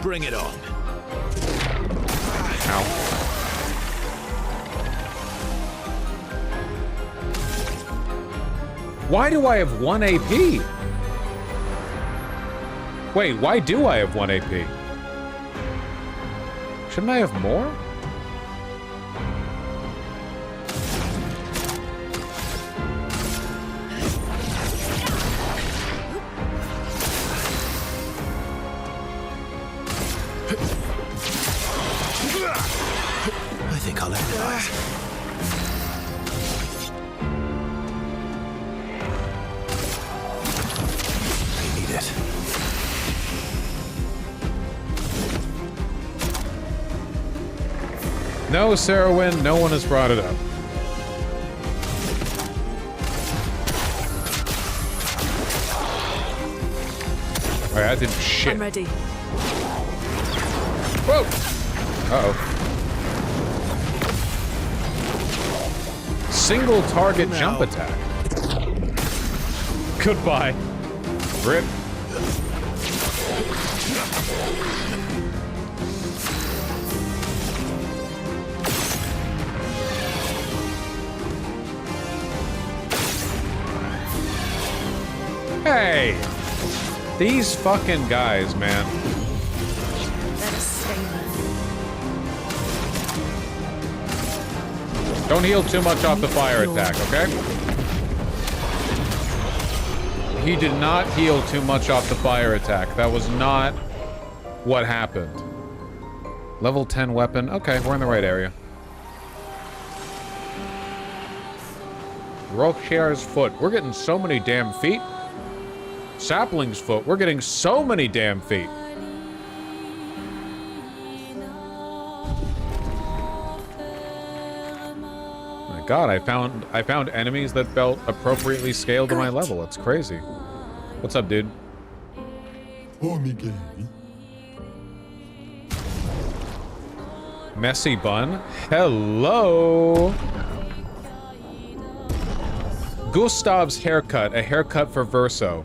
Bring it on. Ow. Why do I have 1 AP? Wait, why do I have 1 AP? Shouldn't I have more? I think I'll improvise. I need it. No, Sarahwin, no one has brought it up. Alright, that did shit. I'm ready. Whoa! Uh-oh. Single target jump attack. Goodbye. Rip. Hey! These fucking guys, man. Let us stay then. Don't heal too much off the fire attack, okay? He did not heal too much off the fire attack. That was not what happened. Level 10 weapon. Okay, we're in the right area. Roke's Foot. We're getting so many damn feet. Sapling's foot. We're getting so many damn feet. My God, I found enemies that felt appropriately scaled to my level. It's crazy. What's up, dude? Messy bun. Hello. Gustav's haircut, a haircut for Verso.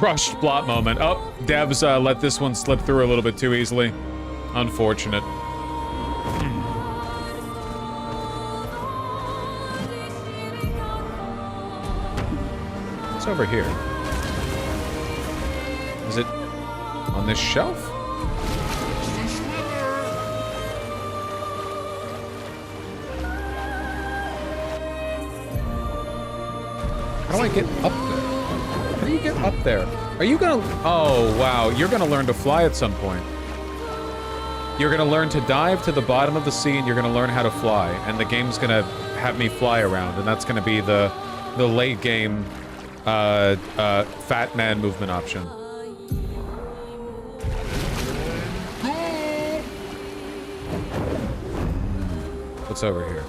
Rushed blot moment. Oh, devs let this one slip through a little bit too easily. Unfortunate. What's over here? Is it on this shelf? How do I get up there? How do you get up there? Are you gonna... Oh, wow. You're gonna learn to fly at some point. You're gonna learn to dive to the bottom of the sea, and you're gonna learn how to fly. And the game's gonna have me fly around, and that's gonna be the late game fat man movement option. What's over here?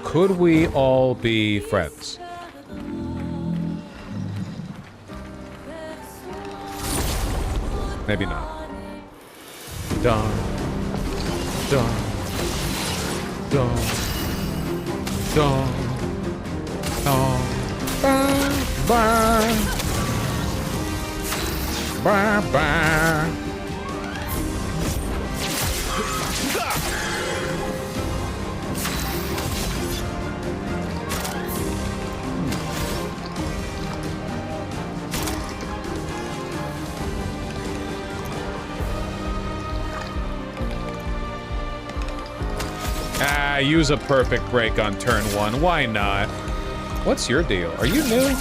Could we all be friends? Maybe not. Dun. Dun. Dun. Dun. Dun. Bye. Bye. Bye. Bye. Use a perfect break on turn 1. Why not? What's your deal? Are you new?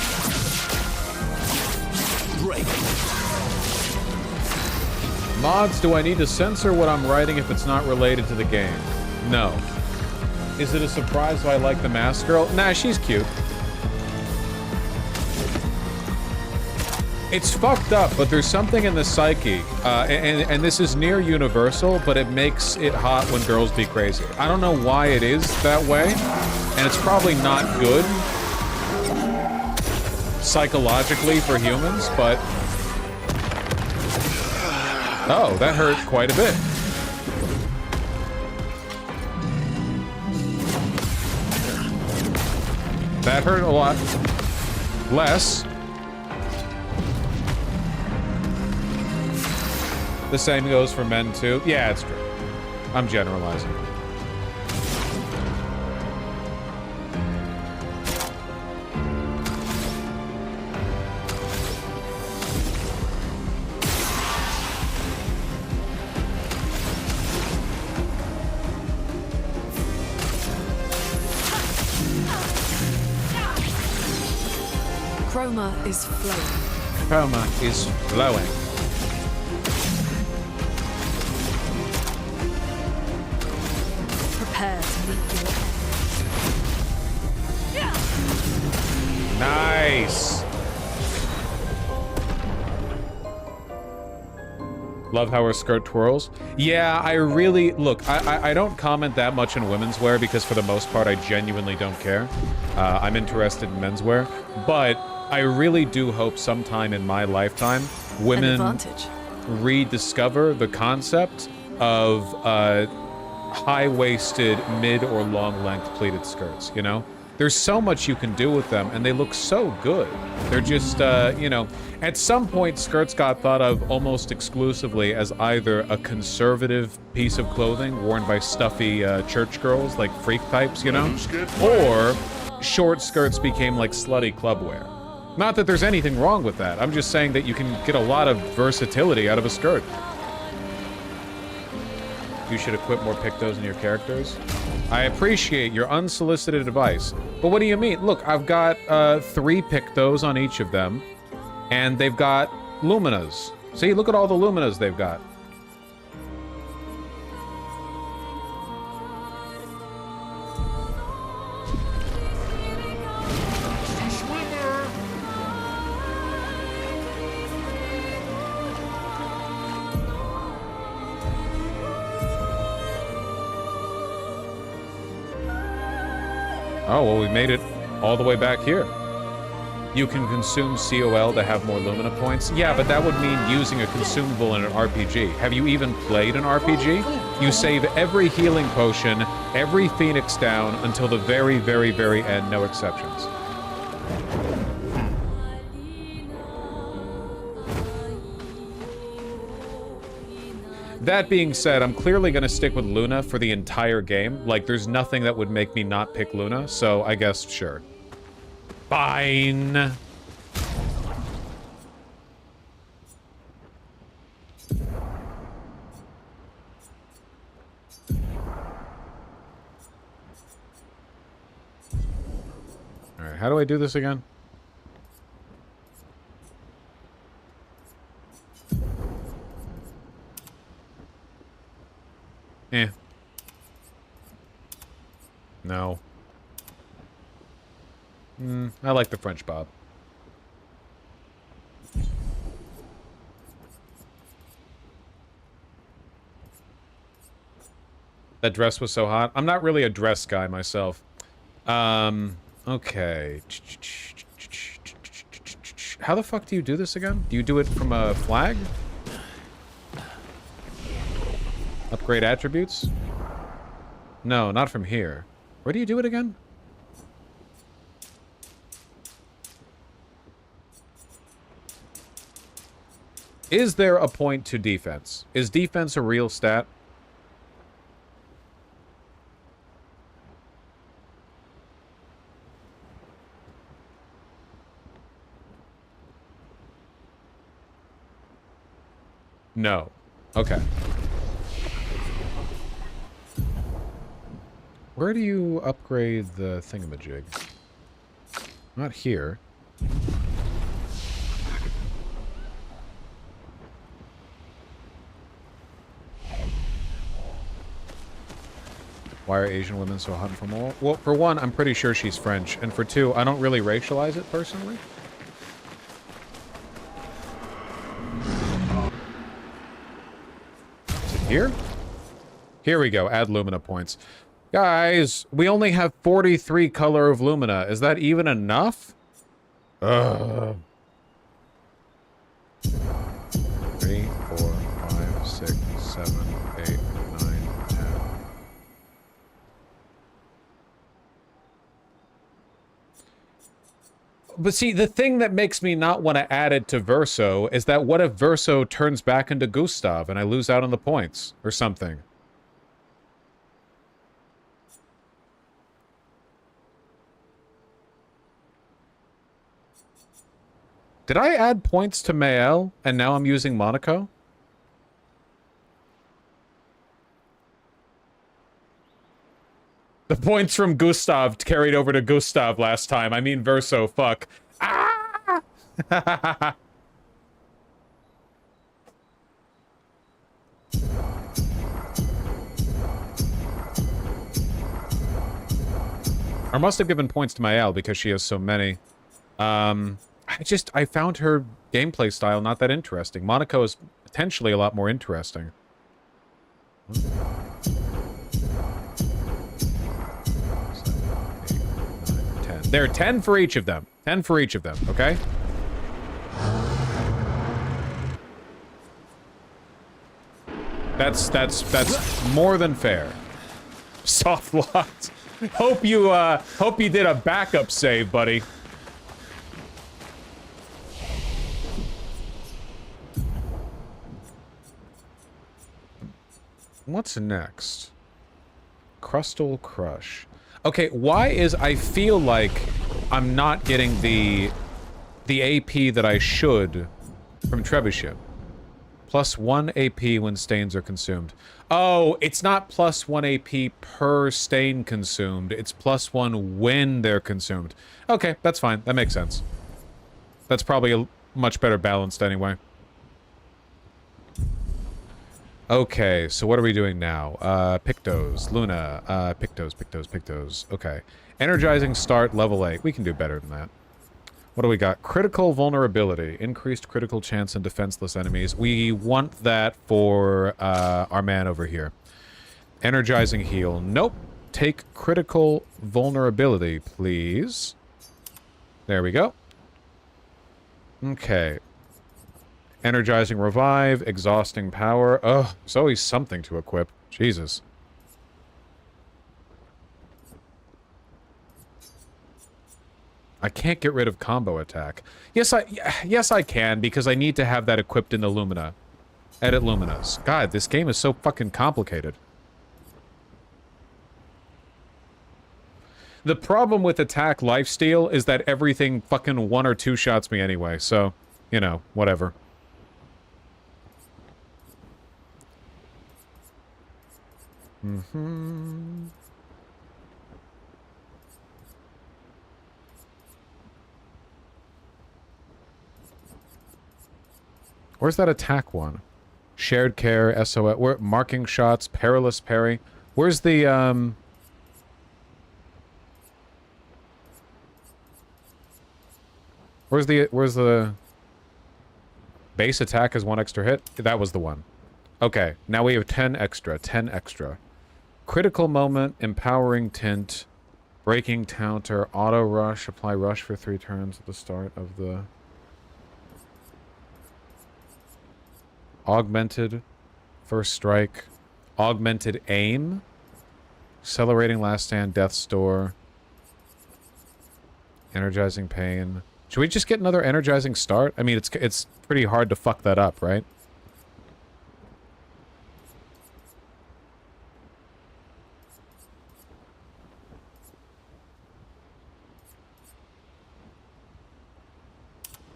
Break. Mods, do I need to censor what I'm writing if it's not related to the game? No. Is it a surprise why I like the mask girl? Nah, she's cute. It's fucked up, but there's something in the psyche, and this is near universal, but it makes it hot when girls be crazy. I don't know why it is that way, and it's probably not good psychologically for humans, but... Oh, that hurt quite a bit. That hurt a lot less. The same goes for men, too. Yeah, it's true. I'm generalizing. Chroma is flowing. Chroma is flowing. Prepare to meet your end. Nice. Love how her skirt twirls. Yeah, I really... Look, I don't comment that much in women's wear because for the most part I genuinely don't care. I'm interested in menswear. But I really do hope sometime in my lifetime women rediscover the concept of high-waisted, mid or long-length pleated skirts, you know? There's so much you can do with them, and they look so good. They're just, you know, at some point, skirts got thought of almost exclusively as either a conservative piece of clothing worn by stuffy church girls, like freak types, you know? Or short skirts became like slutty club wear. Not that there's anything wrong with that. I'm just saying that you can get a lot of versatility out of a skirt. You should equip more Pictos in your characters. I appreciate your unsolicited advice. But what do you mean? Look, I've got 3 Pictos on each of them. And they've got Luminas. See, look at all the Luminas they've got. Oh, well, we made it all the way back here. You can consume COL to have more Lumina points. Yeah, but that would mean using a consumable in an RPG. Have you even played an RPG? You save every healing potion, every Phoenix down, until the very, very, very end, no exceptions. That being said, I'm clearly going to stick with Luna for the entire game. Like, there's nothing that would make me not pick Luna, so I guess, sure. Fine. Alright, how do I do this again? No. I like the French Bob. That dress was so hot. I'm not really a dress guy myself. Okay. How the fuck do you do this again? Do you do it from a flag? Upgrade attributes? No, not from here. Where do you do it again? Is there a point to defense? Is defense a real stat? No. Okay. Where do you upgrade the thingamajig? Not here. Why are Asian women so hot for more? Well, for one, I'm pretty sure she's French. And for two, I don't really racialize it personally. Is it here? Here we go. Add Lumina points. Guys, we only have 43 color of Lumina. Is that even enough? Ugh. 3, 4, 5, 6, 7, 8, 9, 10. But see, the thing that makes me not want to add it to Verso is that what if Verso turns back into Gustav and I lose out on the points or something? Did I add points to Mael, and now I'm using Monaco? The points from Gustav carried over to Gustav last time. I mean Verso, fuck. Ah! I must have given points to Mael because she has so many. I found her gameplay style not that interesting. Monaco is potentially a lot more interesting. 7, 8, 9, 10. There are 10 for each of them. 10 for each of them, okay? That's more than fair. Soft locked. Hope you did a backup save, buddy. What's next? Crustal Crush. Okay, why is I feel like I'm not getting the AP that I should from Trebuchet? Plus 1 AP when stains are consumed. Oh, it's not plus 1 AP per stain consumed. It's plus 1 when they're consumed. Okay, that's fine. That makes sense. That's probably a much better balanced anyway. Okay, so what are we doing now? Pictos, Luna, Pictos. Okay. Energizing start, level 8. We can do better than that. What do we got? Critical vulnerability. Increased critical chance in defenseless enemies. We want that for our man over here. Energizing heal. Nope. Take critical vulnerability, please. There we go. Okay. Energizing revive. Exhausting power. Oh, there's always something to equip. Jesus. I can't get rid of combo attack. Yes, I can, because I need to have that equipped in the Lumina. Edit Luminas. God, this game is so fucking complicated. The problem with attack lifesteal is that everything fucking 1 or 2 shots me anyway, so, you know, whatever. Mm-hmm. Where's that attack one? Shared care, SOS, where, marking shots, perilous parry. Where's the, Where's the base attack is 1 extra hit? That was the one. Okay, now we have 10 extra. Critical moment, empowering tint, breaking counter, auto rush, apply rush for 3 turns at the start of the... Augmented first strike, augmented aim, accelerating last stand, death's door, energizing pain. Should we just get another energizing start? I mean, it's pretty hard to fuck that up, right?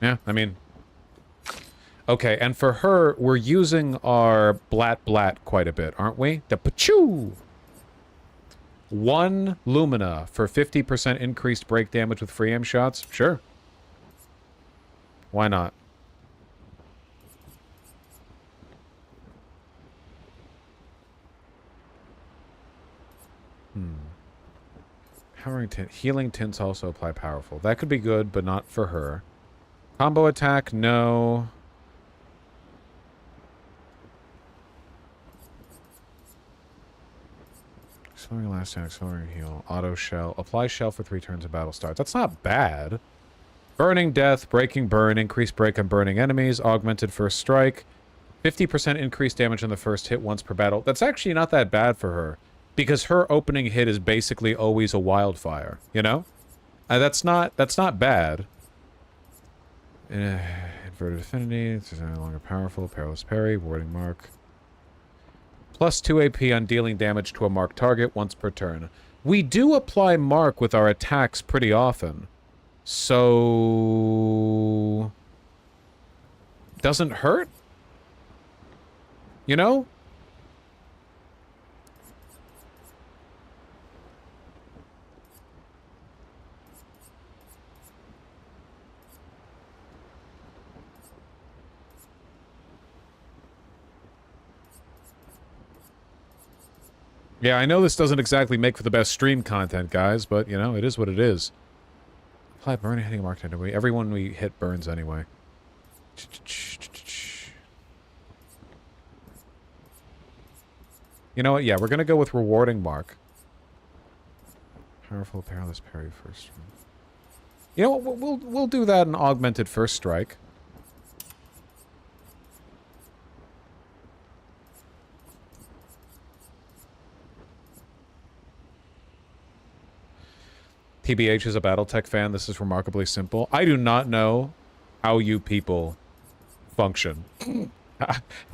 Yeah, I mean... Okay, and for her, we're using our blat quite a bit, aren't we? The Pachoo! 1 Lumina for 50% increased break damage with free aim shots? Sure. Why not? Powering tint. Healing tints also apply powerful. That could be good, but not for her. Combo attack, no. Accelerating last stand, accelerating heal, auto shell, apply shell for 3 turns of battle starts. That's not bad. Burning death, breaking burn, increased break on burning enemies, augmented first strike, 50% increased damage on the first hit once per battle. That's actually not that bad for her, because her opening hit is basically always a wildfire. You know, that's not bad. Inverted affinity. It's no longer powerful. Perilous parry, warding mark. Plus 2 AP on dealing damage to a marked target once per turn. We do apply mark with our attacks pretty often. So... doesn't hurt? You know? Yeah, I know this doesn't exactly make for the best stream content, guys, but, you know, it is what it is. Apply burn hitting marked enemy. Everyone we hit burns anyway. You know what? Yeah, we're gonna go with rewarding mark. Powerful, perilous parry first. You know what? We'll do that in augmented first strike. TBH is a Battletech fan. This is remarkably simple. I do not know how you people function.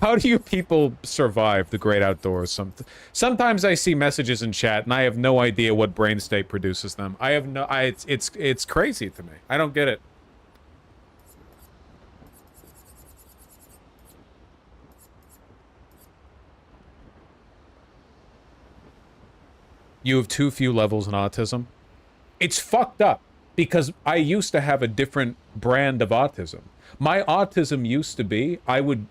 How do you people survive the great outdoors? Sometimes I see messages in chat and I have no idea what brain state produces them. I have no... it's crazy to me. I don't get it. You have too few levels in autism. It's fucked up because I used to have a different brand of autism. My autism used to be I would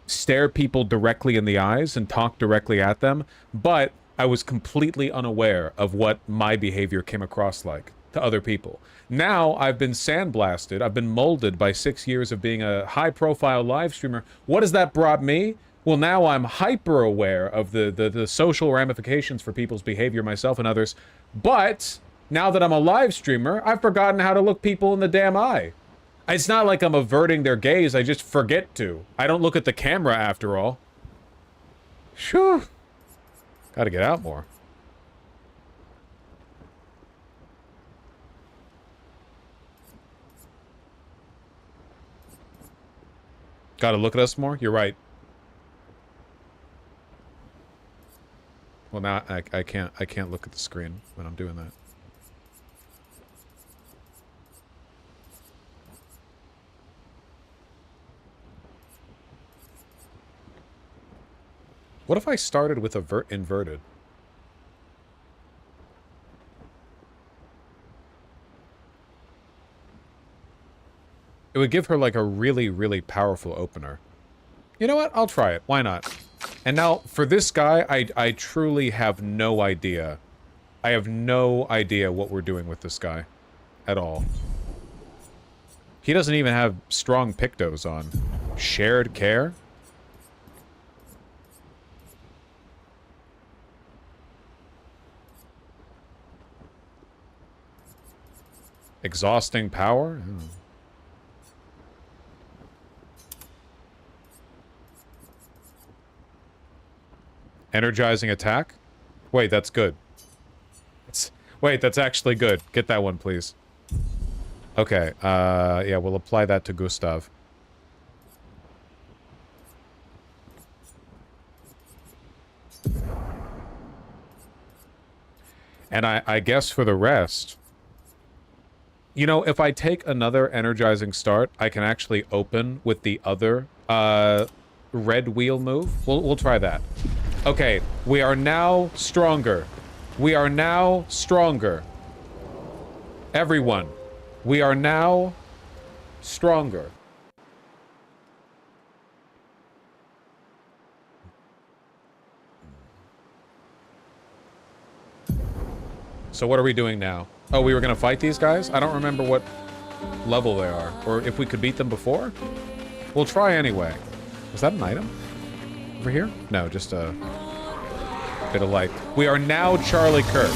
stare people directly in the eyes and talk directly at them, but I was completely unaware of what my behavior came across like to other people. Now I've been sandblasted. I've been molded by 6 years of being a high-profile live streamer. What has that brought me? Well, now I'm hyper aware of the social ramifications for people's behavior, myself and others. But now that I'm a live streamer, I've forgotten how to look people in the damn eye. It's not like I'm averting their gaze, I just forget to. I don't look at the camera after all. Phew. Gotta get out more. Gotta look at us more? You're right. Well, now I can't look at the screen when I'm doing that. What if I started with a inverted? It would give her like a really, really powerful opener. You know what? I'll try it. Why not? And now, for this guy, I truly have no idea. I have no idea what we're doing with this guy. At all. He doesn't even have strong pictos on. Shared care? Exhausting power? Oh. Energizing attack? Wait, that's good. Wait, that's actually good. Get that one, please. Okay, yeah, we'll apply that to Gustav. And I guess for the rest... You know, if I take another energizing start, I can actually open with the other, red wheel move. We'll try that. Okay, we are now stronger. We are now stronger. Everyone, we are now stronger. So what are we doing now? Oh, we were gonna fight these guys? I don't remember what level they are, or if we could beat them before. We'll try anyway. Was that an item? Over here? No, just a bit of light. We are now Charlie Kirk.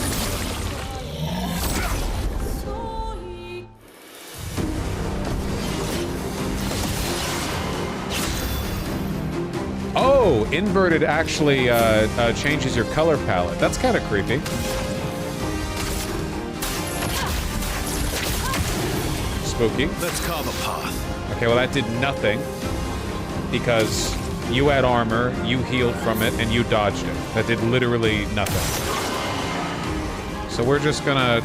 Oh, inverted actually changes your color palette. That's kind of creepy. Spooky. Let's carve a path. Okay, well that did nothing because you had armor, you healed from it, and you dodged it. That did literally nothing. So we're just gonna...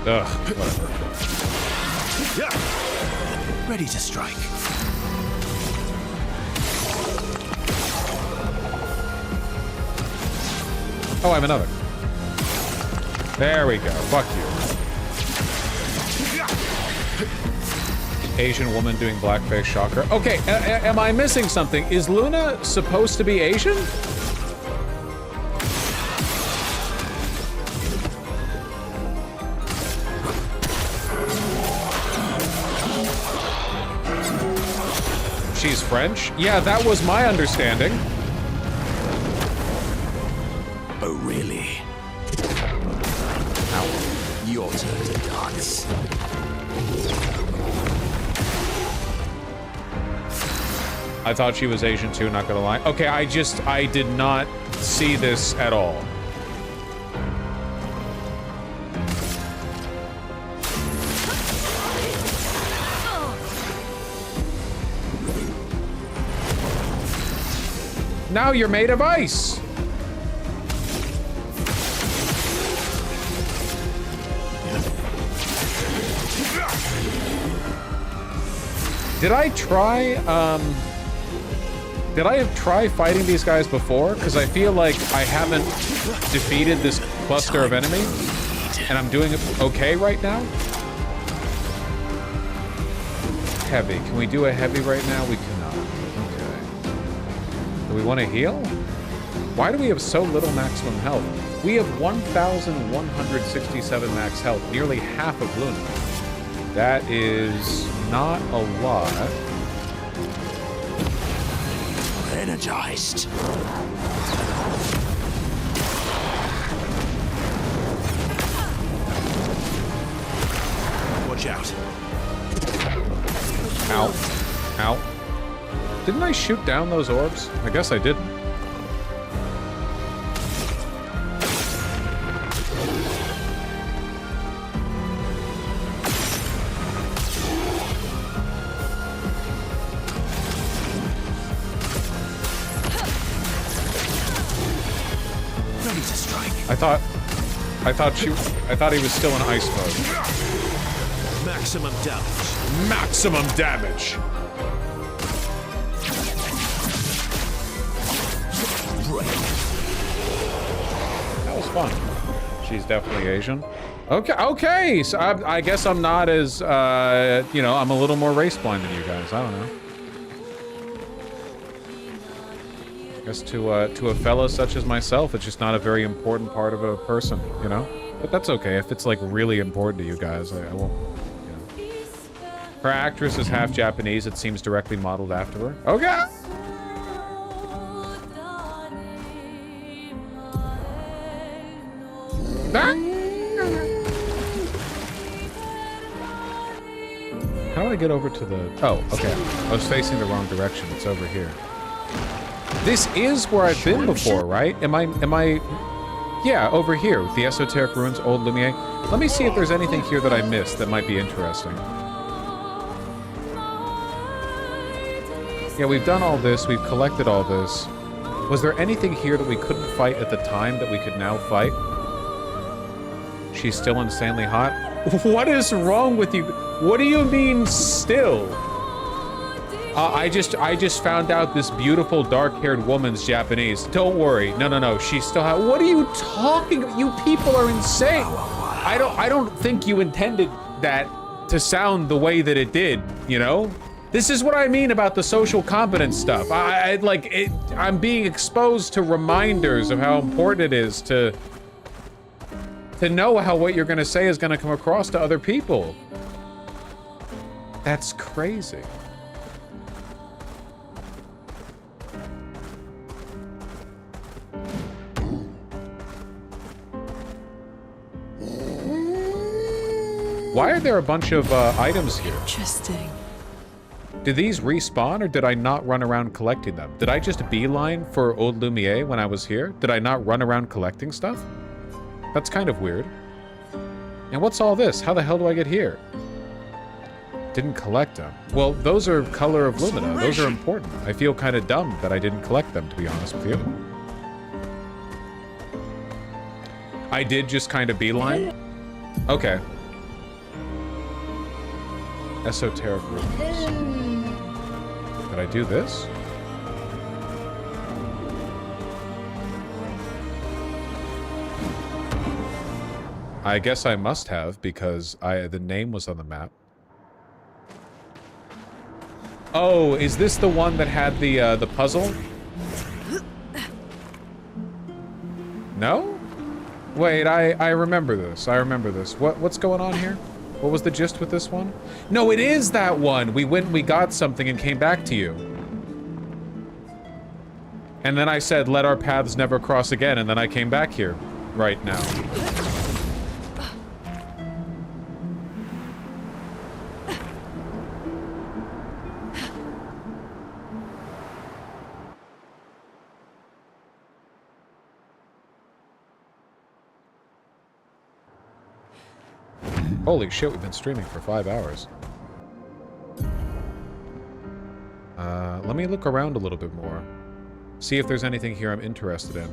Ugh, whatever. Ready to strike. Oh, I have another. There we go. Fuck you. Asian woman doing blackface shocker. Okay, am I missing something? Is Luna supposed to be Asian? She's French? Yeah, that was my understanding. Oh, really? Now, your turn to dance. I thought she was Asian too, not gonna lie. Okay, I did not see this at all. Now you're made of ice! Did I try fighting these guys before? Because I feel like I haven't defeated this cluster of enemies, and I'm doing okay right now. Heavy. Can we do a heavy right now? We cannot. Okay. Do we want to heal? Why do we have so little maximum health? We have 1,167 max health, nearly half of Luna. That is not a lot. Energized. Watch out. Ow. Ow. Didn't I shoot down those orbs? I guess I didn't. Ready to strike. I thought he was still in ice mode. Maximum damage. Maximum damage. That was fun. She's definitely Asian. Okay, so I guess I'm not as, you know, I'm a little more race blind than you guys. I don't know. I guess to a fella such as myself, it's just not a very important part of a person, you know? But that's okay. If it's, like, really important to you guys, I won't, you know. Her actress is half Japanese. It seems directly modeled after her. Okay! How do I get over to the... Oh, okay. I was facing the wrong direction. It's over here. This is where I've been before, right? Am I... Yeah, over here, with the Esoteric Ruins, Old Lumiere. Let me see if there's anything here that I missed that might be interesting. Yeah, we've done all this. We've collected all this. Was there anything here that we couldn't fight at the time that we could now fight? She's still insanely hot? What is wrong with you? What do you mean, still? I just found out this beautiful dark-haired woman's Japanese. Don't worry. No. She's still hot. What are you talking about? You people are insane. I don't think you intended that to sound the way that it did, you know? This is what I mean about the social competence stuff. I'm being exposed to reminders of how important it is to know how what you're gonna say is gonna come across to other people. That's crazy. Why are there a bunch of items here? Interesting. Did these respawn, or did I not run around collecting them? Did I just beeline for Old Lumiere when I was here? Did I not run around collecting stuff? That's kind of weird. And what's all this? How the hell do I get here? Didn't collect them. Well, those are Color of Lumina. Those are important. I feel kind of dumb that I didn't collect them, to be honest with you. I did just kind of beeline? Okay. Esoteric Ruins. Did I do this? I guess I must have, because the name was on the map. Oh, is this the one that had the puzzle? No? Wait, I remember this. I remember this. What's going on here? What was the gist with this one? No, it is that one! We went and we got something and came back to you. And then I said, let our paths never cross again, and then I came back here. Right now. Holy shit, we've been streaming for 5 hours. Let me look around a little bit more. See if there's anything here I'm interested in.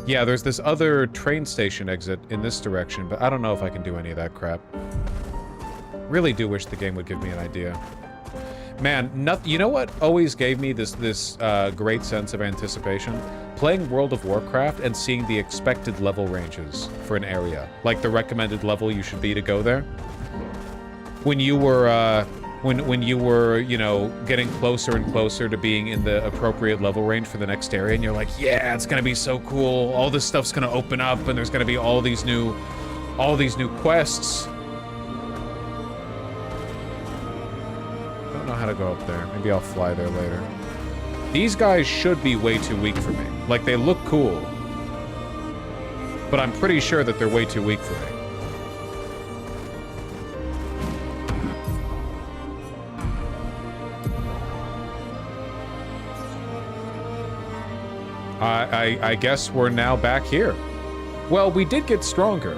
Yeah, there's this other train station exit in this direction, but I don't know if I can do any of that crap. Really do wish the game would give me an idea. Man, you know what always gave me this great sense of anticipation? Playing World of Warcraft and seeing the expected level ranges for an area. Like the recommended level you should be to go there. When you were, when you were, you know, getting closer and closer to being in the appropriate level range for the next area, and you're like, yeah, it's gonna be so cool. All this stuff's gonna open up, and there's gonna be all these new quests. Don't know how to go up there. Maybe I'll fly there later. These guys should be way too weak for me. Like, they look cool. But I'm pretty sure that they're way too weak for me. I guess we're now back here. Well, we did get stronger.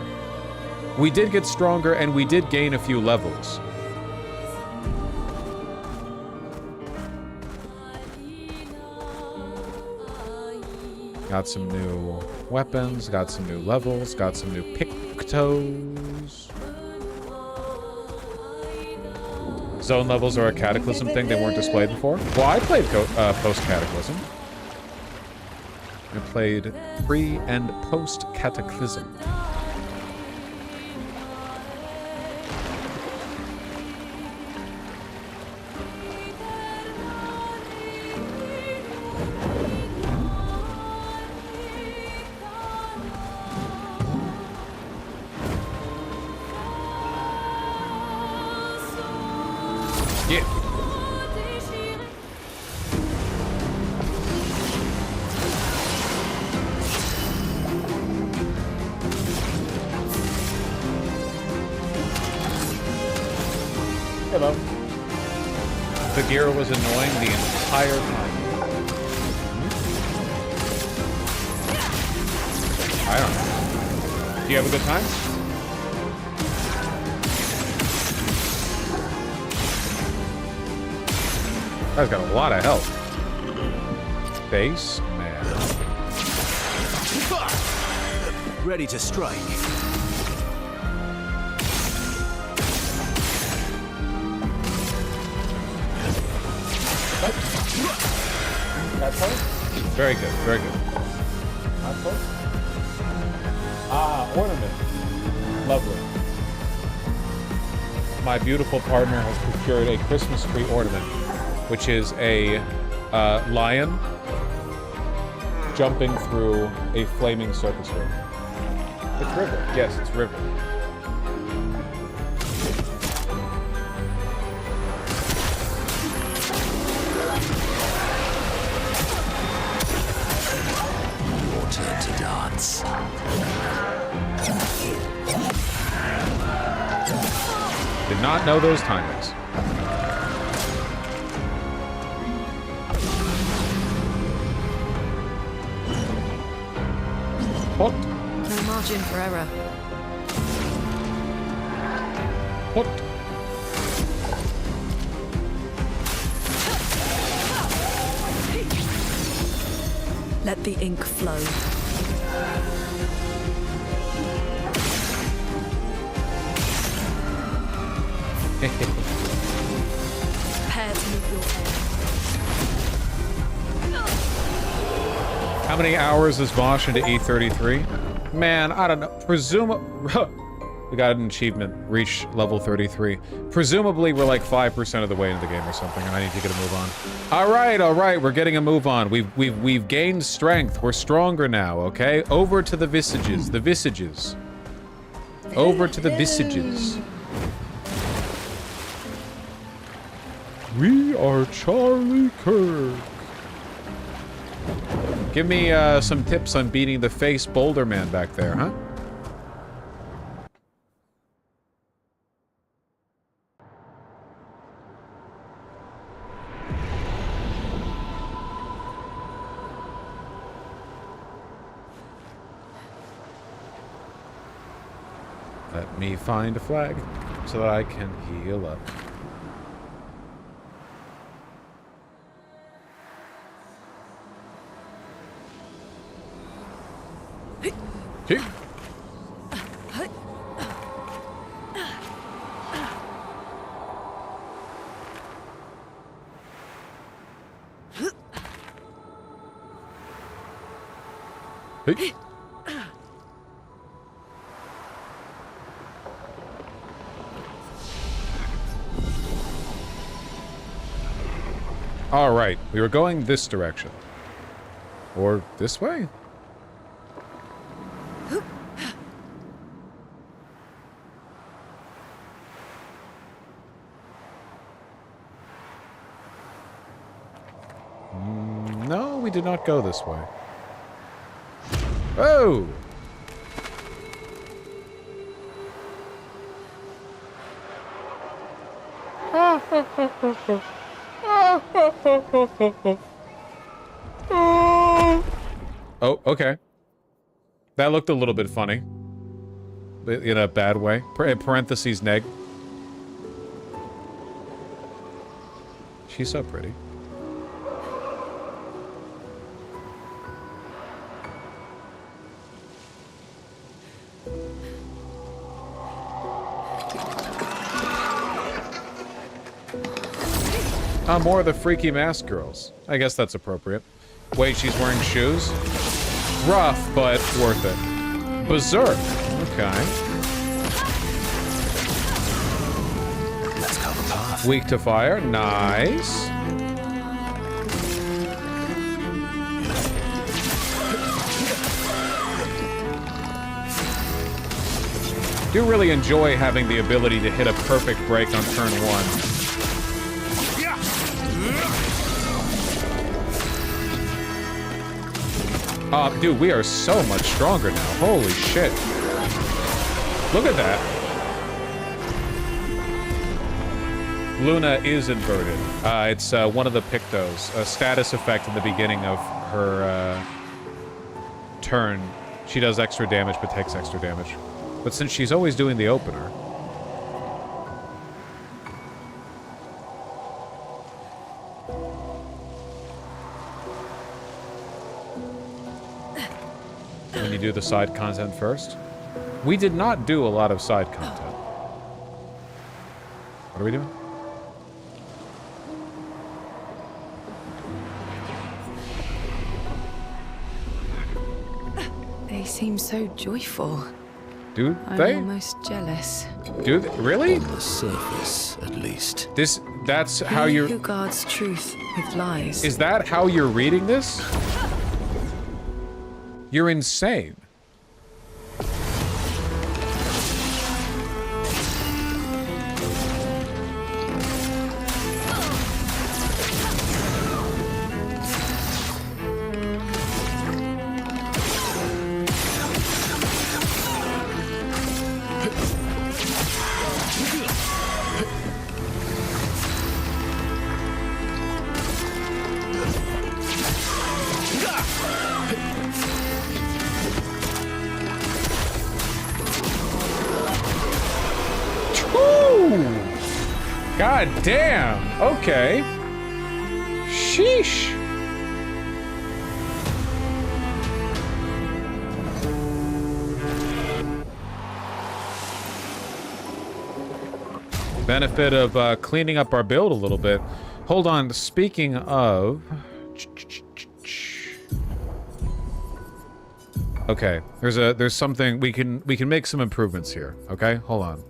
We did get stronger, and we did gain a few levels. Got some new weapons, got some new levels, got some new pictos. Zone levels are a Cataclysm thing, they weren't displayed before. Well, I played post-Cataclysm. I played pre- and post-Cataclysm. Yeah. Hello. Bagheera was annoying the entire time. I don't know. Do you have a good time? Guy's got a lot of health. Base man. Ready to strike. Very good, very good. Ornament. Lovely. My beautiful partner has procured a Christmas tree ornament, which is a lion jumping through a flaming circus ring. It's River. Yes, it's River. Your turn to dance. Did not know those timings. What? No margin for error. What? Let the ink flow. Prepare to move your head. How many hours is Vosh into E33? Man, I don't know. We got an achievement. Reach level 33. Presumably, we're like 5% of the way into the game or something, and I need to get a move on. All right. We're getting a move on. We've gained strength. We're stronger now. Okay, over to the visages. The visages. Over to the visages. We are Charlie Kirk. Give me some tips on beating the face boulder man back there, huh? Let me find a flag so that I can heal up. Hey. Hey. All right, we were going this direction. Or this way? No, we did not go this way. Oh! Oh, okay. That looked a little bit funny. In a bad way. Parentheses neg. She's so pretty. More of the freaky mask girls. I guess that's appropriate. Wait, she's wearing shoes? Rough, but worth it. Berserk. Okay. Let's cover path. Weak to fire. Nice. Do really enjoy having the ability to hit a perfect break on turn 1. Dude, we are so much stronger now. Holy shit. Look at that. Luna is inverted. It's one of the Pictos. A status effect in the beginning of her turn. She does extra damage, but takes extra damage. But since she's always doing the opener... When you do the side content first. We did not do a lot of side content. What are we doing? They seem so joyful. Do I'm they? almost jealous. Do they? Really? On the surface, at least. That's how you're... Who guards truth with lies? Is that how you're reading this? You're insane. God damn. Okay. Sheesh. Benefit of cleaning up our build a little bit. Hold on. Speaking of... Okay. There's something we can make some improvements here. Okay? Hold on.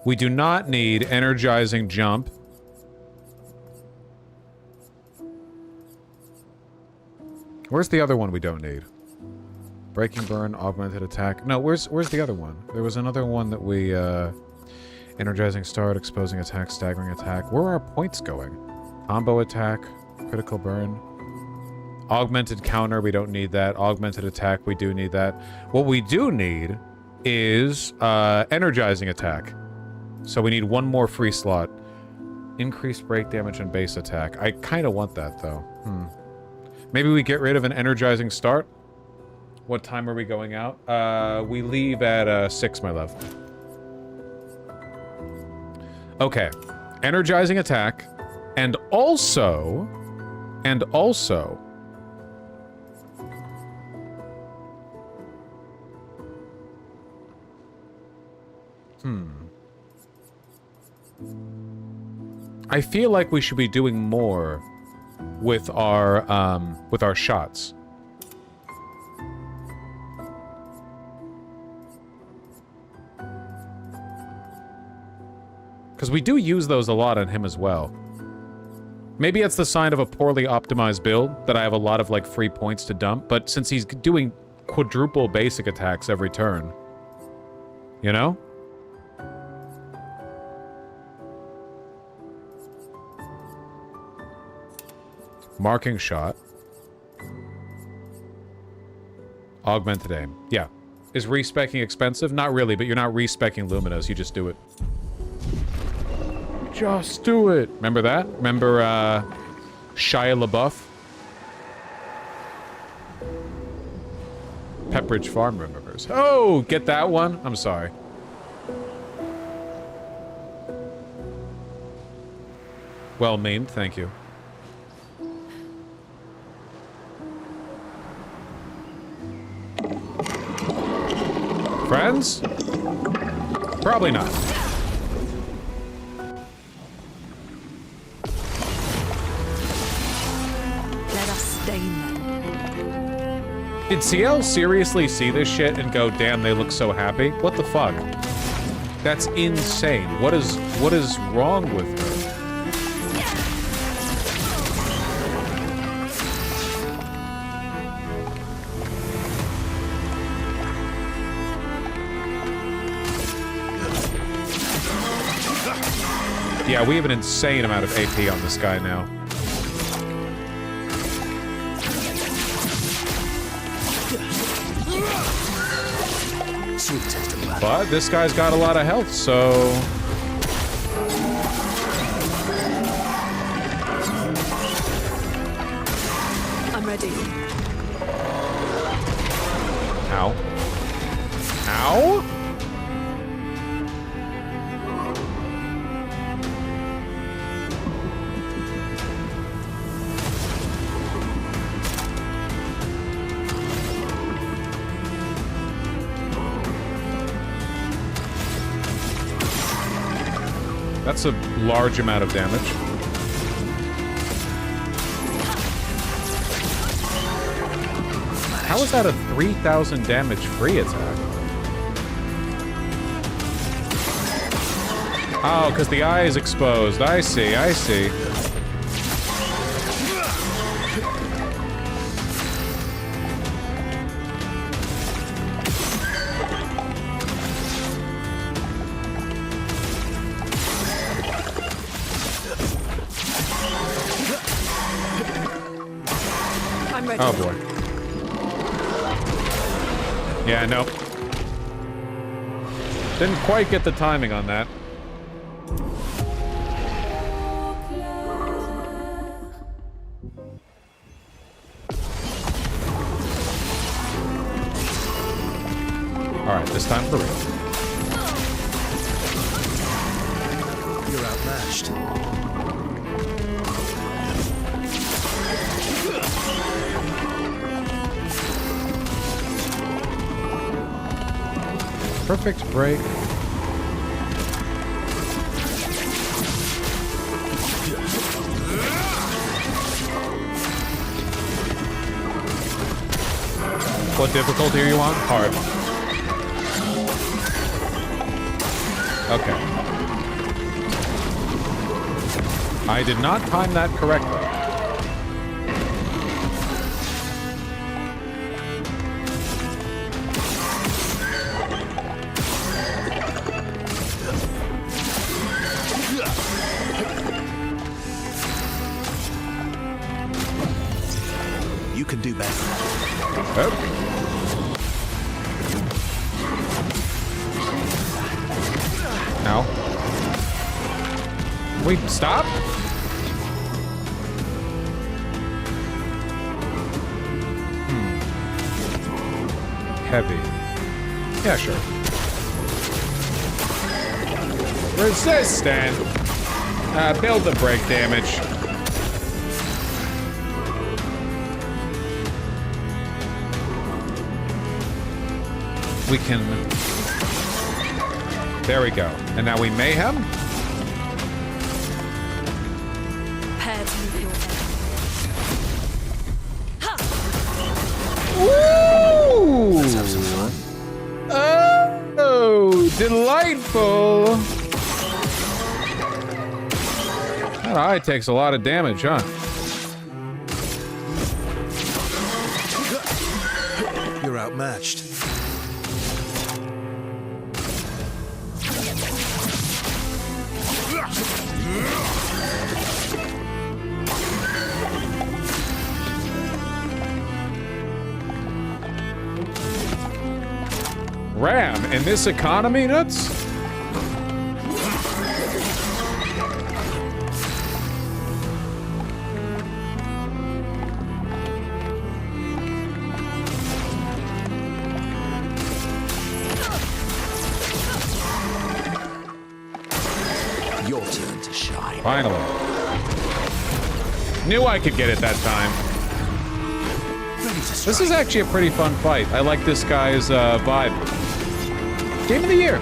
We do not need energizing jump. Where's the other one we don't need? Breaking burn, augmented attack. No, where's the other one? There was another one that we energizing start, exposing attack, staggering attack. Where are our points going? Combo attack, critical burn. Augmented counter, we don't need that. Augmented attack, we do need that. What we do need is energizing attack. So we need one more free slot. Increased break damage and base attack. I kind of want that, though. Maybe we get rid of an energizing start? What time are we going out? We leave at 6, my love. Okay. Energizing attack. And also... I feel like we should be doing more with our shots. Because we do use those a lot on him as well. Maybe it's the sign of a poorly optimized build that I have a lot of like free points to dump, but since he's doing quadruple basic attacks every turn, you know? Marking shot. Augmented aim. Yeah. Is respecking expensive? Not really, but you're not respecking Luminous, you just do it. Just do it. Remember that? Remember, Shia LaBeouf? Pepperidge Farm remembers. Oh, get that one? I'm sorry. Well memed, thank you. Friends? Probably not. Let us stain them. Did CL seriously see this shit and go, damn, they look so happy? What the fuck? That's insane. What is wrong with her? Yeah, we have an insane amount of AP on this guy now. But this guy's got a lot of health, so... I'm ready. Ow. Ow? That's a large amount of damage. How is that a 3,000 damage free attack? Oh, because the eye is exposed. I see, I see. Oh boy. Yeah, nope. Didn't quite get the timing on that. Alright, this time for real. You're outmatched. Perfect break. What difficulty are you on? Hard. Okay. I did not time that correctly. You can do better. Oh. Ow. Wait, stop? Heavy. Yeah, sure. Resistant. Build the break damage. We can... There we go. And now we mayhem? Prepare to move your end. Woo! Let's have some fun. Oh, delightful. That eye takes a lot of damage, huh? You're outmatched. Ram, in this economy, nuts? Your turn to shine. Finally. Knew I could get it that time. This is actually a pretty fun fight. I like this guy's vibe. Game of the year.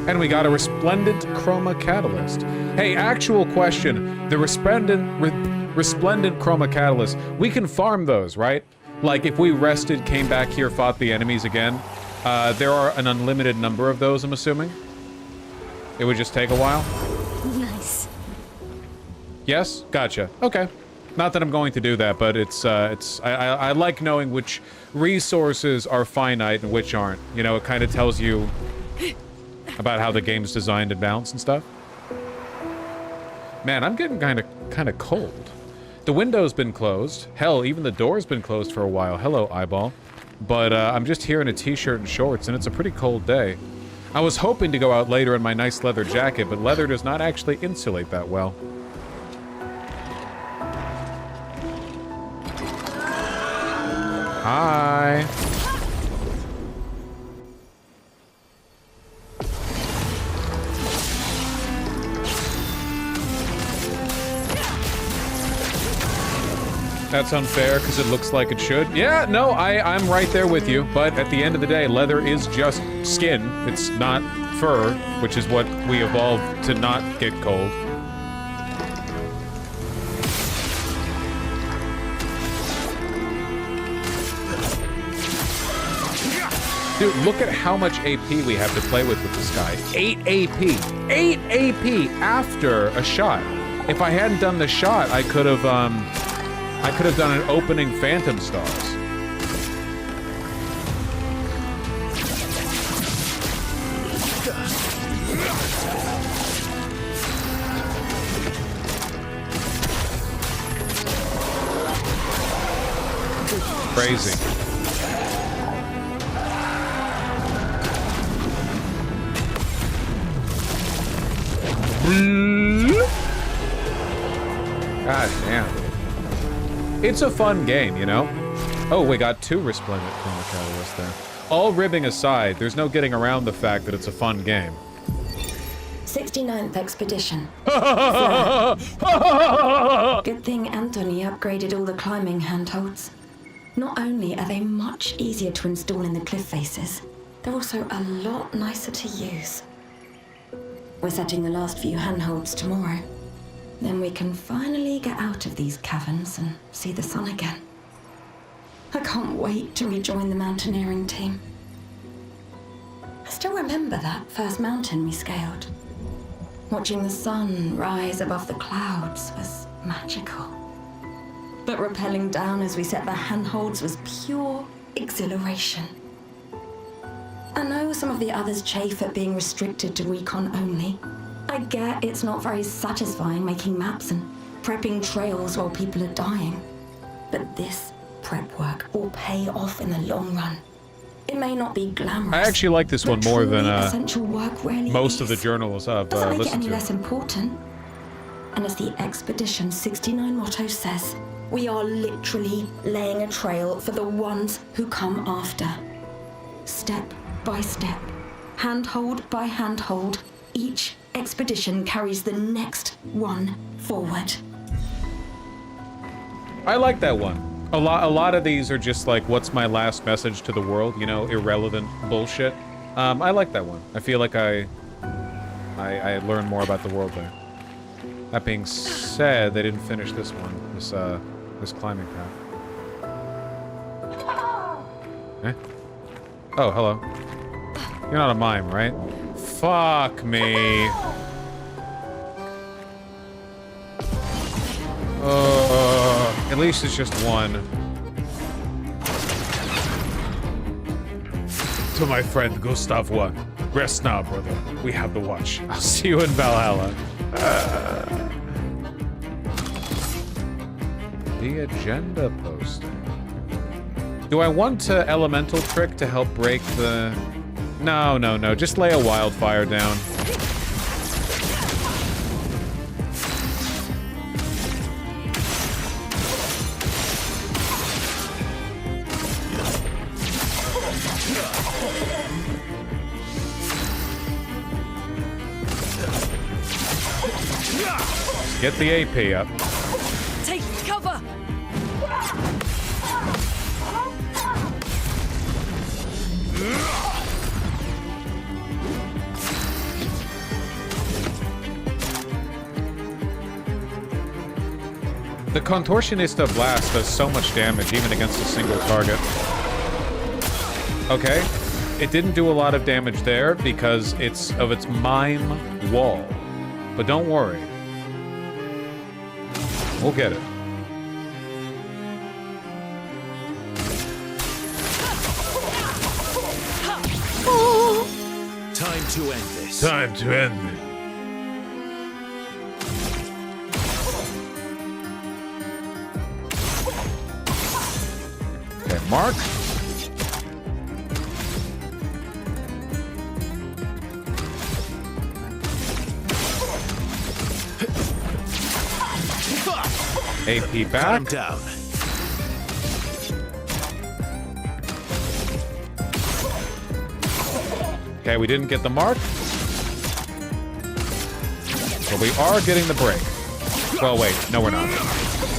And we got a resplendent chroma catalyst. Hey, actual question. The resplendent chroma catalyst, we can farm those, right? Like, if we rested, came back here, fought the enemies again, there are an unlimited number of those, I'm assuming? It would just take a while? Nice. Yes? Gotcha. Okay. Not that I'm going to do that, but I like knowing which resources are finite and which aren't. You know, it kind of tells you about how the game's designed and balanced and stuff. Man, I'm getting kind of cold. The window's been closed. Hell, even the door's been closed for a while. Hello, eyeball. But I'm just here in a t-shirt and shorts, and it's a pretty cold day. I was hoping to go out later in my nice leather jacket, but leather does not actually insulate that well. Hi. That's unfair because it looks like it should. Yeah, no, I'm right there with you. But at the end of the day, leather is just skin. It's not fur, which is what we evolved to not get cold. Dude, look at how much AP we have to play with this guy. 8 AP. 8 AP after a shot. If I hadn't done the shot, I could have done an opening Phantom Stars. Crazy. God damn. It's a fun game, you know? Oh, we got 2 Resplendent Chroma Catalysts there. All ribbing aside, there's no getting around the fact that it's a fun game. 69th Expedition. Good thing Anthony upgraded all the climbing handholds. Not only are they much easier to install in the cliff faces, they're also a lot nicer to use. We're setting the last few handholds tomorrow. Then we can finally get out of these caverns and see the sun again. I can't wait to rejoin the mountaineering team. I still remember that first mountain we scaled. Watching the sun rise above the clouds was magical. But rappelling down as we set the handholds was pure exhilaration. I know some of the others chafe at being restricted to recon only. I get it's not very satisfying making maps and prepping trails while people are dying. But this prep work will pay off in the long run. It may not be glamorous. I actually like this one more than essential work really most of the journals I've doesn't make it listened any to. less important. And as the Expedition 69 motto says, we are literally laying a trail for the ones who come after. Step by step, handhold by handhold, each expedition carries the next one forward. I like that one. A lot of these are just like, what's my last message to the world? You know, irrelevant bullshit. I like that one. I feel like I learned more about the world there. That being said, they didn't finish this one. This climbing path. Eh? Oh, hello. You're not a mime, right? Fuck me. At least it's just one. To my friend Gustav one. Rest now, brother. We have the watch. I'll see you in Valhalla. The agenda posting. Do I want to elemental trick to help break the... No. Just lay a wildfire down. Get the AP up. Take cover! The Contortionista Blast does so much damage, even against a single target. Okay. It didn't do a lot of damage there because it's of its mime wall. But don't worry. We'll get it. Time to end this. Time to end it. Okay, Mark. AP back. Cut him down. Okay, we didn't get the mark. But we are getting the break. Well, wait. No, we're not.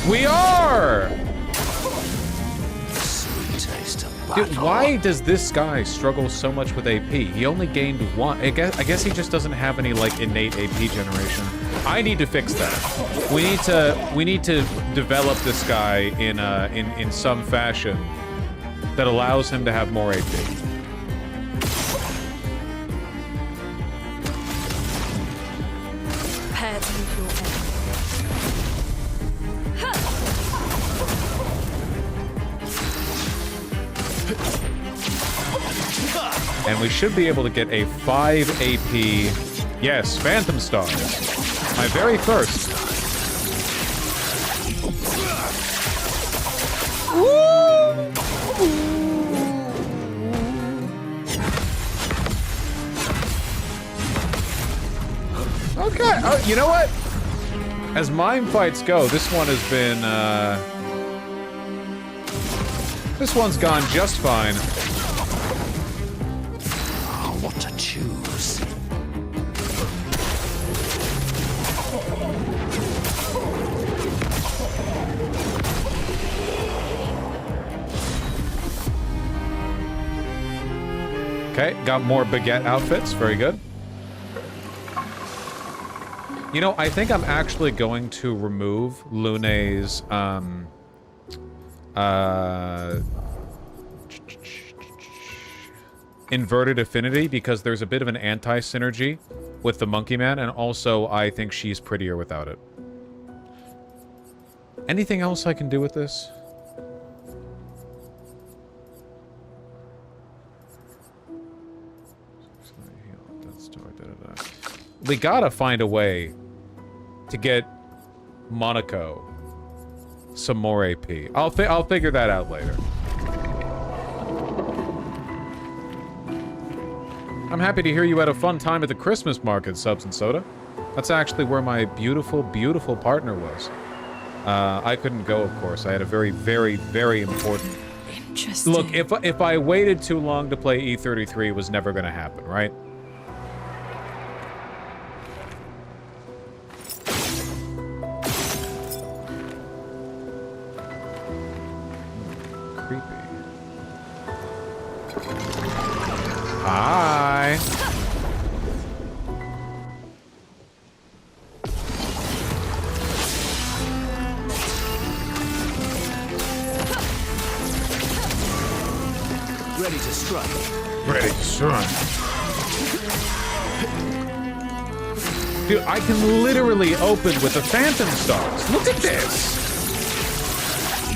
We are! Sweet taste of Dude, battle. why does this guy struggle so much with AP? He only gained one. I guess he just doesn't have any, like, innate AP generation. I need to fix that. We need to develop this guy in some fashion that allows him to have more AP. Prepare to meet your end. And we should be able to get a 5 AP. Yes, Phantom Stars. My very first. Okay, you know what? As mime fights go, this one has been, this one's gone just fine. Oh, what to choose? Okay, got more baguette outfits. Very good. You know, I think I'm actually going to remove Lune's, inverted affinity because there's a bit of an anti-synergy with the Monkey Man, and also I think she's prettier without it. Anything else I can do with this? We gotta find a way to get Monaco some more AP. I'll figure that out later. I'm happy to hear you had a fun time at the Christmas market, Subs and Soda. That's actually where my beautiful, beautiful partner was. I couldn't go, of course. I had a very, very, very important... Interesting. Look, if I waited too long to play E33, it was never gonna happen, right? creepy. Hi. Ready to strike. Ready to strike. Dude, I can literally open with the Phantom Stars. Look at this.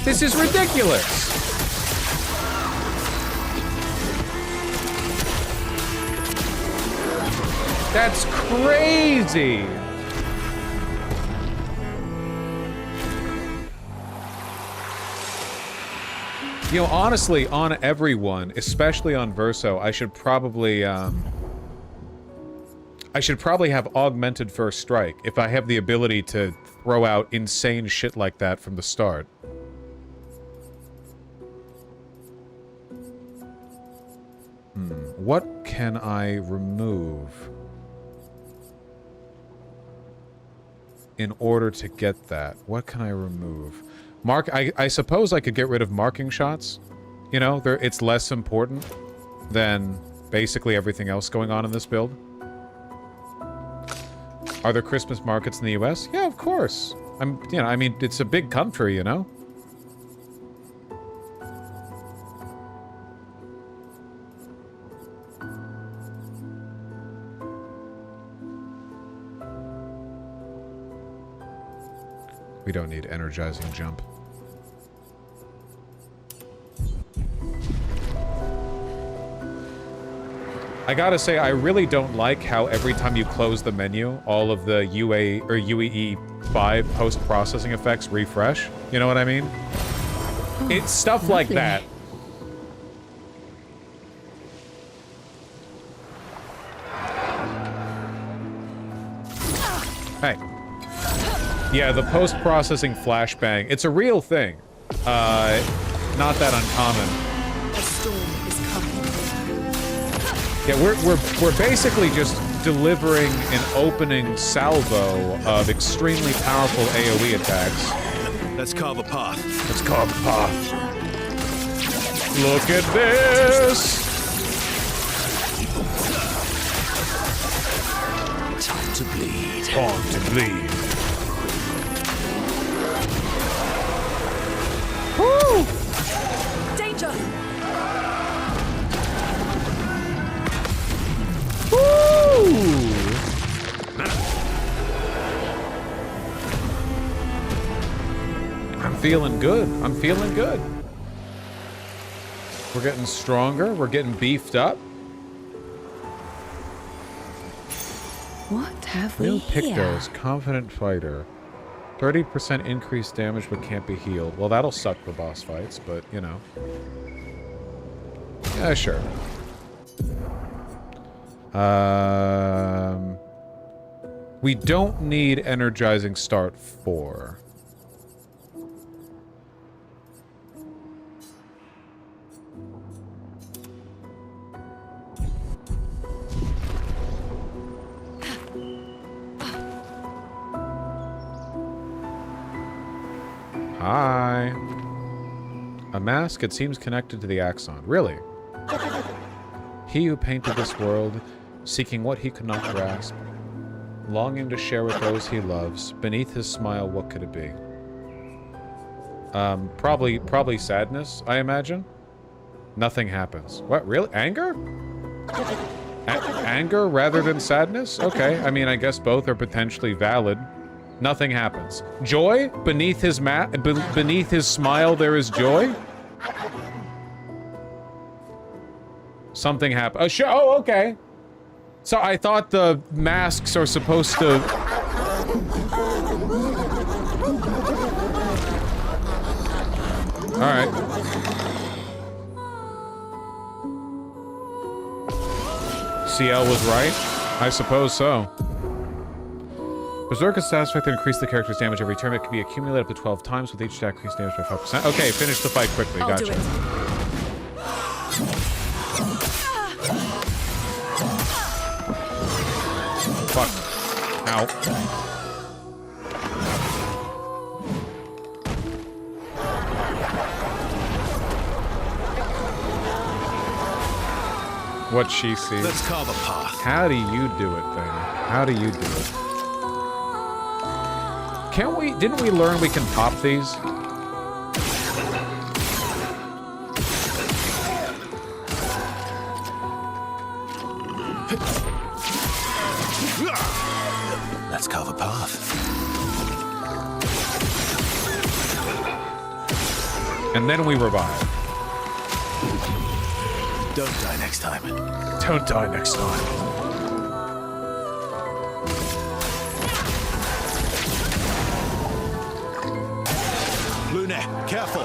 This is ridiculous. That's crazy. You know, honestly, on everyone, especially on Verso, I should probably have augmented first strike if I have the ability to throw out insane shit like that from the start. What can I remove in order to get that? What can I remove? I suppose I could get rid of marking shots. You know, it's less important than basically everything else going on in this build. Are there Christmas markets in the US? Yeah, of course. I mean, it's a big country, you know? We don't need energizing jump. I gotta say, I really don't like how every time you close the menu, all of the UA or UEE 5 post-processing effects refresh. You know what I mean? It's stuff like that. Hey. Yeah, the post-processing flashbang. It's a real thing. Not that uncommon. A storm is coming. Yeah, we're basically just delivering an opening salvo of extremely powerful AoE attacks. Let's carve a path. Let's carve a path. Look at this! Time to bleed. Time to bleed. Woo! Danger! Woo! I'm feeling good. I'm feeling good. We're getting stronger. We're getting beefed up. What have we Real here? Pictos, confident fighter. 30% increased damage but can't be healed. Well, that'll suck for boss fights, but, you know. Yeah, sure. We don't need energizing start 4. Hi. A mask, it seems connected to the Axon. Really? He who painted this world, seeking what he could not grasp, longing to share with those he loves, beneath his smile, what could it be? Probably sadness, I imagine. Nothing happens. What, really? Anger? Anger rather than sadness? Okay, I mean, I guess both are potentially valid. Nothing happens. Joy? Beneath his beneath his smile there is joy? Something happened. Oh, sure. Oh, okay. So I thought the masks are supposed to... Alright. CL was right? I suppose so. Berserker's status effect that increase the character's damage every turn. It can be accumulated up to 12 times with each attack increased damage by 5%. Okay, finish the fight quickly. I'll Gotcha. do it. Fuck. Ow. what she sees. Let's carve a path. How do you do it, thing? How do you do it? Can't we? Didn't we learn we can pop these? Let's carve a path. And then we revive. Don't die next time. Don't die next time. Luna, careful.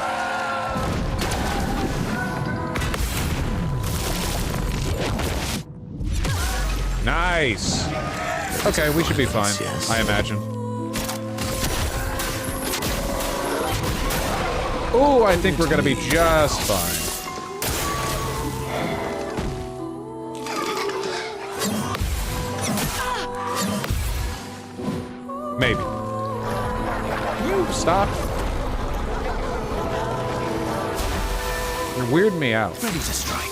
Nice. Okay, we should be fine, I imagine. Ooh, I think we're gonna be just fine. Maybe. You stop. You're weirding me out. Ready to strike.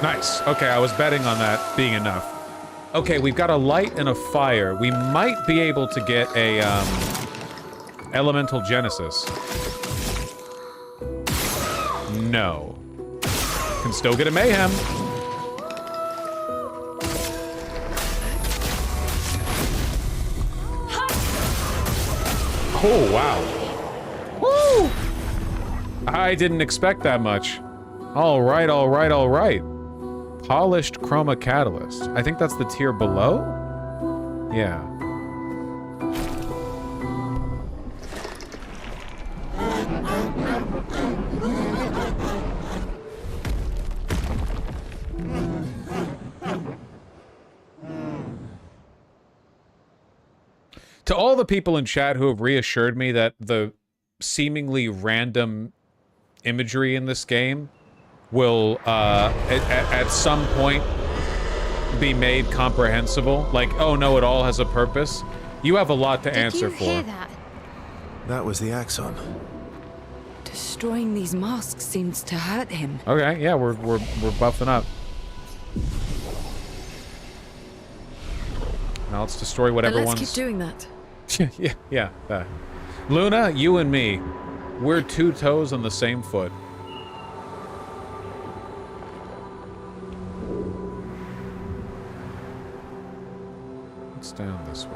Nice. Okay, I was betting on that being enough. Okay, we've got a light and a fire. We might be able to get a, Elemental Genesis. No. Can still get a Mayhem. Oh, wow. Woo! I didn't expect that much. All right, all right, all right. Polished Chroma Catalyst. I think that's the tier below? Yeah. To all the people in chat who have reassured me that the seemingly random imagery in this game will at some point be made comprehensible, like, oh no, it all has a purpose. You have a lot to answer for. Did you hear that? That was the Axon. Destroying these masks seems to hurt him. Okay, yeah, we're buffing up. Now let's destroy whatever Let's one's... keep doing that. yeah. Luna, you and me, we're 2 toes on the same foot. It's down this way.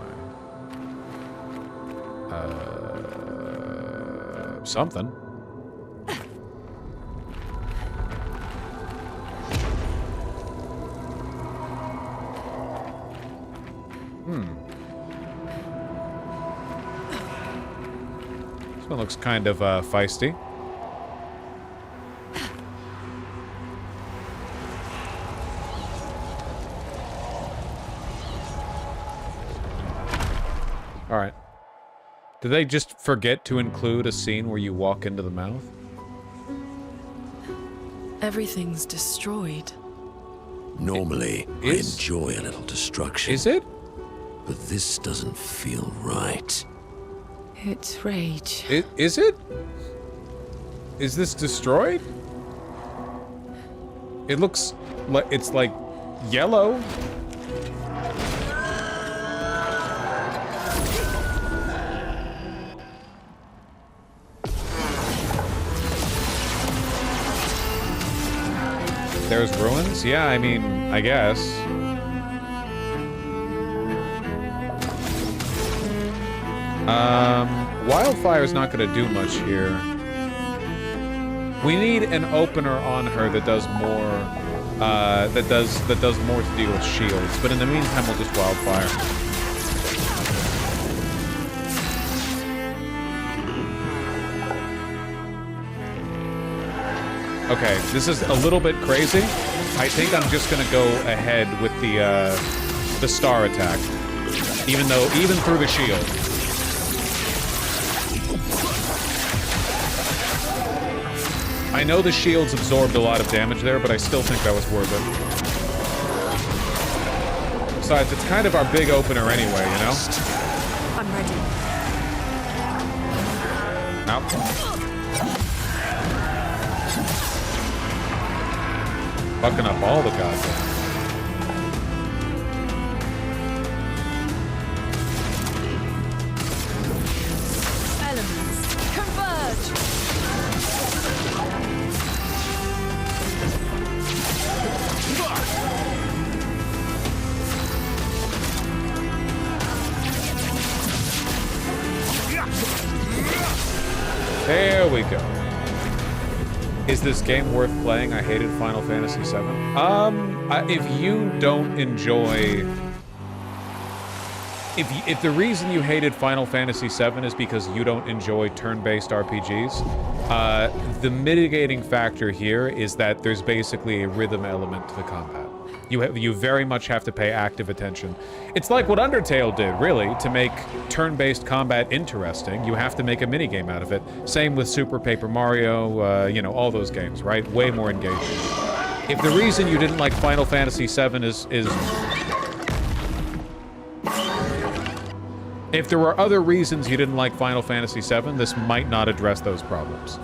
Something. This one looks kind of feisty. All right. Did they just forget to include a scene where you walk into the mouth? Everything's destroyed. Normally, I enjoy a little destruction. Is it? But this doesn't feel right. It's rage. Is it? Is this destroyed? It looks like it's like yellow. There's ruins? Yeah, I mean, I guess. Wildfire's not gonna do much here. We need an opener on her that does more, that does more to deal with shields. But in the meantime, we'll just Wildfire. Okay, this is a little bit crazy. I think I'm just gonna go ahead with the star attack, even through the shield. I know the shields absorbed a lot of damage there, but I still think that was worth it. Besides, it's kind of our big opener anyway, you know? I'm ready. Out. Fucking up all the goddamn. Elements converge. There we go. Is this game worth playing? I hated Final Fantasy VII. If you don't enjoy... If the reason you hated Final Fantasy VII is because you don't enjoy turn-based RPGs, the mitigating factor here is that there's basically a rhythm element to the combat. You very much have to pay active attention. It's like what Undertale did, really, to make turn-based combat interesting. You have to make a minigame out of it. Same with Super Paper Mario, you know, all those games, right? Way more engaging. If the reason you didn't like Final Fantasy VII is... If there were other reasons you didn't like Final Fantasy VII, this might not address those problems.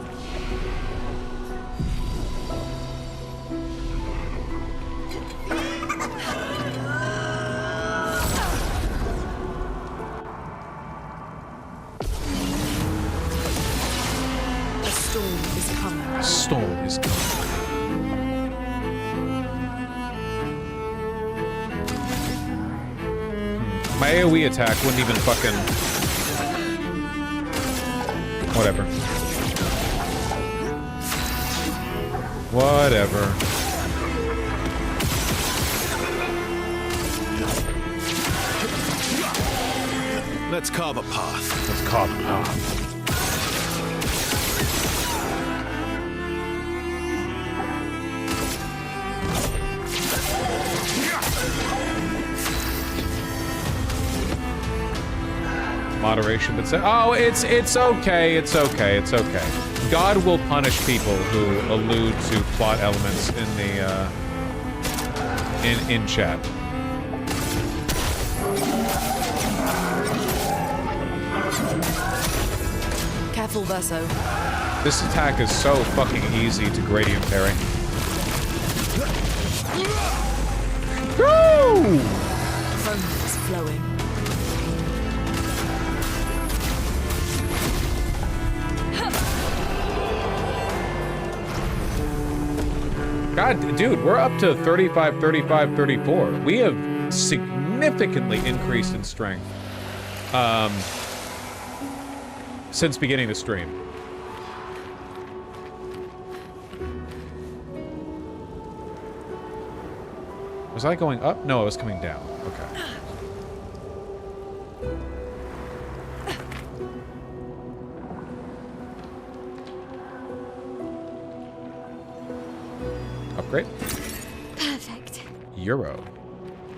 A storm is coming. Storm is coming. My AoE attack wouldn't even fucking... Whatever. Whatever. Let's carve a path. Let's carve a path. Moderation, but oh, it's okay, it's okay, it's okay. God will punish people who allude to plot elements in the in chat. Careful, Verso. This attack is so fucking easy to gradient parry. Woo! Foam is flowing. God, dude, we're up to 35, 35, 34. We have significantly increased in strength since beginning the stream. Was I going up? No, I was coming down. Okay. Upgrade. Perfect. Euro.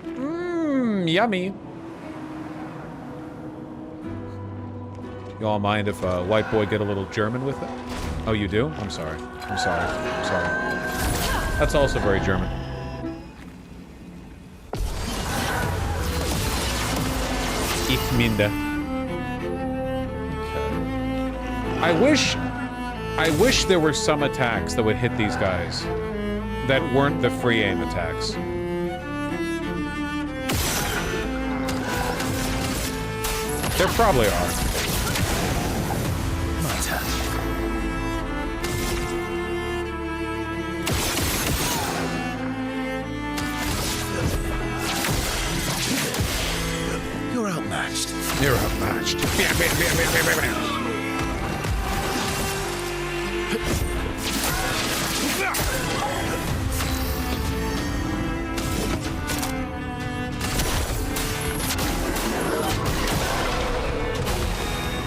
Mmm, yummy. Y'all mind if white boy get a little German with it? Oh, you do? I'm sorry. I'm sorry. I'm sorry. That's also very German. Ich minde. Okay. I wish there were some attacks that would hit these guys that weren't the free aim attacks. There probably are. My turn. You're outmatched. You're outmatched.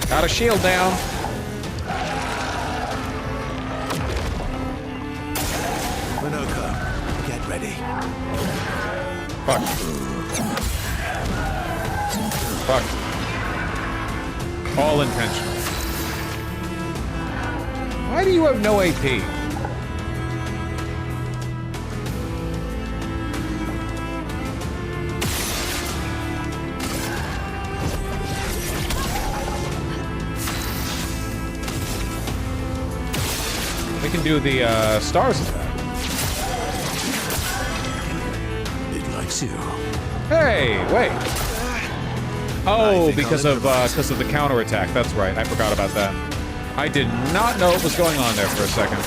Got a shield down. Minoka, get ready. Fuck. Fuck. All intentional. Why do you have no AP? We can do the stars attack. It likes you. Hey, wait. Oh, because of the counterattack. That's right. I forgot about that. I did not know what was going on there for a second.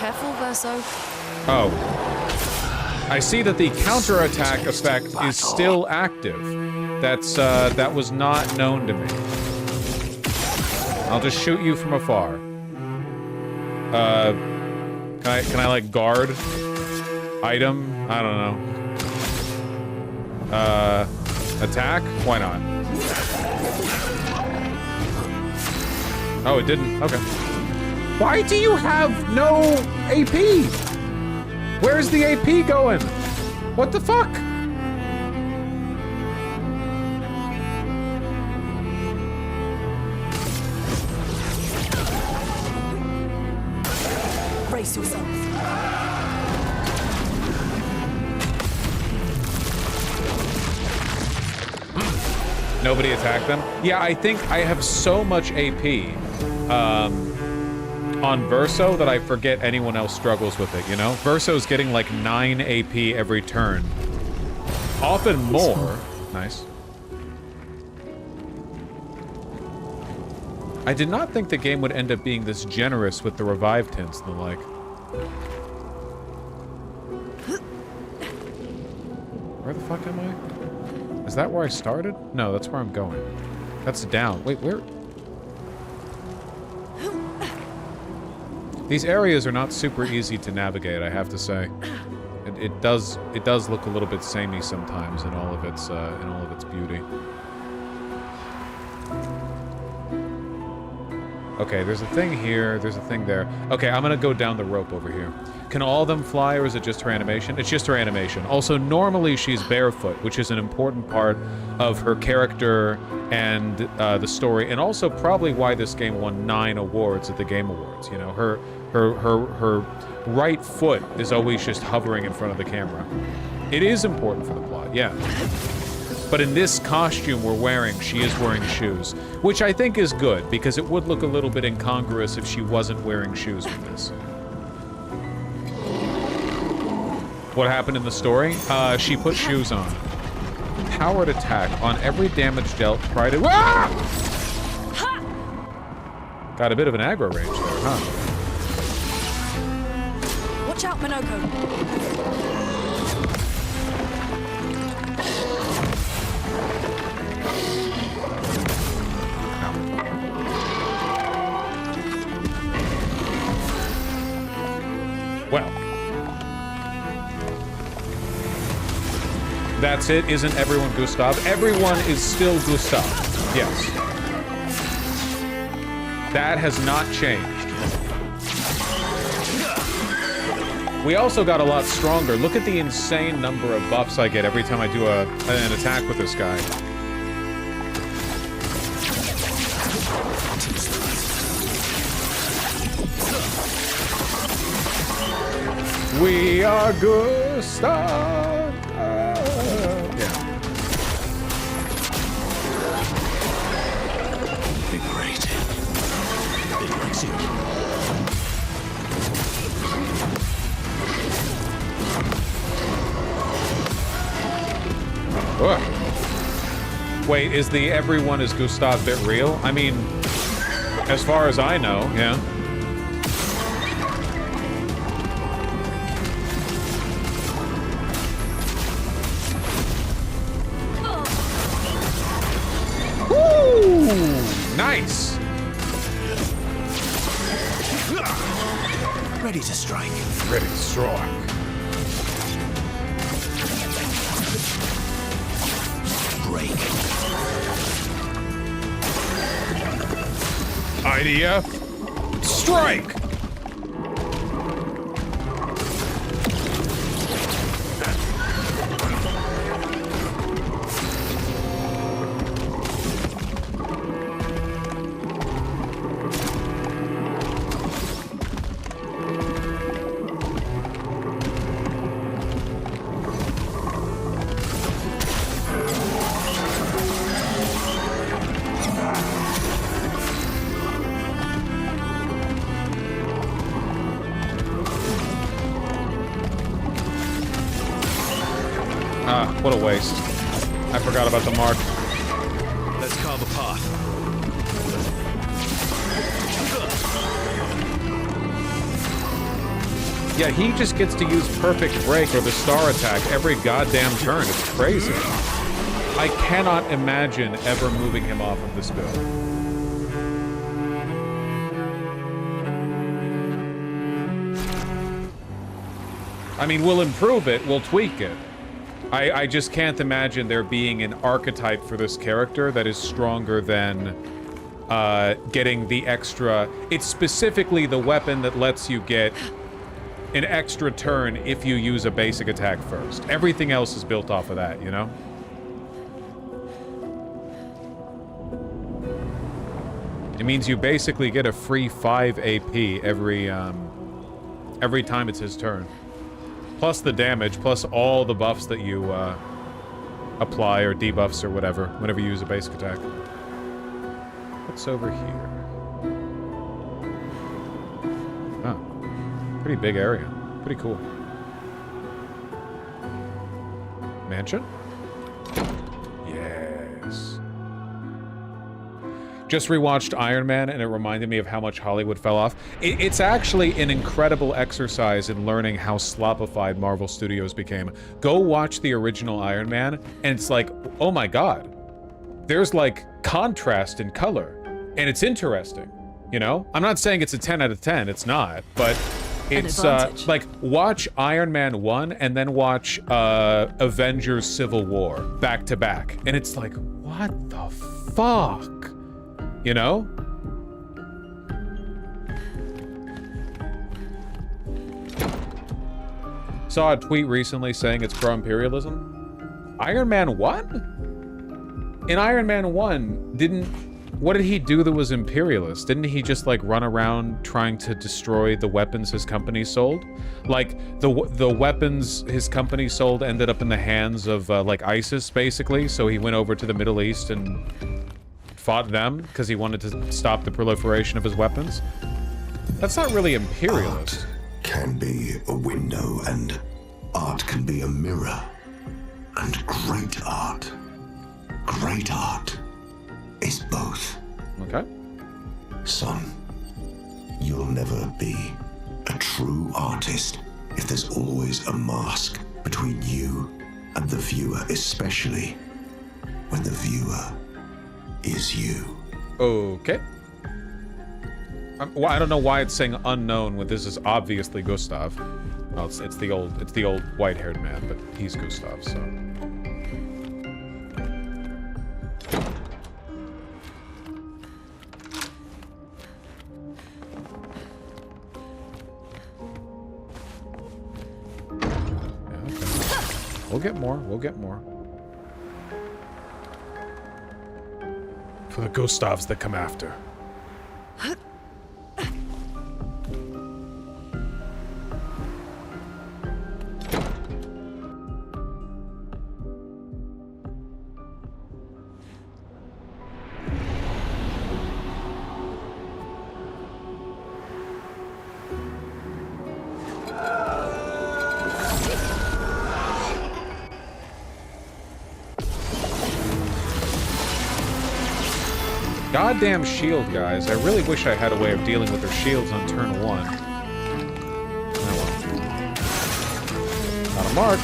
Careful, Verso. Oh. I see that the counterattack effect is still active. That was not known to me. I'll just shoot you from afar. Can I like guard? Item? I don't know. Attack? Why not? Oh, it didn't? Okay. Why do you have no AP? Where's the AP going? What the fuck? Brace yourself. Nobody attacked them? Yeah, I think I have so much AP on Verso that I forget anyone else struggles with it, you know? Verso's getting like 9 AP every turn. Often more. Nice. I did not think the game would end up being this generous with the revive tints and the like. Where the fuck am I? Is that where I started? No, that's where I'm going. That's down. Wait, where? These areas are not super easy to navigate, I have to say. It does look a little bit samey sometimes in all of its beauty. Okay, there's a thing here, there's a thing there. Okay, I'm gonna go down the rope over here. Can all of them fly, or is it just her animation? It's just her animation. Also, normally she's barefoot, which is an important part of her character and the story, and also probably why this game won 9 awards at the Game Awards. You know, her right foot is always just hovering in front of the camera. It is important for the plot, yeah. But in this costume she is wearing shoes, which I think is good, because it would look a little bit incongruous if she wasn't wearing shoes with this. What happened in the story? She put shoes on. Powered attack on every damage dealt prior to... Ah! Got a bit of an aggro range there, huh? Watch out, Minoko. Well. That's it. Isn't everyone Gustav? Everyone is still Gustav. Yes. That has not changed. We also got a lot stronger. Look at the insane number of buffs I get every time I do an attack with this guy. We are Gustav. Yeah. Be great. It likes you. Ugh. Wait, is the everyone is Gustav bit real? I mean, as far as I know, yeah. Nice! Ready to strike. Ready to strike. Break. Idea. Strike! Ah, what a waste. I forgot about the mark. Let's carve a path. Yeah, he just gets to use perfect break or the star attack every goddamn turn. It's crazy. I cannot imagine ever moving him off of this build. I mean, we'll improve it, we'll tweak it. I just can't imagine there being an archetype for this character that is stronger than getting the extra... It's specifically the weapon that lets you get an extra turn if you use a basic attack first. Everything else is built off of that, you know? It means you basically get a free 5 AP every time it's his turn. Plus the damage, plus all the buffs that you apply or debuffs or whatever, whenever you use a basic attack. What's over here? Oh. Pretty big area. Pretty cool. Mansion? Yes. Just rewatched Iron Man, and it reminded me of how much Hollywood fell off. It's actually an incredible exercise in learning how slopified Marvel Studios became. Go watch the original Iron Man, and it's like, oh my god. There's, like, contrast in color. And it's interesting, you know? I'm not saying it's a 10 out of 10, it's not, but it's, like, watch Iron Man 1, and then watch Avengers Civil War back to back. And it's like, what the fuck? You know? Saw a tweet recently saying it's pro-imperialism. Iron Man 1? In Iron Man 1, what did he do that was imperialist? Didn't he just, like, run around trying to destroy the weapons his company sold? Like, the weapons his company sold ended up in the hands of, like, ISIS, basically, so he went over to the Middle East and fought them because he wanted to stop the proliferation of his weapons. That's not really imperialist. Art can be a window, and art can be a mirror. And great art is both. Okay. Son, you'll never be a true artist if there's always a mask between you and the viewer, especially when the viewer is you. Okay. Well, I don't know why it's saying unknown when this is obviously Gustav. Well, it's the old white-haired man, but he's Gustav, so. Yeah, okay. We'll get more. We'll get more. For the Gustavs that come after. Goddamn shield, guys. I really wish I had a way of dealing with their shields on turn 1. Oh well. Not a mark.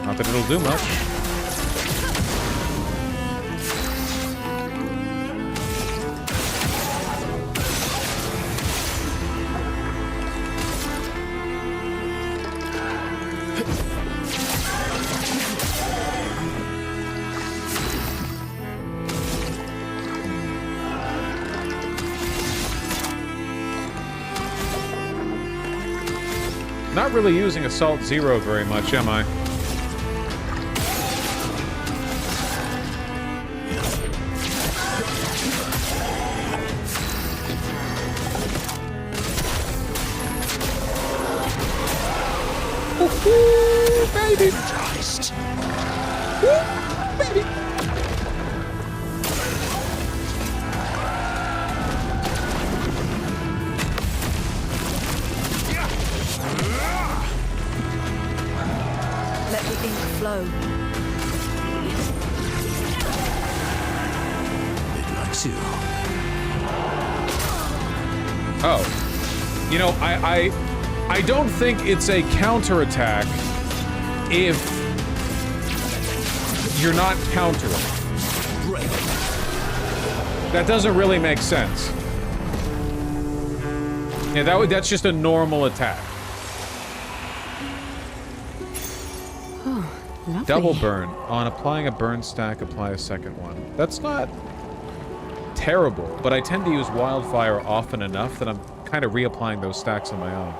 Not that it'll do much. Not really using Assault Zero very much, am I? Woohoo, baby! Woo, baby! Let the ink flow. pursue. Oh. You know, I don't think it's a counterattack if you're not countering. That doesn't really make sense. Yeah, that's just a normal attack. Oh, lovely. Double burn. On applying a burn stack, apply a second one. That's not terrible, but I tend to use wildfire often enough that I'm kind of reapplying those stacks on my own.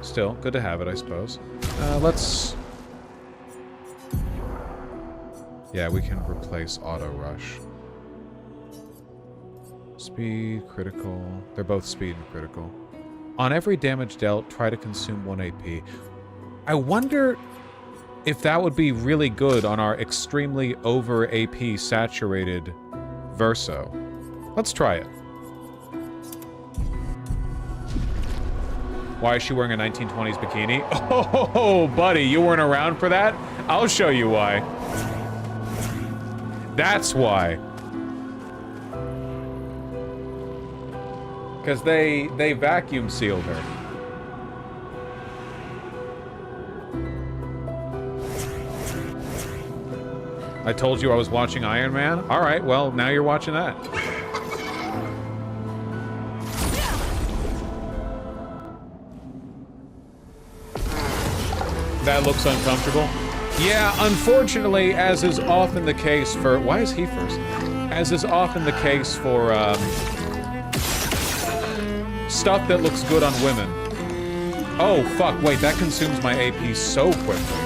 Still, good to have it, I suppose. Let's... Yeah, we can replace auto rush. Speed, critical. They're both speed and critical. On every damage dealt, try to consume 1 AP. I wonder if that would be really good on our extremely over AP saturated Verso. Let's try it. Why is she wearing a 1920s bikini? Oh, buddy, you weren't around for that? I'll show you why. That's why. Because they vacuum sealed her. I told you I was watching Iron Man? Alright, well, now you're watching that. That looks uncomfortable. Yeah, unfortunately, as is often the case for... Why is he first? As is often the case for, stuff that looks good on women. Oh, fuck, wait, that consumes my AP so quickly.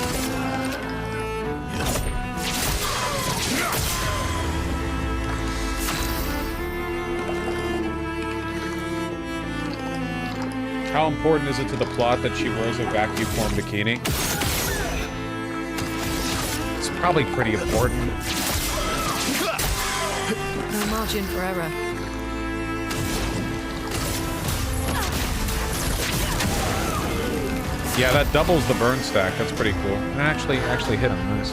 How important is it to the plot that she wears a vacuum form bikini? It's probably pretty important. No margin for error. Yeah, that doubles the burn stack. That's pretty cool. And actually hit him. Nice.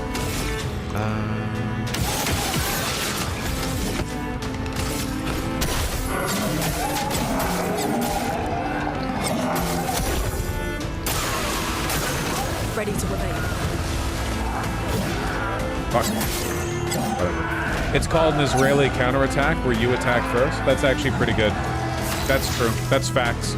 Ready to evade. Fuck. Whatever. It's called an Israeli counterattack where you attack first. That's actually pretty good. That's true. That's facts.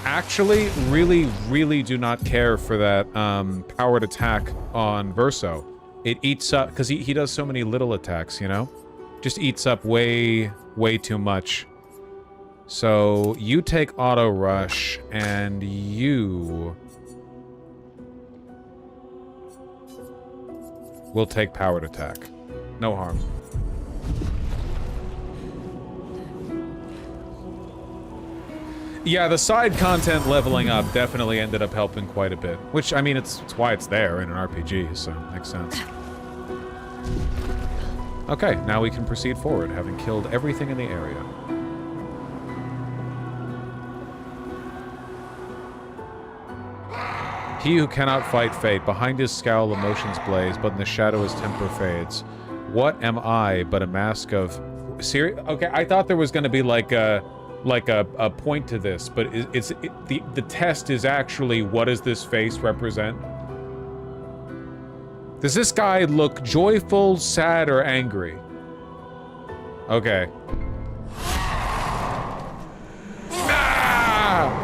Actually, really do not care for that powered attack on Verso. It eats up, because he does so many little attacks, you know? Just eats up way too much. So, you take auto rush, and you will take powered attack. No harm. Yeah, the side content leveling up definitely ended up helping quite a bit. Which, I mean, it's why it's there in an RPG, so it makes sense. Okay, now we can proceed forward, having killed everything in the area. He who cannot fight fate, behind his scowl emotions blaze, but in the shadow his temper fades. What am I but a mask of... Okay, I thought there was going to be like a point to this, but the test is actually, what does this face represent? Does this guy look joyful, sad, or angry? Okay. Ah!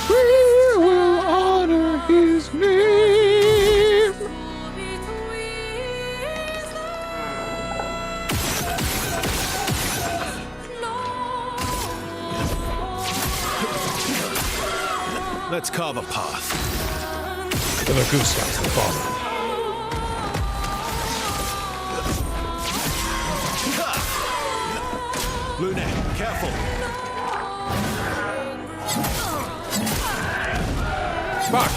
We will honor his name. Let's carve a path. To the goose guys that follow. Lune, careful. Fuck!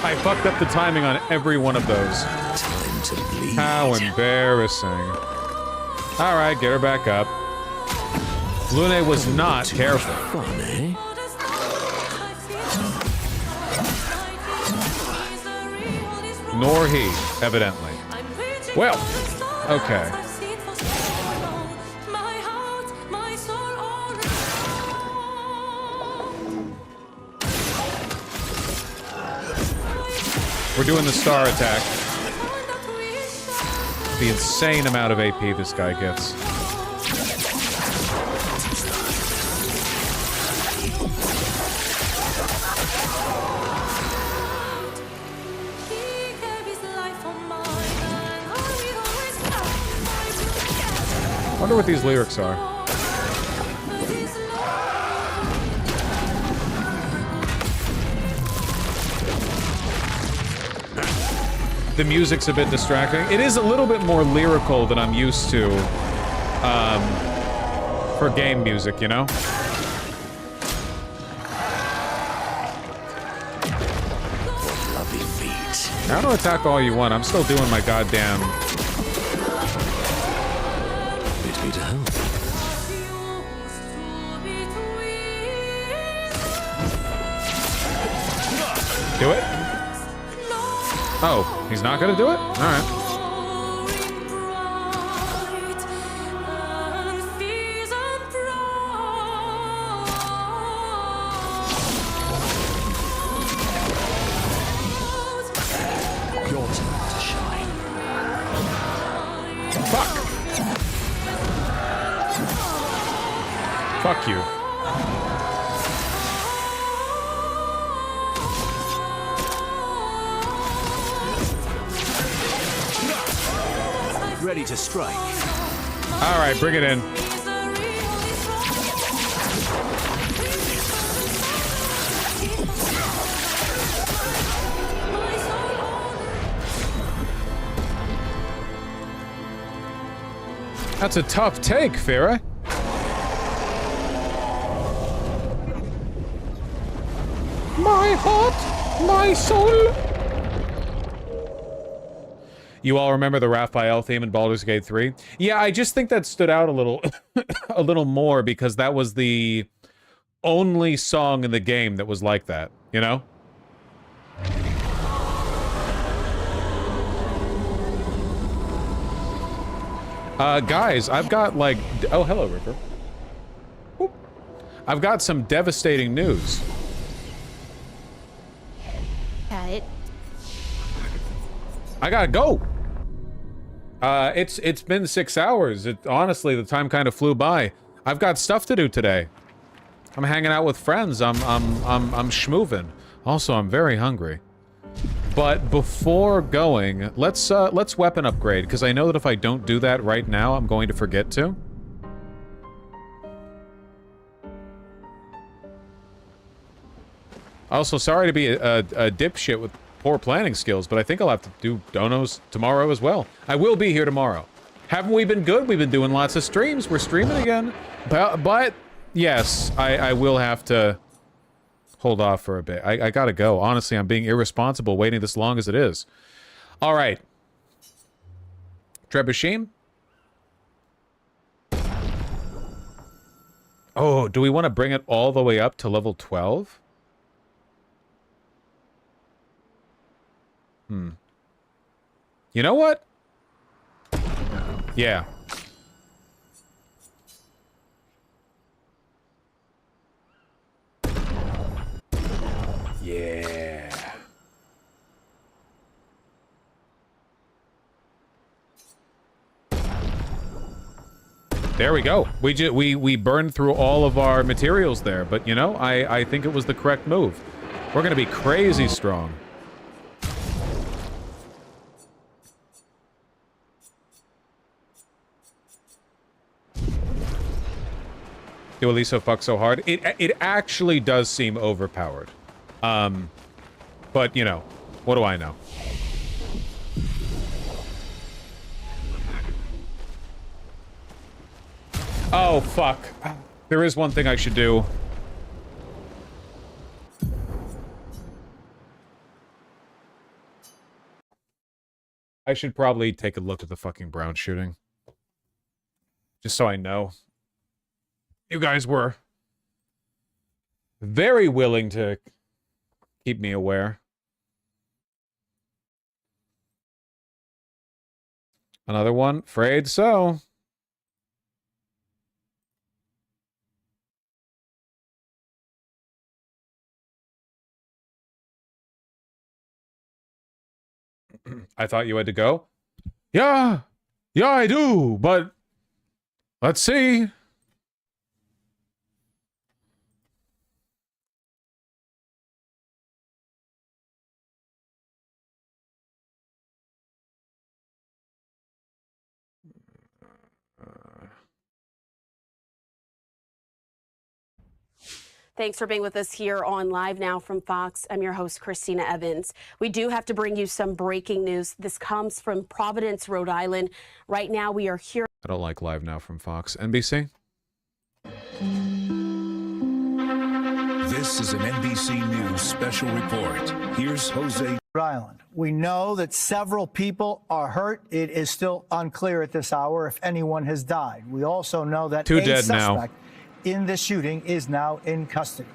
I fucked up the timing on every one of those. Time to bleed. How embarrassing. Alright, get her back up. Lune was not careful. Fun, eh? Nor he, evidently. Well, okay. We're doing the star attack. The insane amount of AP this guy gets. Wonder what these lyrics are. The music's a bit distracting. It is a little bit more lyrical than I'm used to for game music, you know? Lovely feet. I don't attack all you want. I'm still doing my goddamn... Bid me to help. Do it? Oh, he's not gonna do it? Alright. Your turn to shine. Fuck! Fuck you. Ready to strike. Alright, bring it in. That's a tough take, Farah. My heart, my soul. You all remember the Raphael theme in Baldur's Gate 3? Yeah, I just think that stood out a little a little more because that was the only song in the game that was like that, you know? Guys, I've got like... Oh, hello, Ripper. Whoop. I've got some devastating news. Cut. I gotta go. It's been 6 hours. Honestly, the time kind of flew by. I've got stuff to do today. I'm hanging out with friends. I'm schmoovin'. Also, I'm very hungry. But before going, let's weapon upgrade because I know that if I don't do that right now, I'm going to forget to. Also, sorry to be a dipshit with poor planning skills, but I think I'll have to do donos tomorrow as well. I will be here tomorrow. Haven't we been good? We've been doing lots of streams. We're streaming again. But yes, I will have to hold off for a bit. I gotta go. Honestly, I'm being irresponsible waiting this long as it is. All right. Trebuchet? Oh, do we want to bring it all the way up to level 12? You know what? Yeah. Yeah. There we go. We burned through all of our materials there, but you know, I think it was the correct move. We're gonna be crazy strong. Do Aliso fuck so hard? It actually does seem overpowered. But you know, what do I know? Oh, fuck. There is one thing I should do. I should probably take a look at the fucking Brown shooting. Just so I know. You guys were very willing to keep me aware. Another one? Afraid so. I thought you had to go? Yeah! Yeah, I do, but... Let's see. Thanks for being with us here on Live Now from Fox. I'm your host, Christina Evans. We do have to bring you some breaking news. This comes from Providence, Rhode Island. Right now, we are here. I don't like Live Now from Fox. NBC? This is an NBC News special report. Here's Jose. Rhode Island. We know that several people are hurt. It is still unclear at this hour if anyone has died. We also know that Two a dead now. suspect in this shooting is now in custody.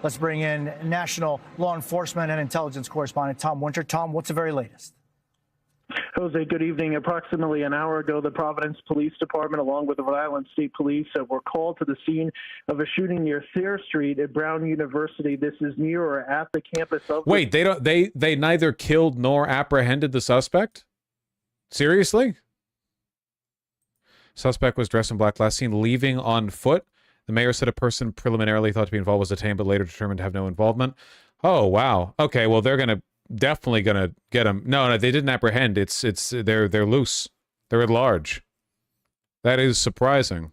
Let's bring in national law enforcement and intelligence correspondent Tom Winter. Tom, what's the very latest? Jose, good evening. Approximately an hour ago, the Providence Police Department, along with the Rhode Island State Police, were called to the scene of a shooting near Thayer Street at Brown University. This is near or at the campus of... Wait, they neither killed nor apprehended the suspect? Seriously? Suspect was dressed in black, last seen leaving on foot. The mayor said a person preliminarily thought to be involved was detained, but later determined to have no involvement. Oh, wow. Okay, well, they're definitely gonna get him. No, they didn't apprehend. They're loose. They're at large. That is surprising.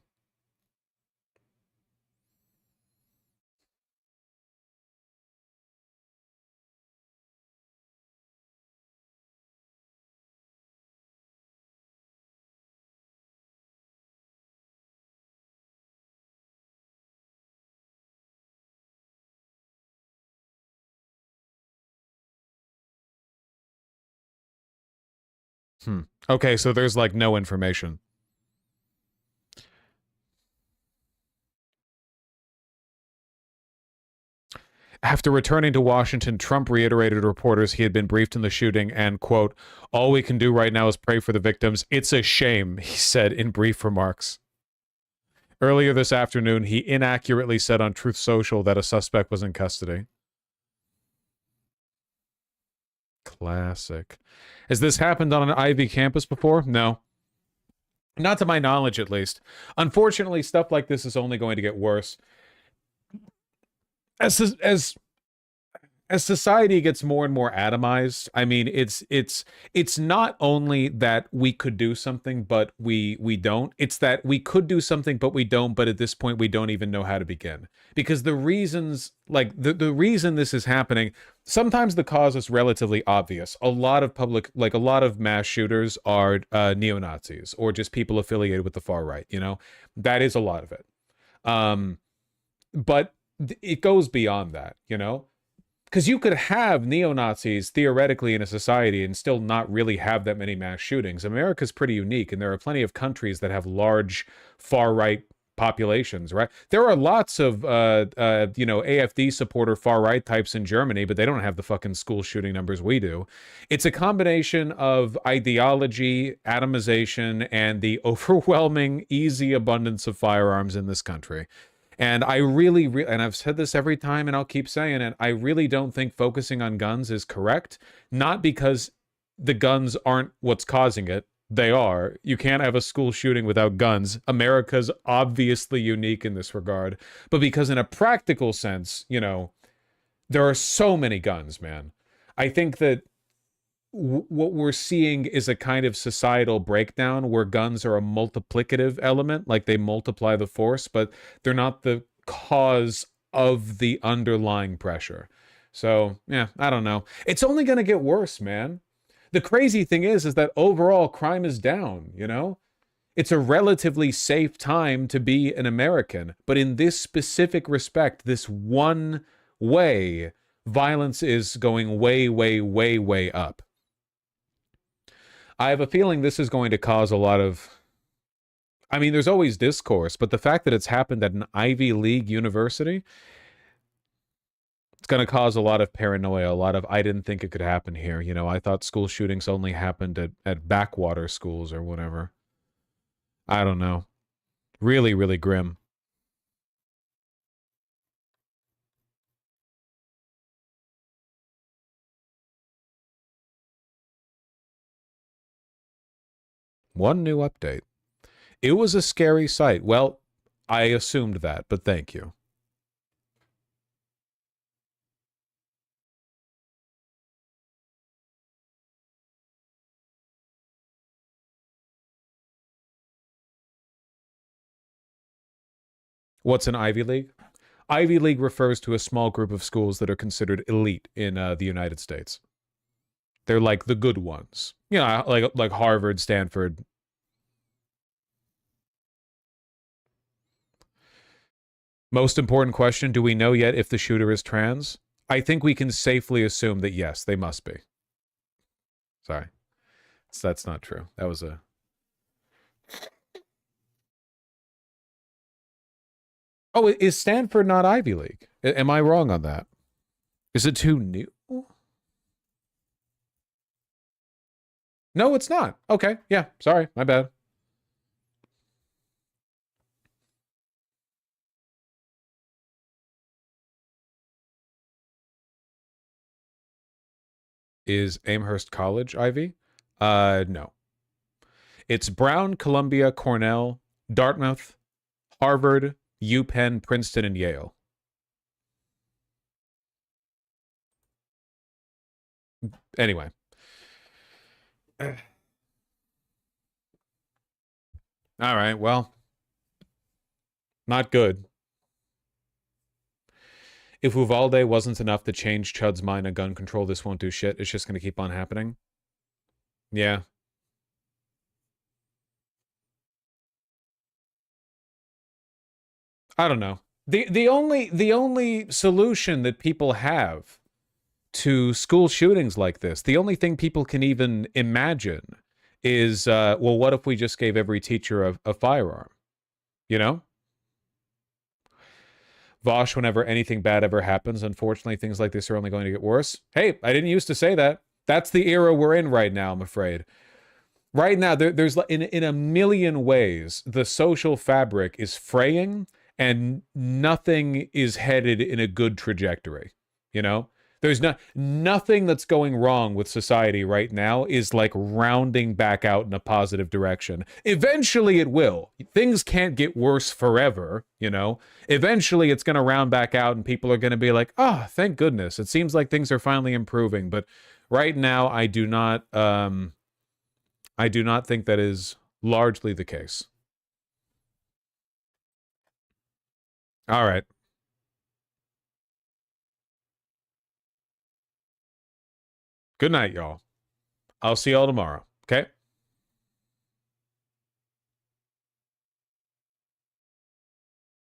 Okay, so there's like no information. After returning to Washington, Trump reiterated to reporters he had been briefed in the shooting and, quote, "All we can do right now is pray for the victims. It's a shame," he said in brief remarks. Earlier this afternoon, he inaccurately said on Truth Social that a suspect was in custody. Classic. Has this happened on an Ivy campus before? No. Not to my knowledge, at least. Unfortunately, stuff like this is only going to get worse. As society gets more and more atomized, I mean, it's not only that we could do something, but we don't. It's that we could do something, but we don't. But at this point, we don't even know how to begin. Because the reasons, like the reason this is happening, sometimes the cause is relatively obvious. A lot of mass shooters are neo-Nazis or just people affiliated with the far right. You know, that is a lot of it. But it goes beyond that, you know? Because you could have neo-Nazis theoretically in a society and still not really have that many mass shootings. America's pretty unique, and there are plenty of countries that have large far-right populations, right? There are lots of, AFD supporter far-right types in Germany, but they don't have the fucking school shooting numbers we do. It's a combination of ideology, atomization, and the overwhelming, easy abundance of firearms in this country. And I really, and I've said this every time and I'll keep saying it, I really don't think focusing on guns is correct. Not because the guns aren't what's causing it. They are. You can't have a school shooting without guns. America's obviously unique in this regard. But because in a practical sense, you know, there are so many guns, man. I think that what we're seeing is a kind of societal breakdown where guns are a multiplicative element, like they multiply the force, but they're not the cause of the underlying pressure. So, yeah, I don't know. It's only going to get worse, man. The crazy thing is that overall crime is down, you know? it's a relatively safe time to be an American. But in this specific respect, this one way, violence is going way, way, way, way up. I have a feeling this is going to cause a lot of... I mean, there's always discourse, but the fact that it's happened at an Ivy League university, it's going to cause a lot of paranoia, a lot of, I didn't think it could happen here. You know, I thought school shootings only happened at backwater schools or whatever. I don't know. Really, really grim. One new update. It was a scary sight. Well, I assumed that, but thank you. What's an Ivy League? Ivy League refers to a small group of schools that are considered elite in the United States. They're like the good ones. You know, like Harvard, Stanford. Most important question, do we know yet if the shooter is trans? I think we can safely assume that yes, they must be. Sorry. That's not true. That was a... Oh, is Stanford not Ivy League? Am I wrong on that? Is it too new? No, it's not. Okay, yeah, sorry, my bad. Is Amherst College Ivy? No. It's Brown, Columbia, Cornell, Dartmouth, Harvard, UPenn, Princeton, and Yale. Anyway. All right, well. Not good. If Uvalde wasn't enough to change Chud's mind on gun control, this won't do shit. It's just going to keep on happening. Yeah. I don't know. The only solution that people have to school shootings like this, the only thing people can even imagine is, well, what if we just gave every teacher a firearm? You know? Vosh, whenever anything bad ever happens, unfortunately, things like this are only going to get worse. Hey, I didn't used to say that. That's the era we're in right now, I'm afraid. Right now, there's in a million ways, the social fabric is fraying and nothing is headed in a good trajectory. You know? There's nothing that's going wrong with society right now is like rounding back out in a positive direction. Eventually it will. Things can't get worse forever, you know? Eventually it's going to round back out and people are going to be like, oh, thank goodness. It seems like things are finally improving. But right now I do not think that is largely the case. All right. Good night, y'all. I'll see y'all tomorrow, okay?